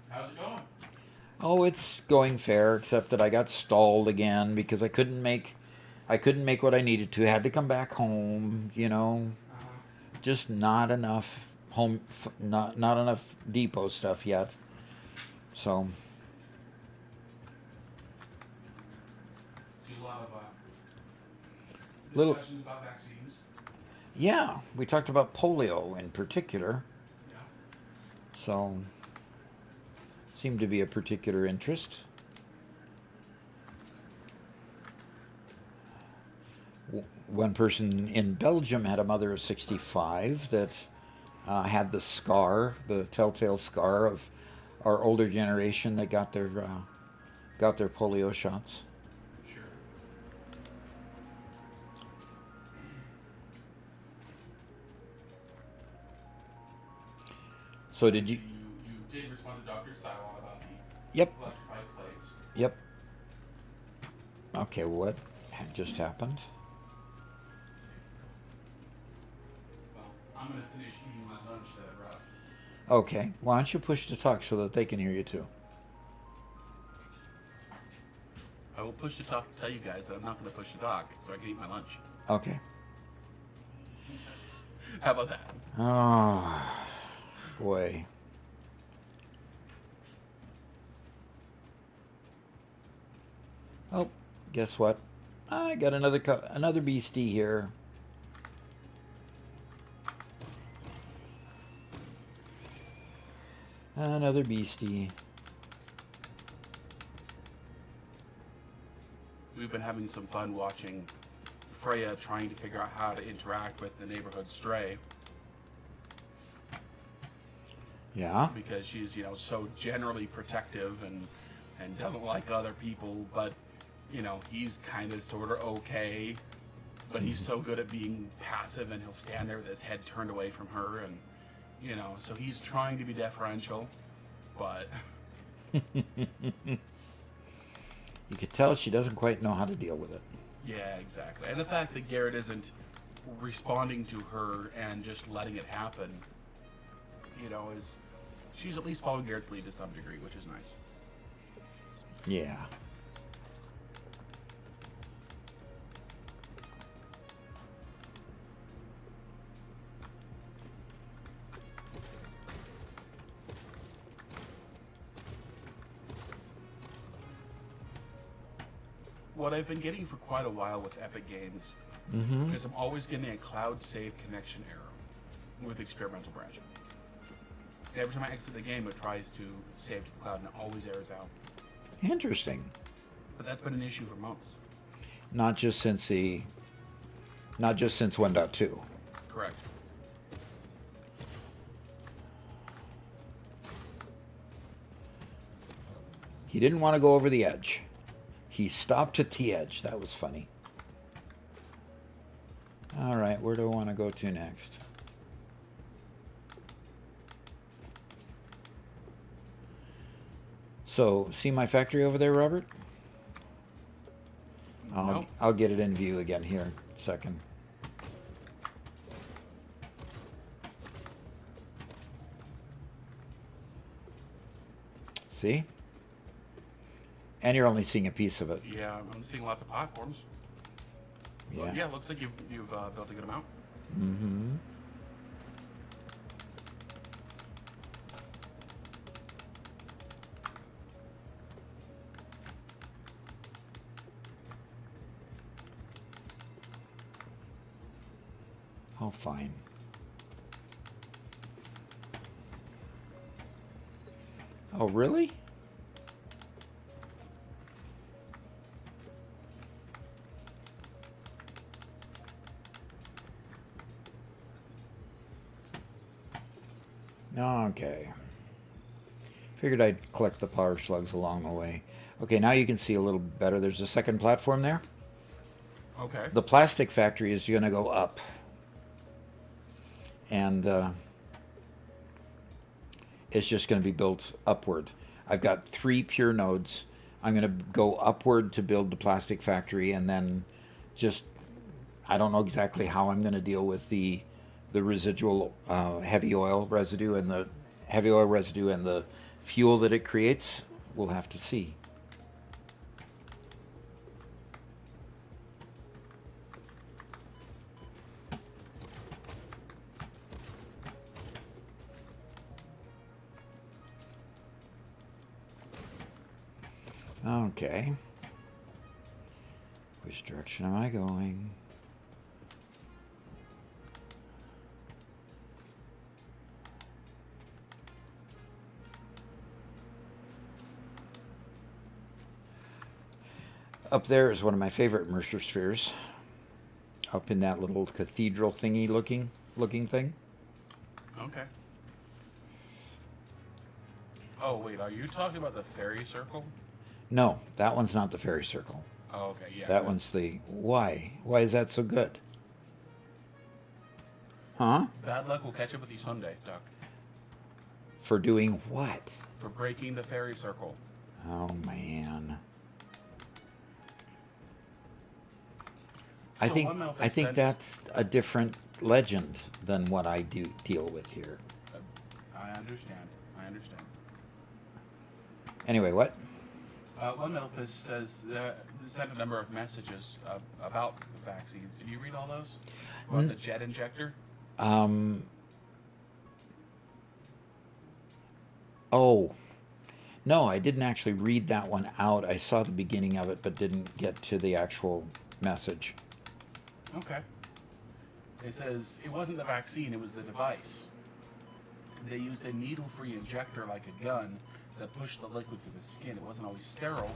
How's it going? Oh, it's going fair, except that I got stalled again because I couldn't make what I needed to. I had to come back home, Just not enough not enough depot stuff yet. So Do a lot of little discussions about vaccines. yeah, we talked about polio in particular. Yeah. So seemed to be a particular interest. One person in Belgium had a mother of 65 that had the scar, the telltale scar of our older generation that got their polio shots. Sure. So did you? You did respond to Dr. Cylon about the Yep. electrified plates. Yep. Okay, what just happened? Well, I'm gonna finish eating my lunch that I brought. Okay, why don't you push to talk so that they can hear you too? I will push to talk to tell you guys that I'm not gonna push to talk so I can eat my lunch. Okay. How about that? Oh, boy. Oh, guess what? I got another beastie here. Another beastie. We've been having some fun watching Freya trying to figure out how to interact with the neighborhood stray, Yeah. because she's, so generally protective and doesn't like other people, but he's kind of sort of okay, but he's so good at being passive, and he'll stand there with his head turned away from her, and so he's trying to be deferential, but You could tell she doesn't quite know how to deal with it. yeah, exactly. And the fact that Garrett isn't responding to her and just letting it happen, is she's at least following Garrett's lead to some degree, which is nice. Yeah. What I've been getting for quite a while with Epic Games Mm-hmm. is I'm always getting a cloud save connection error with experimental branching. Every time I exit the game, it tries to save to the cloud, and it always errors out. Interesting. But that's been an issue for months. Not just since 1.2. Correct. He didn't want to go over the edge. He stopped at the edge. That was funny. All right, where do I want to go to next? So, see my factory over there, Robert? Nope. I'll get it in view again here in a second. See? And you're only seeing a piece of it. Yeah, I'm seeing lots of platforms. Yeah. Yeah, it looks like you've built a good amount. Mm-hmm. Oh, fine. Oh, really? Okay. Figured I'd collect the power slugs along the way. Okay, now you can see a little better. There's a second platform there. Okay. The plastic factory is going to go up. And it's just going to be built upward. I've got 3 pure nodes. I'm going to go upward to build the plastic factory, and then just, I don't know exactly how I'm going to deal with the residual heavy oil residue and the fuel that it creates. We'll have to see. Okay. Which direction am I going? Up there is one of my favorite Mercer spheres. Up in that little cathedral thingy looking thing. Okay. Oh, wait, are you talking about the fairy circle? No, that one's not the fairy circle. Oh, okay, yeah. That one's the... Why? Why is that so good? Huh? Bad luck will catch up with you someday, Doc. For doing what? For breaking the fairy circle. Oh, man. So I OneMouth has think sent- that's a different legend than what I do deal with here. I understand. Anyway, what? OneMouth says sent a number of messages about the vaccines. Did you read all those? About the jet injector? Oh. No, I didn't actually read that one out. I saw the beginning of it, but didn't get to the actual message. Okay. It says it wasn't the vaccine, it was the device. they used a needle-free injector like a gun that pushed the liquid through the skin. It wasn't always sterile,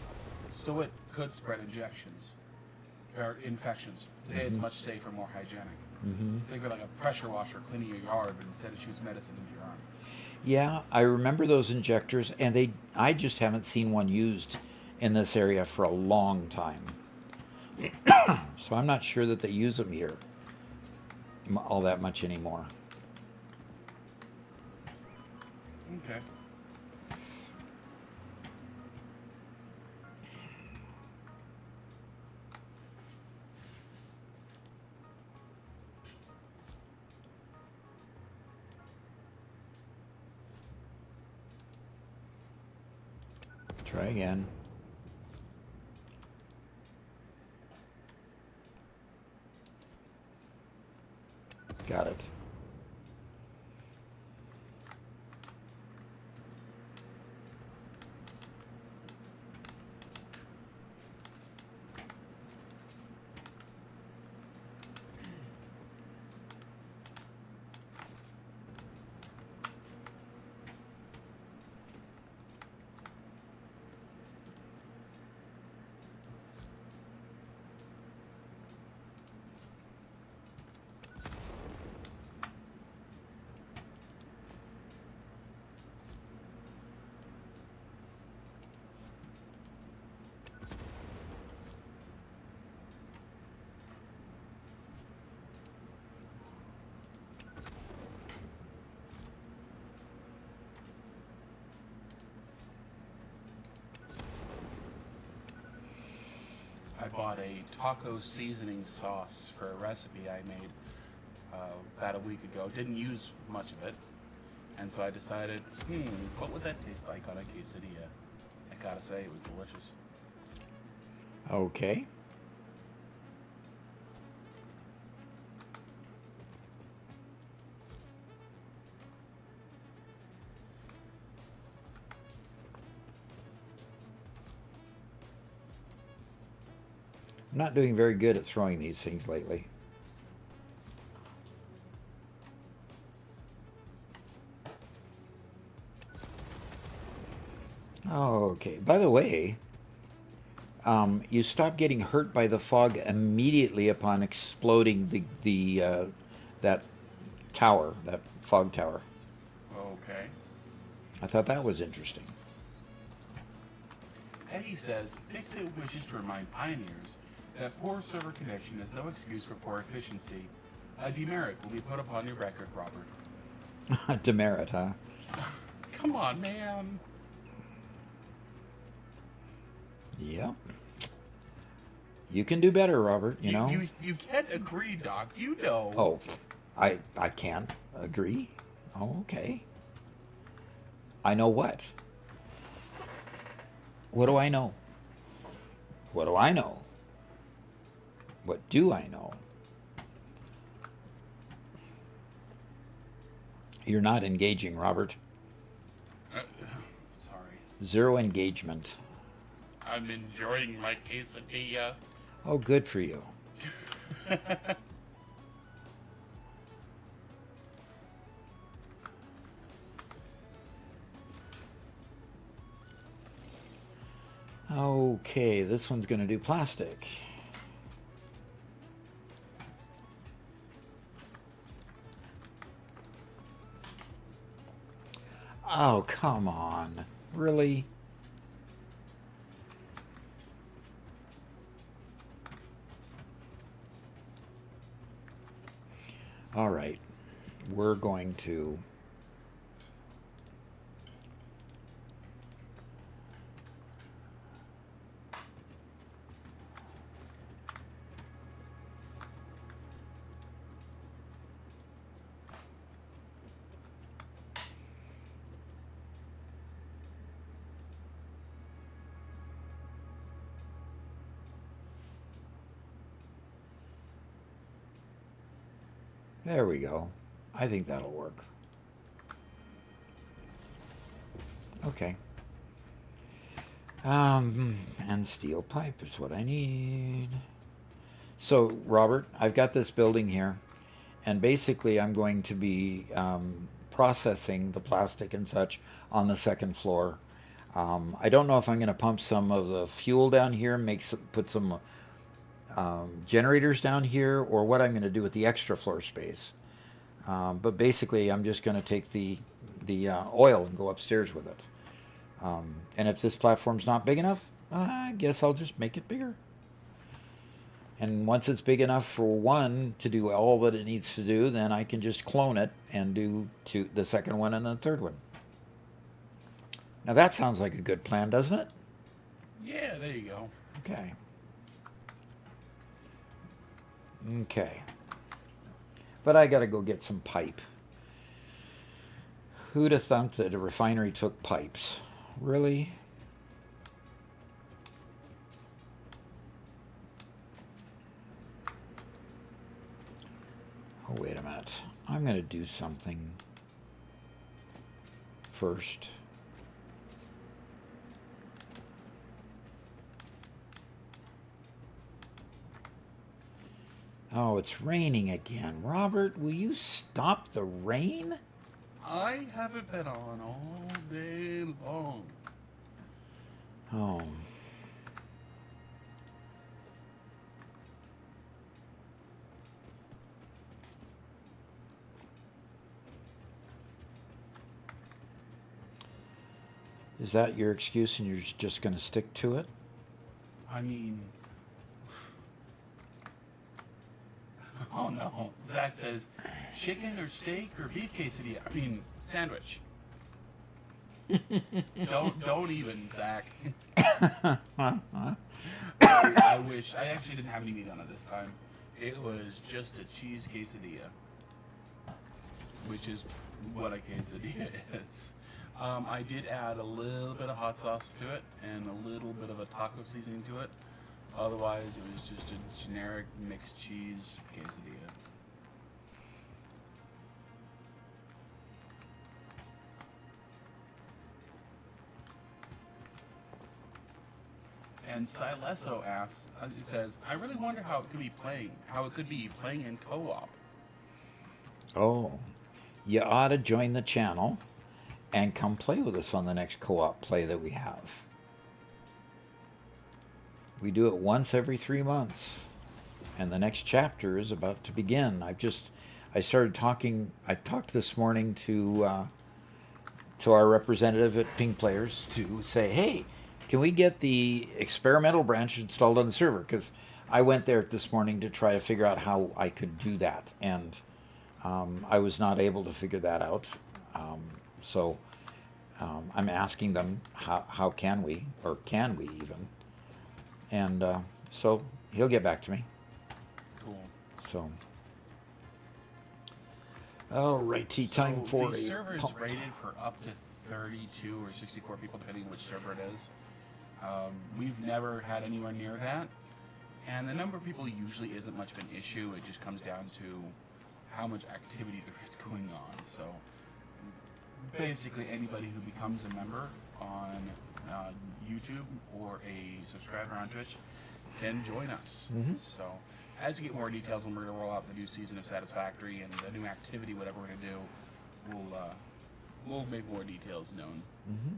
so it could spread injections or infections. Today it's much safer, more hygienic. Think of it like a pressure washer cleaning your yard, but instead it shoots medicine into your arm. Yeah, I remember those injectors, and I just haven't seen one used in this area for a long time. So I'm not sure that they use them here all that much anymore. Okay. Try again. Got it. I bought a taco seasoning sauce for a recipe I made about a week ago. Didn't use much of it. And so I decided, what would that taste like on a quesadilla? I gotta say, it was delicious. Okay. I'm not doing very good at throwing these things lately. Okay, by the way, you stop getting hurt by the fog immediately upon exploding that tower, that fog tower. Okay. I thought that was interesting. Eddie says, Fixit wishes to remind pioneers that poor server connection is no excuse for poor efficiency. A demerit will be put upon your record, Robert. Demerit, huh? Come on, man. Yep. You can do better, Robert, you know? You can't agree, Doc. You know. Oh, I can't agree. Oh, okay. I know what? What do I know? What do I know? What do I know? You're not engaging, Robert. Sorry. Zero engagement. I'm enjoying my quesadilla. Oh, good for you. Okay, this one's going to do plastic. Oh, come on. Really? All right. We're going to There we go. I think that'll work. Okay. And steel pipe is what I need. So, Robert, I've got this building here, and basically I'm going to be processing the plastic and such on the second floor. I don't know if I'm going to pump some of the fuel down here, put some generators down here, or what I'm going to do with the extra floor space. But basically, I'm just going to take the oil and go upstairs with it. And if this platform's not big enough, I guess I'll just make it bigger. And once it's big enough for one to do all that it needs to do, then I can just clone it and do the second one and the third one. Now that sounds like a good plan, doesn't it? Yeah, there you go. Okay. Okay. But I gotta go get some pipe. Who'd have thunk that a refinery took pipes? Really? Oh, wait a minute. I'm gonna do something first. Oh, it's raining again. Robert, will you stop the rain? I haven't been on all day long. Oh. Is that your excuse and you're just going to stick to it? I mean, oh no. Zach says, chicken or steak or beef quesadilla? I mean, sandwich. don't even, Zach. I wish. I actually didn't have any meat on it this time. It was just a cheese quesadilla, which is what a quesadilla is. I did add a little bit of hot sauce to it and a little bit of a taco seasoning to it. Otherwise, it was just a generic mixed cheese quesadilla. And Silesso asks, it says, I really wonder how it could be playing in co-op. Oh, you ought to join the channel and come play with us on the next co-op play that we have. We do it once every 3 months, and the next chapter is about to begin. I talked this morning to our representative at Ping Players to say, hey, can we get the experimental branch installed on the server? Because I went there this morning to try to figure out how I could do that, and I was not able to figure that out. So I'm asking them how can we, or can we even? And so he'll get back to me. Cool. So, all right, tea time for the a server is pump. rated for up to 32 or 64 people, depending on which server it is. We've never had anywhere near that, and the number of people usually isn't much of an issue. It just comes down to how much activity there is going on. So basically anybody who becomes a member on YouTube or a subscriber on Twitch can join us. Mhm. So as you get more details when we're going to roll out the new season of Satisfactory and the new activity, whatever we're going to do, we'll make more details known. Mm-hmm.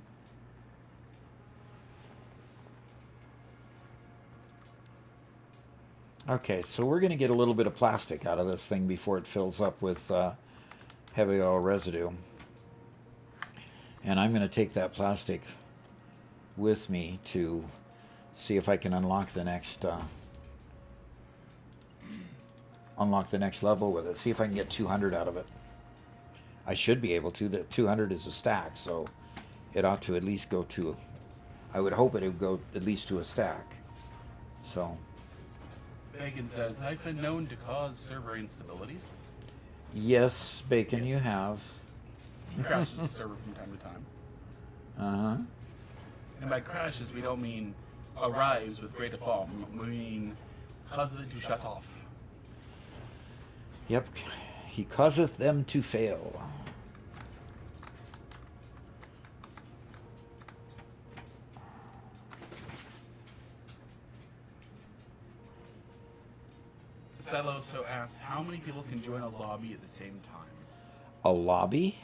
Okay, so we're going to get a little bit of plastic out of this thing before it fills up with heavy oil residue. And I'm going to take that plastic with me to see if I can unlock the next level with it. See if I can get 200 out of it. I should be able to. The 200 is a stack, so it ought to at least go to. I would hope it would go at least to a stack. So. Bacon says, I've been known to cause server instabilities. Yes, Bacon, Yes. you have. He crashes the server from time to time. Uh-huh. And by crashes, we don't mean arrives with great default. We mean causes it to shut off. Yep. He causeth them to fail. Siloso asks, how many people can join a lobby at the same time? A lobby?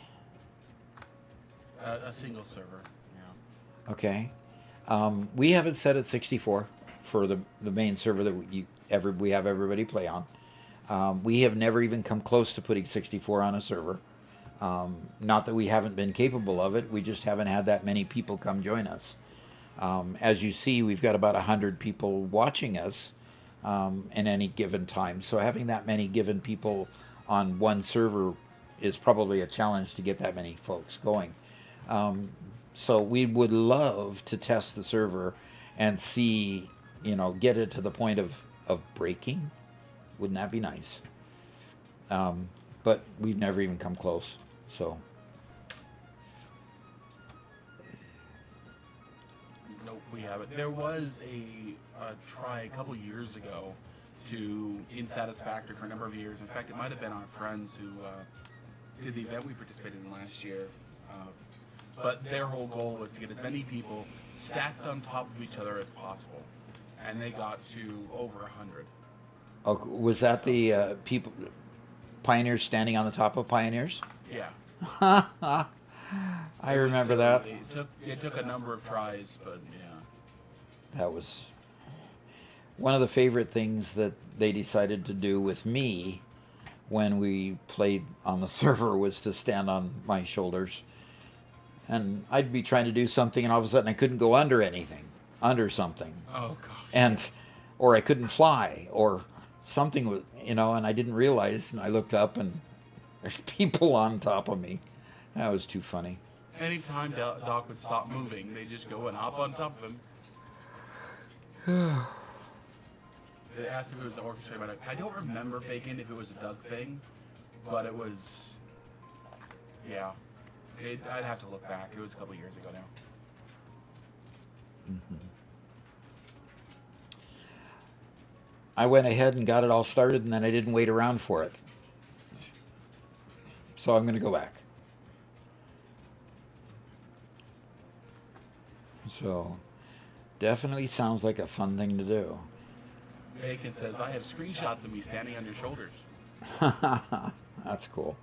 A single server. Yeah. Okay. We have it set at 64 for the main server that we have everybody play on. We have never even come close to putting 64 on a server. Not that we haven't been capable of it, we just haven't had that many people come join us. As you see, we've got about 100 people watching us in any given time. So having that many given people on one server is probably a challenge to get that many folks going. So we would love to test the server and see, get it to the point of breaking. Wouldn't that be nice? But we've never even come close. So Nope, we haven't. There was a try a couple years ago in Satisfactory for a number of years. In fact, it might have been our friends who did the event we participated in last year. But their whole goal was to get as many people stacked on top of each other as possible. And they got to over 100. oh, was that the people, Pioneers standing on the top of Pioneers? Yeah. I remember that. It took a number of tries, but yeah. That was one of the favorite things that they decided to do with me when we played on the server was to stand on my shoulders. And I'd be trying to do something, and all of a sudden I couldn't go under something. Oh, gosh. Or I couldn't fly, or something was, and I didn't realize, and I looked up, and there's people on top of me. That was too funny. Anytime Doc would stop moving, they just go and hop on top of him. They asked if it was orchestrated by Doug. I don't remember, Bacon, if it was a Doug thing, but it was, yeah. I'd have to look back. It was a couple years ago now. Mm-hmm. I went ahead and got it all started, and then I didn't wait around for it. So I'm going to go back. So, definitely sounds like a fun thing to do. Bacon says, I have screenshots of me standing on your shoulders. That's cool.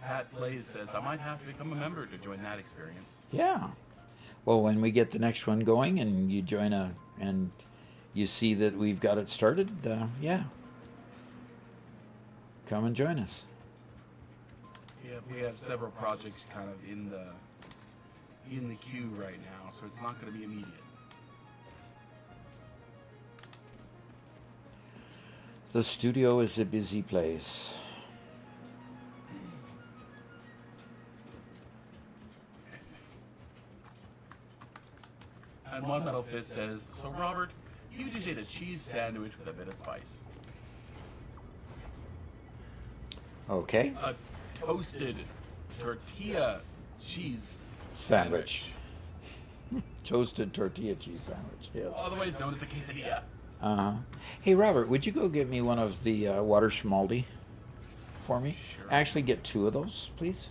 Pat Blaze says, I might have to become a member to join that experience. Yeah. Well, when we get the next one going and you join and you see that we've got it started, yeah. Come and join us. Yeah, we have several projects kind of in the queue right now, so it's not going to be immediate. The studio is a busy place. And One Metal Fist says, so Robert, you just ate a cheese sandwich with a bit of spice. Okay. A toasted tortilla cheese Sandwich. Toasted tortilla cheese sandwich, yes. Otherwise known as a quesadilla. Uh-huh. Hey, Robert, would you go get me one of the water schmaldi for me? Sure. Actually, get 2 of those, please.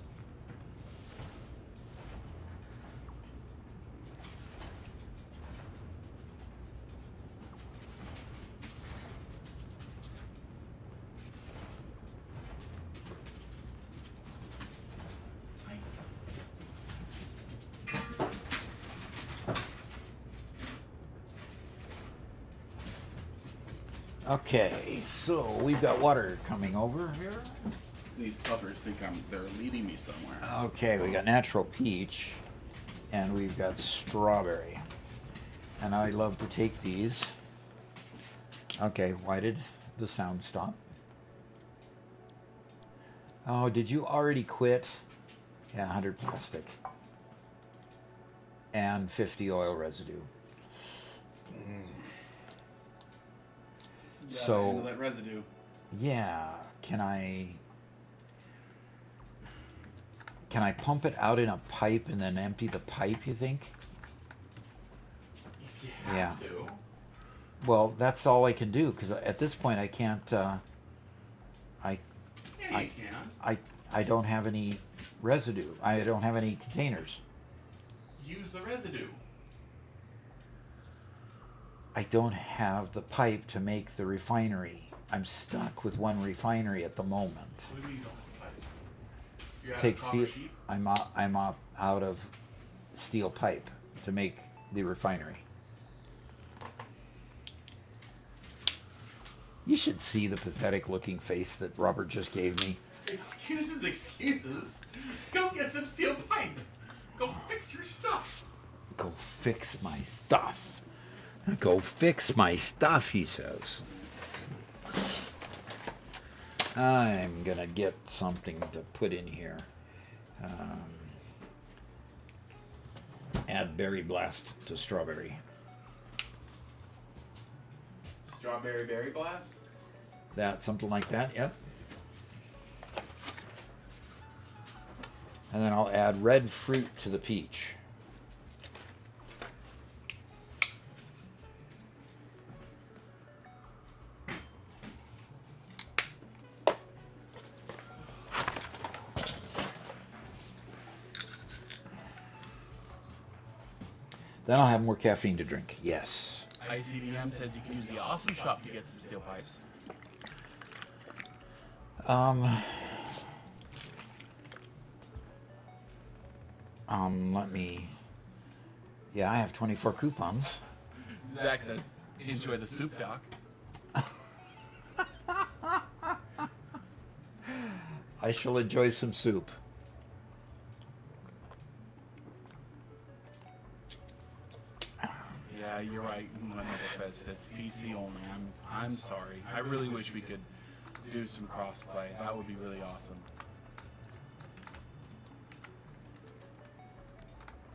Okay, so we've got water coming over here. These puppers think they're leading me somewhere. Okay, we got natural peach, and we've got strawberry. And I love to take these. Okay, why did the sound stop? Oh, did you already quit? Yeah, 100 plastic. And 50 oil residue. So, handle that residue. yeah, can I pump it out in a pipe and then empty the pipe, you think? If you have to. Well, that's all I can do, because at this point I can't, Yeah, you can. I don't have any residue. I don't have any containers. Use the residue. I don't have the pipe to make the refinery. I'm stuck with one refinery at the moment. What do you mean you don't have a pipe? You're out of Take copper steel. sheet? I'm out of steel pipe to make the refinery. You should see the pathetic looking face that Robert just gave me. Excuses, excuses. Go get some steel pipe. Go fix your stuff. Go fix my stuff. Go fix my stuff, he says. I'm gonna get something to put in here. Add berry blast to strawberry. Strawberry berry blast? That, something like that, yep. And then I'll add red fruit to the peach. Then I'll have more caffeine to drink. Yes. ICDM says you can use the Awesome Shop to get some steel pipes. Let me. Yeah, I have 24 coupons. Zach says, enjoy the soup, Doc. I shall enjoy some soup. Yeah, you're right. Fest. That's PC only. I'm sorry. I really wish we could do some crossplay. That would be really awesome.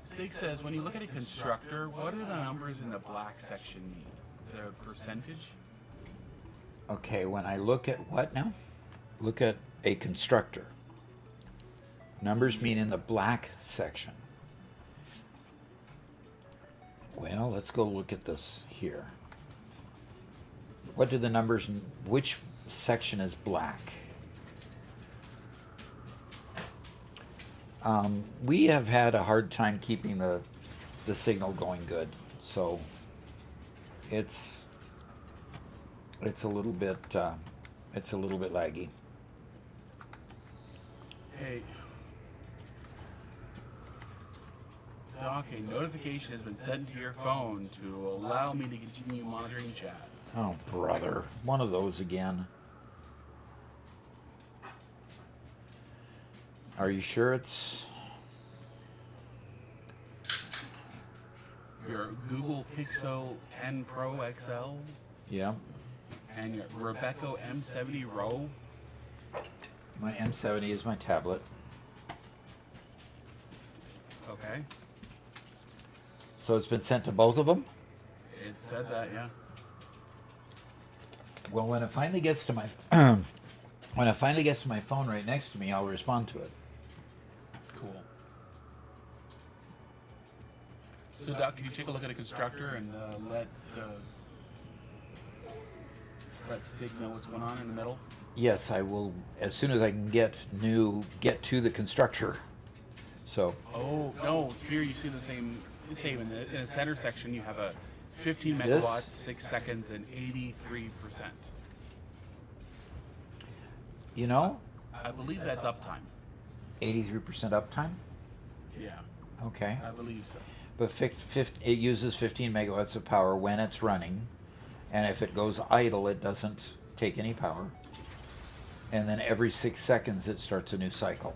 Sig says, when you look at a constructor, what do the numbers in the black section mean? The percentage? Okay, when I look at what now? Look at a constructor. Numbers mean in the black section. Well, let's go look at this here. What do the numbers, which section is black? We have had a hard time keeping the signal going good, so it's a little bit laggy. Hey. Doc, a notification has been sent to your phone to allow me to continue monitoring chat. Oh, brother, one of those again. Are you sure it's... Your Google Pixel 10 Pro XL Yeah, and your Rebecca M70 Row. my M70 is my tablet. Okay. So it's been sent to both of them? It said that, yeah. Well, when it finally gets to my when it finally gets to my phone right next to me, I'll respond to it. Cool. So, Doc, can you take a look at a constructor and let Stig know what's going on in the middle? Yes, I will as soon as I can get to the constructor. So, Oh no! Here you see the same in the center section. You have a 15 This? megawatts, 6 seconds, and 83%. you know, I believe that's uptime. 83% uptime. Yeah, Okay. I believe so. But it uses 15 megawatts of power when it's running, and if it goes idle, it doesn't take any power. And then every 6 seconds, it starts a new cycle.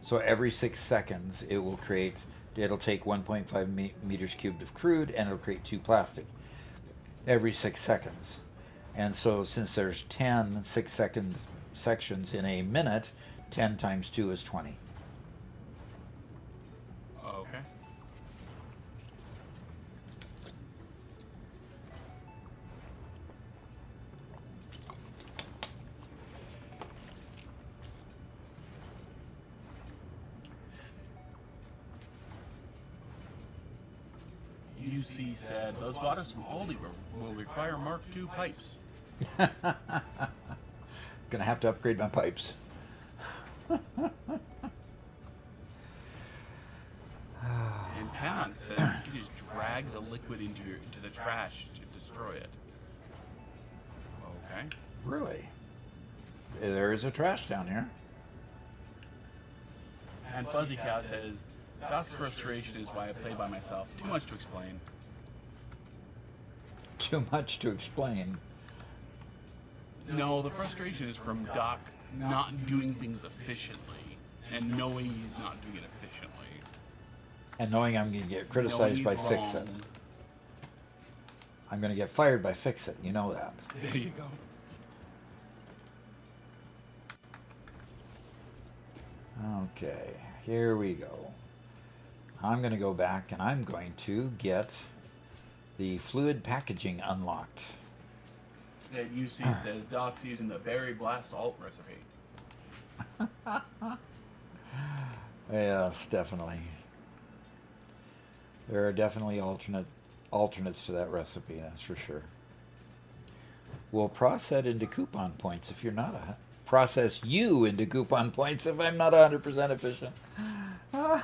So every 6 seconds, it'll take 1.5 meters cubed of crude, and it'll create 2 plastic every 6 seconds. And so since there's 10 6-second sections in a minute, 10 times 2 is 20. Okay. UC said those bottles from Aldi will require Mark II pipes. Gonna have to upgrade my pipes. And Pan said you can just drag the liquid into the trash to destroy it. Okay. Really? There is a trash down here. And Fuzzy Cow says, Doc's frustration is why I play by myself. Too much to explain. Too much to explain. No, the frustration is from Doc not doing things efficiently and knowing he's not doing it efficiently. And knowing I'm going to get criticized Knowing by he's Fix It. wrong. I'm going to get fired by Fix It. You know that. There you go. Okay, here we go. I'm going to go back and I'm going to get the fluid packaging unlocked. And UC says Doc's using the berry blast alt recipe. Yes, definitely. There are definitely alternates to that recipe, that's for sure. We'll process that into coupon points if you're not process you into coupon points if I'm not 100% efficient. Oh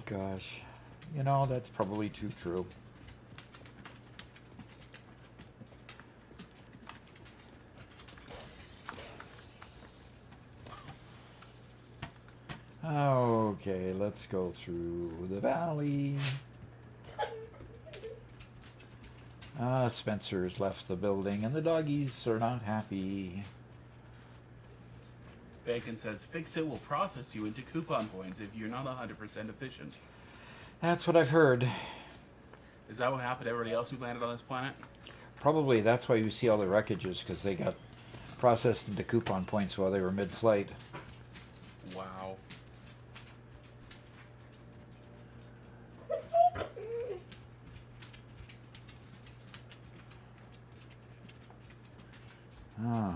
gosh. You know, that's probably too true. Okay, let's go through the valley. Spencer's left the building and the doggies are not happy. Bacon says Fix It will process you into coupon points if you're not 100% efficient. That's what I've heard. Is that what happened to everybody else who landed on this planet? Probably that's why you see all the wreckages, because they got processed into coupon points while they were mid-flight. Wow. Ah.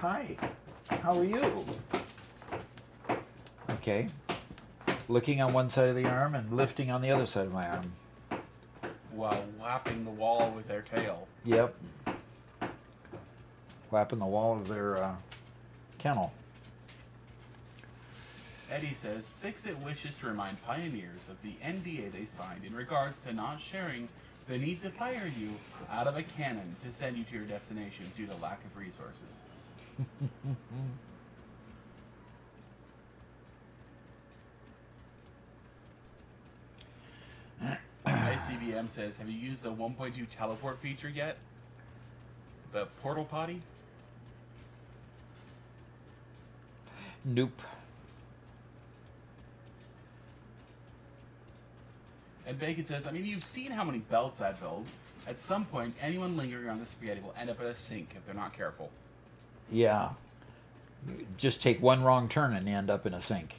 Hi, how are you? Okay. Looking on one side of the arm and lifting on the other side of my arm. While whapping the wall with their tail. Yep. Whapping the wall of their kennel. Eddie says Fix It wishes to remind pioneers of the NDA they signed in regards to not sharing the need to fire you out of a cannon to send you to your destination due to lack of resources. ICBM says, have you used the 1.2 teleport feature yet? The portal potty? Nope. And Bacon says, I mean, you've seen how many belts I build. At some point, anyone lingering on the spaghetti will end up at a sink if they're not careful. Yeah. Just take one wrong turn and you end up in a sink.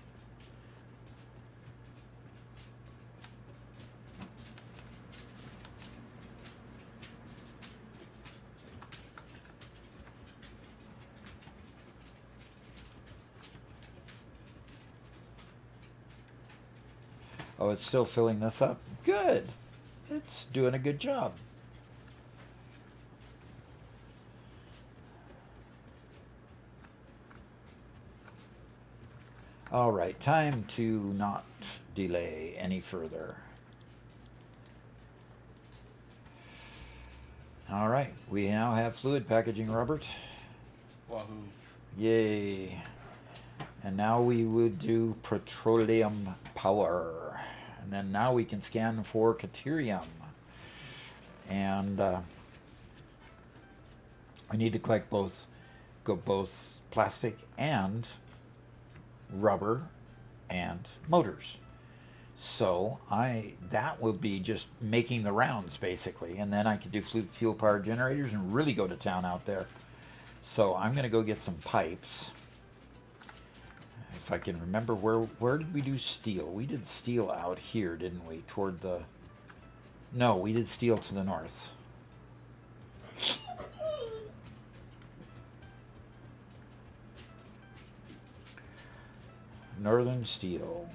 Oh, it's still filling this up? Good. It's doing a good job. All right, time to not delay any further. All right, we now have fluid packaging, Robert. Wahoo. Yay. And now we would do petroleum power. And then now we can scan for caterium. And I need to collect both plastic and rubber and motors. So that will be just making the rounds basically, and then I can do fuel powered generators and really go to town out there. So I'm going to go get some pipes. If I can remember, where did we do steel? We did steel out here, didn't we? No, we did steel to the north. Northern Steel.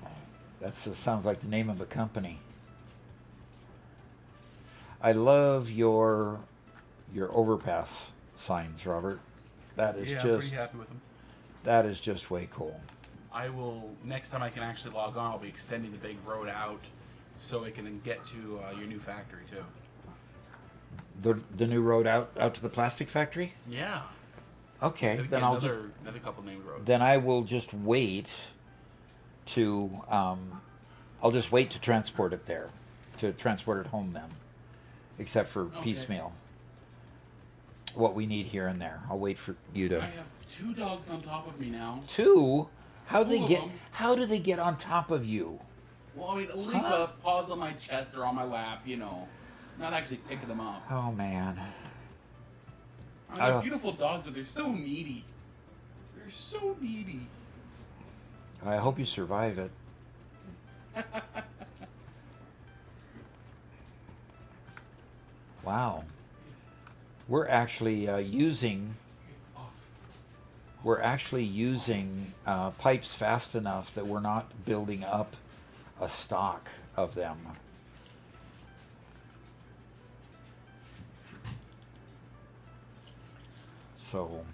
That sounds like the name of a company. I love your overpass signs, Robert. That is pretty happy with them. That is just way cool. I will, next time I can actually log on, I'll be extending the big road out so it can get to your new factory too. the new road out to the plastic factory? Yeah. Okay, Gotta then get I'll just another couple named roads. then I will just wait to I'll just wait to transport it there, to transport it home then, except for Okay. piecemeal. What we need here and there. I'll wait for you I to. have 2 dogs on top of me now. Two? How do Two they of get? them. How do they get on top of you? Well, I mean, leap Huh? up, paws on my chest or on my lap, you know. Not actually picking them up. Oh man. I mean, they're don't- beautiful dogs, but they're so needy. They're so needy. I hope you survive it. Wow. We're actually using pipes fast enough that we're not building up a stock of them. So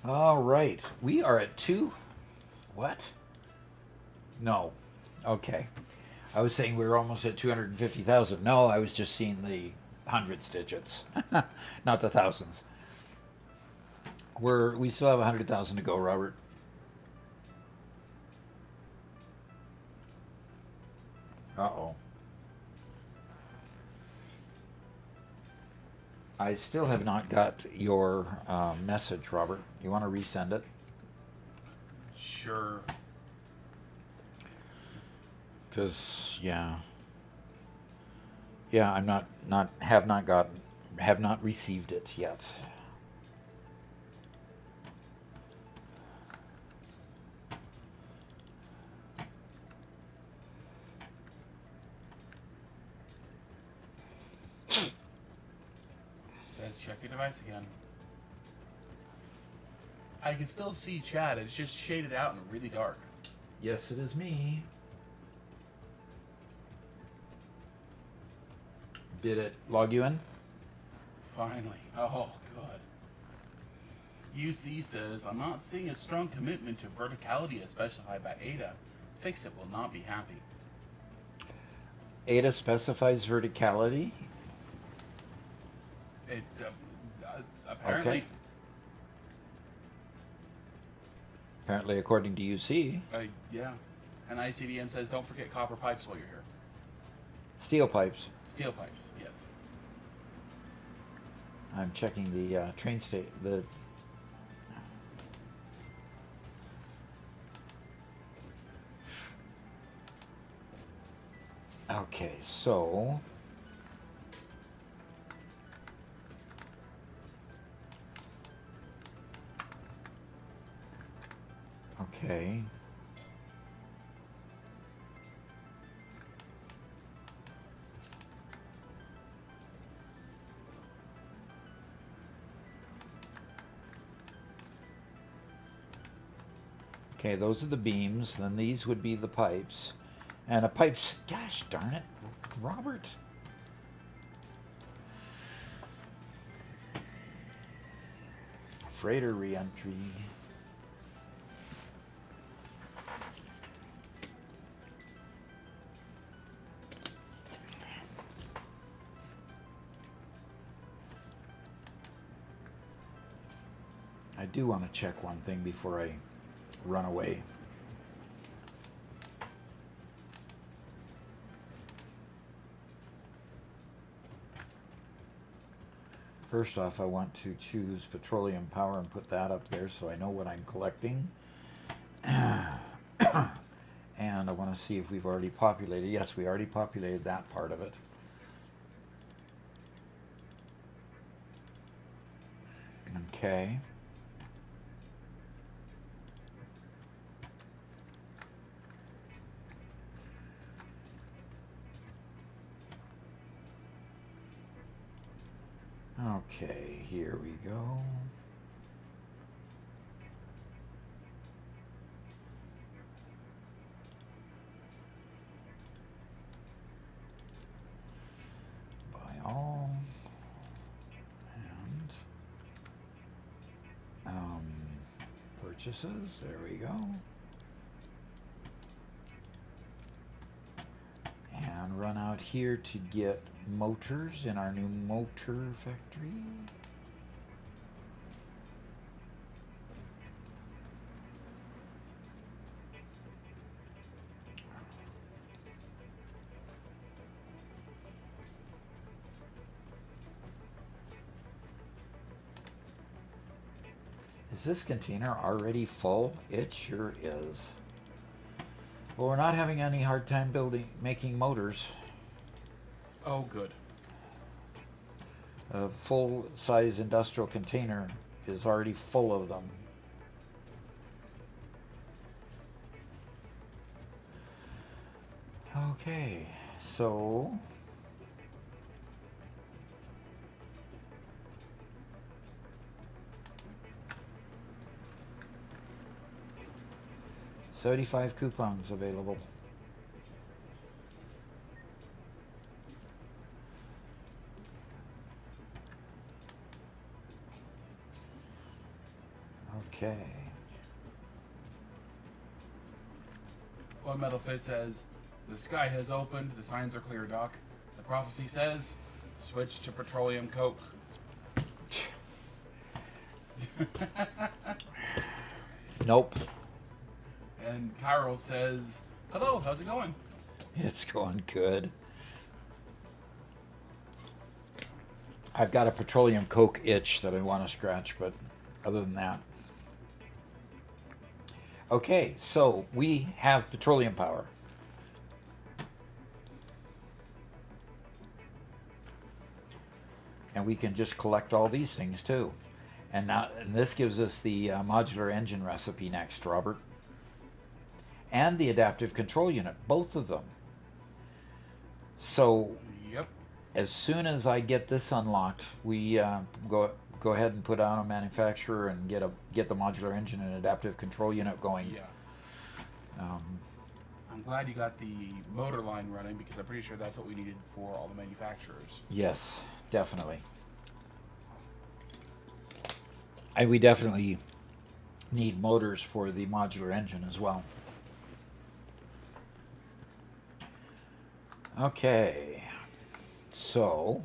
all right, we are at 2. What? No. Okay. I was saying we were almost at 250,000. No, I was just seeing the hundreds digits, not the thousands. We still have 100,000 to go, Robert. Uh-oh. I still have not got your message, Robert. You want to resend it? Sure. Because I'm have not received it yet. Says check your device again. I can still see chat. It's just shaded out and really dark. Yes, it is me. Did it log you in? Finally. Oh, good. UC says, I'm not seeing a strong commitment to verticality as specified by Ada. Fix it will not be happy. Ada specifies verticality. It apparently. Okay. Apparently, according to UC. Yeah. And ICDM says, don't forget copper pipes while you're here. Steel pipes. Steel pipes, yes. I'm checking the train state. Okay, so okay. Okay, those are the beams. Then these would be the pipes. And a pipe's, gosh darn it, Robert. Freighter reentry. I do want to check one thing before I run away. First off, I want to choose petroleum power and put that up there so I know what I'm collecting. And I want to see if we've already populated. Yes, we already populated that part of it. Okay. Okay, here we go. Buy all. purchases. There we go. And run out here to get motors in our new motor factory. Is this container already full? It sure is. Well, we're not having any hard time making motors. Oh, good. A full-size industrial container is already full of them. Okay, so... $75 coupons available. Okay. One Metal Fist says, the sky has opened, the signs are clear, Doc. The prophecy says, switch to petroleum coke. Nope. And Kyril says, hello, how's it going? It's going good. I've got a petroleum coke itch that I want to scratch, but other than that. Okay, so we have petroleum power. And we can just collect all these things too. And this gives us the modular engine recipe next, Robert. And the adaptive control unit, both of them. So, Yep. as soon as I get this unlocked, we go ahead and put on a manufacturer and get the modular engine and adaptive control unit going. Yeah. I'm glad you got the motor line running because I'm pretty sure that's what we needed for all the manufacturers. Yes, definitely. And we definitely need motors for the modular engine as well. Okay, so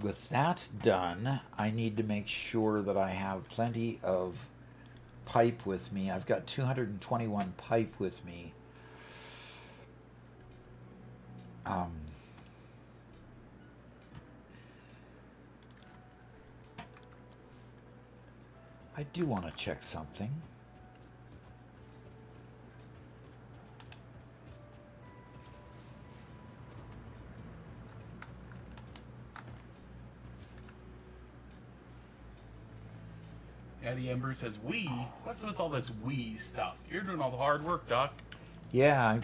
with that done, I need to make sure that I have plenty of pipe with me. I've got 221 pipe with me. I do want to check something. Eddie Ember says, we? What's with all this we stuff? You're doing all the hard work, Doc. Yeah,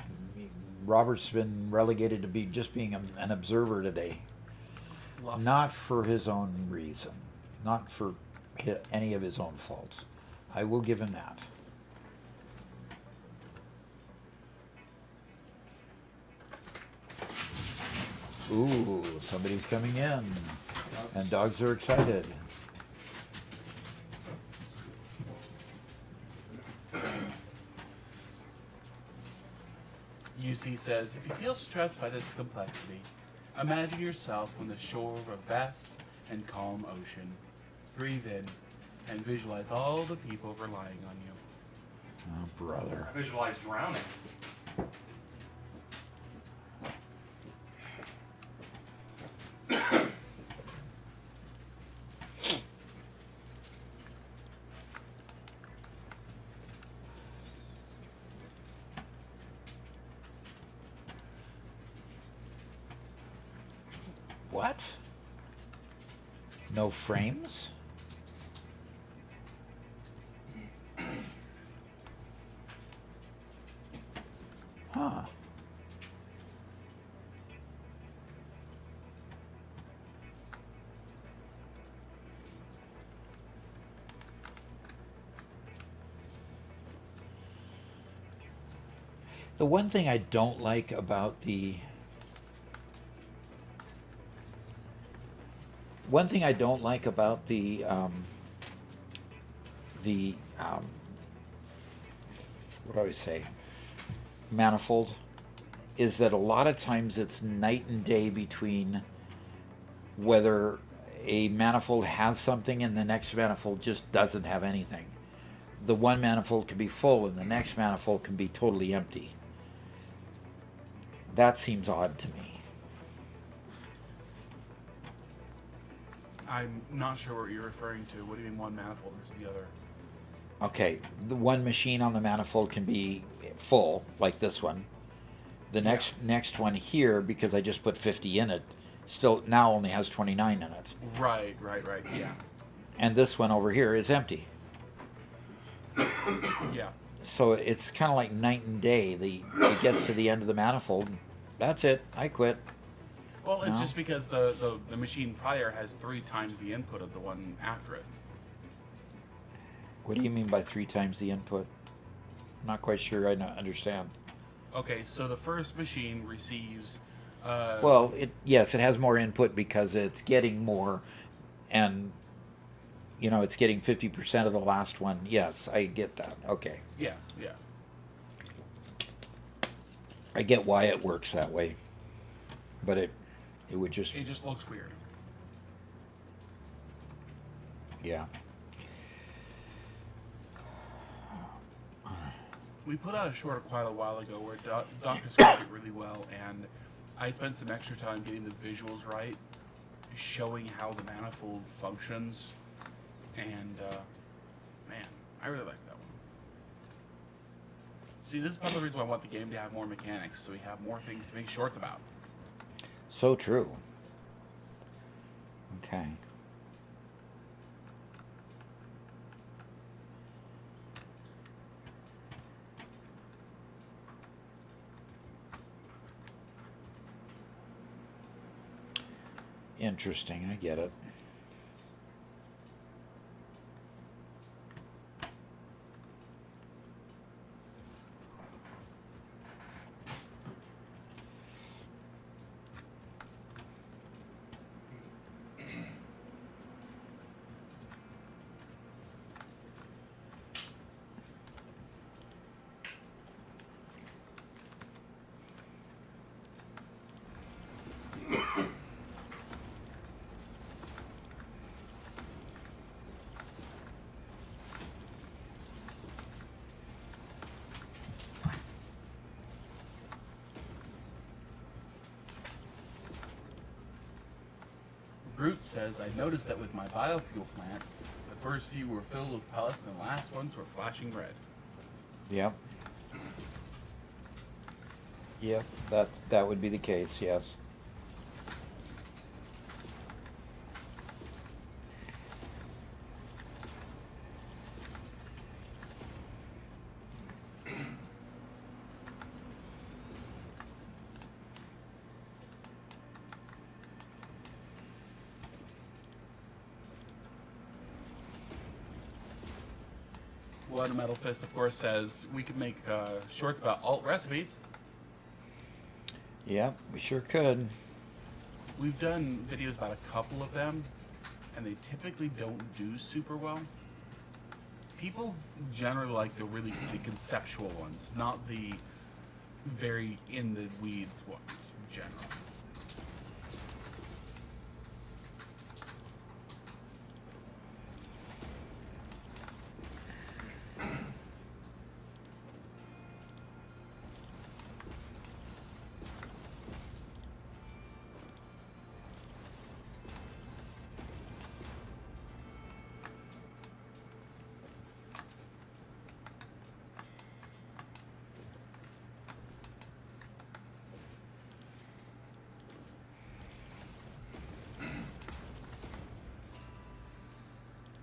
Robert's been relegated to being an observer today. Fluff. Not for his own reason. Not for any of his own faults. I will give him that. Ooh, somebody's coming in. And dogs are excited. UC says, if you feel stressed by this complexity, imagine yourself on the shore of a vast and calm ocean. Breathe in and visualize all the people relying on you. Oh, brother. Visualize drowning. What? No frames? Huh. The one thing I don't like about the what do I say, manifold, is that a lot of times it's night and day between whether a manifold has something and the next manifold just doesn't have anything. The one manifold can be full and the next manifold can be totally empty. That seems odd to me. I'm not sure what you're referring to. What do you mean one manifold versus the other? Okay, the one machine on the manifold can be full, like this one. The next one here, because I just put 50 in it, still now only has 29 in it. Right, yeah. And this one over here is empty. Yeah. So it's kind of like night and day. It gets to the end of the manifold. That's it. I quit. Well, it's No. just because the machine prior has 3 times the input of the one after it. What do you mean by 3 times the input? I'm not quite sure I understand. Okay, so the first machine receives... Well, yes, it has more input because it's getting more, and it's getting 50% of the last one. Yes, I get that. Okay, Yeah. I get why it works that way, but it would just It just looks weird. yeah. We put out a short quite a while ago where Doc described it really well, and I spent some extra time getting the visuals right, showing how the manifold functions, and man, I really like that one. See, this is part of the reason why I want the game to have more mechanics, so we have more things to make shorts about. So true. Okay. Interesting, I get it. Brute says, I noticed that with my biofuel plant, the first few were filled with pellets and the last ones were flashing red. Yep. Yep, that would be the case, yes. Blood Metal Fist, of course, says we could make shorts about alt recipes. Yep, we sure could. We've done videos about a couple of them, and they typically don't do super well. People generally like the conceptual ones, not the very in the weeds ones, generally.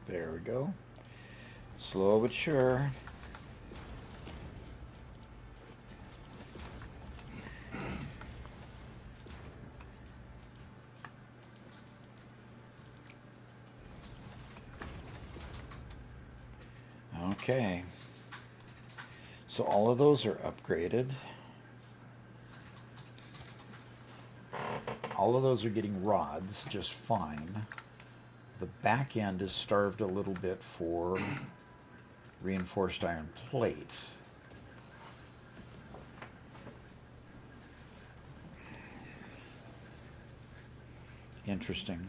There we go. Slow but sure. Okay. So all of those are upgraded. All of those are getting rods just fine. The back end is starved a little bit for reinforced iron plate. Interesting.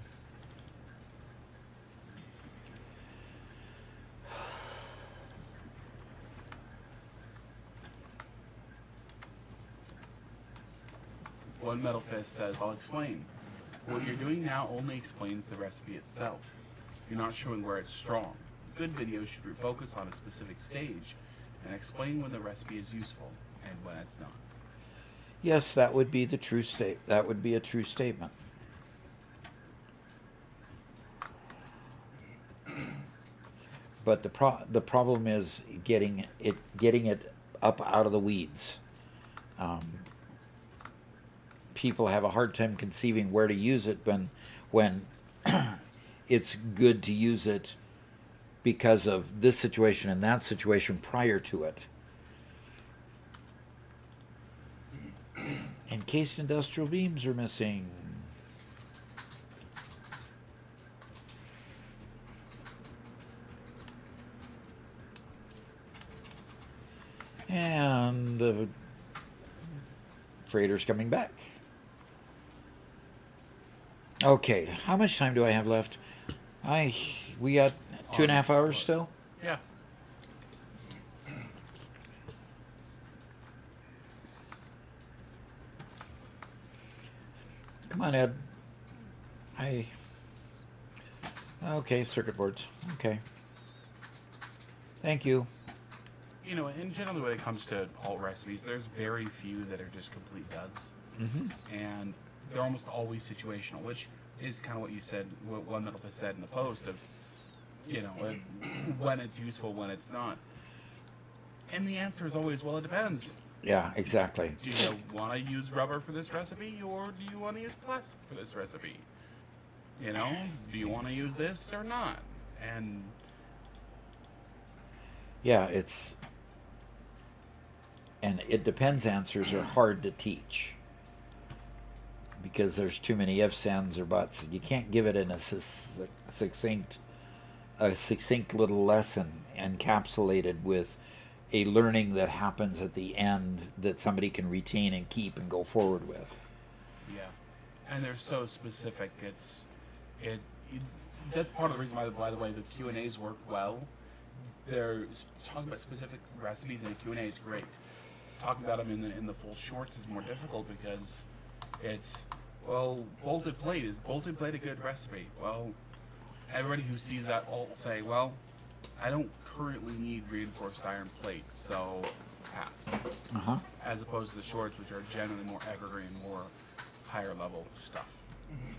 One Metal Fist says, I'll explain. What you're doing now only explains the recipe itself. You're not showing where it's strong. Good videos should focus on a specific stage and explain when the recipe is useful and when it's not. Yes, that would be the true state. That would be a true statement. But the problem is getting it up out of the weeds. People have a hard time conceiving where to use it when it's good to use it because of this situation and that situation prior to it. Encased industrial beams are missing. And the freighter's coming back. Okay, how much time do I have left? We got 2.5 hours still? Yeah. Come on, Ed. Okay, circuit boards. Okay. Thank you. You know, and generally when it comes to alt recipes, there's very few that are just complete duds. Mm-hmm. And they're almost always situational, which is kind of what you said, what One Metal Fist said in the post of, you know, when it's useful, when it's not. And the answer is always, well, it depends. Yeah, exactly. Do you want to use rubber for this recipe, or do you want to use plastic for this recipe? You know, do you want to use this or not? And Yeah, and it depends answers are hard to teach because there's too many ifs, ands, or buts. You can't give it in a succinct little lesson encapsulated with a learning that happens at the end that somebody can retain and keep and go forward with. yeah, and they're so specific. That's part of the reason why, by the way, the Q&As work well. They're talking about specific recipes in a Q&A is great. Talking about them in the full shorts is more difficult because it's, well, bolted plate. Is bolted plate a good recipe? Well, everybody who sees that alt will say, well, I don't currently need reinforced iron plates, so pass. Uh-huh. As opposed to the shorts, which are generally more evergreen, more higher level stuff. So.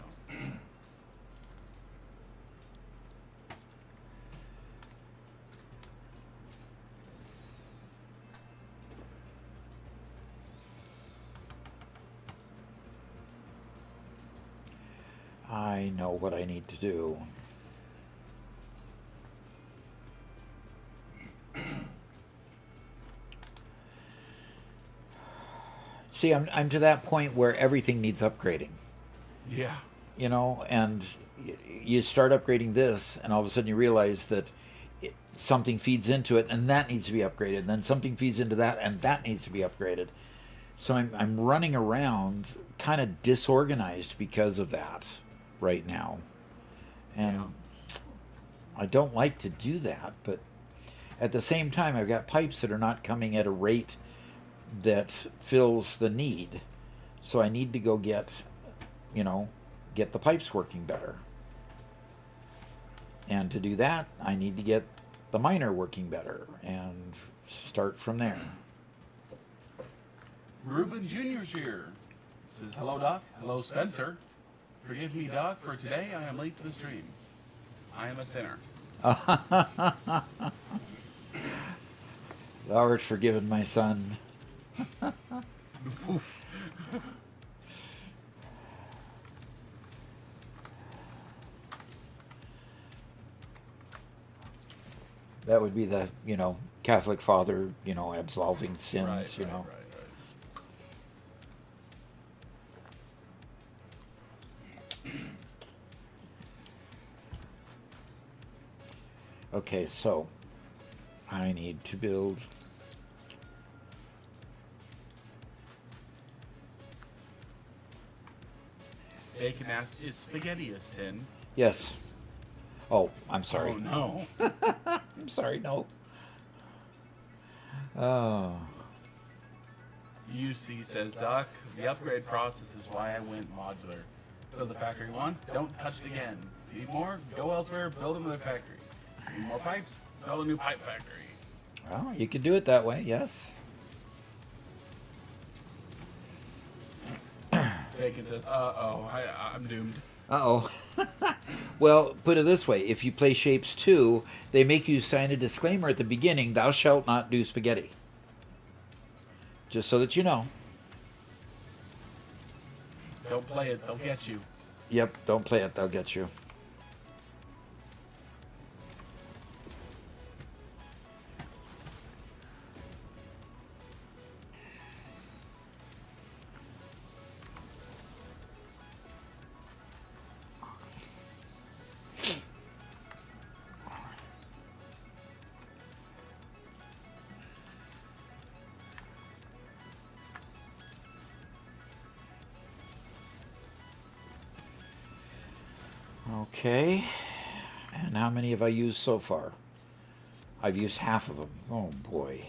I know what I need to do. See, I'm to that point where everything needs upgrading. Yeah. You know, and you start upgrading this, and all of a sudden you realize that something feeds into it, and that needs to be upgraded. And then something feeds into that, and that needs to be upgraded. So I'm running around kind of disorganized because of that right now. And I don't like to do that, but at the same time, I've got pipes that are not coming at a rate that fills the need. So I need to go get the pipes working better. And to do that, I need to get the miner working better and start from there. Ruben Jr.'s here. Says, hello, Doc. Hello, Spencer. Forgive me, Doc, for today I am late to the stream. I am a sinner. Thou art forgiven, my son. Oof. That would be the, Catholic father, absolving sins, Right. Okay, so I need to build Bacon asked, is spaghetti a sin? Yes. Oh, I'm sorry. Oh, no. I'm sorry, no. Oh. UC says, Doc, the upgrade process is why I went modular. Build the factory once, don't touch it again. Need more? Go elsewhere, build another factory. Need more pipes? Build a new pipe factory. Well, you can do it that way, yes. Bacon says, uh-oh, I'm doomed. Uh-oh. Well, put it this way. If you play Shapes 2, they make you sign a disclaimer at the beginning, thou shalt not do spaghetti. Just so that you know. Don't play it, they'll get you. Yep, don't play it, they'll get you. Okay, and how many have I used so far? I've used half of them. Oh boy.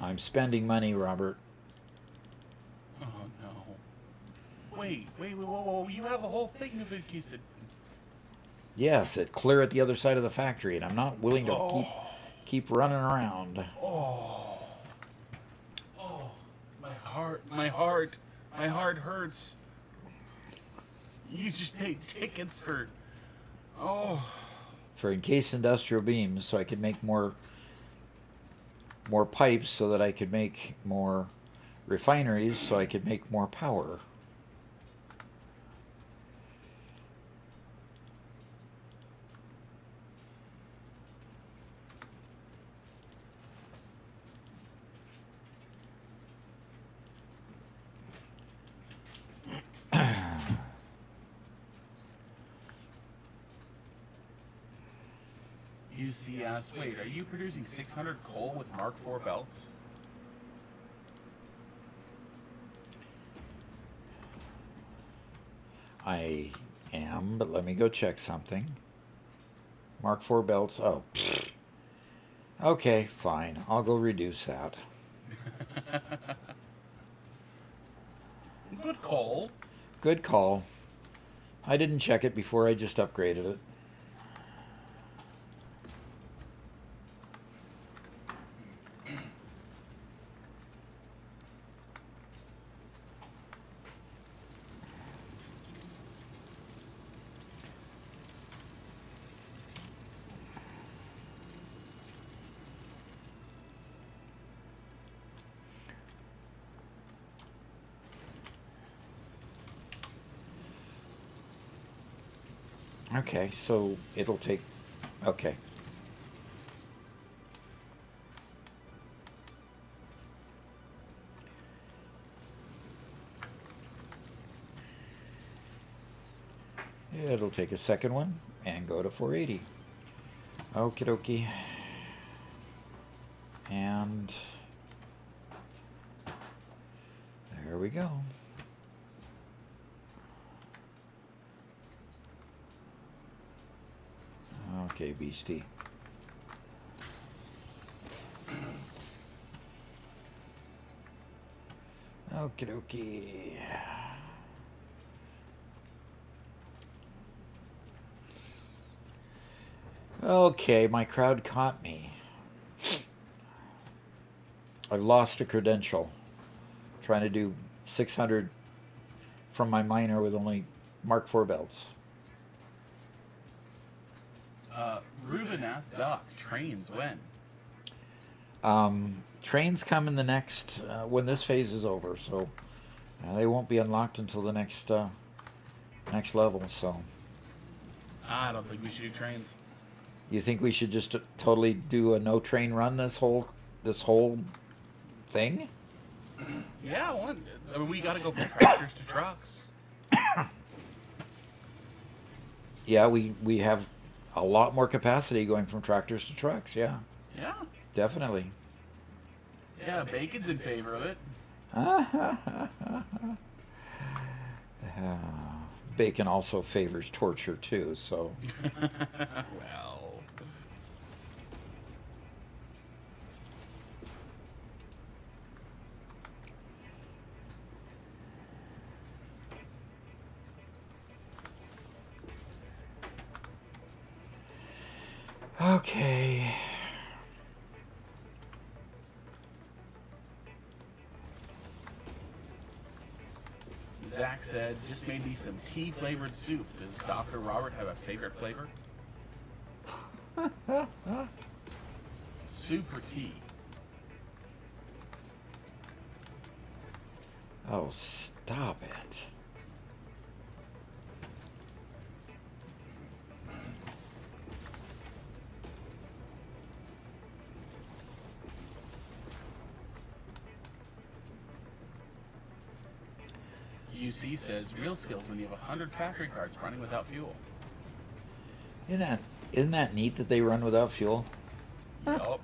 I'm spending money, Robert. Oh, no. Wait, whoa, you have a whole thing of it, Keith. Yes, it clear at the other side of the factory, and I'm not willing to keep running around. Oh, my heart hurts. You just paid tickets for, For encased industrial beams, so I could make more pipes, so that I could make more refineries, so I could make more power. UC asks, wait, are you producing 600 coal with Mark IV belts? I am, but let me go check something. Mark IV belts. Oh, pfft. Okay, fine. I'll go reduce that. Good coal. Good call. I didn't check it before I just upgraded it. Okay, so it'll take... Okay. It'll take a second one and go to 480. Okie dokie. And there we go. Okay, beastie. Okie dokie. Okay, my crowd caught me. I've lost a credential. Trying to do 600 from my miner with only Mark IV belts. Ruben asked Doc, trains when? Trains come in the next, when this phase is over, so they won't be unlocked until the next level, so. I don't think we should do trains. You think we should just totally do a no train run this whole thing? Yeah, I mean, we gotta go from tractors to trucks. Yeah, we have a lot more capacity going from tractors to trucks, yeah. Yeah. Definitely. Yeah, Bacon's in favor of it. Bacon also favors torture too, so. Well. Okay. Zach said, just made me some tea-flavored soup. Does Dr. Robert have a favorite flavor? Soup or tea? Oh, stop it. UC says, real skills when you have 100 factory cards running without fuel. Isn't that neat that they run without fuel? Yup.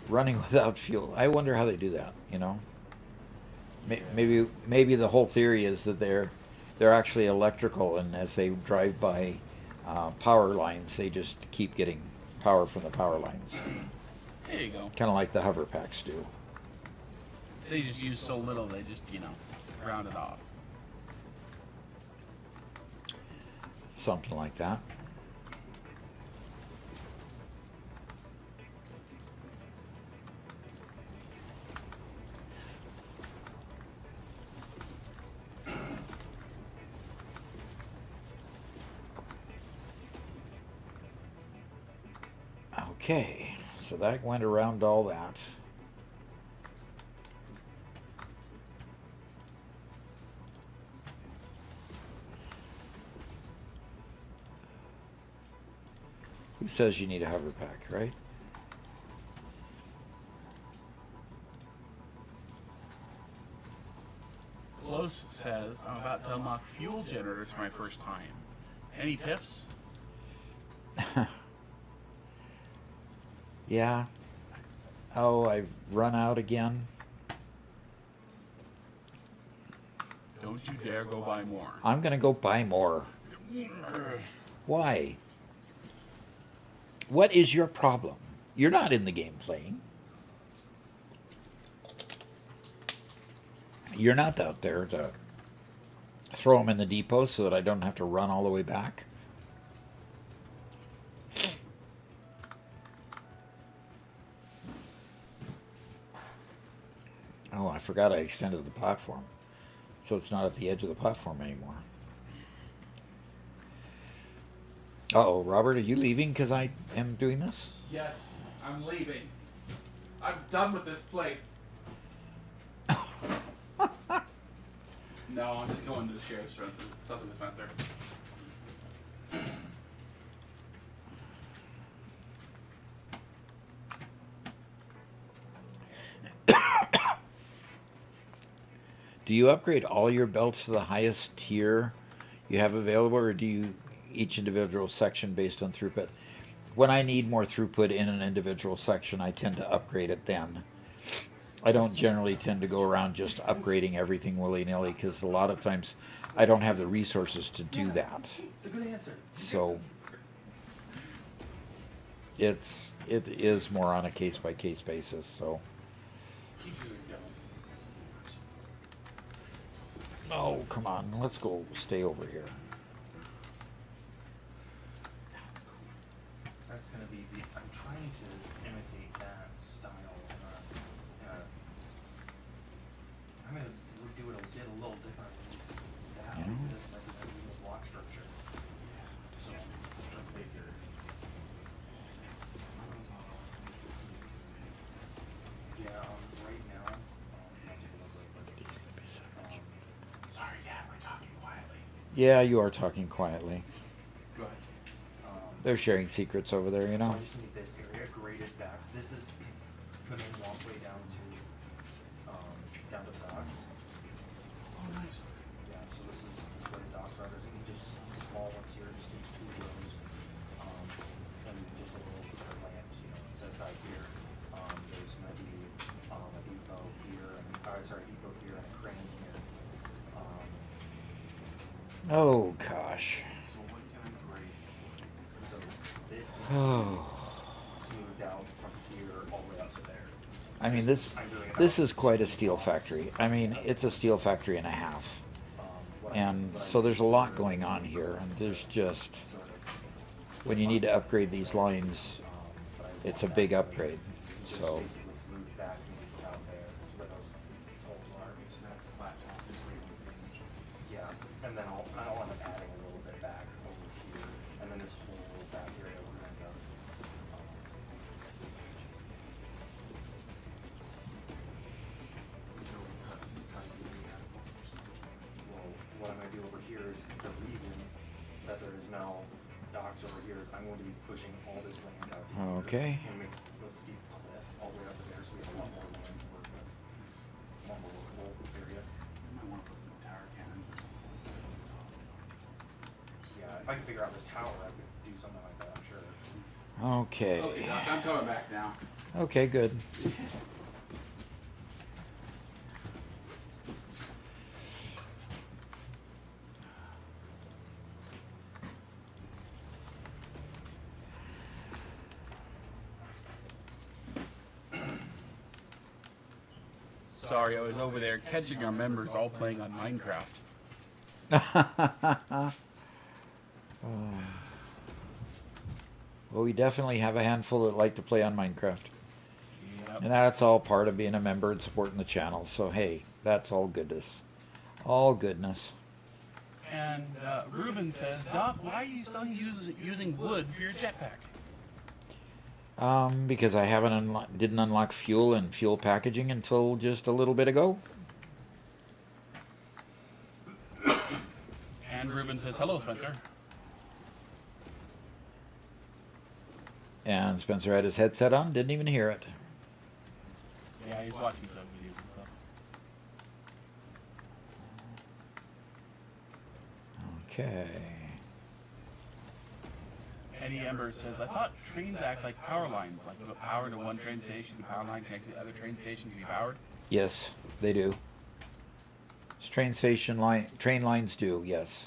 Running without fuel. I wonder how they do that, you know? Maybe the whole theory is that they're actually electrical, and as they drive by power lines, they just keep getting power from the power lines. There you go. Kind of like the hover packs do. They just use so little, they just, round it off. Something like that. Okay, so that went around all that. Who says you need a hover pack, right? Close says, I'm about to unlock fuel generators for my first time. Any tips? Yeah. Oh, I've run out again. Don't you dare go buy more. I'm gonna go buy more. Why? What is your problem? You're not in the game playing. You're not out there to throw them in the depot so that I don't have to run all the way back. Oh, I forgot I extended the platform. So it's not at the edge of the platform anymore. Uh-oh, Robert, are you leaving because I am doing this? Yes, I'm leaving. I'm done with this place. No, I'm just going to the sheriff's something dispenser. Do you upgrade all your belts to the highest tier you have available, or do you each individual section based on throughput? When I need more throughput in an individual section, I tend to upgrade it then. I don't generally tend to go around just upgrading everything willy-nilly, because a lot of times I don't have the resources to do that. It's a good answer. So it is more on a case-by-case basis. So. Oh, come on. Let's go stay over here. That's gonna be the. I'm trying to imitate that style. I'm gonna do it a little different. That Yeah. is this representative block structure. So, figure. Yeah. Right now. I'll take a look real quick. Sorry, Dad, we're talking quietly. Yeah, you are talking quietly. Go ahead. They're sharing secrets over there, you So know. I just need this area graded back. This is the main walkway down to the docks. Oh, nice. Yeah, so this is where the docks are. There's just small ones here, just these 2 rows, and just a little lamp, it says Oh gosh. So what can I grade? So this is Oh. smoothed out from here all the way up to there. I mean, this I'm doing about this is quite a steel 2 factory. I mean, it's a steel factory and a half. What And what so there's a lot here going on here, and there's just, sort of, when you need to upgrade these lines, but I it's a want big that upgrade. just So, basically smooth back and out there where those holes are. Yeah, and then I'll end up adding a little bit back over here, and then this whole back area will end up. Well, what I'm gonna do over here is the reason that there is now docks over here is I'm going to be pushing all this land out here. okay. And make a steep cliff all the way up to there, so we have a lot more land to work with. A lot more workable area. I might want to put some tower cannons or something. Yeah, if I could figure out this tower, I could do something like that, I'm sure. Okay. Okay, Doc, I'm coming back now. Okay, good. Sorry, I was over there catching our members all playing on Minecraft. Well, we definitely have a handful that like to play on Minecraft. Yep. And that's all part of being a member and supporting the channel. So, hey, that's all goodness. All goodness. And Ruben says, Doc, why are you still using wood for your jetpack? Because I didn't unlock fuel and fuel packaging until just a little bit ago. And Ruben says, hello, Spencer. And Spencer had his headset on, didn't even hear it. Yeah, he's watching some videos and stuff. Okay. Eddie Ember says, I thought trains act like power lines, like put power to one train station, the power line connected to the other train station to be powered. Yes, they do. Train lines do, yes.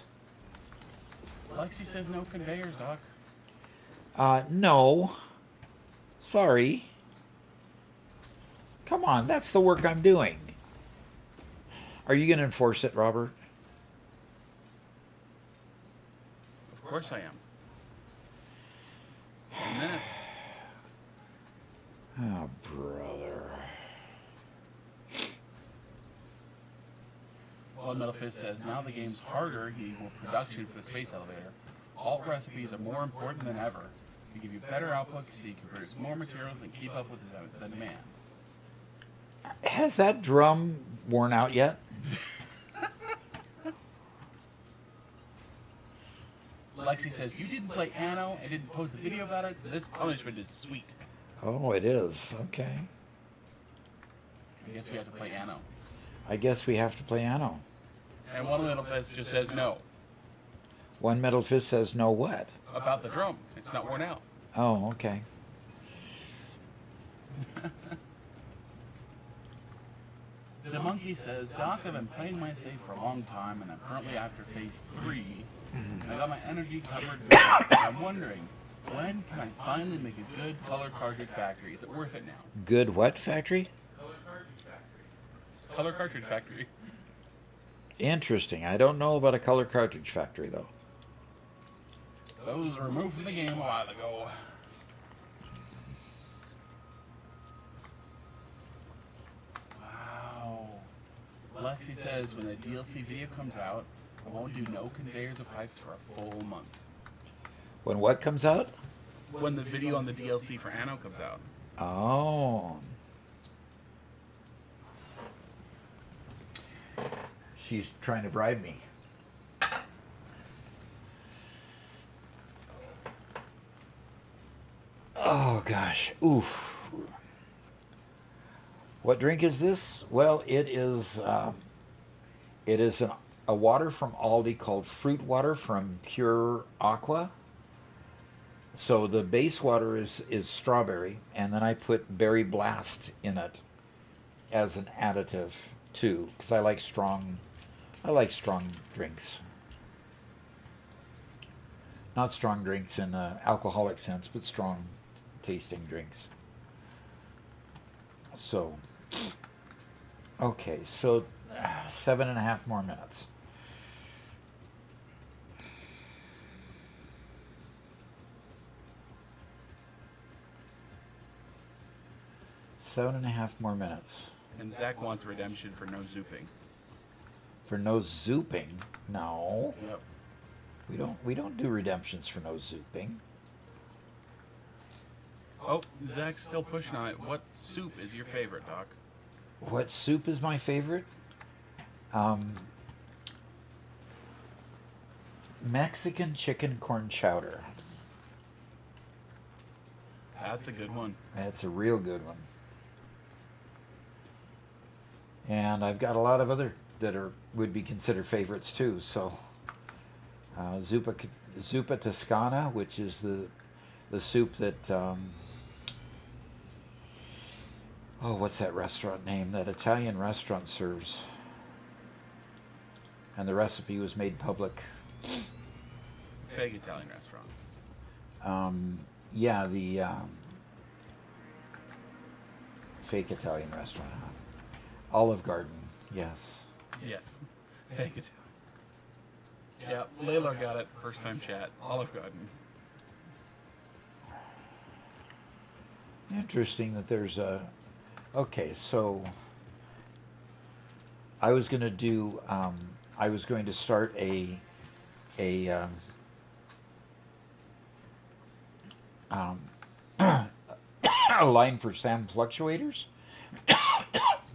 Lexi says no conveyors, Doc. No. Sorry. Come on, that's the work I'm doing. Are you going to enforce it, Robert? Of course I am. 10 minutes. Oh, brother. One Metal Fist says, now the game's harder, you need more production for the space elevator. Alt recipes are more important than ever. They give you better output so you can produce more materials and keep up with the demand. Has that drum worn out yet? Lexi says, you didn't play Anno and didn't post a video about it, so this punishment is sweet. Oh, it is. Okay. I guess we have to play Anno. I guess we have to play Anno. And One Metal Fist just says no. One Metal Fist says no what? About the drum. It's not worn out. Oh, okay. The monkey says, Doc, I've been playing my save for a long time, and I'm currently after phase 3, and I got my energy covered good. I'm wondering, when can I finally make a good color cartridge factory? Is it worth it now? Good what factory? Color cartridge factory. Interesting. I don't know about a color cartridge factory, though. Those were removed from the game a while ago. Wow. Lexi says, when the DLC video comes out, I won't do no conveyors of pipes for a full month. When what comes out? When the video on the DLC for Anno comes out. Oh. She's trying to bribe me. Oh, gosh. Oof. What drink is this? Well, it is a water from Aldi called Fruit Water from Pure Aqua. So the base water is strawberry, and then I put Berry Blast in it as an additive too, because I like strong drinks. Not strong drinks in the alcoholic sense, but strong tasting drinks. So, okay, so 7.5 more minutes. Seven and a half more minutes. And Zach wants redemption for no zooping. For no zooping? No. Yep. We don't do redemptions for no zooping. Oh, Zach's still pushing on it. What soup is your favorite, Doc? What soup is my favorite? Mexican chicken corn chowder. That's a good one. That's a real good one. And I've got a lot of other that would be considered favorites too. So zuppa Toscana, which is the soup that what's that restaurant name? That Italian restaurant serves. And the recipe was made public. Fake Italian restaurant. Yeah, the fake Italian restaurant. Huh? Olive Garden, yes. Yes. Fake Italian. Yeah, Layla got it. First time chat. Olive Garden. Interesting that there's a... Okay, so I was going to do... I was going to start a line for SAM fluctuators,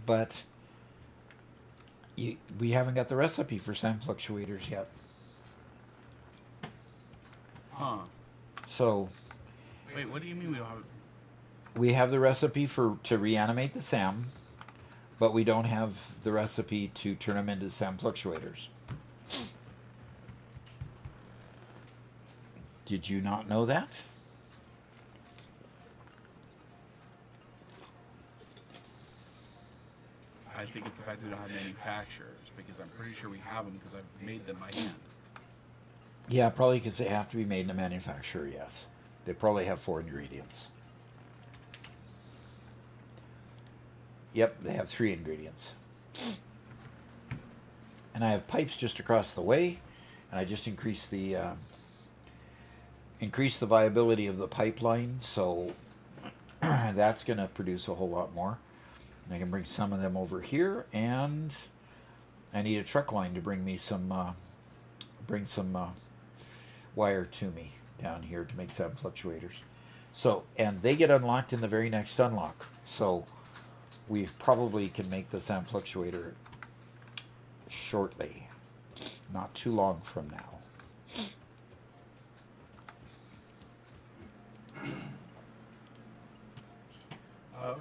but we haven't got the recipe for SAM fluctuators yet. Huh. So Wait, what do you mean we don't have it? we have the recipe to reanimate the SAM, but we don't have the recipe to turn them into SAM fluctuators. Did you not know that? I think it's the fact that we don't have manufacturers, because I'm pretty sure we have them because I've made them by hand. Yeah, probably because they have to be made in a manufacturer, yes. They probably have 4 ingredients. Yep, they have 3 ingredients. And I have pipes just across the way, and I just increased the viability of the pipeline, so that's going to produce a whole lot more. I can bring some of them over here, and I need a truck line to bring me some wire to me down here to make SAM fluctuators. So, and they get unlocked in the very next unlock. So we probably can make the SAM fluctuator shortly, not too long from now.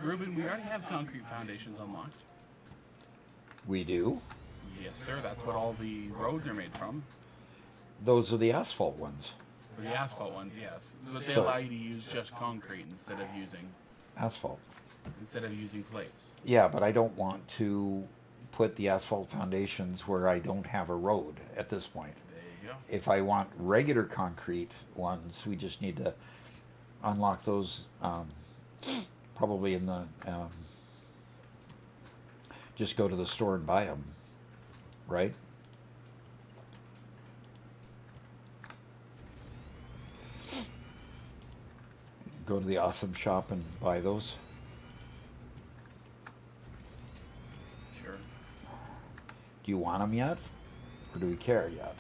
Ruben, we already have concrete foundations unlocked. We do. Yes, sir. That's what all the roads are made from. Those are the asphalt ones. For the asphalt ones, yes. But they So- allow you to use just concrete instead of using Asphalt. plates. Yeah, but I don't want to put the asphalt foundations where I don't have a road at this point. There you go. If I want regular concrete ones, we just need to unlock those probably in the... just go to the store and buy them, right? Go to the awesome shop and buy those. Sure. Do you want them yet? Or do we care yet?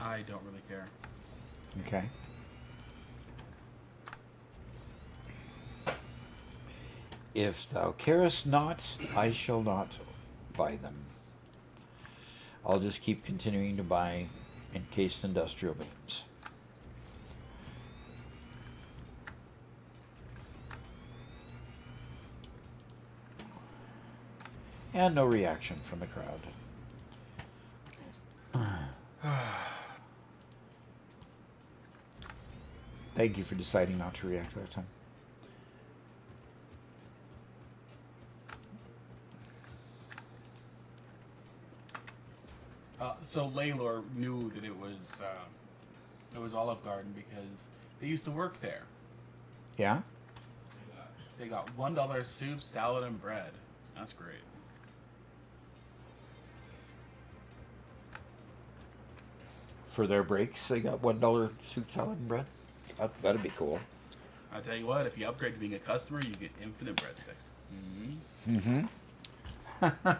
I don't really care. Okay. If thou carest not, I shall not buy them. I'll just keep continuing to buy encased industrial beams. And no reaction from the crowd. Thank you for deciding not to react that time. So Laylor knew that it was Olive Garden because they used to work there. Yeah? They got $1 soup, salad, and bread. That's great. For their breaks, they got $1 soup, salad, and bread. That'd be cool. I tell you what, if you upgrade to being a customer, you get infinite breadsticks. Mm-hmm. Mm-hmm.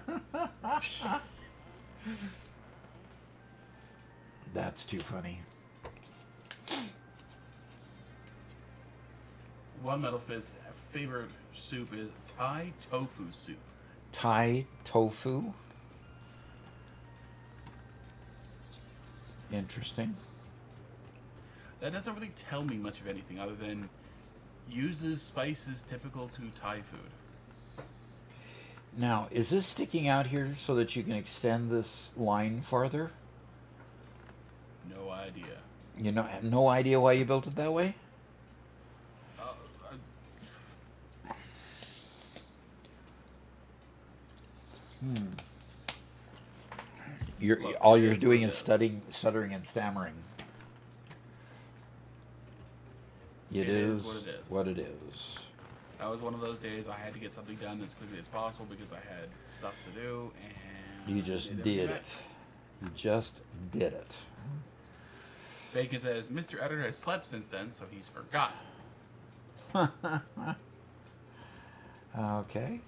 That's too funny. One Metal Fist's favorite soup is Thai tofu soup. Thai tofu. Interesting. That doesn't really tell me much of anything other than uses spices typical to Thai food. Now, is this sticking out here so that you can extend this line farther? No idea. You know, have no idea why you built it that way? Look, All it you're is doing what is it is. stuttering and stammering. It is is what it is. what it is. That was one of those days I had to get something done as quickly as possible because I had stuff to do, and You just did did everything it. You just did it. Bacon says Mr. Editor has slept since then, so he's forgot. Okay.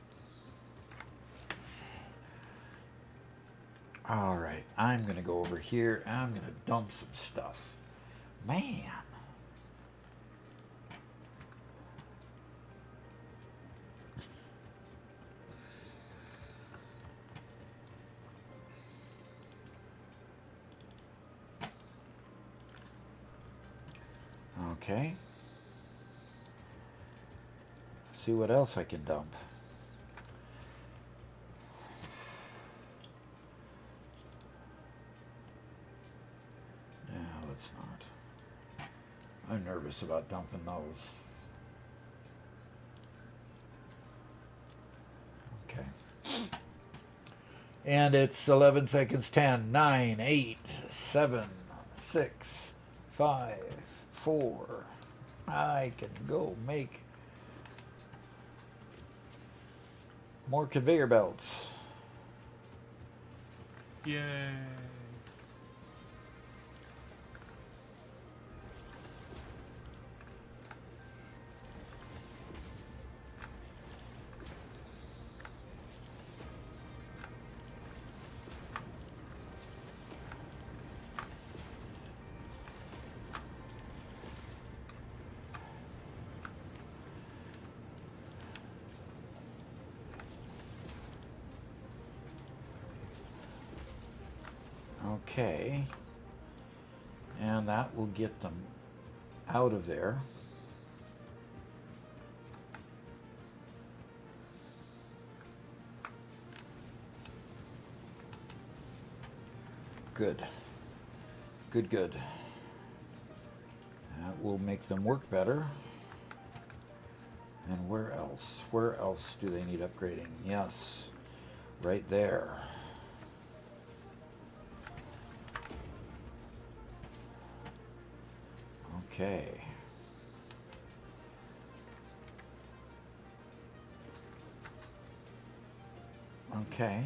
All right. I'm going to go over here. I'm going to dump some stuff. Man. Okay. See what else I can dump. Yeah, let's not. I'm nervous about dumping those. Okay. And it's 11 seconds. 10, 9, 8, 7, 6, 5, 4. I can go make more conveyor belts. Yay. Okay. And that will get them out of there. Good. Good, good. That will make them work better. And where else? Where else do they need upgrading? Yes. Right there. Okay. Okay.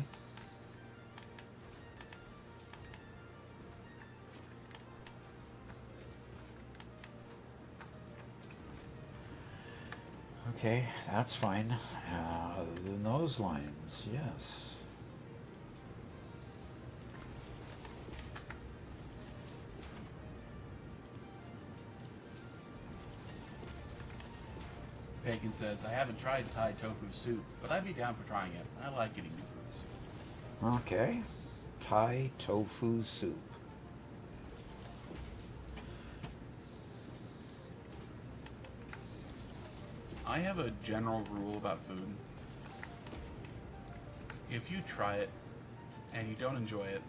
Okay, that's fine. The nose lines, yes. Bacon says, I haven't tried Thai tofu soup, but I'd be down for trying it. I like eating new foods. Okay. Thai tofu soup. I have a general rule about food. If you try it and you don't enjoy it,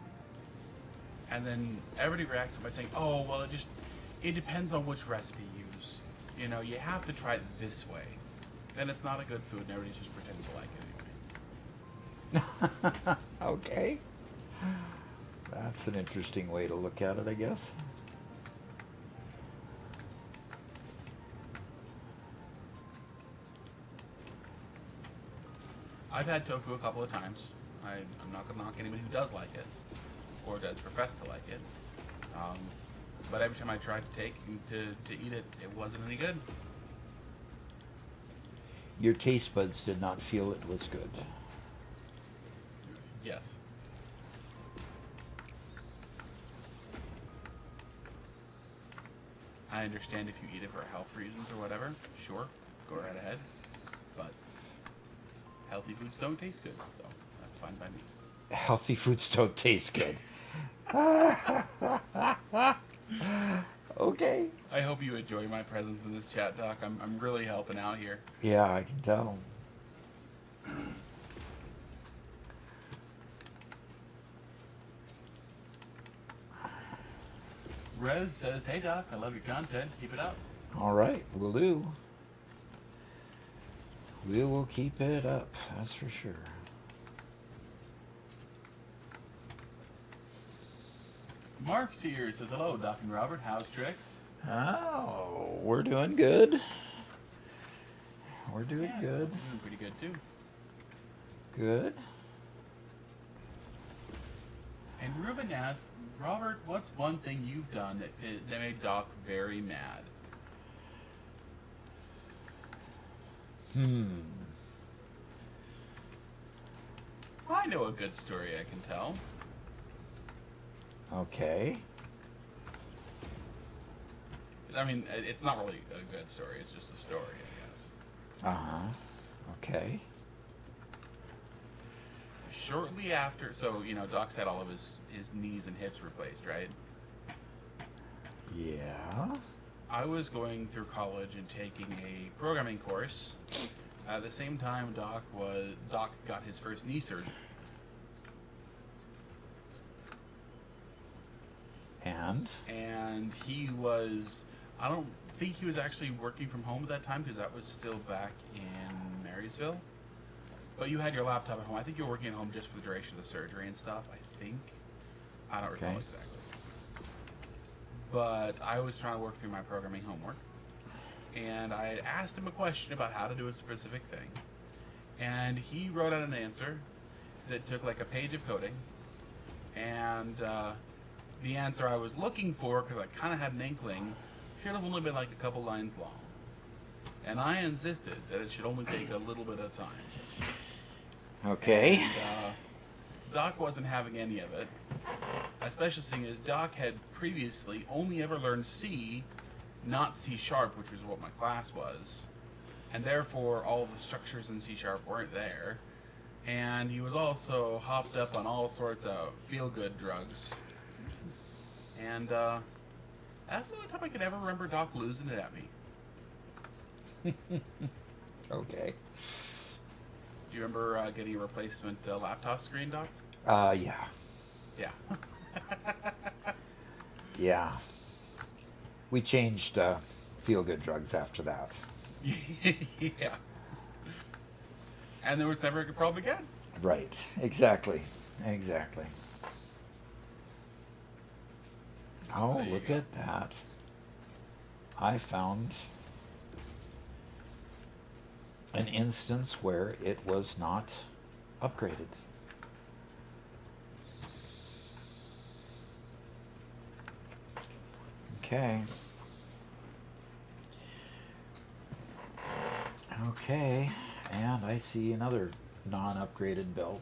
and then everybody reacts by saying, oh, well, it depends on which recipe you use. You know, you have to try it this way. Then it's not a good food and everybody's just pretending to like it anyway. Okay. That's an interesting way to look at it, I guess. I've had tofu a couple of times. I'm not gonna knock anybody who does like it, or does profess to like it. But every time I tried to eat it, it wasn't any good. Your taste buds did not feel it was good. Yes. I understand if you eat it for health reasons or whatever. Sure, go right ahead. But healthy foods don't taste good, so that's fine by me. Healthy foods don't taste good. Okay. I hope you enjoy my presence in this chat, Doc. I'm really helping out here. Yeah, I can tell. Rez says, "Hey Doc, I love your content. Keep it up." All right, we'll do. We will keep it up, that's for sure. Mark's here. Says, "Hello, Doc and Robert. How's tricks?" Oh, we're doing good. We're doing Yeah, good. I'm doing pretty good too. Good. And Ruben asked, "Robert, what's one thing you've done that made Doc very mad?" I know a good story I can tell. Okay. I mean, it's not really a good story. It's just a story, I guess. Uh-huh. Okay. Shortly after, so, Doc's had all of his knees and hips replaced, right? Yeah. I was going through college and taking a programming course. At the same time, Doc got his first knee surgery. And he was, I don't think he was actually working from home at that time, because that was still back in Marysville. But you had your laptop at home. I think you were working at home just for the duration of the surgery and stuff, I think. I don't recall Okay. exactly. But I was trying to work through my programming homework. And I had asked him a question about how to do a specific thing. And he wrote out an answer that took like a page of coding. And the answer I was looking for, because I kind of had an inkling, should have only been like a couple lines long. And I insisted that it should only take a little bit of time. okay. And, Doc wasn't having any of it, especially seeing as Doc had previously only ever learned C, not C#, which was what my class was, and therefore all the structures in C# weren't there. And he was also hopped up on all sorts of feel-good drugs. And that's the only time I can ever remember Doc losing it at me. Okay. Do you remember getting a replacement laptop screen, Doc? Yeah. Yeah. Yeah. We changed feel-good drugs after that. Yeah. And there was never a problem again. Right. Exactly. Exactly. Oh, there you look go. at that. I found an instance where it was not upgraded. Okay. Okay, and I see another non-upgraded belt.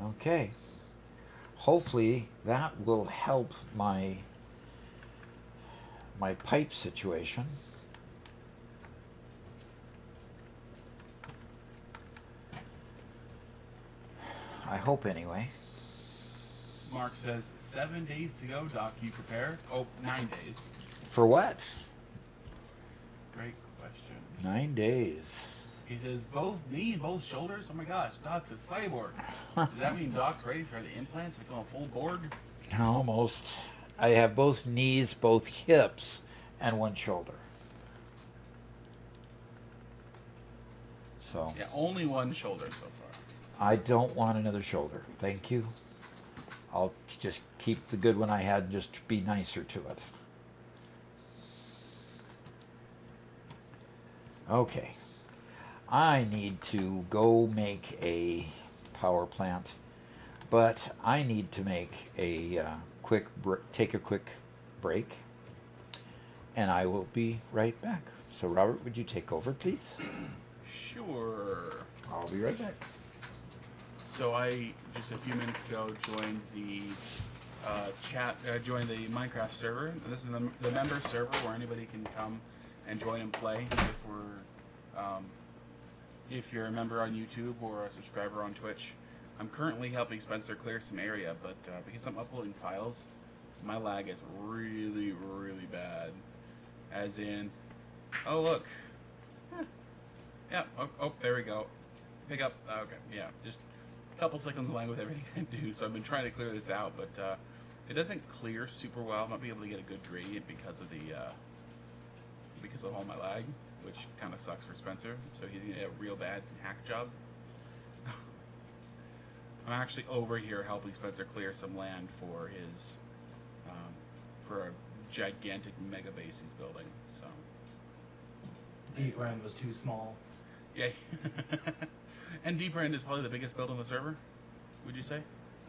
Okay. Hopefully that will help my pipe situation. I hope anyway. Mark says, 7 days to go, Doc. You prepare? Oh, 9 days. For what? Great question. 9 days. He says, both knee and both shoulders? Oh my gosh, Doc's a cyborg. Does that mean Doc's ready for the implants to become a full board? Almost. I have both knees, both hips, and one shoulder. So Yeah, only one shoulder so far. I don't want another shoulder. Thank you. I'll just keep the good one I had and just be nicer to it. Okay. I need to go make a power plant, but I need to make a take a quick break, and I will be right back. So Robert, would you take over, please? Sure. I'll be right back. So I just a few minutes ago joined the joined the Minecraft server. This is the member server where anybody can come and join and play if you're a member on YouTube or a subscriber on Twitch. I'm currently helping Spencer clear some area, but because I'm uploading files, my lag is really, really bad. As in, oh look, yeah, oh there we go. Pick up. Okay, yeah, just a couple seconds lag with everything I do. So I've been trying to clear this out, but it doesn't clear super well. I'm not be able to get a good gradient because of all my lag, which kind of sucks for Spencer. So he's gonna get a real bad hack job. I'm actually over here helping Spencer clear some land for his for a gigantic mega base he's building. So Deep End was too small. yeah, and Deep End is probably the biggest build on the server. Would you say?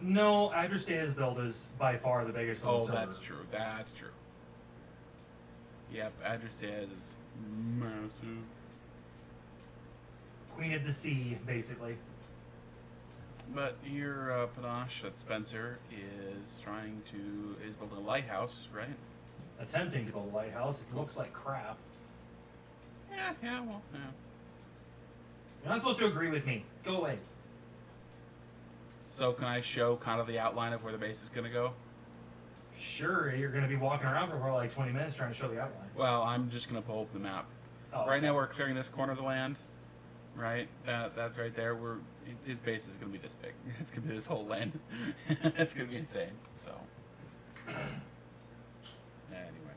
No, Adrasta's build is by far the biggest on the server. That's true. That's true. Yep, Adrastaz is massive. Queen of the Sea, basically. But here, Panache, that Spencer is building a lighthouse, right? Attempting to build a lighthouse. It looks like crap. Yeah, well, yeah. You're not supposed to agree with me. Go away. So can I show kind of the outline of where the base is going to go? Sure, you're going to be walking around for like 20 minutes trying to show the outline. Well, I'm just going to pull up the map. Oh, Right okay. now we're clearing this corner of the land, right? That's right there. His base is going to be this big. It's going to be this whole land. It's going to be insane. So, anyway.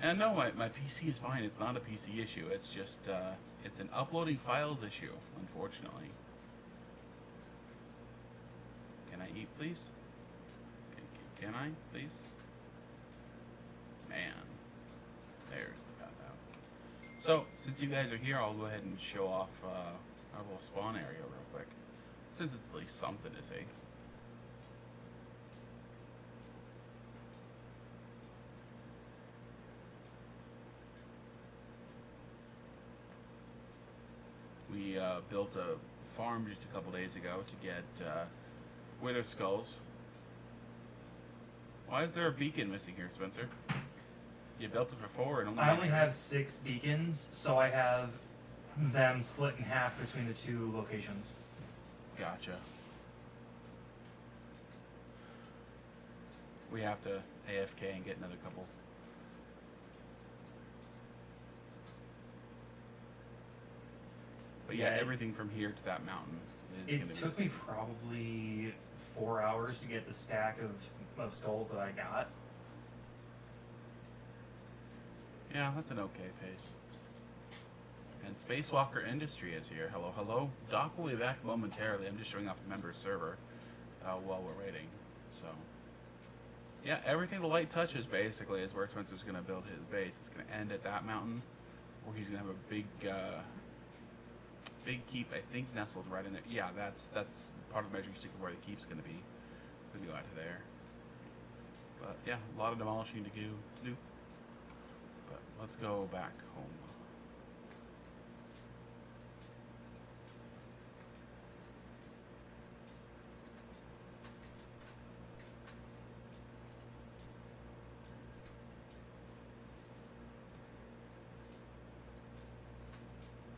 And no, my PC is fine. It's not a PC issue. It's just, it's an uploading files issue, unfortunately. Can I eat, please? Can I, please? Man. There's the path out. So, since you guys are here, I'll go ahead and show off our little spawn area real quick. Since it's at least something to see. We built a farm just a couple days ago to get wither skulls. Why is there a beacon missing here, Spencer? You built it for 4 and I only have 6 beacons, so I have them split in half between the 2 locations. Gotcha. We have to AFK and get another couple. But yeah, Yeah, everything from here to that mountain is going to be It took me probably 4 hours to get the stack of skulls that I got. Yeah, that's an okay pace. And Spacewalker Industry is here. Hello, hello. Doc will be back momentarily. I'm just showing off the member server while we're waiting. So, yeah, everything the light touches basically is where Spencer's going to build his base. It's going to end at that mountain, or he's going to have a big keep, I think, nestled right in there. Yeah, that's part of the measuring stick of where the keep's going to be. It's going to go out to there. But yeah, a lot of demolishing to do. But let's go back home.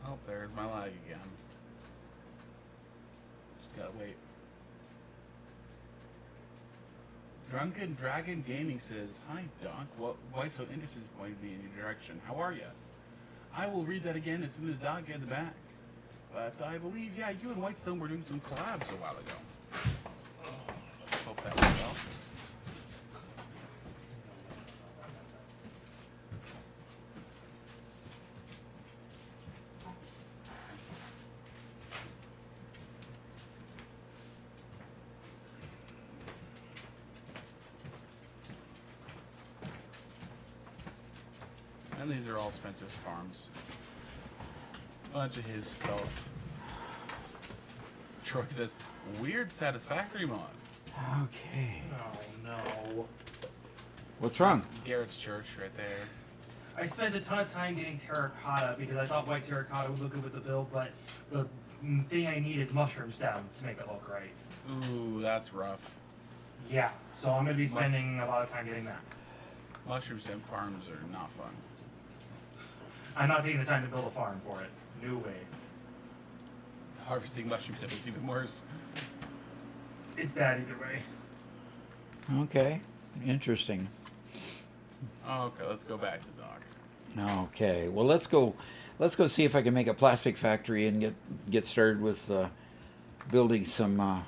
Oh, there's my lag again. Just gotta wait. Drunken Dragon Gaming says, "Hi Doc, why so interested in pointing me in your direction? How are you? I will read that again as soon as Doc gets back. But I believe, yeah, you and Whitestone were doing some collabs a while ago. Hope that went well. And these are all Spencer's farms. Bunch of his stuff. Troy says, weird Satisfactory mod. Okay. Oh no. What's wrong? That's Garrett's church right there. I spent a ton of time getting terracotta because I thought white terracotta would look good with the build, but the thing I need is mushroom stem to make it look right. Ooh, that's rough. Yeah, so I'm going to be spending a lot of time getting that. Mushroom stem farms are not fun. I'm not taking the time to build a farm for it. No way. Harvesting mushroom stem is even worse. It's bad either way. Okay. Interesting. Okay, let's go back to Doc. Okay. Well, let's go see if I can make a plastic factory and get started with building some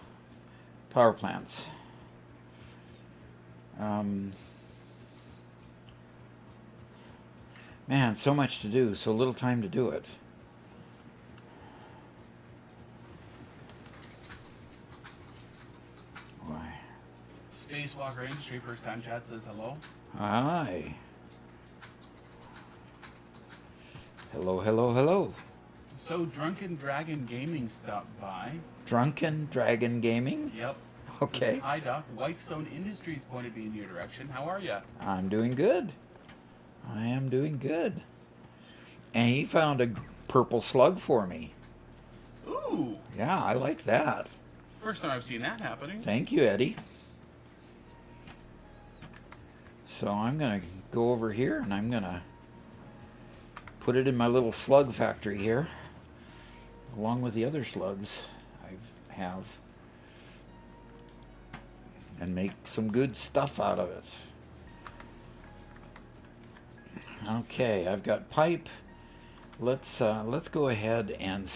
power plants. Man, so much to do, so little time to do it. Why? Spacewalker Industry first time chat says hello. Hi. Hello, hello, hello. So Drunken Dragon Gaming stopped by. Drunken Dragon Gaming? Yep. Okay. Says, hi Doc, Whitestone Industries pointed me in your direction. How are ya? I'm doing good. I am doing good. And he found a purple slug for me. Ooh. Yeah, I like that. First time I've seen that happening. Thank you, Eddie. So I'm going to go over here and I'm going to put it in my little slug factory here, along with the other slugs I have, and make some good stuff out of it. Okay, I've got pipe. Let's go ahead and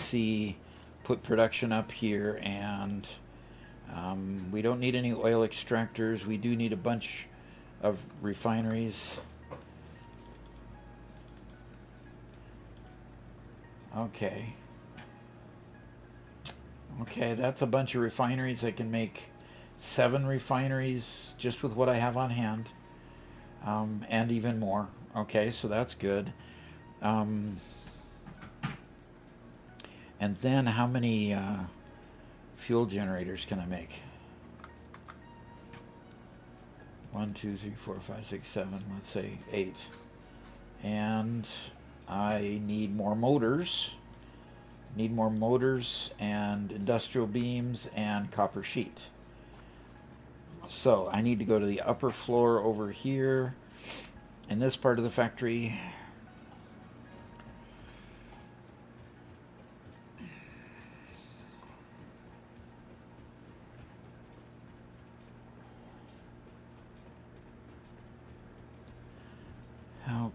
put production up here, and we don't need any oil extractors. We do need a bunch of refineries. Okay, that's a bunch of refineries. I can make 7 refineries just with what I have on hand, and even more. Okay, so that's good. And then how many fuel generators can I make? 1, 2, 3, 4, 5, 6, 7, let's say 8. And I need more motors. Need more motors and industrial beams and copper sheet. So I need to go to the upper floor over here in this part of the factory.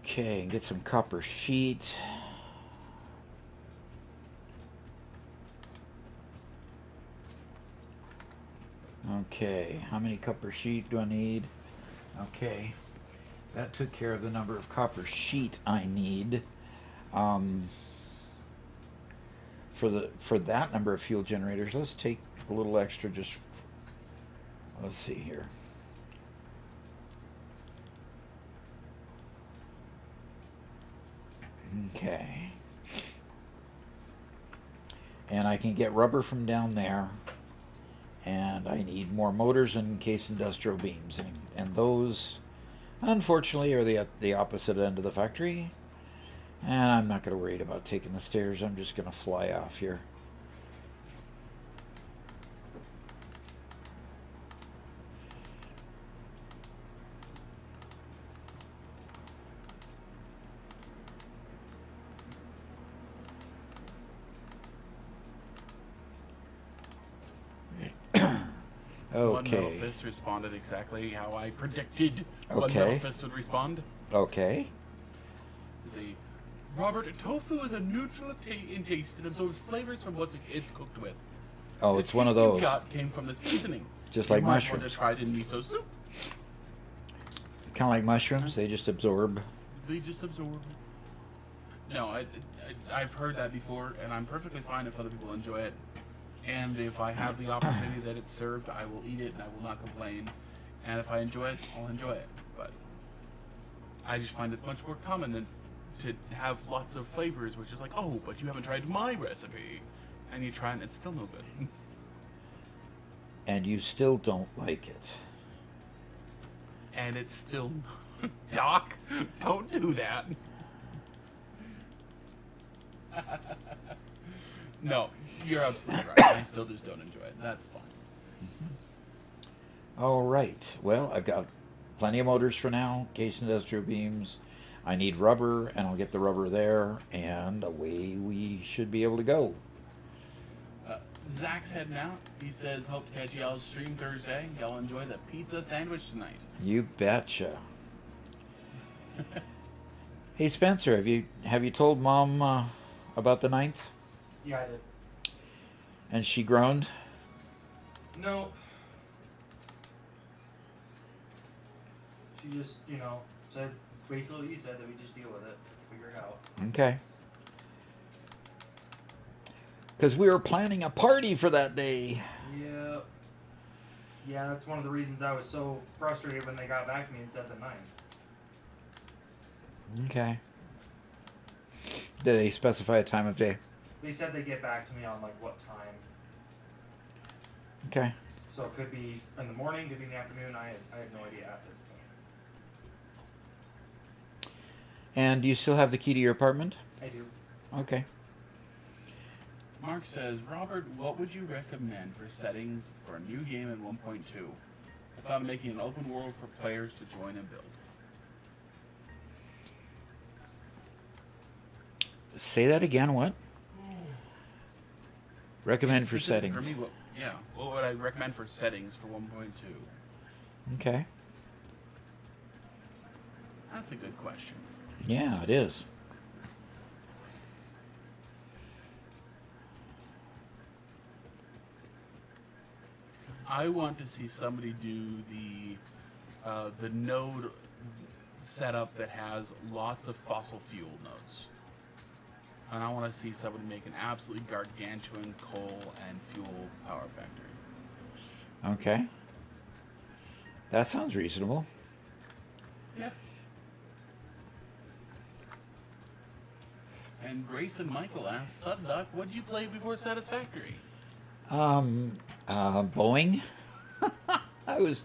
Okay, get some copper sheet. Okay, how many copper sheet do I need? Okay, that took care of the number of copper sheet I need. For that number of fuel generators, let's take a little extra. Let's see here. Okay. And I can get rubber from down there. And I need more motors and case industrial beams. And those, unfortunately, are at the opposite end of the factory. And I'm not going to worry about taking the stairs. I'm just going to fly off here. Okay. One Metal Fist responded exactly how I predicted One Okay. Metal Fist would respond. Okay. See, Robert, tofu is a neutral in taste, and absorbs flavors from what it's cooked with. Oh, The it's one of taste you those. got came from the seasoning. Just You like might want mushrooms. to try it in miso soup. Kind of like mushrooms. They just absorb. They just absorb. No, I've heard that before, and I'm perfectly fine if other people enjoy it. And if I have the opportunity that it's served, I will eat it and I will not complain. And if I enjoy it, I'll enjoy it. But I just find it's much more common than to have lots of flavors, which is like, oh, but you haven't tried my recipe. And you try and it's still no good. And you still don't like it. And it's still... Doc, don't do that. No, you're absolutely right. I still just don't enjoy it. That's fine. All right. Well, I've got plenty of motors for now. Case industrial beams. I need rubber, and I'll get the rubber there, and away we should be able to go. Zach's heading out. He says, hope to catch y'all's stream Thursday. Y'all enjoy the pizza sandwich tonight. You betcha. Hey Spencer, have you told Mom about the 9th? Yeah, I did. And she groaned? No. She just, said basically what you said, that we just deal with it, figure it out. Okay. Because we were planning a party for that day. Yeah. Yeah, that's one of the reasons I was so frustrated when they got back to me and said the 9th. Okay. Did they specify a time of day? They said they'd get back to me on, what time. Okay. So it could be in the morning, could be in the afternoon. I have no idea at this point. And do you still have the key to your apartment? I do. Okay. Mark says, Robert, what would you recommend for settings for a new game in 1.2? I thought of making an open world for players to join and build. Say that again, what? Recommend for Specific settings. For me, what would I recommend for settings for 1.2? Okay. That's a good question. Yeah, it is. I want to see somebody do the node setup that has lots of fossil fuel nodes. And I want to see somebody make an absolutely gargantuan coal and fuel power factory. Okay. That sounds reasonable. Yeah. And Grayson Michael asks, Subdoc, what'd you play before Satisfactory? Boeing. I was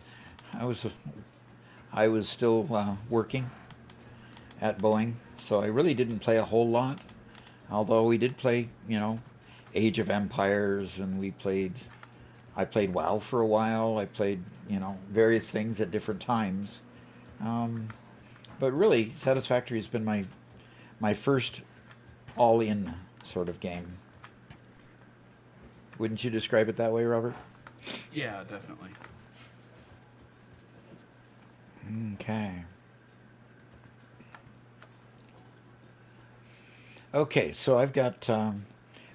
still working at Boeing, so I really didn't play a whole lot. Although we did play, Age of Empires, and I played WoW for a while. I played, various things at different times. But really, Satisfactory has been my first all-in sort of game. Wouldn't you describe it that way, Robert? Yeah, definitely. Okay. Okay, so I've got,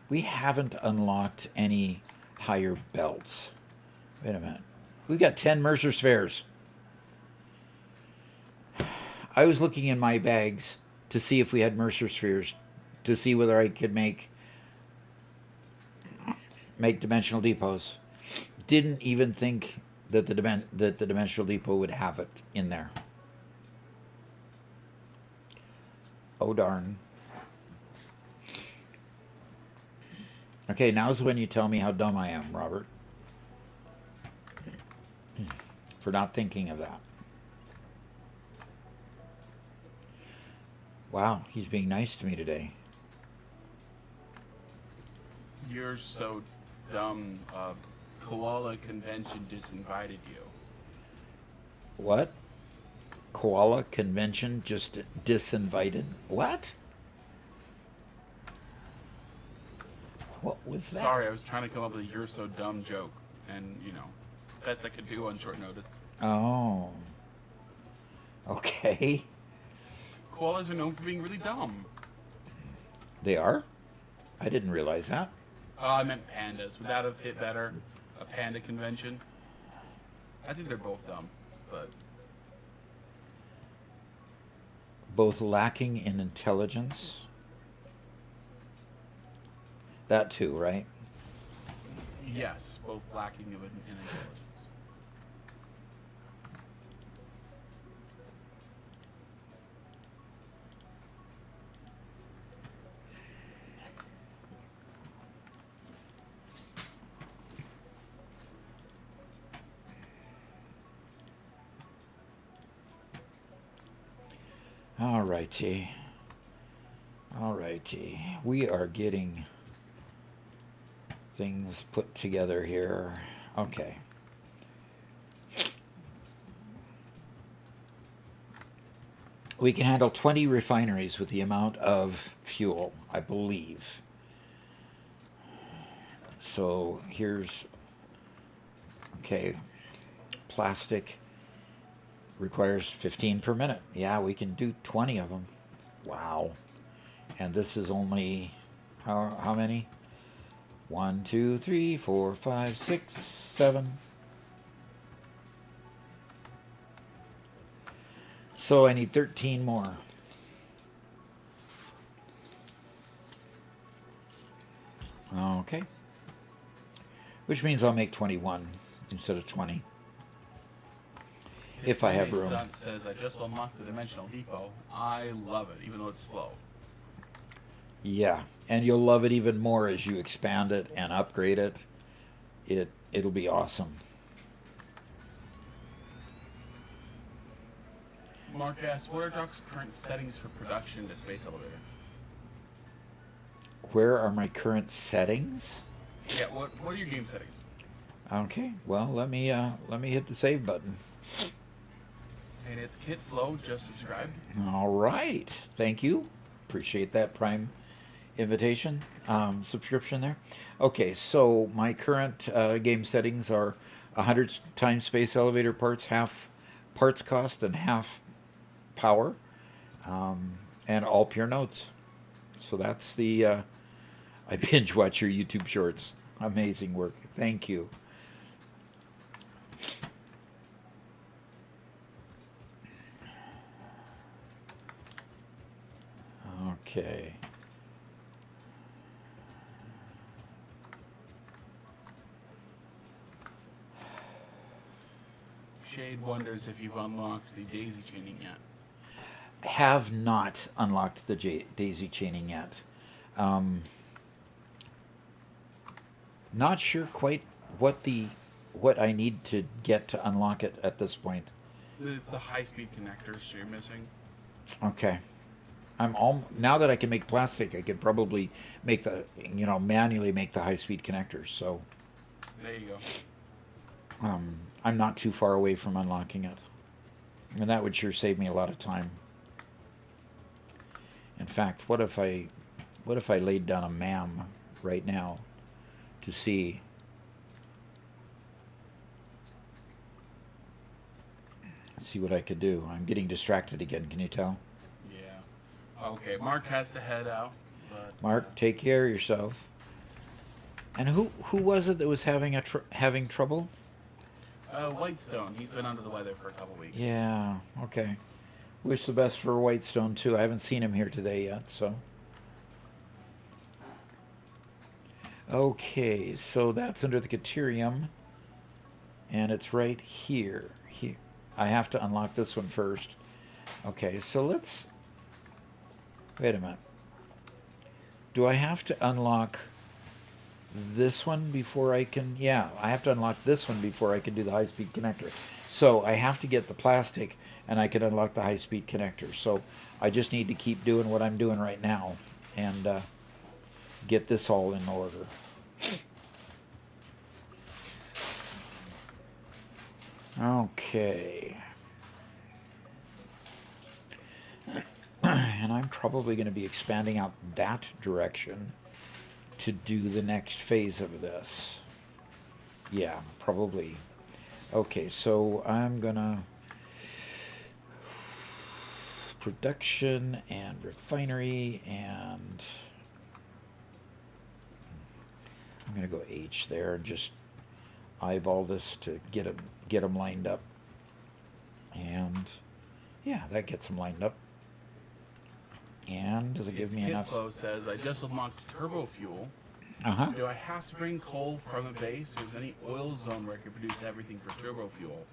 we haven't unlocked any higher belts. Wait a minute. We've got 10 Mercer Spheres. I was looking in my bags to see if we had Mercer Spheres, to see whether I could make dimensional depots. Didn't even think that the dimensional depot would have it in there. Oh darn. Okay, now's when you tell me how dumb I am, Robert. For not thinking of that. Wow, he's being nice to me today. You're so dumb. Koala Convention disinvited you. What? Koala Convention just disinvited? What? What was that? Sorry, I was trying to come up with a "you're so dumb" joke, and best I could do on short notice. Oh. Okay. Koalas are known for being really dumb. They are? I didn't realize that. I meant pandas. Would that have hit better? A panda convention? I think they're both dumb, but Both lacking in intelligence. That too, right? yes, both lacking in intelligence. All righty. All righty. We are getting things put together here. Okay. We can handle 20 refineries with the amount of fuel, I believe. So here's, okay, plastic requires 15 per minute. Yeah, we can do 20 of them. Wow. And this is only, how many? 1, 2, 3, 4, 5, 6, 7. So I need 13 more. Okay. Which means I'll make 21 instead of 20. If I have room. Stunt says, I just unlocked the Dimensional Depot. I love it, even though it's slow. Yeah, and you'll love it even more as you expand it and upgrade it. It'll be awesome. Mark asks, what are Doc's current settings for production to Space Elevator? Where are my current settings? Yeah, what are your game settings? Okay, well let me hit the save button. And it's Kit Flow, just subscribed. All right, thank you. Appreciate that Prime invitation, subscription there. Okay, so my current game settings are 100 times Space Elevator parts, half parts cost and half power, and all pure notes. So that's the I binge watch your YouTube shorts. Amazing work. Thank you. Okay. Shade wonders if you've unlocked the daisy chaining yet. Have not unlocked the daisy chaining yet. Not sure quite what I need to get to unlock it at this point. It's the high-speed connectors you're missing. Okay. Now that I can make plastic, I could probably make manually make the high-speed connectors. So there you go. I'm not too far away from unlocking it, and that would sure save me a lot of time. In fact, what if I laid down a MAM right now to see? See what I could do. I'm getting distracted again. Can you tell? Yeah. Okay, Mark has to head out. But, Mark, take care of yourself. And who was it that was having trouble? Whitestone. He's been under the weather for a couple weeks. Yeah. Okay. Wish the best for Whitestone too. I haven't seen him here today yet, so. Okay, so that's under the Caterium, and it's right here. Here, I have to unlock this one first. Okay, so let's. Wait a minute. Do I have to unlock this one before I can? Yeah, I have to unlock this one before I can do the high-speed connector. So I have to get the plastic, and I can unlock the high-speed connector. So I just need to keep doing what I'm doing right now, and get this all in order. Okay. And I'm probably going to be expanding out that direction to do the next phase of this. Yeah, probably. Okay, so I'm going to production and refinery, and I'm going to go H there and just eyeball this to get them lined up. And yeah, that gets them lined up. And does it give me enough? Kid Flow says, I just unlocked turbo fuel. Uh-huh. Do I have to bring coal from a base, or is there any oil zone where I can produce everything for turbo fuel?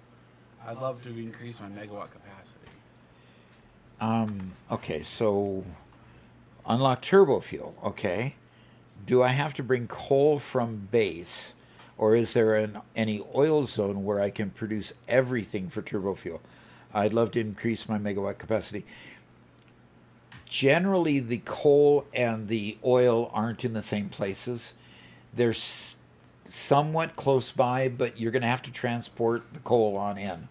I'd love to increase my megawatt capacity. Okay, so unlock turbo fuel. Okay. Do I have to bring coal from base, or is there any oil zone where I can produce everything for turbo fuel? I'd love to increase my megawatt capacity. Generally, the coal and the oil aren't in the same places. They're somewhat close by, but you're going to have to transport the coal on in.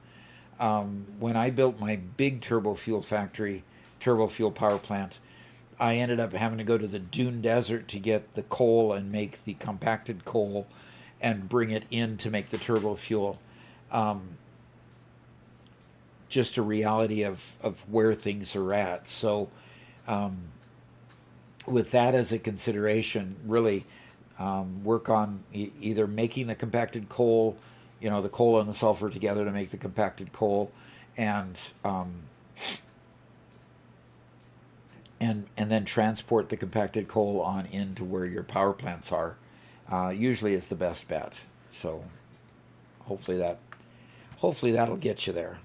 When I built my big turbo fuel power plant, I ended up having to go to the Dune Desert to get the coal and make the compacted coal and bring it in to make the turbo fuel. Just a reality of where things are at. So with that as a consideration, really work on either making the compacted coal, the coal and the sulfur together to make the compacted coal, and then transport the compacted coal on into where your power plants are. Usually is the best bet. So hopefully that'll get you there.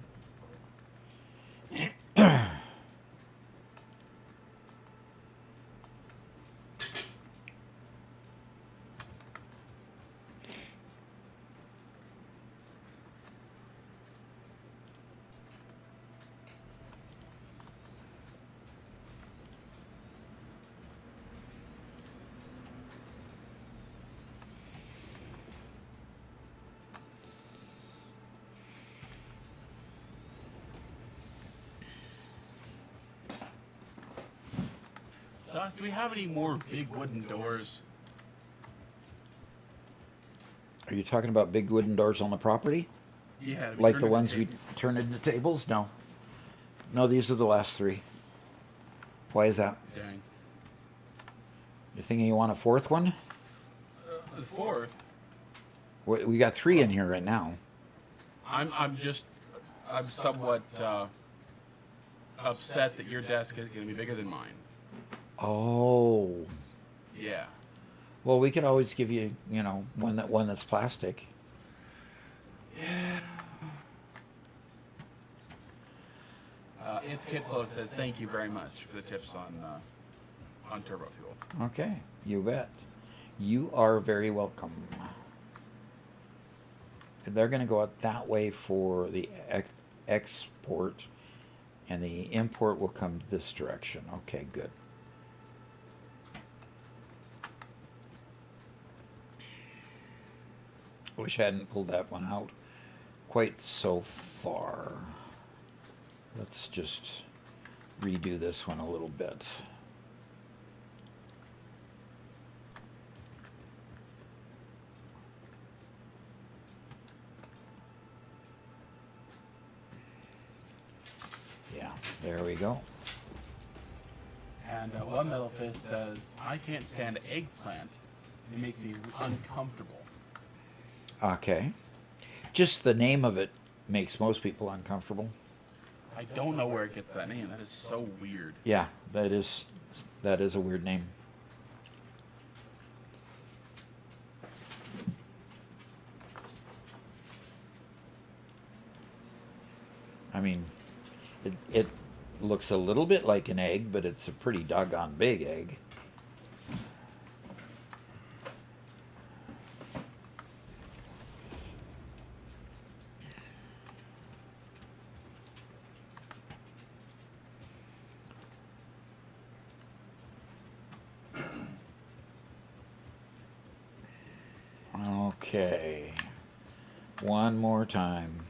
Doc, do we have any more big wooden doors? Are you talking about big wooden doors on the property? Yeah. to be Like turned the into ones we tables. turn into tables? No. No, these are the last three. Why is that? Dang. You thinking you want a fourth one? The fourth. We got three in here right now. I'm somewhat upset that your desk is going to be bigger than mine. Oh. Yeah. Well, we could always give you, one that's plastic. It's Kitflow says thank you very much for the tips on turbo fuel. Okay, you bet. You are very welcome. They're going to go out that way for the export, and the import will come this direction. Okay, good. Wish I hadn't pulled that one out quite so far. Let's just redo this one a little bit. Yeah, there we go. And one metal fist says, I can't stand eggplant. It makes me uncomfortable. Okay. Just the name of it makes most people uncomfortable. I don't know where it gets that name. That is so weird. Yeah, that is a weird name. I mean, it looks a little bit like an egg, but it's a pretty doggone big egg. Okay, one more time.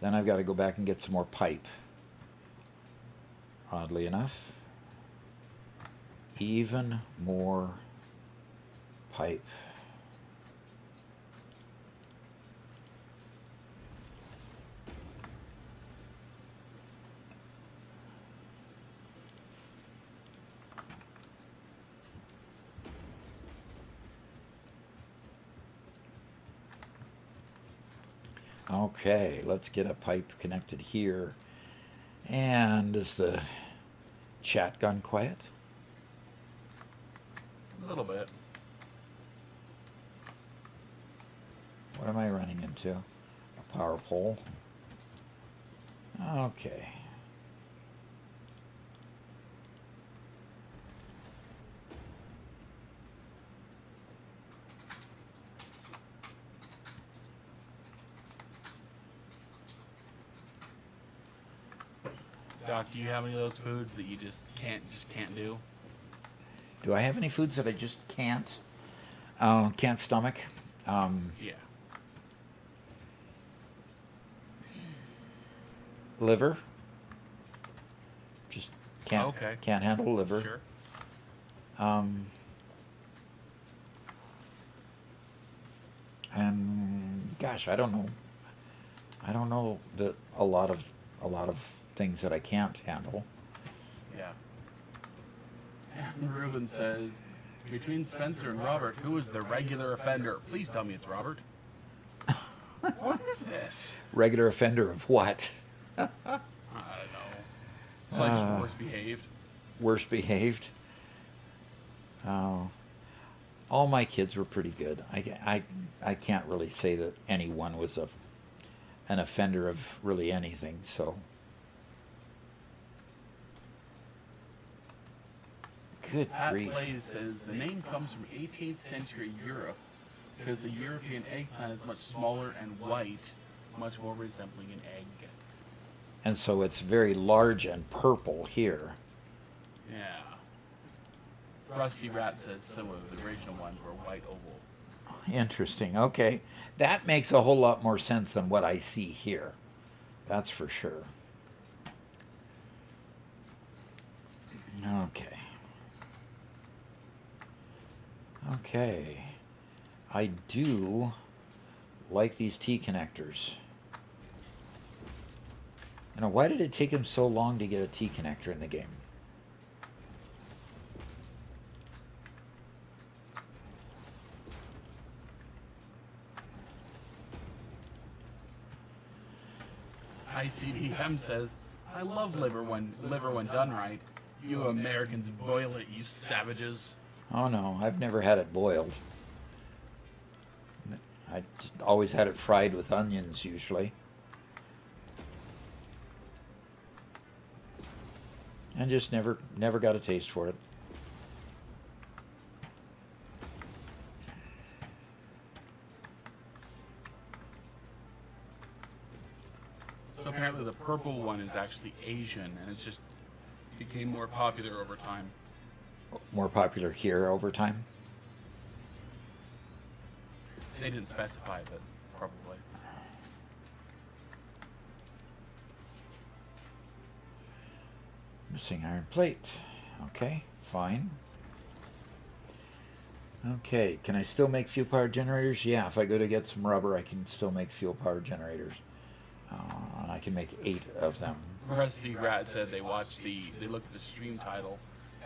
Then I've got to go back and get some more pipe. Oddly enough, even more pipe. Okay, let's get a pipe connected here. And is the chat gone quiet? A little bit. What am I running into? A power pole. Okay. Doc, do you have any of those foods that you just can't do? Do I have any foods that I just can't stomach? Yeah. Liver. Just can't Okay. can't handle liver. Sure. And gosh, I don't know. I don't know that a lot of things that I can't handle. Yeah. And Ruben says, between Spencer and Robert, who is the regular offender? Please tell me it's Robert. What is this? Regular offender of what? I don't know. Like worse behaved. Worse behaved. Oh, all my kids were pretty good. I can't really say that anyone was an offender of really anything. So good Pat grief. Blaze says the name comes from 18th century Europe because the European eggplant is much smaller and white, much more resembling an egg. And so it's very large and purple here. Yeah. Rusty Rat says some of the original ones were white oval. Interesting. Okay. That makes a whole lot more sense than what I see here. That's for sure. Okay. Okay. I do like these T connectors. You know, why did it take him so long to get a T connector in the game? ICDM says, I love liver when done right. You Americans boil it, you savages. Oh no, I've never had it boiled. I just always had it fried with onions usually. And just never got a taste for it. So apparently the purple one is actually Asian, and it's just became more popular over time. More popular here over time. They didn't specify, but probably. Missing iron plate. Okay, fine. Okay, can I still make fuel power generators? Yeah, if I go to get some rubber, I can still make fuel power generators. And I can make 8 of them. Rusty Rat said they looked at the stream title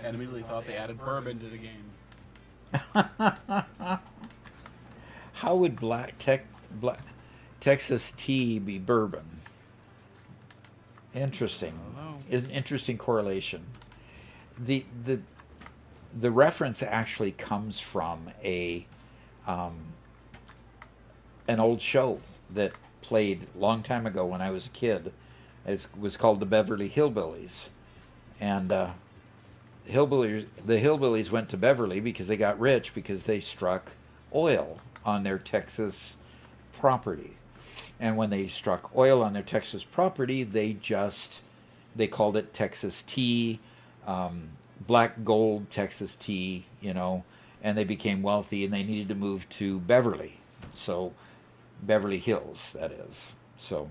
and immediately thought they added bourbon to the game. How would Texas tea be bourbon? Interesting. I don't know. An interesting correlation. The reference actually comes from an old show that played a long time ago when I was a kid. It was called the Beverly Hillbillies, and the hillbillies went to Beverly because they got rich because they struck oil on their Texas property. And when they struck oil on their Texas property, they called it Texas tea, black gold Texas tea, and they became wealthy and they needed to move to Beverly. So Beverly Hills, that is. So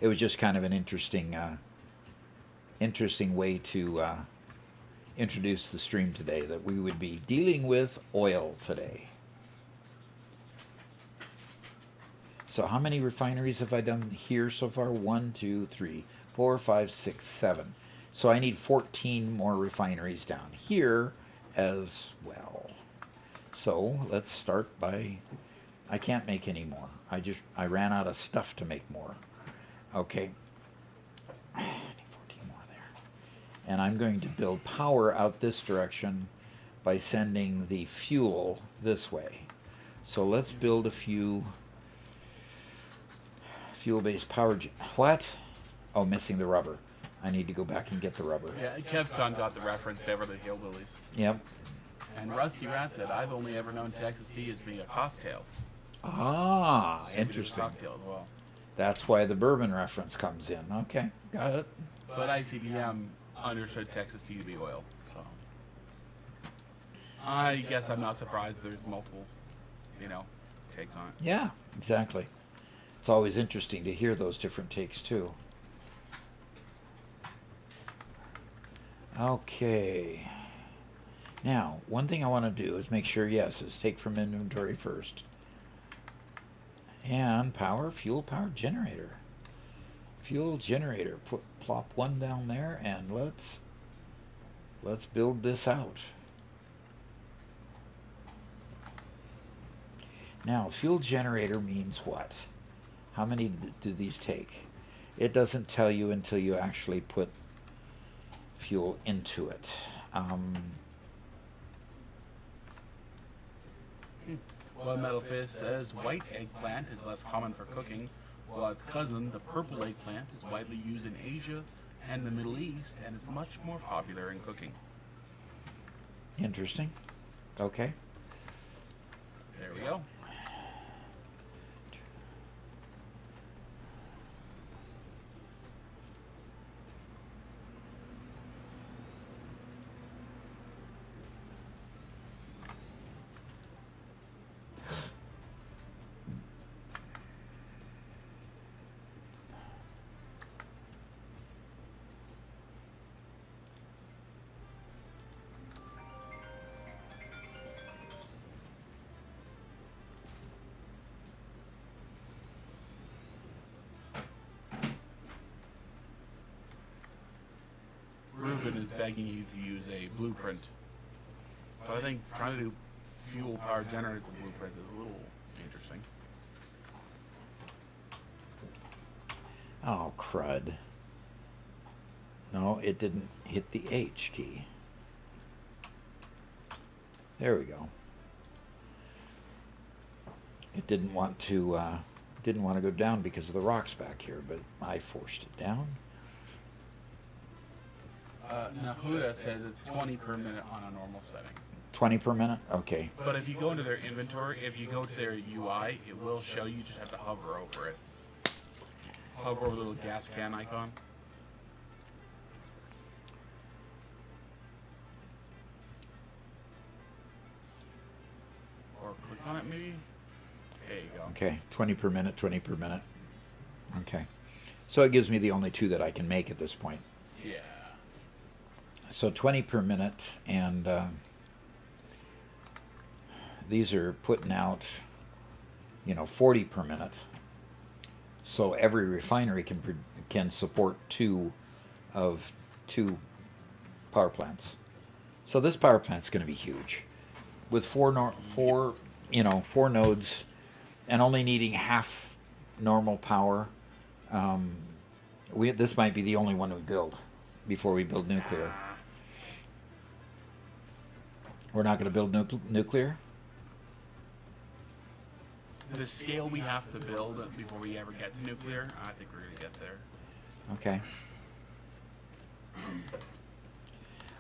it was just kind of an interesting way to introduce the stream today, that we would be dealing with oil today. So how many refineries have I done here so far? 1, 2, 3, 4, 5, 6, 7. So I need 14 more refineries down here as well. So let's start by, I can't make any more. I ran out of stuff to make more. Okay. I need 14 more there. And I'm going to build power out this direction by sending the fuel this way. So let's build a few fuel-based power. What? Oh, missing the rubber. I need to go back and get the rubber. Yeah, KevCon got the reference, Beverly Hillbillies. Yep. And Rusty Rat said, I've only ever known Texas tea as being a cocktail. Ah, So we do interesting. cocktail as well. That's why the bourbon reference comes in. Okay, got it. But ICBM understood Texas tea to be oil, so I guess I'm not surprised there's multiple, takes on it. Yeah, exactly. It's always interesting to hear those different takes too. Okay. Now, one thing I want to do is make sure, yes, is take from inventory first. And power, fuel power generator. Fuel generator. Plop one down there and let's build this out. Now, fuel generator means what? How many do these take? It doesn't tell you until you actually put fuel into it. Well, Metal Fist says white eggplant is less common for cooking, while its cousin, the purple eggplant, is widely used in Asia and the Middle East and is much more popular in cooking. Interesting. Okay. There we go. Ruben is begging you to use a blueprint. But I think trying to do fuel power generators with blueprints is a little interesting. Oh, crud. No, it didn't hit the H key. There we go. It didn't want to go down because of the rocks back here, but I forced it down. Nahuda says it's 20 per minute on a normal setting. 20 per minute? Okay. But if you go into their inventory, if you go to their UI, it will show you just have to hover over it. Hover over the little gas can icon. Or click on it maybe. There you go. Okay, 20 per minute, 20 per minute. Okay. So it gives me the only two that I can make at this point. Yeah. So 20 per minute, and these are putting out, 40 per minute. So every refinery can support two power plants. So this power plant's going to be huge, with four nodes, and only needing half normal power. This might be the only one we build before we build nuclear. We're not going to build nuclear? The scale we have to build before we ever get to nuclear, I think we're going to get there. Okay.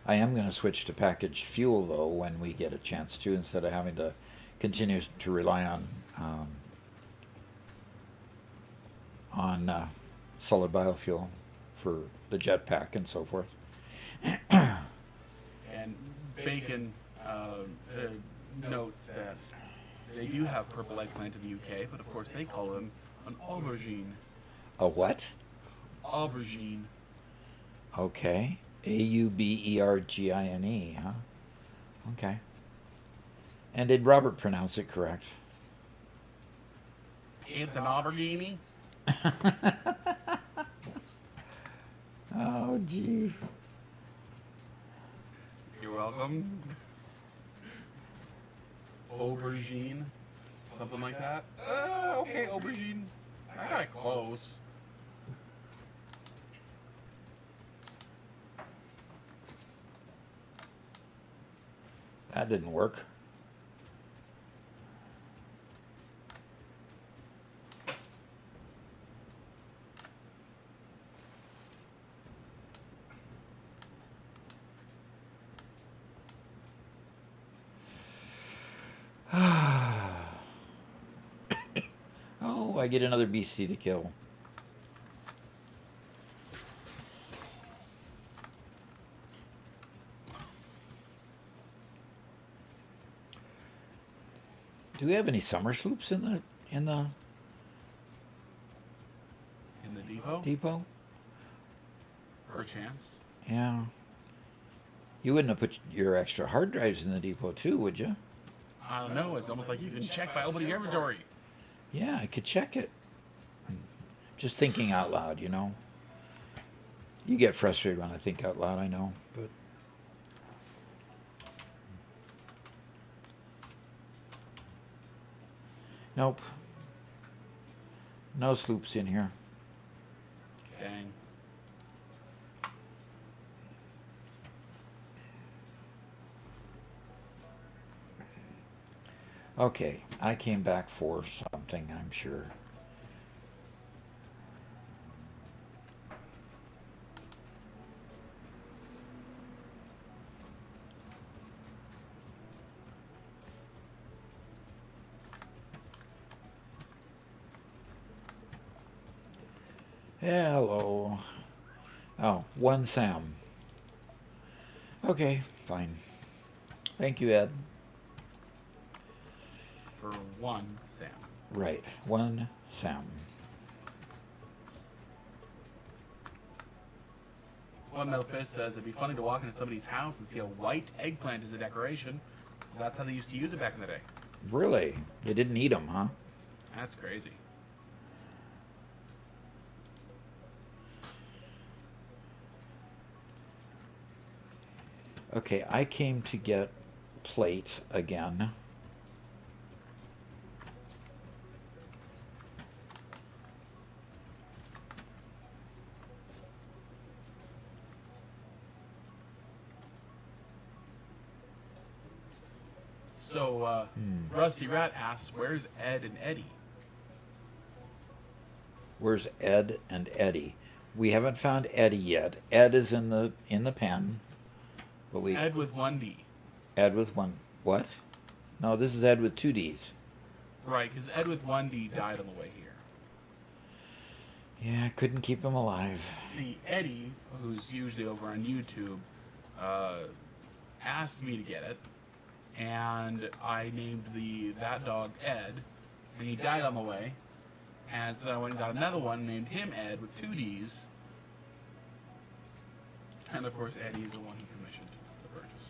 I am going to switch to packaged fuel, though, when we get a chance to, instead of having to continue to rely on solid biofuel for the jetpack and so forth. And Bacon notes that they do have purple eggplant in the UK, but of course they call them an aubergine. A what? Aubergine. Okay. Aubergine, huh? Okay. And did Robert pronounce it correct? It's an aubergine. Oh, gee. You're welcome. Aubergine. Something like that. Okay, aubergine. I got it close. That didn't work. Oh, I get another beastie to kill. Do we have any summer sloops in the In the depot? depot? Perchance. Yeah. You wouldn't have put your extra hard drives in the depot too, would you? I don't know. It's almost like you can check by opening your inventory. Yeah, I could check it. Just thinking out loud, you know. You get frustrated when I think out loud, I know, but nope. No sloops in here. Dang. Okay, I came back for something, I'm sure. Hello. Oh, one Sam. Okay, fine. Thank you, Ed. For one Sam. Right, one Sam. One Metal Fist says it'd be funny to walk into somebody's house and see a white eggplant as a decoration. 'Cause that's how they used to use it back in the day. Really? They didn't eat them, huh? That's crazy. Okay, I came to get plate again. So, Rusty Rat asks, where's Ed and Eddie? Where's Ed and Eddie? We haven't found Eddie yet. Ed is in the pen, but we Ed with one D. Ed with one. What? No, this is Ed with two D's. Right, because Ed with one D died on the way here. Yeah, couldn't keep him alive. See, Eddie, who's usually over on YouTube, asked me to get it, and I named that dog Ed, and he died on the way. And so then I went and got another one, named him Ed with two D's. And of course, Eddie is the one he commissioned the purchase.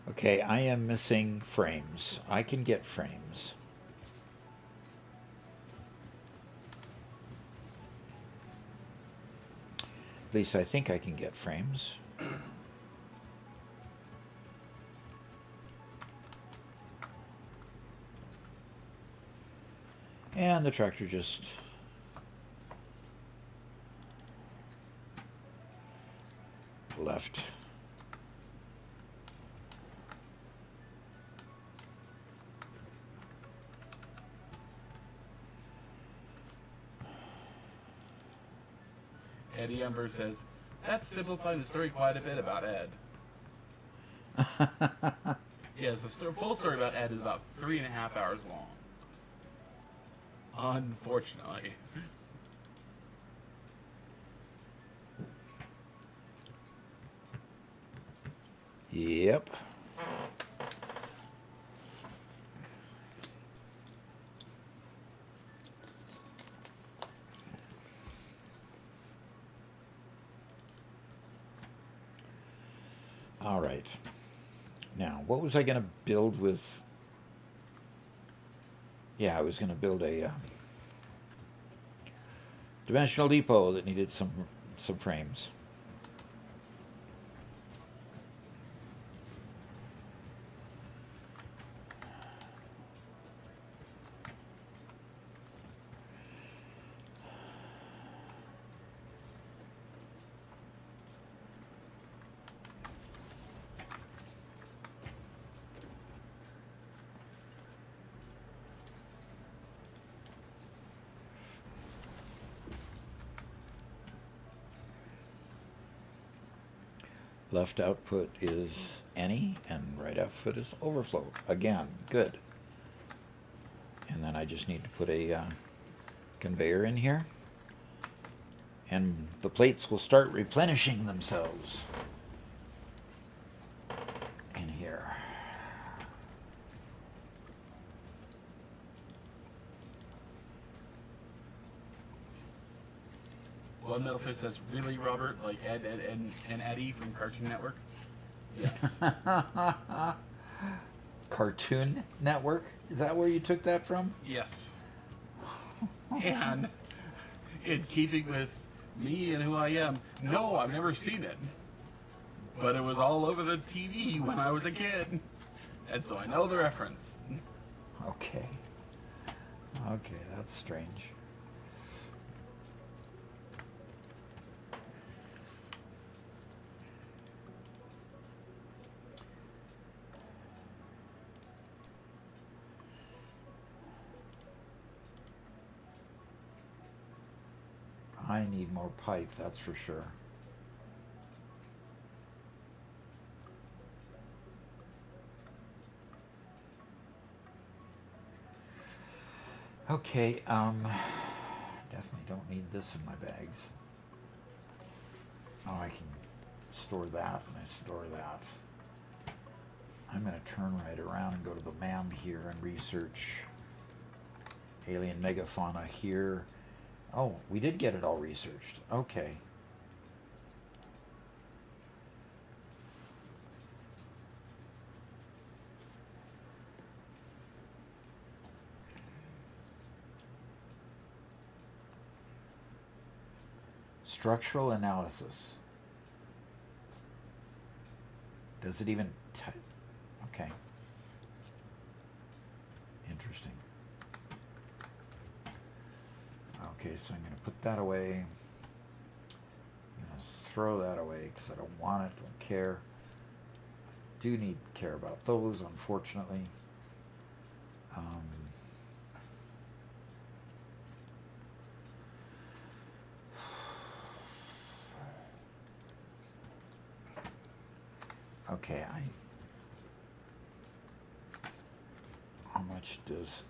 Okay, I am missing frames. I can get frames. At least I think I can get frames. And the tractor just left. Eddie Ember says, that's simplifying the story quite a bit about Ed. Yes, the full story about Ed is about 3.5 hours long. Unfortunately. Yep. All right. Now, what was I going to build with? Yeah, I was going to build a dimensional depot that needed some frames. Left output is any, and right output is overflow. Again, good. And then I just need to put a conveyor in here. And the plates will start replenishing themselves in here. One Metal Fist says, really, Robert? Like Ed and Eddie from Cartoon Network? Yes. Cartoon Network? Is that where you took that from? Yes. And in keeping with me and who I am, no, I've never seen it. But it was all over the TV when I was a kid. And so I know the reference. Okay. Okay, that's strange. I need more pipe, that's for sure. Okay, definitely don't need this in my bags. Oh, I can store that, and I store that. I'm going to turn right around and go to the MAM here and research alien megafauna here. Oh, we did get it all researched. Okay. Structural analysis. Does it even okay. Interesting. Okay, so I'm going to put that away. I'm going to throw that away because I don't want it, don't care. I do need to care about those, unfortunately. Okay, how much does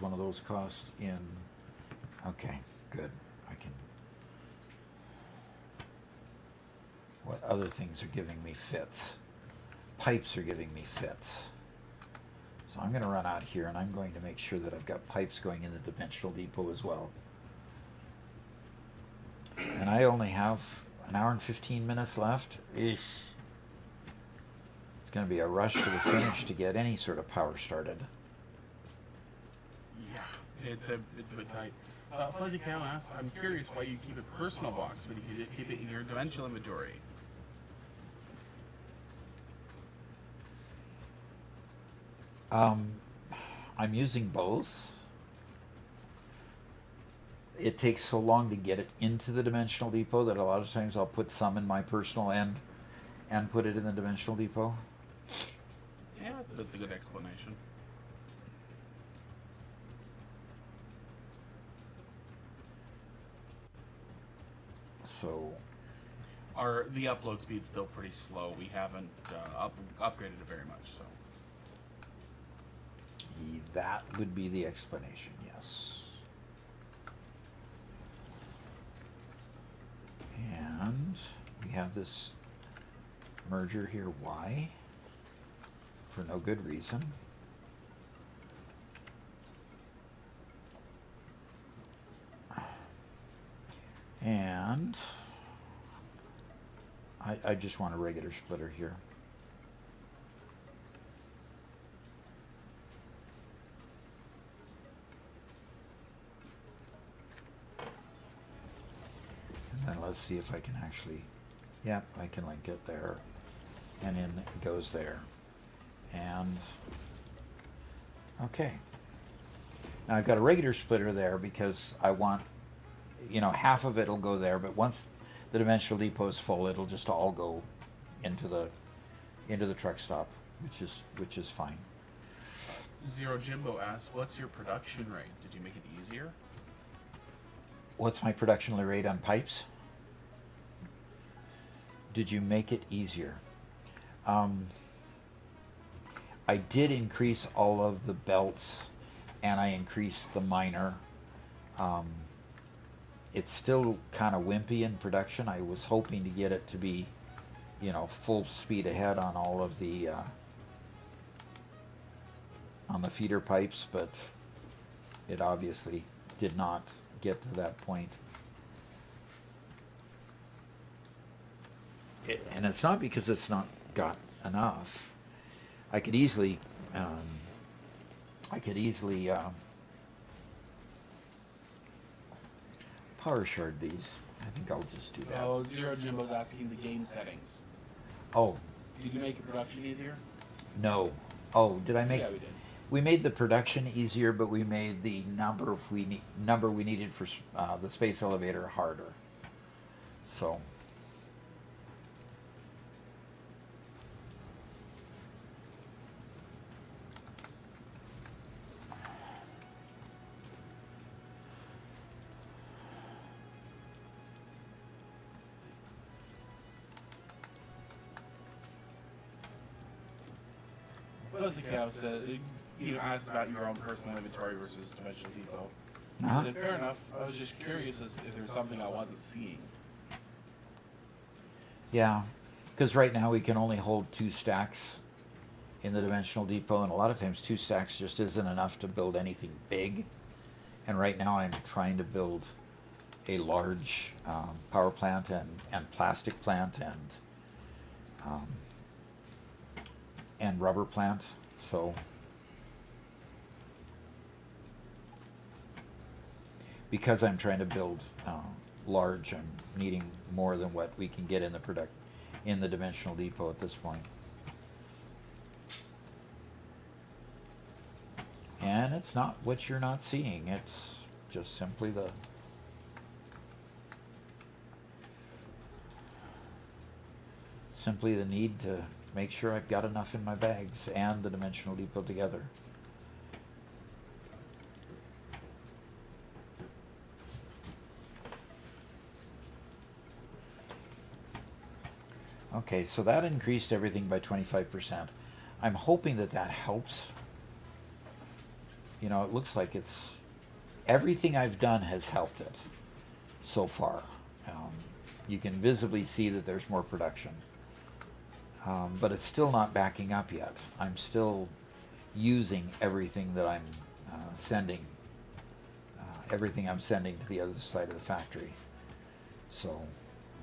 one of those cost in? Okay, good. I can. What other things are giving me fits? Pipes are giving me fits. So I'm going to run out here and I'm going to make sure that I've got pipes going in the dimensional depot as well. And I only have an hour and 15 minutes left. Eesh. It's going to be a rush to the finish to get any sort of power started. Yeah, it's a bit tight. Fuzzy Cow asks, I'm curious why you keep a personal box when you can just keep it in your dimensional inventory. I'm using both. It takes so long to get it into the dimensional depot that a lot of times I'll put some in my personal end and put it in the dimensional depot. Yeah, that's a good explanation. So the upload speed's still pretty slow. We haven't upgraded it very much, so. That would be the explanation, yes. And we have this merger here, Y, for no good reason. And I just want a regular splitter here. And then let's see if I can actually, yep, I can link it there. And in it goes there. And, okay. Now I've got a regular splitter there because I want, you know, half of it will go there, but once the dimensional depot is full, it'll just all go into the truck stop, which is fine. Zero Jimbo asks, what's your production rate? Did you make it easier? What's my production rate on pipes? Did you make it easier? I did increase all of the belts and I increased the minor. It's still kind of wimpy in production. I was hoping to get it to be, you know, full speed ahead on all of the on the feeder pipes, but it obviously did not get to that point. And it's not because it's not got enough. I could easily power shard these. I think I'll just do that. Oh, Zero Jimbo's asking the game settings. Oh, Did you make production easier? no. Oh, did I make? Yeah, we did. We made the production easier, but we made the number we needed for the space elevator harder. So. Fuzzy Cow said, you asked about your own personal inventory versus Dimensional Depot. Uh-huh. I said, fair enough. I was just curious as if there's something I wasn't seeing. Yeah, because right now we can only hold 2 stacks in the Dimensional Depot, and a lot of times 2 stacks just isn't enough to build anything big. And right now I'm trying to build a large power plant and plastic plant and rubber plant. So because I'm trying to build large, I'm needing more than what we can get in the Dimensional Depot at this point. And it's not what you're not seeing, it's just simply the need to make sure I've got enough in my bags and the Dimensional Depot together. Okay, so that increased everything by 25%. I'm hoping that that helps. You know, it looks like everything I've done has helped it so far. You can visibly see that there's more production. But it's still not backing up yet. I'm still using everything that I'm sending. Everything I'm sending to the other side of the factory. So.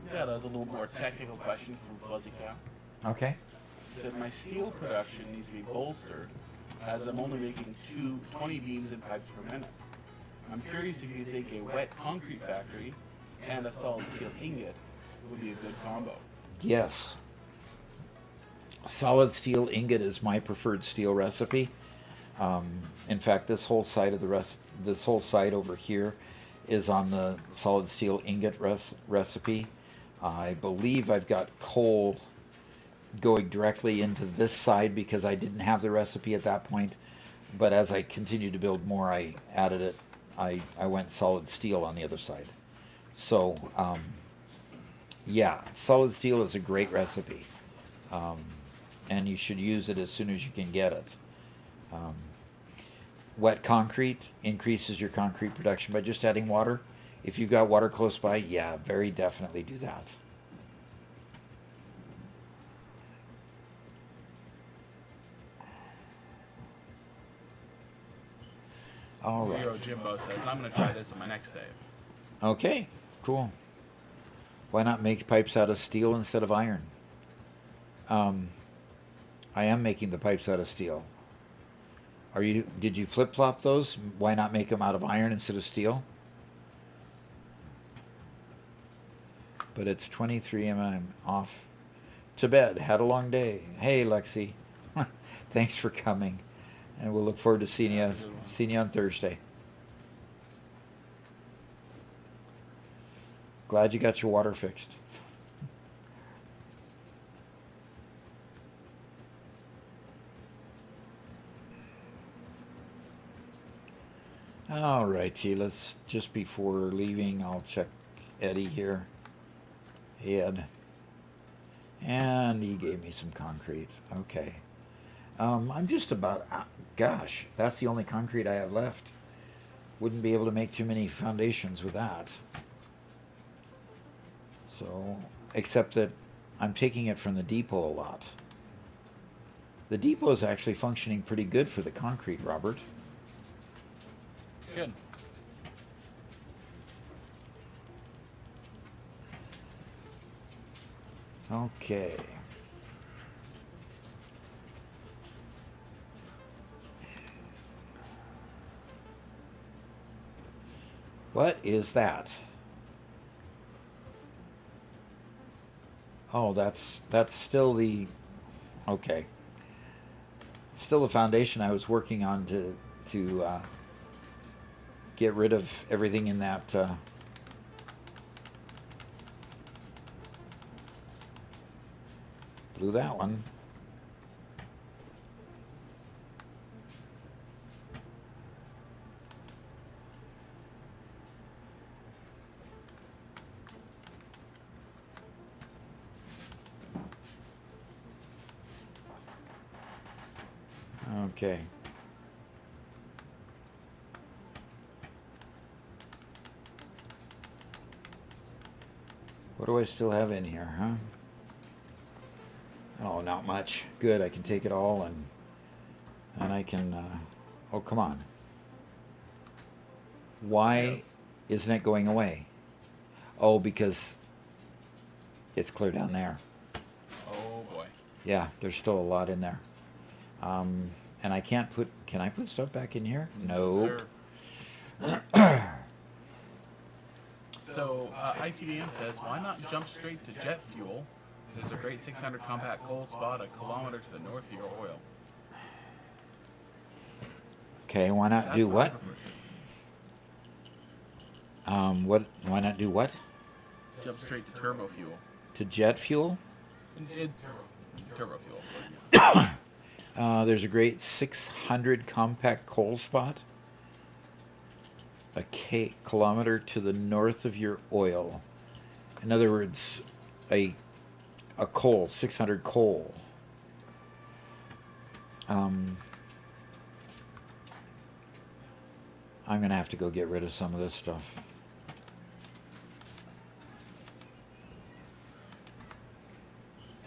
We got a little more technical question from Fuzzy Cow. Okay. He said, my steel production needs to be bolstered as I'm only making 20 beams and pipes per minute. I'm curious if you think a wet concrete factory and a solid steel ingot would be a good combo. Yes. Solid steel ingot is my preferred steel recipe. In fact, this whole side over here is on the solid steel ingot recipe. I believe I've got coal going directly into this side because I didn't have the recipe at that point. But as I continued to build more, I added it. I went solid steel on the other side. So, yeah, solid steel is a great recipe. And you should use it as soon as you can get it. Wet concrete increases your concrete production by just adding water. If you've got water close by, yeah, very definitely do that. All right. Zero Jimbo says, I'm going to try this on my next save. Okay, cool. Why not make pipes out of steel instead of iron? I am making the pipes out of steel. Did you flip-flop those? Why not make them out of iron instead of steel? But it's 23 mm off to bed. Had a long day. Hey, Lexi. Thanks for coming. And we'll look forward to seeing you on Thursday. Glad you got your water fixed. All righty, let's, just before leaving, I'll check Eddie here. Ed. And he gave me some concrete. Okay. I'm just about, gosh, that's the only concrete I have left. Wouldn't be able to make too many foundations with that. So, except that I'm taking it from the depot a lot. The depot is actually functioning pretty good for the concrete, Robert. Good. Okay. What is that? Oh, that's still the, okay. Still the foundation I was working on to get rid of everything in that. Blew that one. Okay. What do I still have in here, huh? Oh, not much. Good, I can take it all and I can, oh, come on. Why isn't it going away? Oh, because it's clear down there. Oh boy. Yeah, there's still a lot in there. And I can't put, can I put stuff back in here? No. Sir. So, ICDM says, why not jump straight to jet fuel? There's a great 600 compact coal spot a kilometer to the north of your oil. Okay, why not That's do what I what? prefer. Why not do what? Jump straight to turbo fuel. To jet fuel? Turbo fuel. There's a great 600 compact coal spot a kilometer to the north of your oil. In other words, a coal, 600 coal. I'm going to have to go get rid of some of this stuff.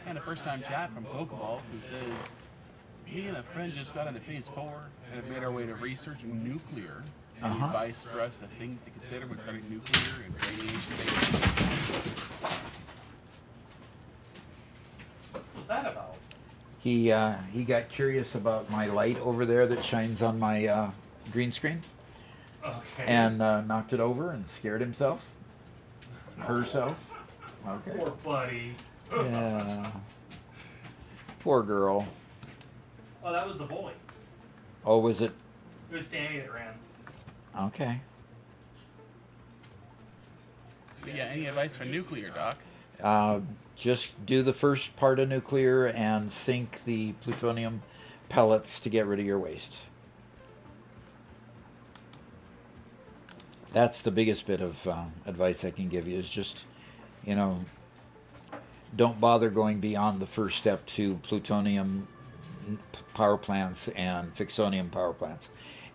And a first-time chat from Pokeball who says, me and a friend just got into phase 4 and have made our way to researching nuclear. Any advice for us, the things to consider when starting nuclear and radiation-based? What's that about? He got curious about my light over there that shines on my green screen, Okay. and knocked it over and scared himself, herself. Okay. Poor buddy. Yeah. Poor girl. Oh, that was the boy. Oh, was it? It was Sammy that ran. Okay. So yeah, any advice for nuclear, Doc? Just do the first part of nuclear and sink the plutonium pellets to get rid of your waste. That's the biggest bit of advice I can give you is just, don't bother going beyond the first step to plutonium power plants and fixonium power plants.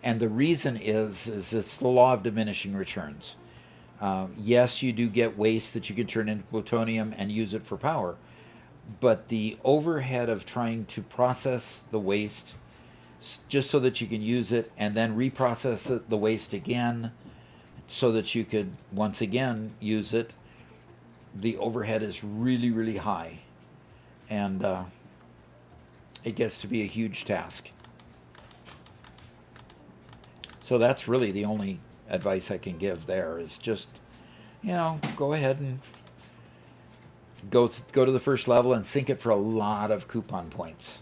And the reason is it's the law of diminishing returns. Yes, you do get waste that you can turn into plutonium and use it for power, but the overhead of trying to process the waste just so that you can use it and then reprocess the waste again so that you could once again use it, the overhead is really, really high. And it gets to be a huge task. So that's really the only advice I can give there is just, go ahead and go to the first level and sink it for a lot of coupon points.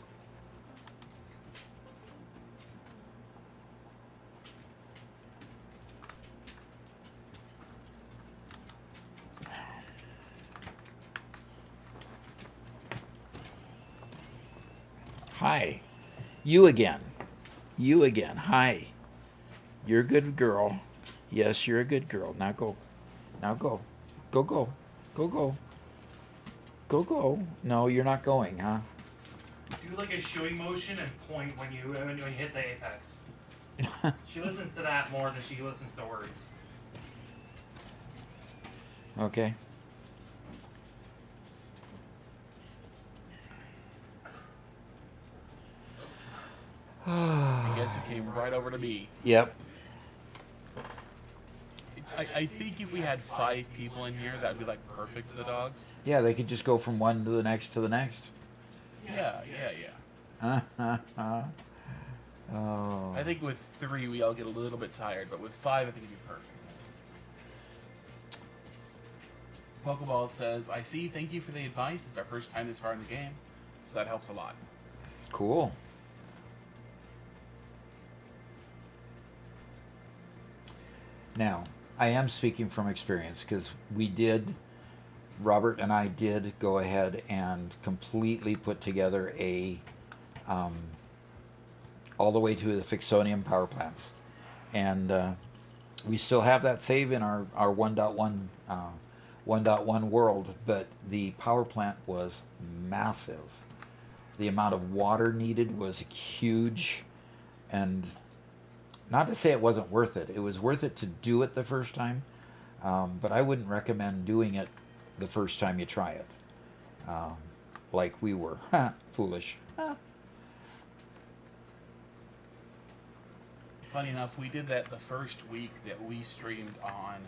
Hi. You again. You again. Hi. You're a good girl. Yes, you're a good girl. Now go. Now go. Go, go. Go, go. Go, go. No, you're not going, huh? Do like a shooing motion and point when you hit the apex. She listens to that more than she listens to words. Okay. I guess you came right over to me. Yep. I think if we had 5 people in here, that'd be like perfect for the dogs. Yeah, they could just go from one to the next to the next. Yeah. Oh. I think with 3 we all get a little bit tired, but with 5 I think it'd be perfect. Pokeball says, I see, thank you for the advice. It's our first time this far in the game, so that helps a lot. Cool. Now, I am speaking from experience because Robert and I did go ahead and completely put together all the way to the Fixonium power plants. And we still have that save in our 1.1 world, but the power plant was massive. The amount of water needed was huge, and not to say it wasn't worth it. It was worth it to do it the first time, but I wouldn't recommend doing it the first time you try it, like we were. Foolish. Funny enough, we did that the first week that we streamed on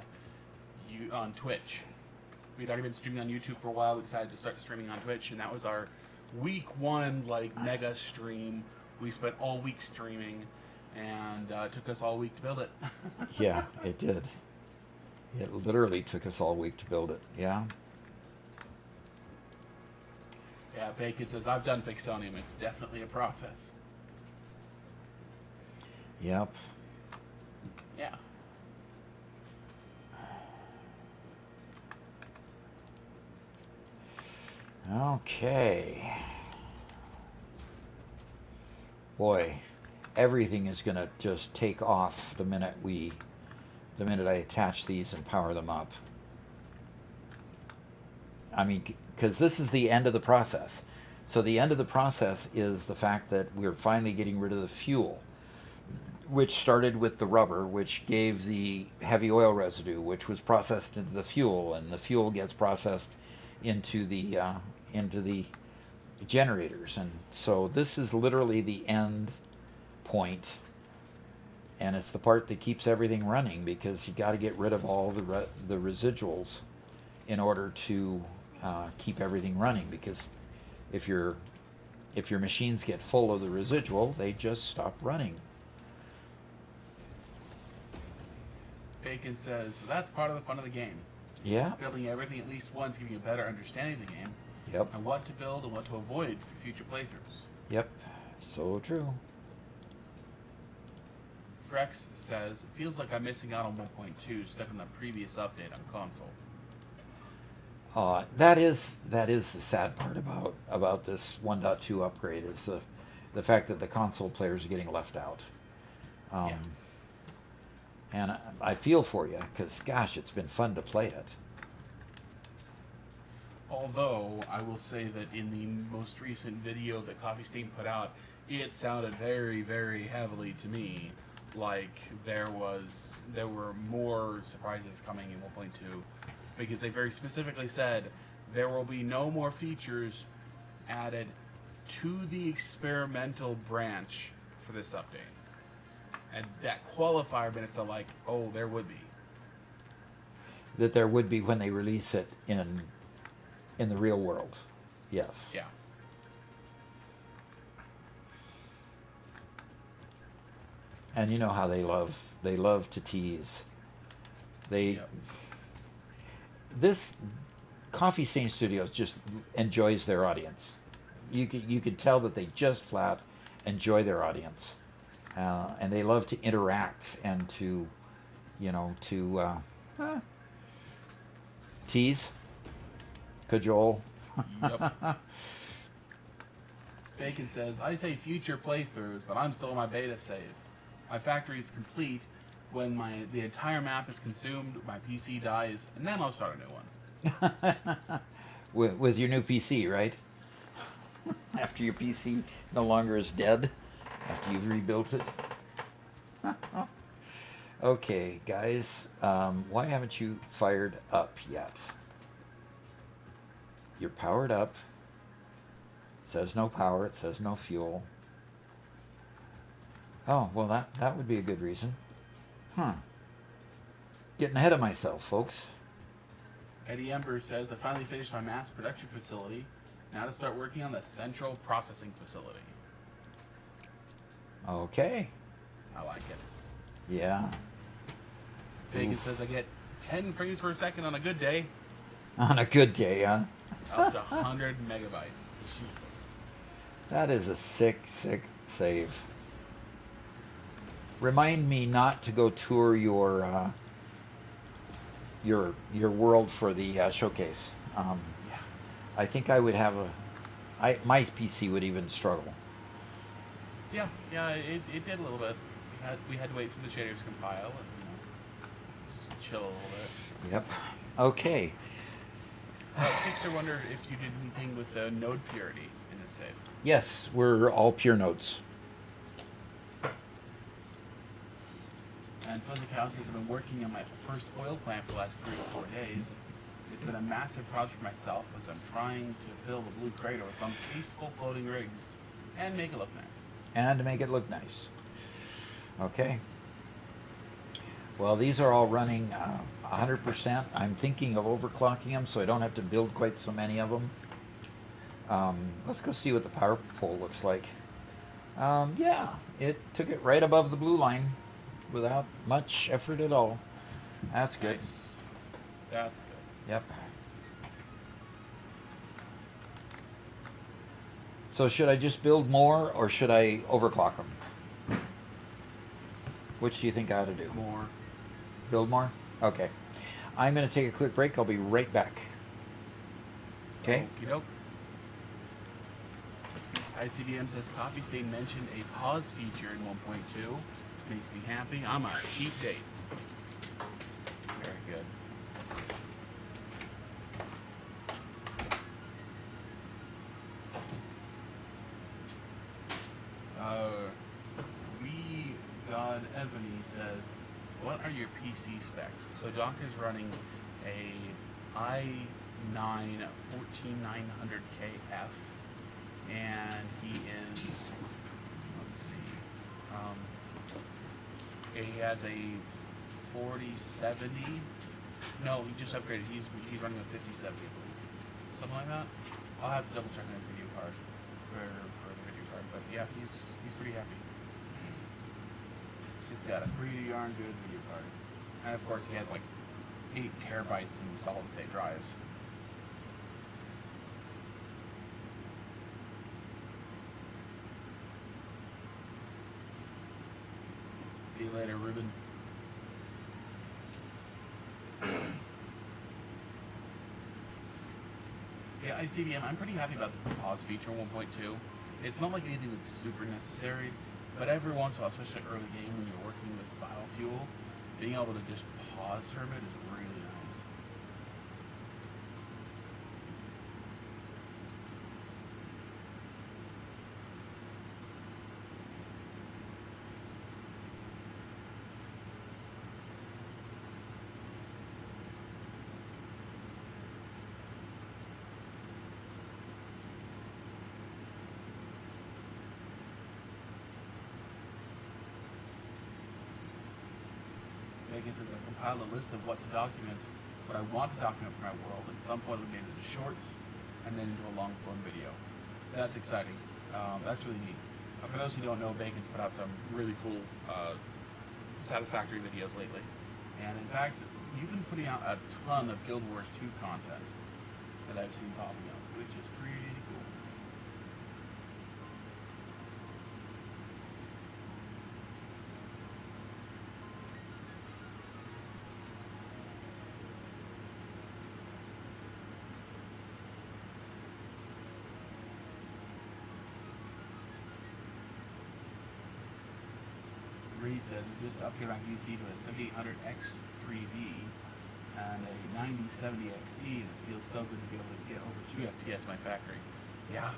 Twitch. We'd already been streaming on YouTube for a while. We decided to start streaming on Twitch, and that was our week 1 mega stream. We spent all week streaming, and it took us all week to build it. Yeah, it did. It literally took us all week to build it. Yeah. Yeah, Bacon says, I've done Fixonium. It's definitely a process. Yep. Yeah. Okay. Boy, everything is going to just take off the minute I attach these and power them up. I mean, because this is the end of the process. So the end of the process is the fact that we're finally getting rid of the fuel, which started with the rubber, which gave the heavy oil residue, which was processed into the fuel, and the fuel gets processed into the generators. And so this is literally the end point, and it's the part that keeps everything running, because you got to get rid of all the residuals in order to keep everything running, because if your machines get full of the residual, they just stop running. Bacon says, well, that's part of the fun of the game. Yeah. Building everything at least once, giving you a better understanding of the game. Yep. And what to build and what to avoid for future playthroughs. Yep. So true. Frex says, it feels like I'm missing out on 1.2, stuck in the previous update on console. That is the sad part about this 1.2 upgrade, is the fact that the console players are getting left out. Yeah. And I feel for you, because gosh, it's been fun to play it. Although, I will say that in the most recent video that Coffee Stain put out, it sounded very, very heavily to me like there were more surprises coming in 1.2, because they very specifically said there will be no more features added to the experimental branch for this update. And that qualifier made it feel like, oh, there would be. That there would be when they release it in the real world. Yes. Yeah. And you know how they love to tease. Yep. This Coffee Stain Studios just enjoys their audience. You could tell that they just flat enjoy their audience, and they love to interact and to tease, cajole. Yep. Bacon says, I say future playthroughs, but I'm still in my beta save. My factory is complete. When the entire map is consumed, my PC dies, and then I'll start a new one. with your new PC, right? After your PC no longer is dead, after you've rebuilt it. Okay, guys, why haven't you fired up yet? You're powered up. It says no power. It says no fuel. Oh, well, that would be a good reason. Huh. Getting ahead of myself, folks. Eddie Ember says, I finally finished my mass production facility. Now to start working on the central processing facility. Okay. I like it. Yeah. Bacon says I get 10 frames per second on a good day. On a good day, huh? Up to 100 megabytes. Jesus. That is a sick, sick save. Remind me not to go tour your world for the showcase. Yeah. I think I would have my PC would even struggle. Yeah, it did a little bit. We had to wait for the shaders to compile and just chill a little bit. Yep. Okay. Tixer wondered if you did anything with the node purity in this save. Yes, we're all pure notes. And Fuzzy Cow says I've been working on my first oil plant for the last 3 or 4 days. It's been a massive project for myself as I'm trying to fill the blue crater with some tasteful floating rigs and make it look nice. And to make it look nice. Okay. Well, these are all running 100%. I'm thinking of overclocking them so I don't have to build quite so many of them. Let's go see what the power pole looks like. Yeah, it took it right above the blue line without much effort at all. That's good. Nice. That's good. Yep. So should I just build more or should I overclock them? Which do you think I ought to do? More. Build more? Okay. I'm going to take a quick break. I'll be right back. Okay? Okie doke. ICBM says Coffee Stain mentioned a pause feature in 1.2. Makes me happy. I'm on a cheap date. Very good. We God Ebony says, what are your PC specs? So Doc is running a i9 14900KF, and he is, let's see, he has a 4070. No, he just upgraded. He's running a 5070, I believe, something like that. I'll have to double check on the video card for the video card, but yeah, he's pretty happy. He's got a pretty darn good video card, and of course he has like 8 terabytes in solid state drives. See you later, Ruben. Yeah, ICBM, I'm pretty happy about the pause feature in 1.2. It's not like anything that's super necessary, but every once in a while, especially early game when you're working with biofuel, being able to just pause for a bit is really nice. Megan says, I've compiled a list of what to document, what I want to document for my world. At some point, I'll make it into shorts and then into a long form video. That's exciting. That's really neat. For those who don't know, Bacon's put out some really cool Satisfactory videos lately. And in fact, you've been putting out a ton of Guild Wars 2 content that I've seen popping up, which is pretty cool. Reed says we just upgraded my PC to a 7800X3D and a 9070 XT, and it feels so good to be able to get over 2 FPS in my factory. Yeah,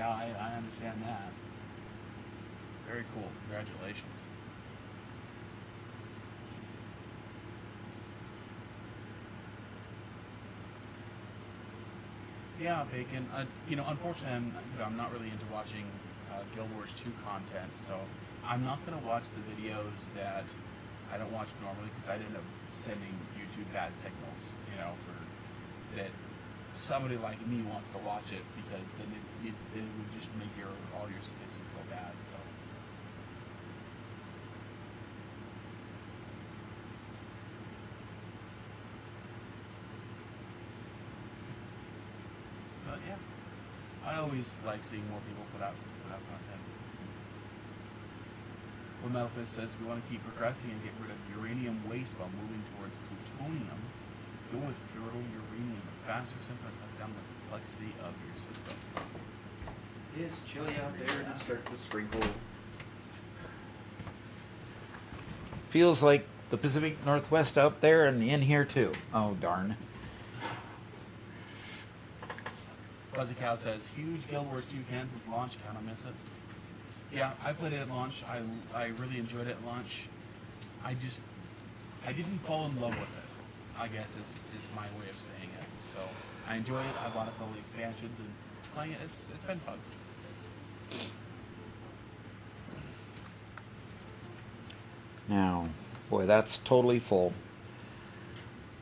I understand that. Very cool. Congratulations. Yeah, Bacon. Unfortunately, I'm not really into watching Guild Wars 2 content, so I'm not going to watch the videos that I don't watch normally because I'd end up sending YouTube bad signals, you know, for that somebody like me wants to watch it, because then it would just make all your statistics go bad. So. But yeah, I always like seeing more people put out content. Well, Metal Fist says we want to keep progressing and get rid of uranium waste while moving towards plutonium. Go with fertile uranium. It's faster, simpler, and cuts down the complexity of your system. It's chilly out there and it's starting to sprinkle. Feels like the Pacific Northwest out there and in here too. Oh, darn. Fuzzy Cow says, huge Guild Wars 2 fan since launch, kinda miss it. Yeah, I played it at launch. I really enjoyed it at launch. I didn't fall in love with it, I guess is my way of saying it. So I enjoy it. I bought a couple of expansions and playing it, it's been fun. Now, boy, that's totally full.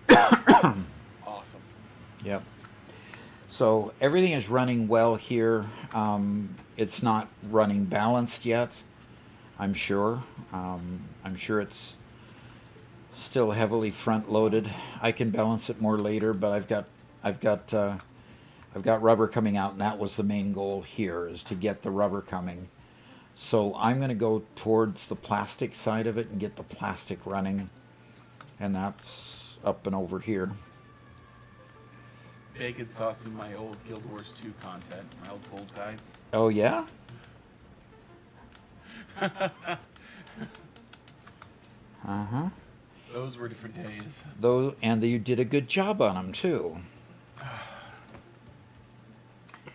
Awesome. Yep. So everything is running well here. It's not running balanced yet, I'm sure. I'm sure it's still heavily front loaded. I can balance it more later, but I've got rubber coming out, and that was the main goal here, is to get the rubber coming. So I'm going to go towards the plastic side of it and get the plastic running, and that's up and over here. Bacon sauce in my old Guild Wars 2 content, my old gold guys. Oh yeah? Uh-huh. Those were different days. Those, and you did a good job on them too.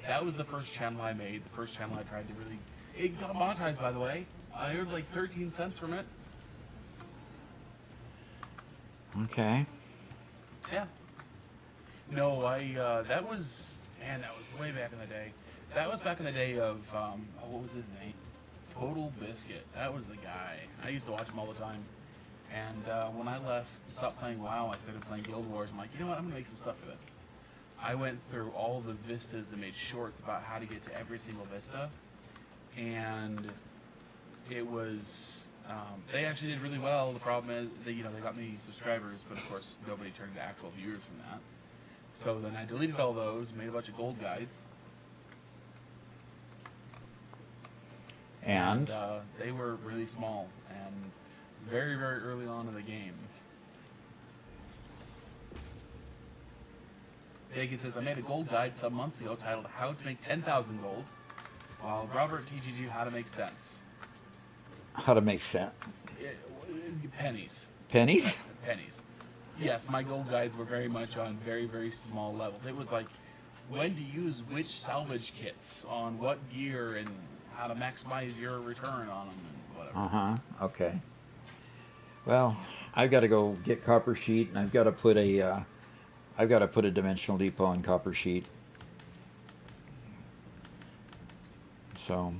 That was the first channel I made. The first channel I tried to really... It got monetized, by the way. I earned like 13 cents from it. Okay. Yeah. No, that was... Man, that was way back in the day. That was back in the day of... what was his name? Total Biscuit. That was the guy. I used to watch him all the time. And when I left, stopped playing WoW, I started playing Guild Wars. I'm like, you know what? I'm going to make some stuff for this. I went through all the vistas and made shorts about how to get to every single vista. And it was... they actually did really well. The problem is, they got me subscribers, but of course nobody turned to actual viewers from that. So then I deleted all those, made a bunch of gold guides. And they were really small and very, very early on in the game. Bacon says, I made a gold guide some months ago titled How to Make 10,000 Gold, while Robert teaches you how to make cents. how to make sense. Pennies. Pennies? Pennies. Yes, my gold guides were very much on very, very small levels. It was like when to use which salvage kits on what gear and how to maximize your return on them and whatever. Uh-huh. Okay. Well, I've got to go get copper sheet, and I've got to put a dimensional depot on copper sheet. So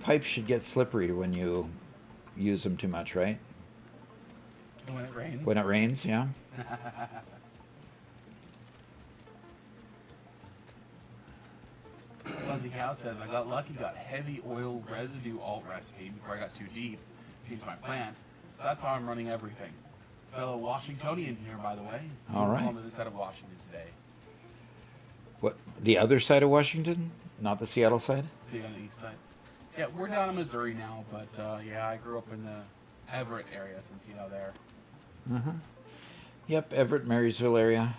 pipes should get slippery when you use them too much, right? And when it rains. When it rains, yeah. Fuzzy Cow says, I got lucky, got heavy oil residue alt recipe before I got too deep into my plant. So that's how I'm running everything. Fellow Washingtonian here, by the way. All right. On the other side of Washington today. What, the other side of Washington? Not the Seattle side? See you on the east side. Yeah, we're down in Missouri now, but yeah, I grew up in the Everett area, since you know there. Uh-huh. Yep, Everett, Marysville area.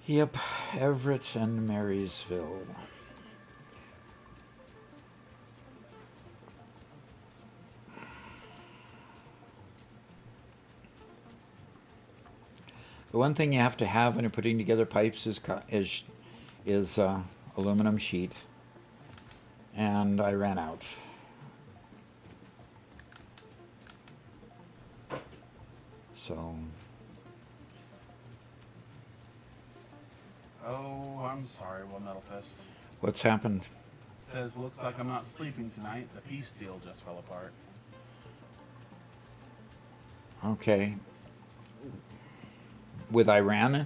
Yep, Everett and Marysville. The one thing you have to have when you're putting together pipes is is aluminum sheet, and I ran out. So, Oh, I'm sorry, Will Metal Fist. what's happened? Says, looks like I'm not sleeping tonight. The peace deal just fell apart. Okay. With Iran,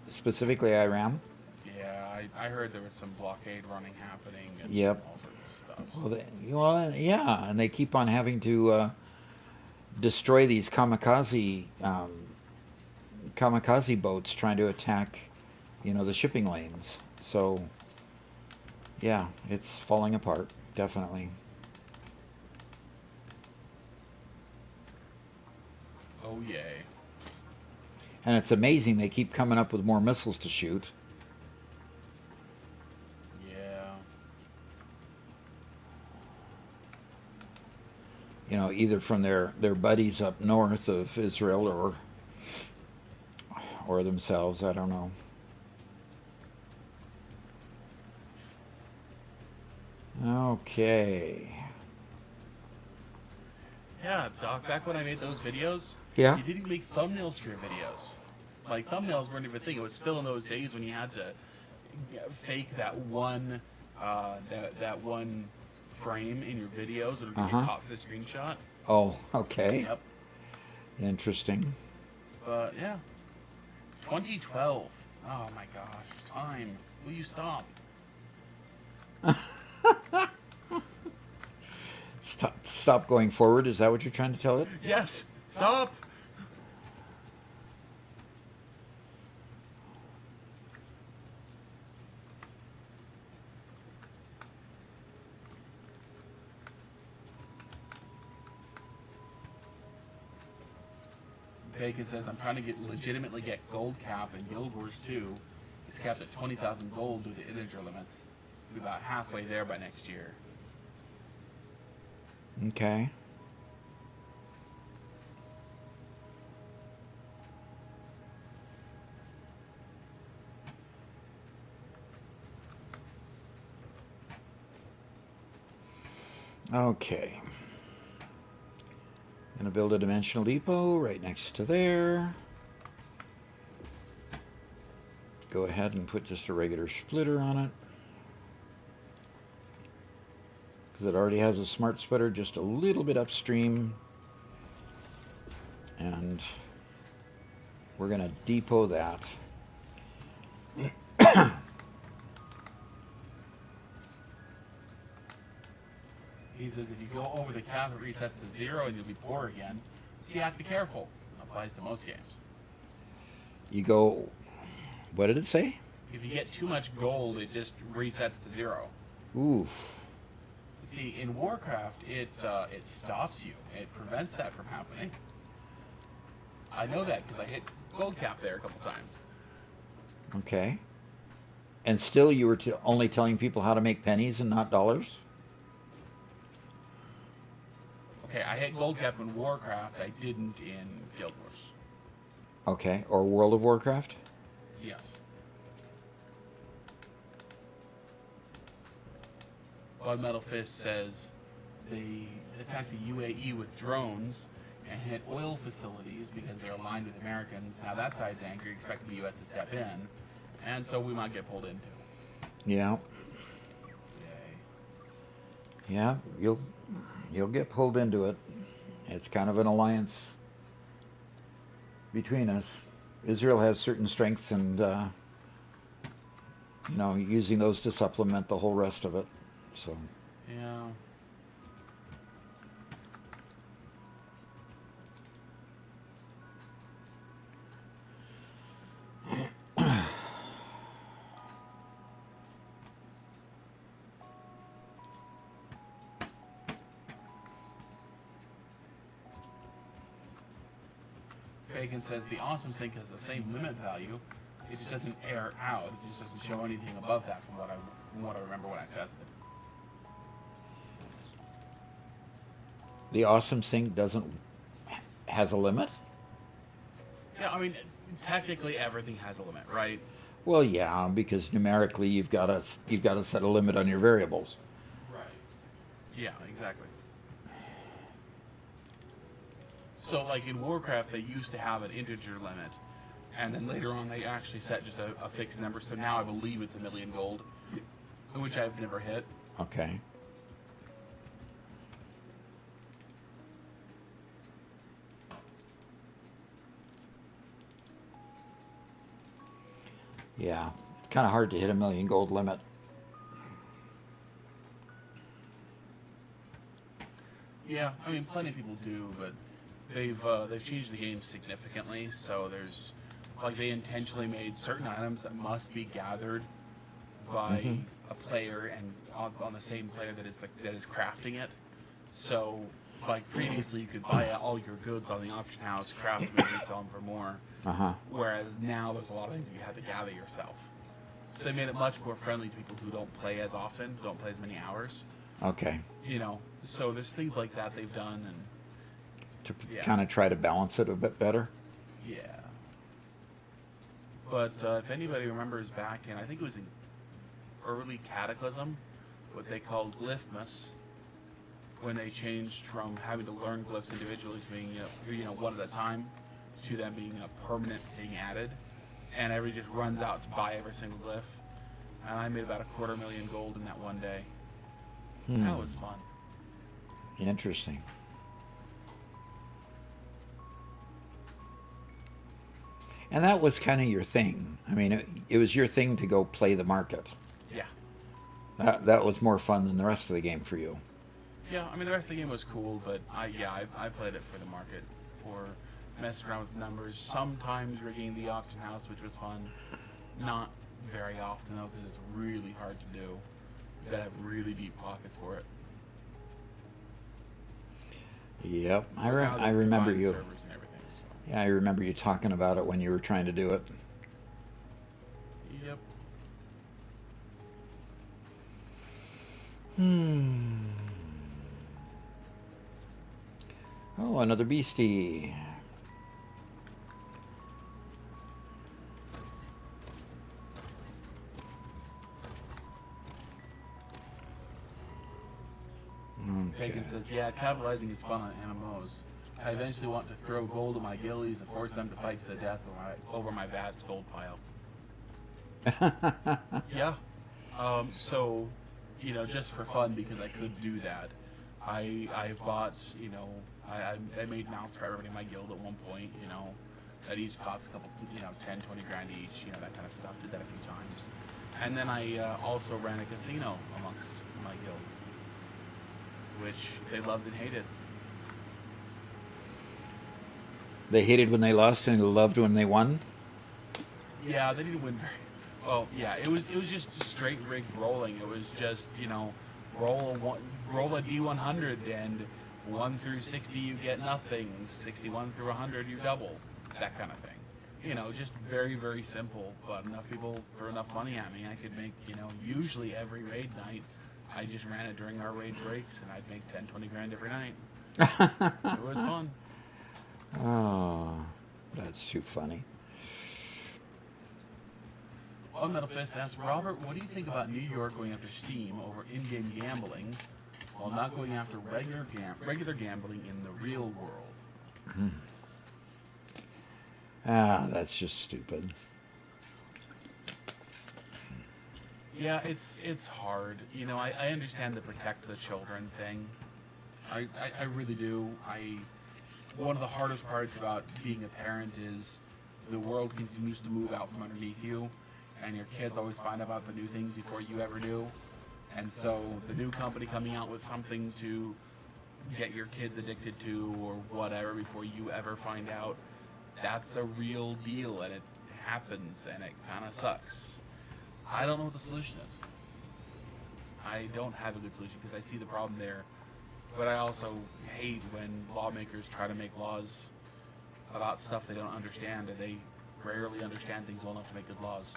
specifically Iran? Yeah, I heard there was some blockade running happening and Yep. all sorts of stuff. Well, yeah, and they keep on having to destroy these kamikaze boats trying to attack, the shipping lanes. So, yeah, it's falling apart, definitely. Oh, yay. And it's amazing they keep coming up with more missiles to shoot. Yeah. Either from their buddies up north of Israel or themselves, I don't know. Okay. Yeah, Doc, back when I made those videos, Yeah. you didn't make thumbnails for your videos. Like, thumbnails weren't even a thing. It was still in those days when you had to fake that one frame in your videos in order to get caught for the screenshot. Oh, okay. Yep. Interesting. But, yeah. 2012. Oh, my gosh. Time. Will you stop? Stop going forward. Is that what you're trying to tell it? Yes. Stop. Bacon says, I'm trying to legitimately get gold cap in Guild Wars 2. It's capped at 20,000 gold due to integer limits. We'll be about halfway there by next year. Okay. Okay. Gonna build a dimensional depot right next to there. Go ahead and put just a regular splitter on it, because it already has a smart splitter just a little bit upstream, and we're gonna depot that. He says, if you go over the cap, it resets to 0 and you'll be poor again. So you have to be careful. Applies to most games. You go, what did it say? If you get too much gold, it just resets to 0. Oof. See, in Warcraft, it stops you. It prevents that from happening. I know that because I hit gold cap there a couple times. Okay. And still you were only telling people how to make pennies and not dollars? Okay, I hit gold cap in Warcraft. I didn't in Guild Wars. Okay. Or World of Warcraft? Yes. Blood Metal Fist says they attacked the UAE with drones and hit oil facilities because they're aligned with Americans. Now that side's angry, expecting the U.S. to step in, and so we might get pulled into. Yeah. Yay. Yeah, you'll get pulled into it. It's kind of an alliance between us. Israel has certain strengths, and using those to supplement the whole rest of it. So. Yeah. Bacon says the awesome sync has the same limit value. It just doesn't air out. It just doesn't show anything above that from what I remember when I tested. The awesome sync has a limit? Yeah, I mean, technically everything has a limit, right? Well, yeah, because numerically you've got to set a limit on your variables. Right. Yeah, exactly. So, like in Warcraft, they used to have an integer limit, and then later on they actually set just a fixed number. So now I believe it's 1,000,000 gold, which I've never hit. Okay. Yeah, it's kind of hard to hit 1,000,000 gold limit. Yeah, I mean, plenty of people do, but they've changed the game significantly. So there's like they intentionally made certain items that must be gathered by a player and on the same player that is crafting it. So like previously, you could buy all your goods on the auction house, craft them, and resell them for more. Whereas now there's a lot of things that you have to gather yourself. So they made it much more friendly to people who don't play as often, don't play as many hours. Okay. You know, so there's things like that they've done, and To Yeah. kind of try to balance it a bit better. yeah. But if anybody remembers back in, I think it was in early Cataclysm, what they called Glyphmas, when they changed from having to learn glyphs individually to being one at a time, to them being a permanent thing added, and everybody just runs out to buy every single glyph. And I made about 250,000 gold in that one day. That was fun. Interesting. And that was kind of your thing. I mean, it was your thing to go play the market. Yeah. That was more fun than the rest of the game for you. Yeah, I mean, the rest of the game was cool, but I played it for the market, for messing around with numbers, sometimes rigging the auction house, which was fun. Not very often, though, because it's really hard to do. You gotta have really deep pockets for it. Yep, Now I they've remember combined you. servers and everything, so. Yeah, I remember you talking about it when you were trying to do it. Yep. Oh, another beastie. Okay. Bacon says, yeah, capitalizing is fun on MMOs. I eventually want to throw gold at my gillies and force them to fight to the death over my vast gold pile. Yeah. So, just for fun, because I could do that, I've bought, I made mounts for everybody in my guild at one point, that each cost a couple, 10, 20 grand each, that kind of stuff. Did that a few times. And then I also ran a casino amongst my guild, which they loved and hated. They hated when they lost and they loved when they won. Yeah, they didn't win very well. Yeah, it was just straight rigged rolling. It was just roll a D100 and 1 through 60 you get nothing. 61 through 100 you double. That kind of thing. Just very, very simple. But enough people threw enough money at me, I could make usually every raid night. I just ran it during our raid breaks, and I'd make 10, 20 grand every night. It was fun. Oh, that's too funny. Well, Metal Fist asks, Robert, what do you think about New York going after Steam over in-game gambling while not going after regular gambling in the real world? That's just stupid. Yeah, it's hard. I understand the protect the children thing. I really do. One of the hardest parts about being a parent is the world continues to move out from underneath you, and your kids always find out about the new things before you ever do. And so the new company coming out with something to get your kids addicted to or whatever before you ever find out, that's a real deal, and it happens, and it kind of sucks. I don't know what the solution is. I don't have a good solution because I see the problem there. But I also hate when lawmakers try to make laws about stuff they don't understand, and they rarely understand things well enough to make good laws.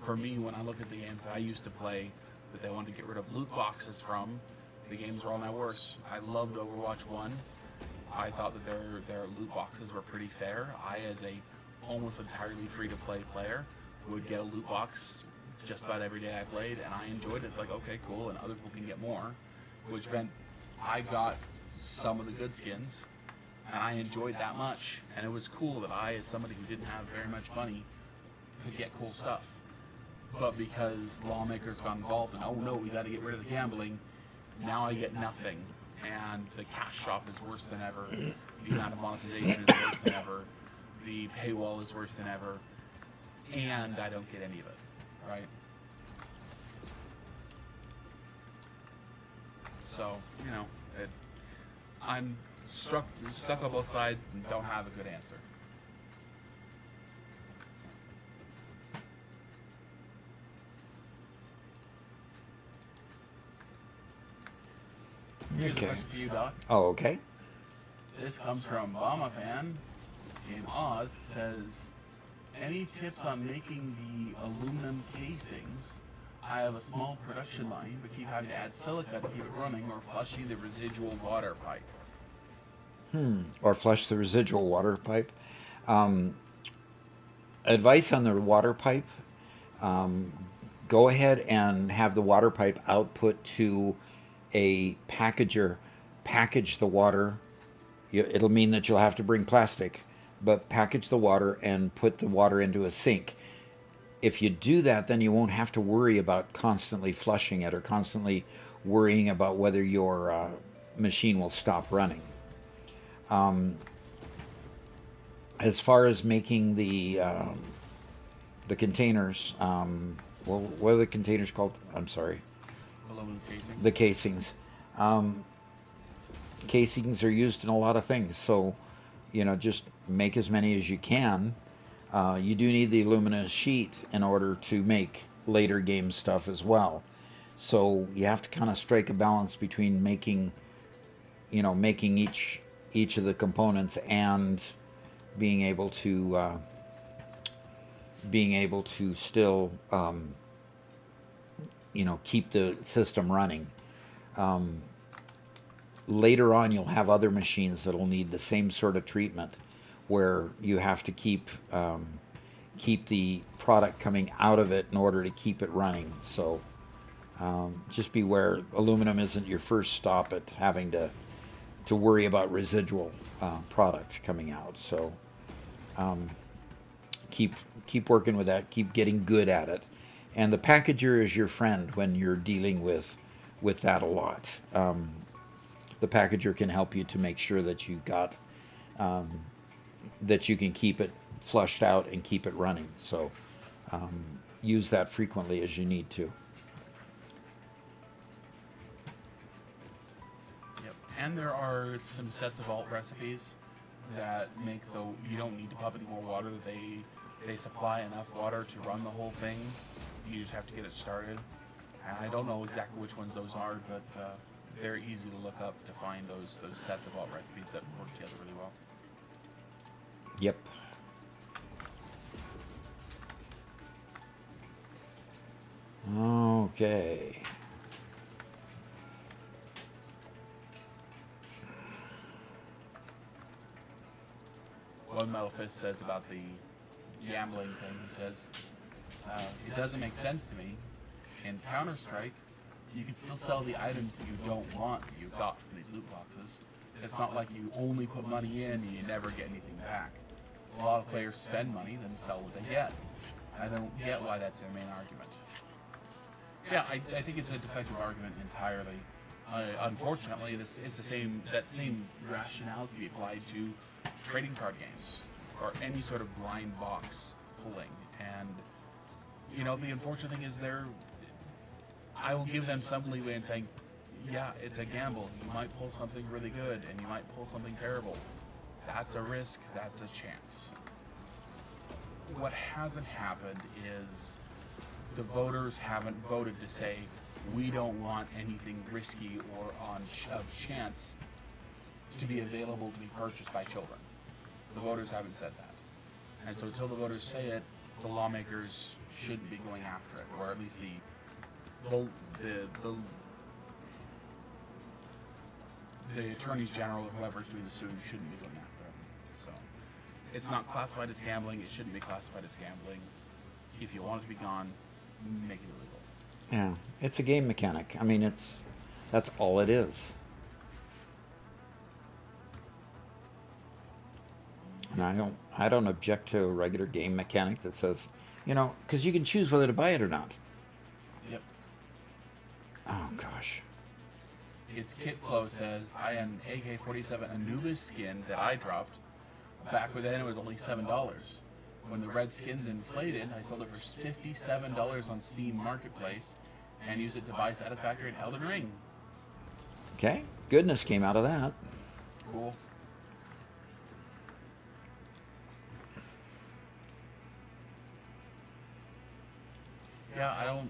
For me, when I look at the games that I used to play that they wanted to get rid of loot boxes from, the games were all now worse. I loved Overwatch 1. I thought that their loot boxes were pretty fair. I, as a almost entirely free-to-play player would get a loot box just about every day I played, and I enjoyed it. It's like, okay, cool, and other people can get more, which meant I got some of the good skins, and I enjoyed that much, and it was cool that I, as somebody who didn't have very much money, could get cool stuff. But because lawmakers got involved and, oh no, we got to get rid of the gambling, now I get nothing, and the cash shop is worse than ever, the amount of monetization is worse than ever, the paywall is worse than ever, and I don't get any of it, right? So, you know, I'm stuck on both sides and don't have a good answer. Here's a question for you, Doc. Oh, okay. This comes from Obama fan in Oz. Says, any tips on making the aluminum casings? I have a small production line, but keep having to add silica to keep it running, or flushing the residual water pipe. Or flush the residual water pipe. Advice on the water pipe: go ahead and have the water pipe output to a packager. Package the water. It'll mean that you'll have to bring plastic, but package the water and put the water into a sink. If you do that, then you won't have to worry about constantly flushing it or constantly worrying about whether your machine will stop running. As far as making the containers, well, what are the containers called? I'm sorry. Aluminum casing. The casings. Casings are used in a lot of things, so just make as many as you can. You do need the aluminum sheet in order to make later game stuff as well. So you have to kind of strike a balance between making each of the components and being able to still keep the system running. Later on, you'll have other machines that'll need the same sort of treatment, where you have to keep the product coming out of it in order to keep it running. So just beware. Aluminum isn't your first stop at having to worry about residual product coming out. So keep working with that. Keep getting good at it. And the packager is your friend when you're dealing with that a lot. The packager can help you to make sure that you got that you can keep it flushed out and keep it running. So use that frequently as you need to. Yep. And there are some sets of alt recipes that make you don't need to pump any more water. They supply enough water to run the whole thing. You just have to get it started. And I don't know exactly which ones those are, but they're easy to look up to find those sets of alt recipes that work together really well. Yep. Okay. One Metal Fist says about the gambling thing, he says, it doesn't make sense to me. In Counter-Strike, you can still sell the items that you don't want that you got from these loot boxes. It's not like you only put money in and you never get anything back. A lot of players spend money, then sell what they get. I don't get why that's their main argument. Yeah, I think it's a defective argument entirely. Unfortunately, it's the same rationale to be applied to trading card games or any sort of blind box pulling. And the unfortunate thing is I will give them some leeway in saying, yeah, it's a gamble. You might pull something really good and you might pull something terrible. That's a risk, that's a chance. What hasn't happened is the voters haven't voted to say, we don't want anything risky or of chance to be available to be purchased by children. The voters haven't said that. And so until the voters say it, the lawmakers shouldn't be going after it, or at least the attorneys general or whoever's doing the suing shouldn't be going after it. So It's not classified as gambling. It shouldn't be classified as gambling. If you want it to be gone, make it illegal. Yeah, it's a game mechanic. I mean, that's all it is. And I don't object to a regular game mechanic that says, because you can choose whether to buy it or not. Yep. Oh gosh. It's Kit Flow says, I had an AK-47 Anubis skin that I dropped. Back then it was only $7. When the red skins inflated, I sold it for $57 on Steam Marketplace and used it to buy Satisfactory and Elden Ring. Okay, goodness came out of that. Cool. Yeah,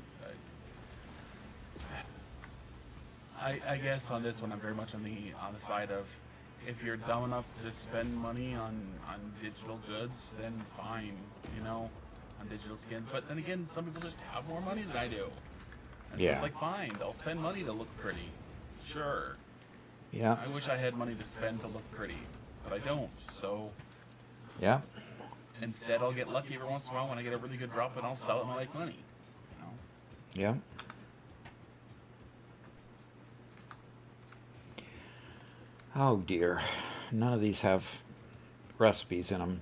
I guess on this one I'm very much on the side of, if you're dumb enough to spend money on digital goods, then fine, on digital skins. But then again, some people just have more money than I do. And so Yeah. it's like, fine, they'll spend money to look pretty. Sure. Yeah. I wish I had money to spend to look pretty, but I don't. So Yeah. instead I'll get lucky every once in a while when I get a really good drop and I'll sell it and I make money. Yeah. Oh dear. None of these have recipes in them.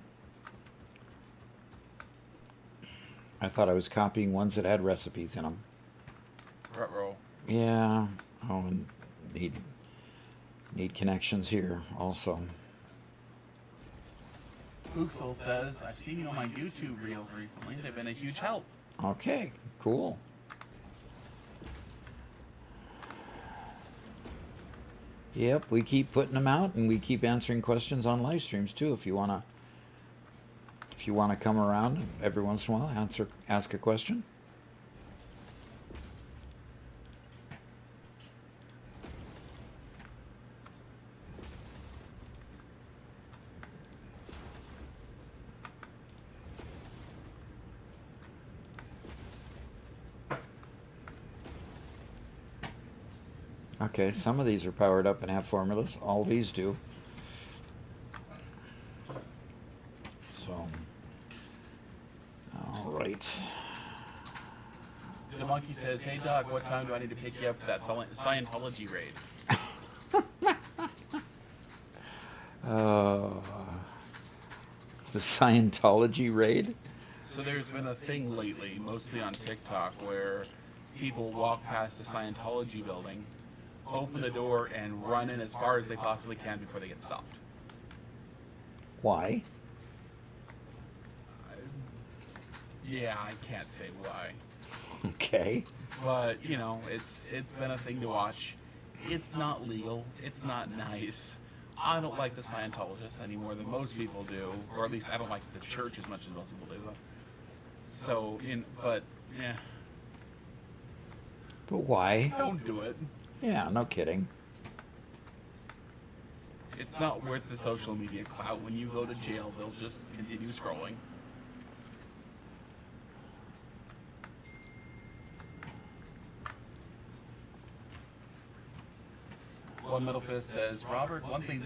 I thought I was copying ones that had recipes in them. Ruh-roh. Yeah. Oh, and need connections here also. Uxel says, I've seen you on my YouTube reels recently. They've been a huge help. Okay, cool. Yep, we keep putting them out, and we keep answering questions on live streams too. If you wanna come around every once in a while, ask a question. Okay, some of these are powered up and have formulas. All these do. So, all right. The monkey says, hey Doug, what time do I need to pick you up for that Scientology raid? The Scientology raid? So there's been a thing lately, mostly on TikTok, where people walk past the Scientology building, open the door, and run in as far as they possibly can before they get stopped. Why? Yeah, I can't say why. Okay. But, it's been a thing to watch. It's not legal. It's not nice. I don't like the Scientologists any more than most people do. Or at least I don't like the church as much as most people do. So, yeah. But why? Don't do it. Yeah, no kidding. It's not worth the social media clout. When you go to jail, they'll just continue scrolling. One Middle Fist says, Robert, one thing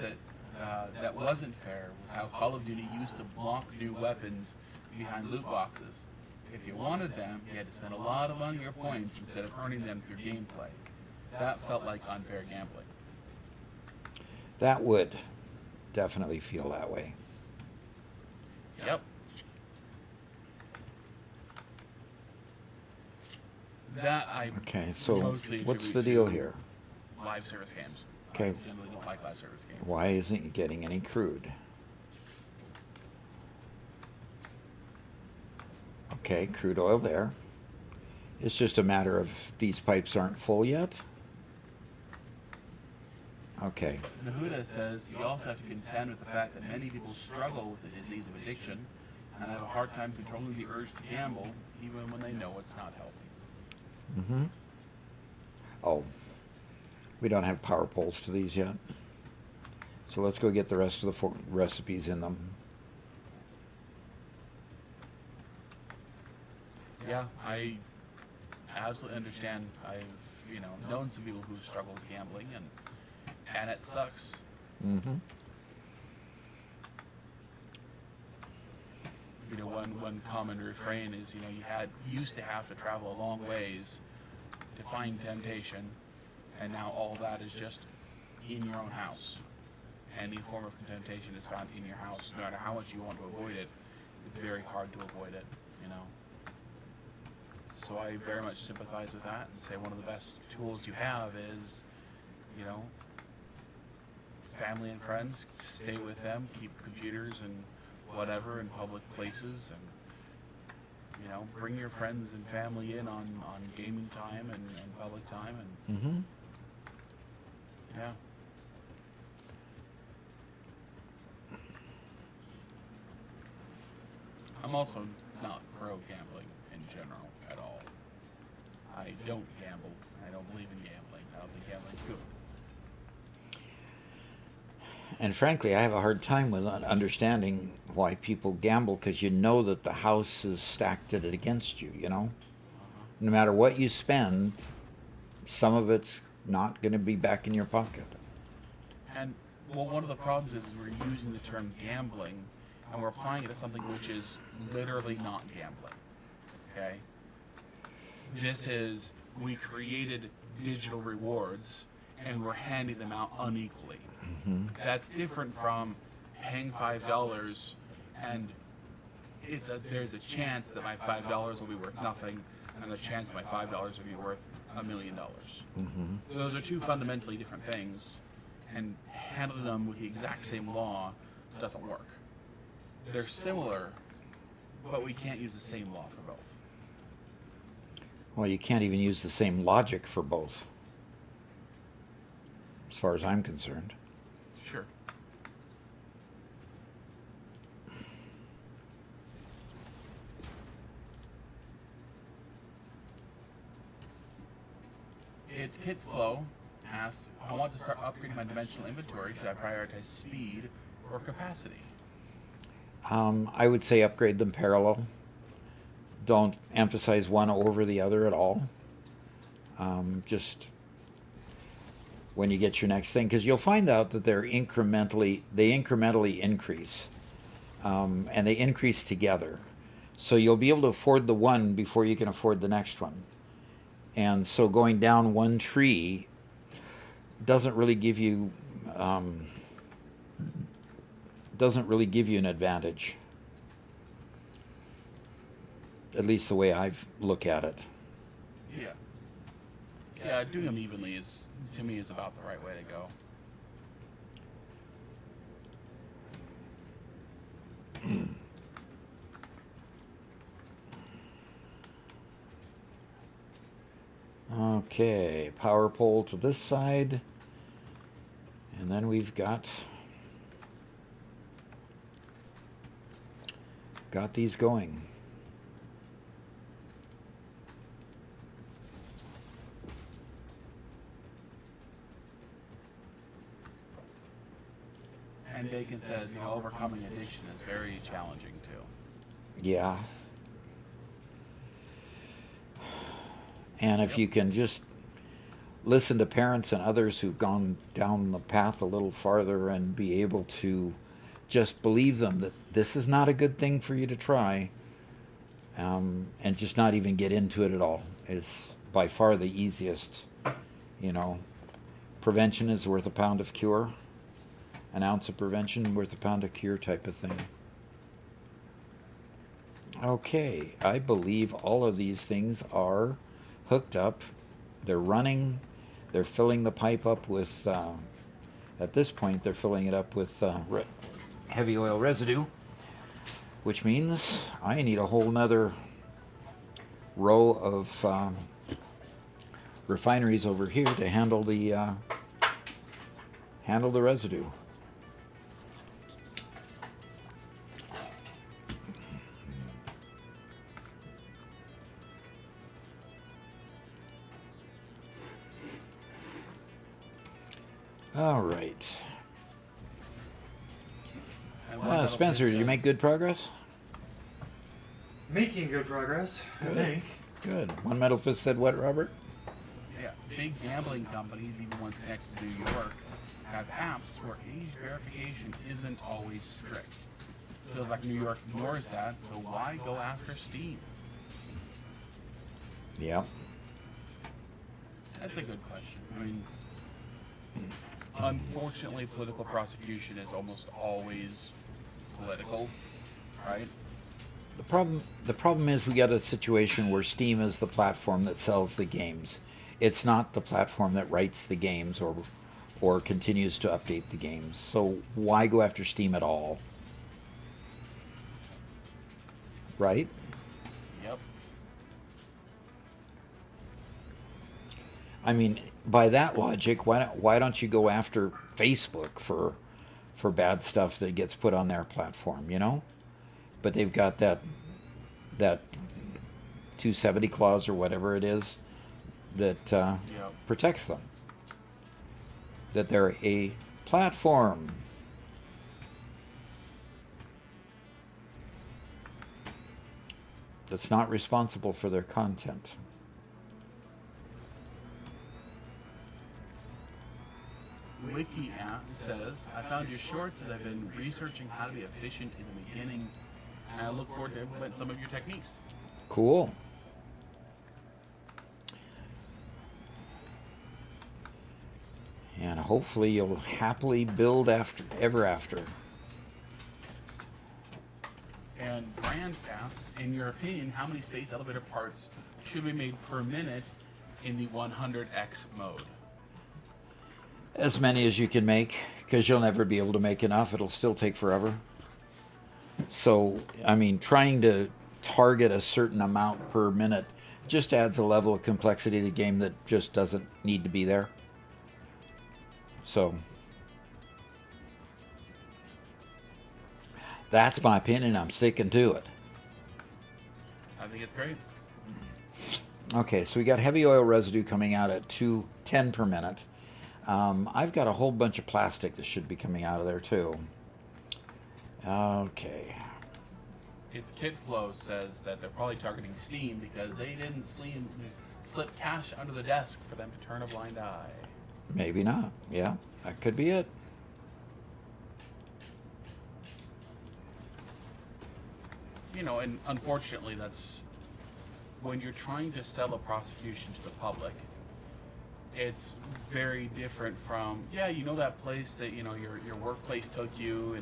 that wasn't fair was how Call of Duty used to block new weapons behind loot boxes. If you wanted them, you had to spend a lot of money or points instead of earning them through gameplay. That felt like unfair gambling. That would definitely feel that way. Yep. That I Okay, so mostly what's attribute the deal to here? Live service games. Okay. I generally don't like live service games. Why isn't it getting any crude? Okay, crude oil there. It's just a matter of these pipes aren't full yet. Okay. Nahuda says you also have to contend with the fact that many people struggle with the disease of addiction and have a hard time controlling the urge to gamble, even when they know it's not healthy. Mm-hmm. Oh, we don't have power poles to these yet. So let's go get the rest of the recipes in them. Yeah, I absolutely understand. I've known some people who struggle with gambling, and it sucks. Mm-hmm. You know, one common refrain is, you know, you used to have to travel a long ways to find temptation, and now all that is just in your own house. Any form of temptation is found in your house. No matter how much you want to avoid it, it's very hard to avoid it, you know. So I very much sympathize with that and say one of the best tools you have is, you know, family and friends, stay with them, keep computers and whatever in public places, and, you know, bring your friends and family in on gaming time and public time, and Mm-hmm. yeah. I'm also not pro gambling in general at all. I don't gamble. I don't believe in gambling. I don't think gambling's good. And frankly, I have a hard time with understanding why people gamble, because you know that the house is stacked it against you, you know? No matter what you spend, some of it's not going to be back in your pocket. And well, one of the problems is we're using the term gambling and we're applying it to something which is literally not gambling. Okay? This is, we created digital rewards and we're handing them out unequally. Mm-hmm. That's different from paying $5 and there's a chance that my $5 will be worth nothing, and the chance that my $5 will be worth $1 million. Mm-hmm. Those are two fundamentally different things, and handling them with the exact same law doesn't work. They're similar, but we can't use the same law for both. Well, you can't even use the same logic for both, as far as I'm concerned. Sure. It's Kit Flow asks, I want to start upgrading my dimensional inventory. Should I prioritize speed or capacity? I would say upgrade them parallel. Don't emphasize one over the other at all. Just when you get your next thing, because you'll find out that they incrementally increase, and they increase together. So you'll be able to afford the one before you can afford the next one. And so going down one tree doesn't really give you an advantage. At least the way I look at it. Yeah. Yeah, doing them evenly is, to me, is about the right way to go. Okay, power pole to this side. And then we've got these going. And Bacon says, you know, overcoming addiction is very challenging too. Yeah. And if you can just listen to parents and others who've gone down the path a little farther and be able to just believe them that this is not a good thing for you to try, and just not even get into it at all, is by far the easiest. You know, prevention is worth a pound of cure. An ounce of prevention worth a pound of cure type of thing. Okay, I believe all of these things are hooked up. They're running. They're filling the pipe up with, at this point, they're filling it up with heavy oil residue, which means I need a whole nother row of refineries over here to handle the residue. All right. Spencer, did you make good progress? Making good progress, Good. I think. Good. One Metal Fist said what, Robert? Yeah, big gambling companies, even ones connected to New York, have apps where age verification isn't always strict. Feels like New York ignores that, so why go after Steam? Yeah. That's a good question. I mean, unfortunately, political prosecution is almost always political, right? The problem is we got a situation where Steam is the platform that sells the games. It's not the platform that writes the games or continues to update the games. So why go after Steam at all? Right? Yep. I mean, by that logic, why don't you go after Facebook for bad stuff that gets put on their platform, you know? But they've got that 270 clause or whatever it is that Yep. protects them. That they're a platform. That's not responsible for their content. Wiki app says, I found your shorts as I've been researching how to be efficient in the beginning, and I look forward to implement some of your techniques. Cool. And hopefully you'll happily build ever after. And Brand asks, in your opinion, how many space elevator parts should be made per minute in the 100x mode? As many as you can make, because you'll never be able to make enough. It'll still take forever. So, I mean, trying to target a certain amount per minute just adds a level of complexity to the game that just doesn't need to be there. So, that's my opinion. I'm sticking to it. I think it's great. Okay, so we got heavy oil residue coming out at 210 per minute. I've got a whole bunch of plastic that should be coming out of there too. Okay. Its Kitflow says that they're probably targeting Steam because they didn't slip cash under the desk for them to turn a blind eye. Maybe not. Yeah, that could be it. You know, and unfortunately, that's when you're trying to sell a prosecution to the public. It's very different from, yeah, you know that place that, you know, your workplace took you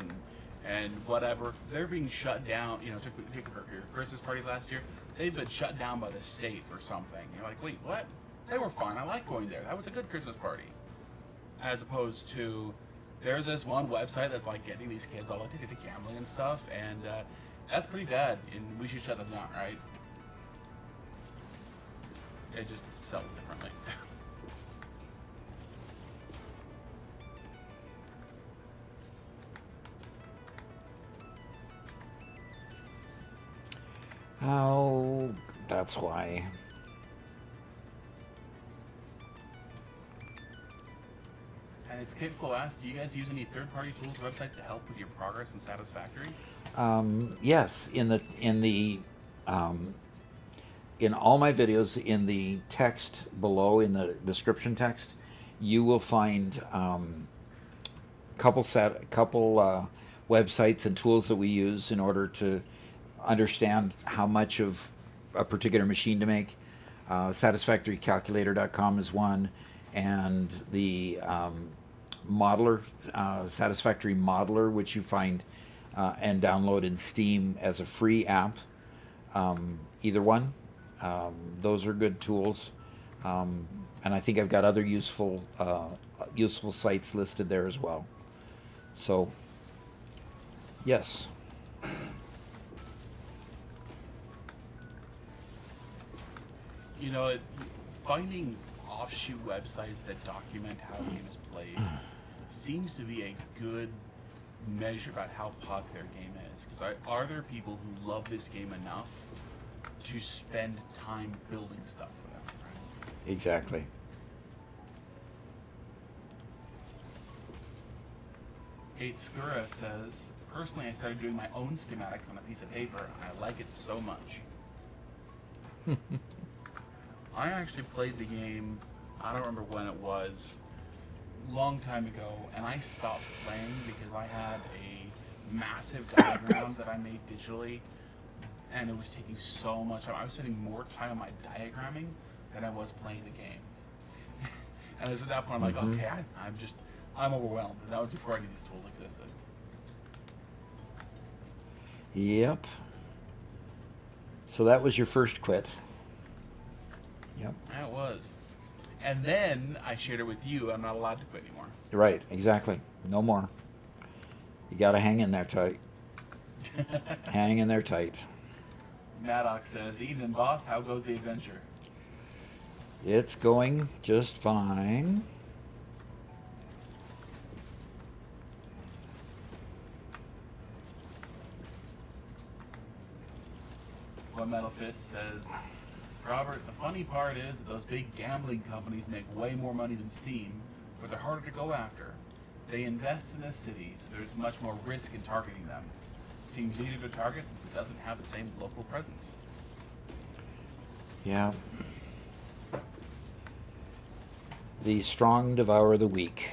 and whatever. They're being shut down, you know, took for your Christmas party last year. They've been shut down by the state for something. You're like, wait, what? They were fine. I like going there. That was a good Christmas party. As opposed to, there's this one website that's like getting these kids all addicted to gambling and stuff, and that's pretty bad, and we should shut them down, right? It just sells differently. Oh, that's why. And it's Kitflow asked, do you guys use any third-party tools or websites to help with your progress in Satisfactory? Yes, in all my videos, in the text below, in the description text, you will find couple websites and tools that we use in order to understand how much of a particular machine to make. Satisfactorycalculator.com is one, and the modeler, Satisfactory Modeler, which you find and download in Steam as a free app. Either one. Those are good tools. And I think I've got other useful sites listed there as well. So, yes. You know, finding offshoot websites that document how a game is played seems to be a good measure about how popular a game is. Because are there people who love this game enough to spend time building stuff for them? Right? Exactly. Kate Skura says, personally I started doing my own schematics on a piece of paper and I like it so much. I actually played the game, I don't remember when it was, long time ago, and I stopped playing because I had a massive diagram that I made digitally, and it was taking so much time. I was spending more time on my diagramming than I was playing the game. And at that point, I'm like, okay, I'm overwhelmed. And that was before any of these tools existed. Yep. So that was your first quit. Yep. That was. And then I shared it with you. I'm not allowed to quit anymore. Right, exactly. No more. You got to hang in there tight. Hang in there tight. Maddox says, "Evening, boss. How goes the adventure?" It's going just fine. One Metal Fist says, "Robert, the funny part is that those big gambling companies make way more money than Steam, but they're harder to go after. They invest in the city, so there's much more risk in targeting them. Steam's easier to target since it doesn't have the same local presence." Yeah. The strong devour the weak.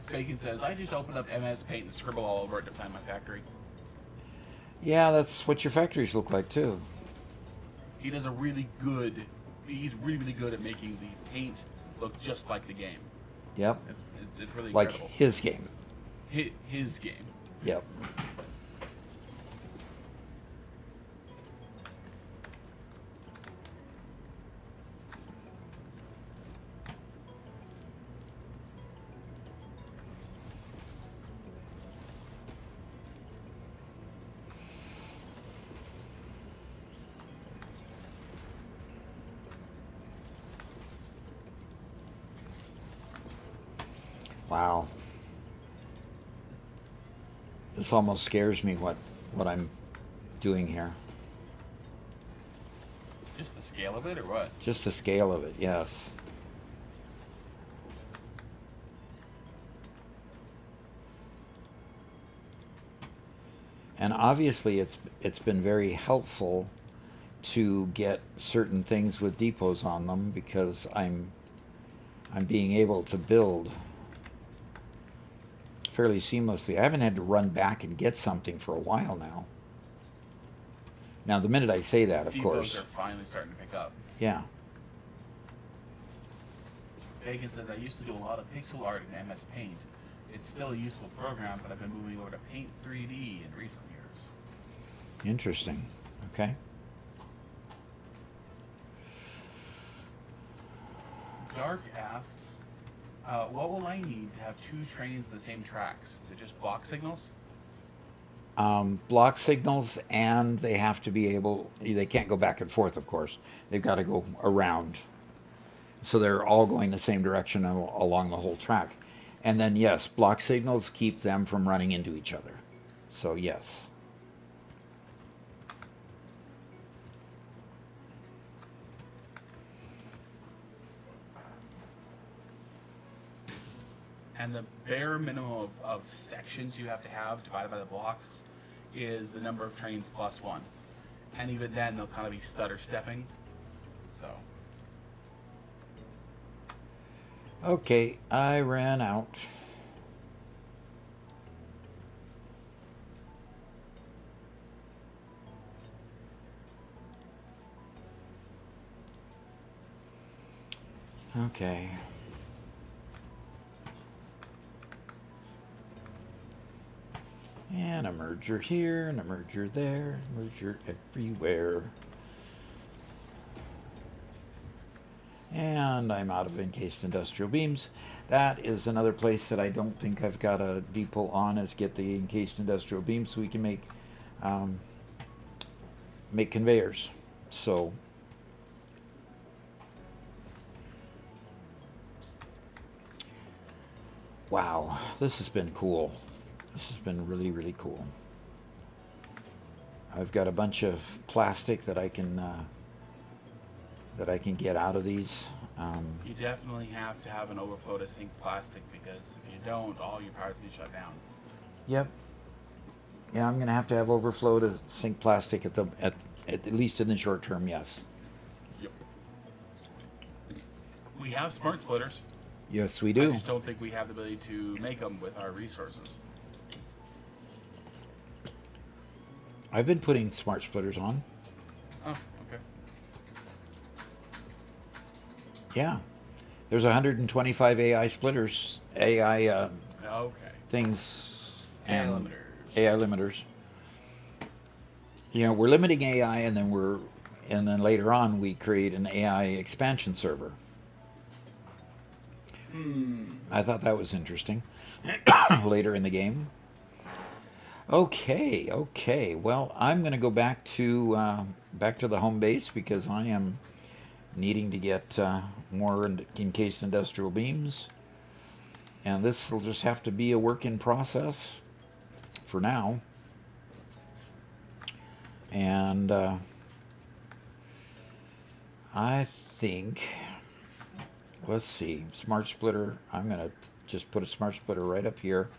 Bacon says, "I just opened up MS Paint and scribble all over it to plan my factory." Yeah, that's what your factories look like too. He's really really good at making the paint look just like the game. Yep. It's really Like incredible. his game. His game. Yep. Wow. This almost scares me what I'm doing here. Just the scale of it, or what? Just the scale of it, yes. And obviously it's been very helpful to get certain things with depots on them because I'm being able to build fairly seamlessly. I haven't had to run back and get something for a while now. Now, the minute I say that, of course. Depots are finally starting to pick up. Yeah. Bacon says, "I used to do a lot of pixel art in MS Paint. It's still a useful program, but I've been moving over to Paint 3D in recent years." Interesting. Okay. Dark asks, "What will I need to have two trains in the same tracks? Is it just block signals?" Block signals, and they have to be able, they can't go back and forth, of course. They've got to go around. So they're all going the same direction along the whole track. And then, yes, block signals keep them from running into each other. So, yes. And the bare minimum of sections you have to have divided by the blocks is the number of trains plus one. And even then, they'll kind of be stutter stepping. So, Okay, I ran out. Okay. And a merger here, and a merger there, merger everywhere. And I'm out of encased industrial beams. That is another place that I don't think I've got a depot on, is get the encased industrial beams so we can make conveyors. So wow, this has been cool. This has been really, really cool. I've got a bunch of plastic that I can get out of these. you definitely have to have an overflow to sink plastic, because if you don't, all your power's going to shut down. Yep. Yeah, I'm gonna have to have overflow to sink plastic at least in the short term. Yes. Yep. We have smart splitters. Yes, we I do. just don't think we have the ability to make them with our resources. I've been putting smart splitters on. Oh, okay. Yeah. There's 125 AI splitters, AI Okay. things, AI and limiters. AI limiters. You know, we're limiting AI, and then later on we create an AI expansion server. I thought that was interesting. Later in the game. Okay, okay. Well, I'm going to go back to the home base because I am needing to get more encased industrial beams, and this will just have to be a work in process for now. And I think, let's see, smart splitter. I'm going to just put a smart splitter right up here,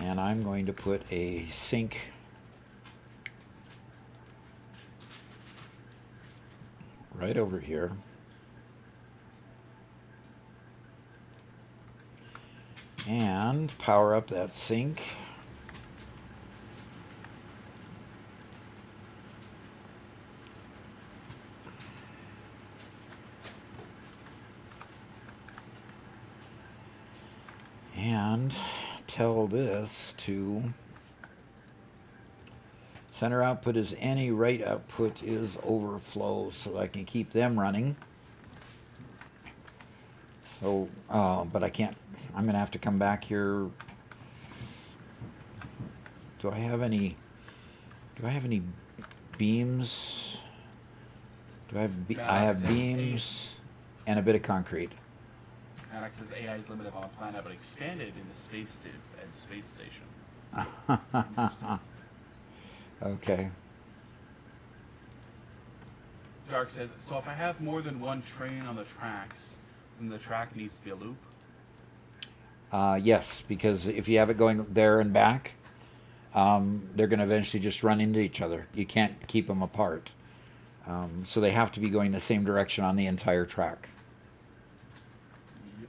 and I'm going to put a sink right over here. And power up that sink. And tell this to center output is any, right output is overflow, so that I can keep them running. So, but I can't, I'm going to have to come back here. Do I have any beams? Do I have, I have beams and a bit of concrete. Alex says AI is limited on planet, but expanded in the space station. Okay. Dark says, so if I have more than one train on the tracks, then the track needs to be a loop? Yes, because if you have it going there and back, they're going to eventually just run into each other. You can't keep them apart. So they have to be going the same direction on the entire track. Yep.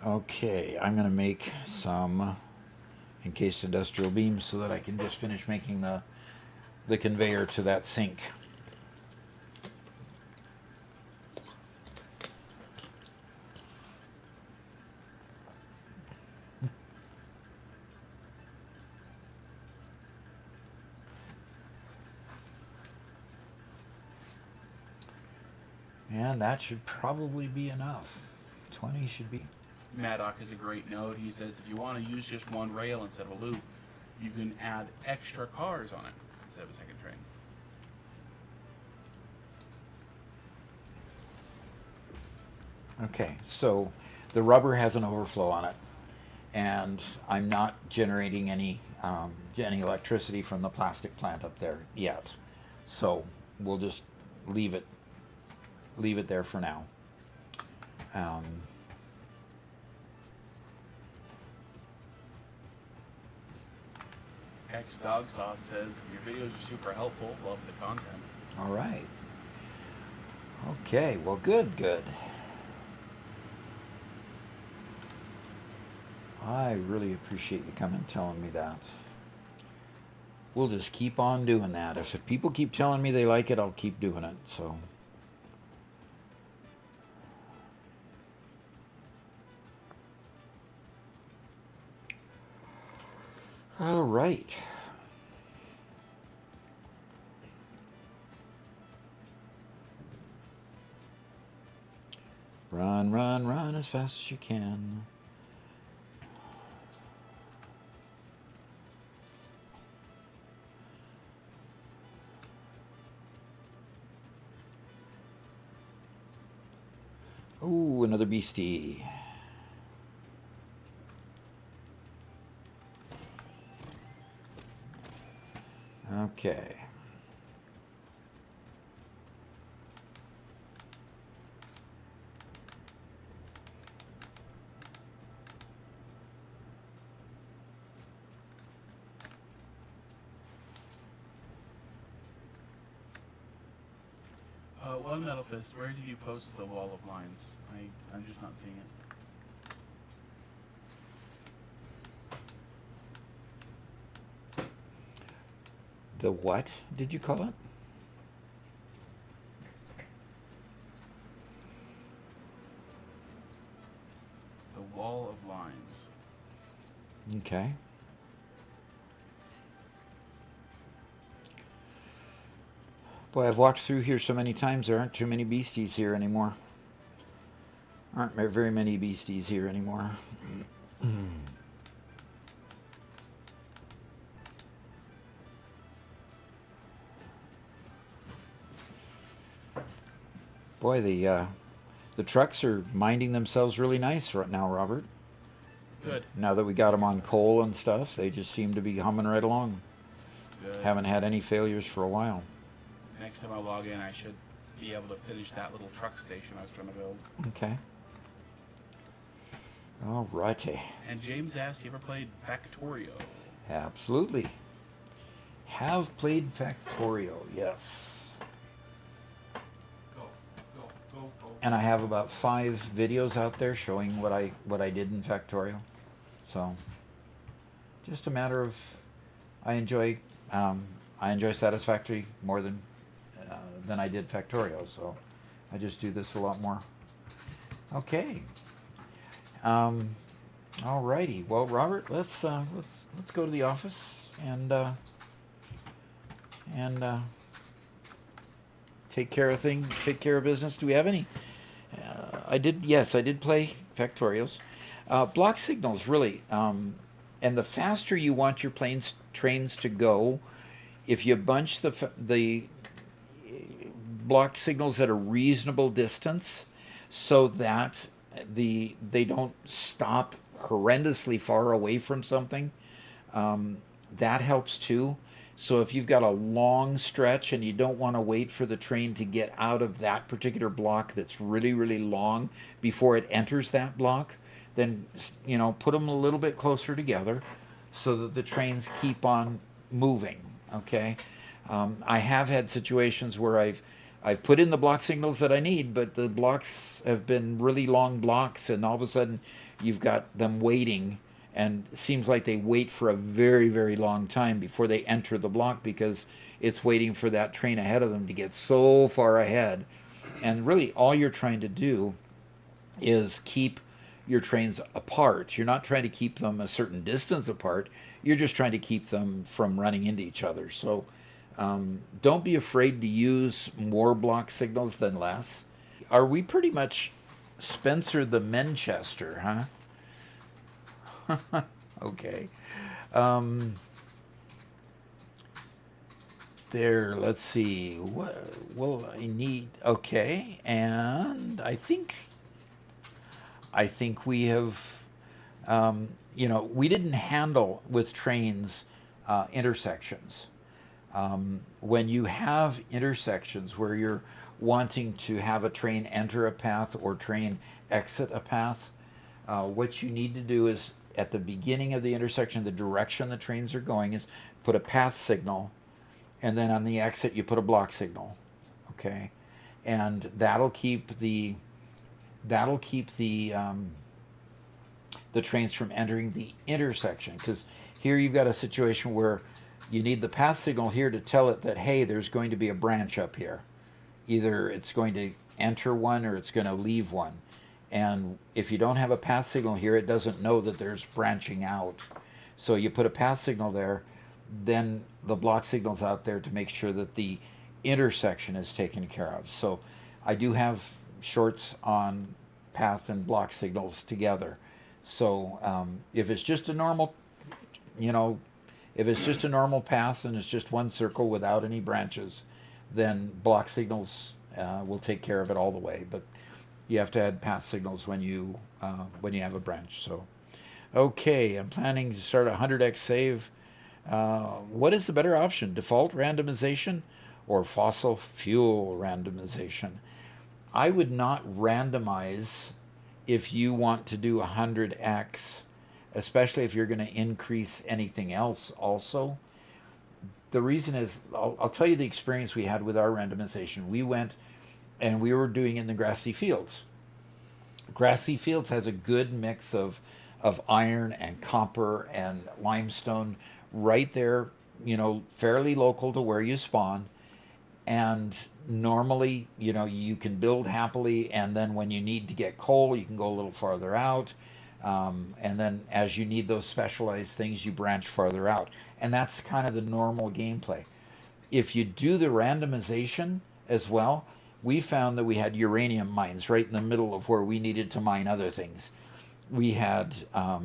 Okay, I'm going to make some encased industrial beams so that I can just finish making the conveyor to that sink. And that should probably be enough. 20 should be. Maddock is a great note. He says if you want to use just one rail instead of a loop, you can add extra cars on it instead of a second train. Okay, so the rubber has an overflow on it, and I'm not generating any electricity from the plastic plant up there yet. So we'll just leave it there for now. X Dog Sauce says your videos are super helpful. Love the content. All right. Okay, well, good. I really appreciate you coming and telling me that. We'll just keep on doing that. If people keep telling me they like it, I'll keep doing it. So. All right. Run as fast as you can. Ooh, another beastie. Okay. One Metal Fist, where did you post the wall of lines? I'm just not seeing it. The what did you call it? The wall of lines. Okay. Boy, I've walked through here so many times, there aren't too many beasties here anymore. Aren't very many beasties here anymore. Boy, the trucks are minding themselves really nice right now, Robert. Good. Now that we got them on coal and stuff, they just seem to be humming right along. Good. Haven't had any failures for a while. Next time I log in, I should be able to finish that little truck station I was trying to build. Okay. All righty. And James asked, you ever played Factorio? Absolutely. Have played Factorio, yes. Go, go, go, go. And I have about 5 videos out there showing what I did in Factorio. So, just a matter of I enjoy Satisfactory more than I did Factorio. So, I just do this a lot more. Okay. Alrighty. Well, Robert, let's go to the office and take care of business. Do we have any? I did play Factorials. Block signals, really. And the faster you want your trains to go, if you bunch the block signals at a reasonable distance, so that they don't stop horrendously far away from something, that helps too. So if you've got a long stretch and you don't want to wait for the train to get out of that particular block that's really, really long before it enters that block, then, you know, put them a little bit closer together so that the trains keep on moving, okay? I have had situations where I've put in the block signals that I need, but the blocks have been really long blocks, and all of a sudden you've got them waiting, and it seems like they wait for a very, very long time before they enter the block because it's waiting for that train ahead of them to get so far ahead. And really all you're trying to do is keep your trains apart. You're not trying to keep them a certain distance apart. You're just trying to keep them from running into each other. So don't be afraid to use more block signals than less. Are we pretty much Spencer the Manchester, huh? Okay. There, let's see. What will I need? Okay, and I think we have, you know, we didn't handle with trains intersections. When you have intersections where you're wanting to have a train enter a path or train exit a path, what you need to do is at the beginning of the intersection, the direction the trains are going is put a path signal, and then on the exit you put a block signal, okay, and that'll keep the trains from entering the intersection. Because here you've got a situation where you need the path signal here to tell it that, hey, there's going to be a branch up here. Either it's going to enter one or it's going to leave one. And if you don't have a path signal here, it doesn't know that there's branching out. So you put a path signal there, then the block signal's out there to make sure that the intersection is taken care of. So I do have shorts on path and block signals together. So if it's just a normal, you know, if it's just a normal path and it's just one circle without any branches, then block signals will take care of it all the way. But you have to add path signals when you have a branch. So, okay, I'm planning to start a 100x save. What is the better option, default randomization or fossil fuel randomization? I would not randomize if you want to do 100x, especially if you're going to increase anything else also. The reason is, I'll tell you the experience we had with our randomization. We went and we were doing it in the grassy fields. Grassy fields has a good mix of iron and copper and limestone right there, fairly local to where you spawn. And normally, you can build happily, and then when you need to get coal, you can go a little farther out. And then as you need those specialized things, you branch farther out. And that's kind of the normal gameplay. If you do the randomization as well, we found that we had uranium mines right in the middle of where we needed to mine other things. We had a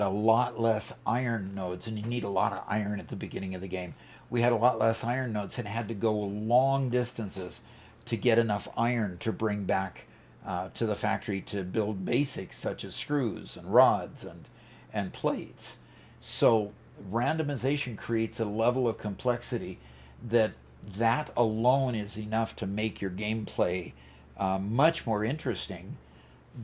lot less iron nodes, and you need a lot of iron at the beginning of the game. We had a lot less iron nodes and had to go long distances to get enough iron to bring back to the factory to build basics such as screws and rods and plates. So randomization creates a level of complexity that alone is enough to make your gameplay much more interesting.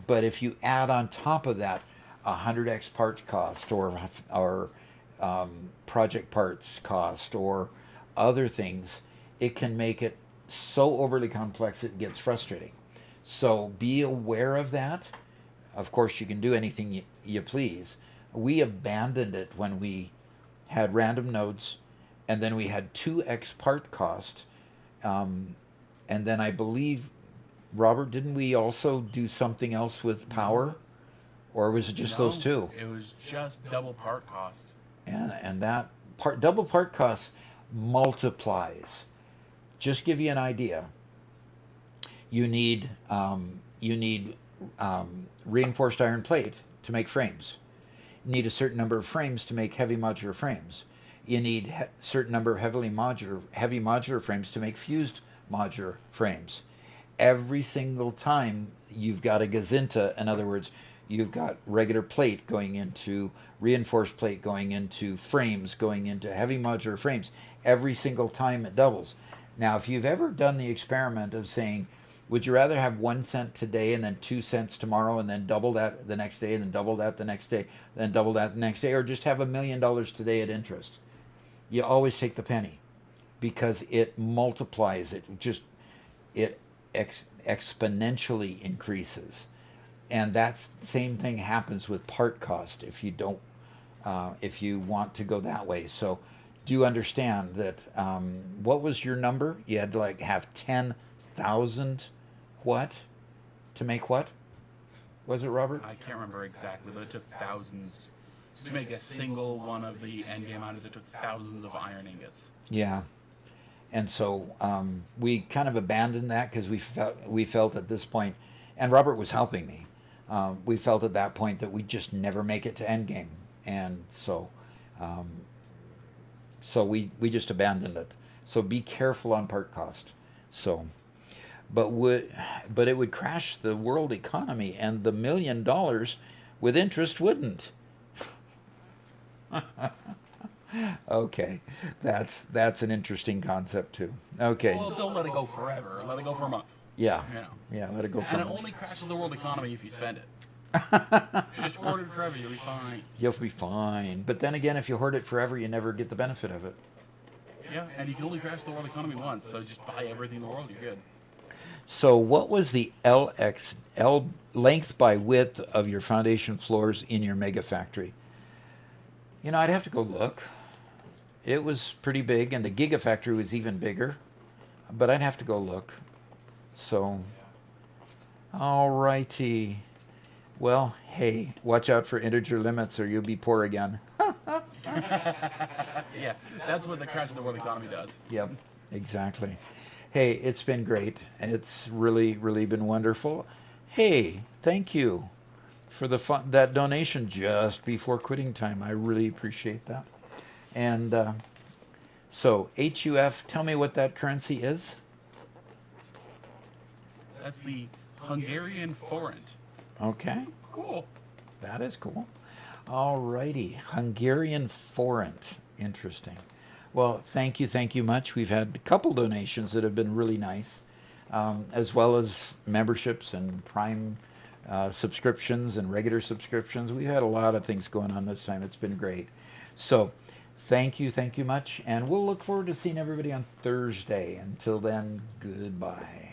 But if you add on top of that 100x part cost or project parts cost or other things, it can make it so overly complex it gets frustrating. So be aware of that. Of course, you can do anything you please. We abandoned it when we had random nodes, and then we had 2x part cost. And then I believe, Robert, didn't we also do something else with power? Or was it just those two? It was just double part cost. And that double part cost multiplies. Just give you an idea. You need reinforced iron plate to make frames. You need a certain number of frames to make heavy modular frames. You need a certain number of heavy modular frames to make fused modular frames. Every single time you've got a gazinta, in other words, you've got regular plate going into reinforced plate, going into frames, going into heavy modular frames. Every single time it doubles. Now, if you've ever done the experiment of saying, would you rather have 1 cent today and then 2 cents tomorrow and then double that the next day and then double that the next day, then double that the next day, or just have $1 million today at interest? You always take the penny because it multiplies. It exponentially increases. And that's the same thing happens with part cost if you want to go that way. So do understand that, what was your number? You had to have 10,000 what to make what? Was it, Robert? I can't remember exactly, but it took thousands to make a single one of the endgame items. It took thousands of iron ingots. Yeah. And so we kind of abandoned that because we felt at this point, and Robert was helping me, we felt at that point that we just never make it to endgame. And so we just abandoned it. So be careful on part cost. So, but it would crash the world economy, and the $1 million with interest wouldn't. Okay, that's an interesting concept too. Okay. Well, don't let it go forever. Let it go for a month. Yeah. You know. Yeah, let it go for And a it month. only crashes the world economy if you spend it. You just hoard it forever, you'll be fine. You'll be fine. But then again, if you hoard it forever, you never get the benefit of it. Yeah, and you can only crash the world economy once, so just buy everything in the world, you're good. So what was the L length by width of your foundation floors in your mega factory? I'd have to go look. It was pretty big, and the gigafactory was even bigger, but I'd have to go look. So, all righty. Well, hey, watch out for integer limits or you'll be poor again. Yeah, that's what the crash of the world economy does. Yep, exactly. Hey, it's been great. It's really, really been wonderful. Hey, thank you for that donation just before quitting time. I really appreciate that. And so HUF, tell me what that currency is. That's the Hungarian forint. Okay, Cool. that is cool. All righty, Hungarian forint. Interesting. Well, thank you much. We've had a couple donations that have been really nice, as well as memberships and Prime subscriptions and regular subscriptions. We've had a lot of things going on this time. It's been great. So Thank you much, and we'll look forward to seeing everybody on Thursday. Until then, goodbye.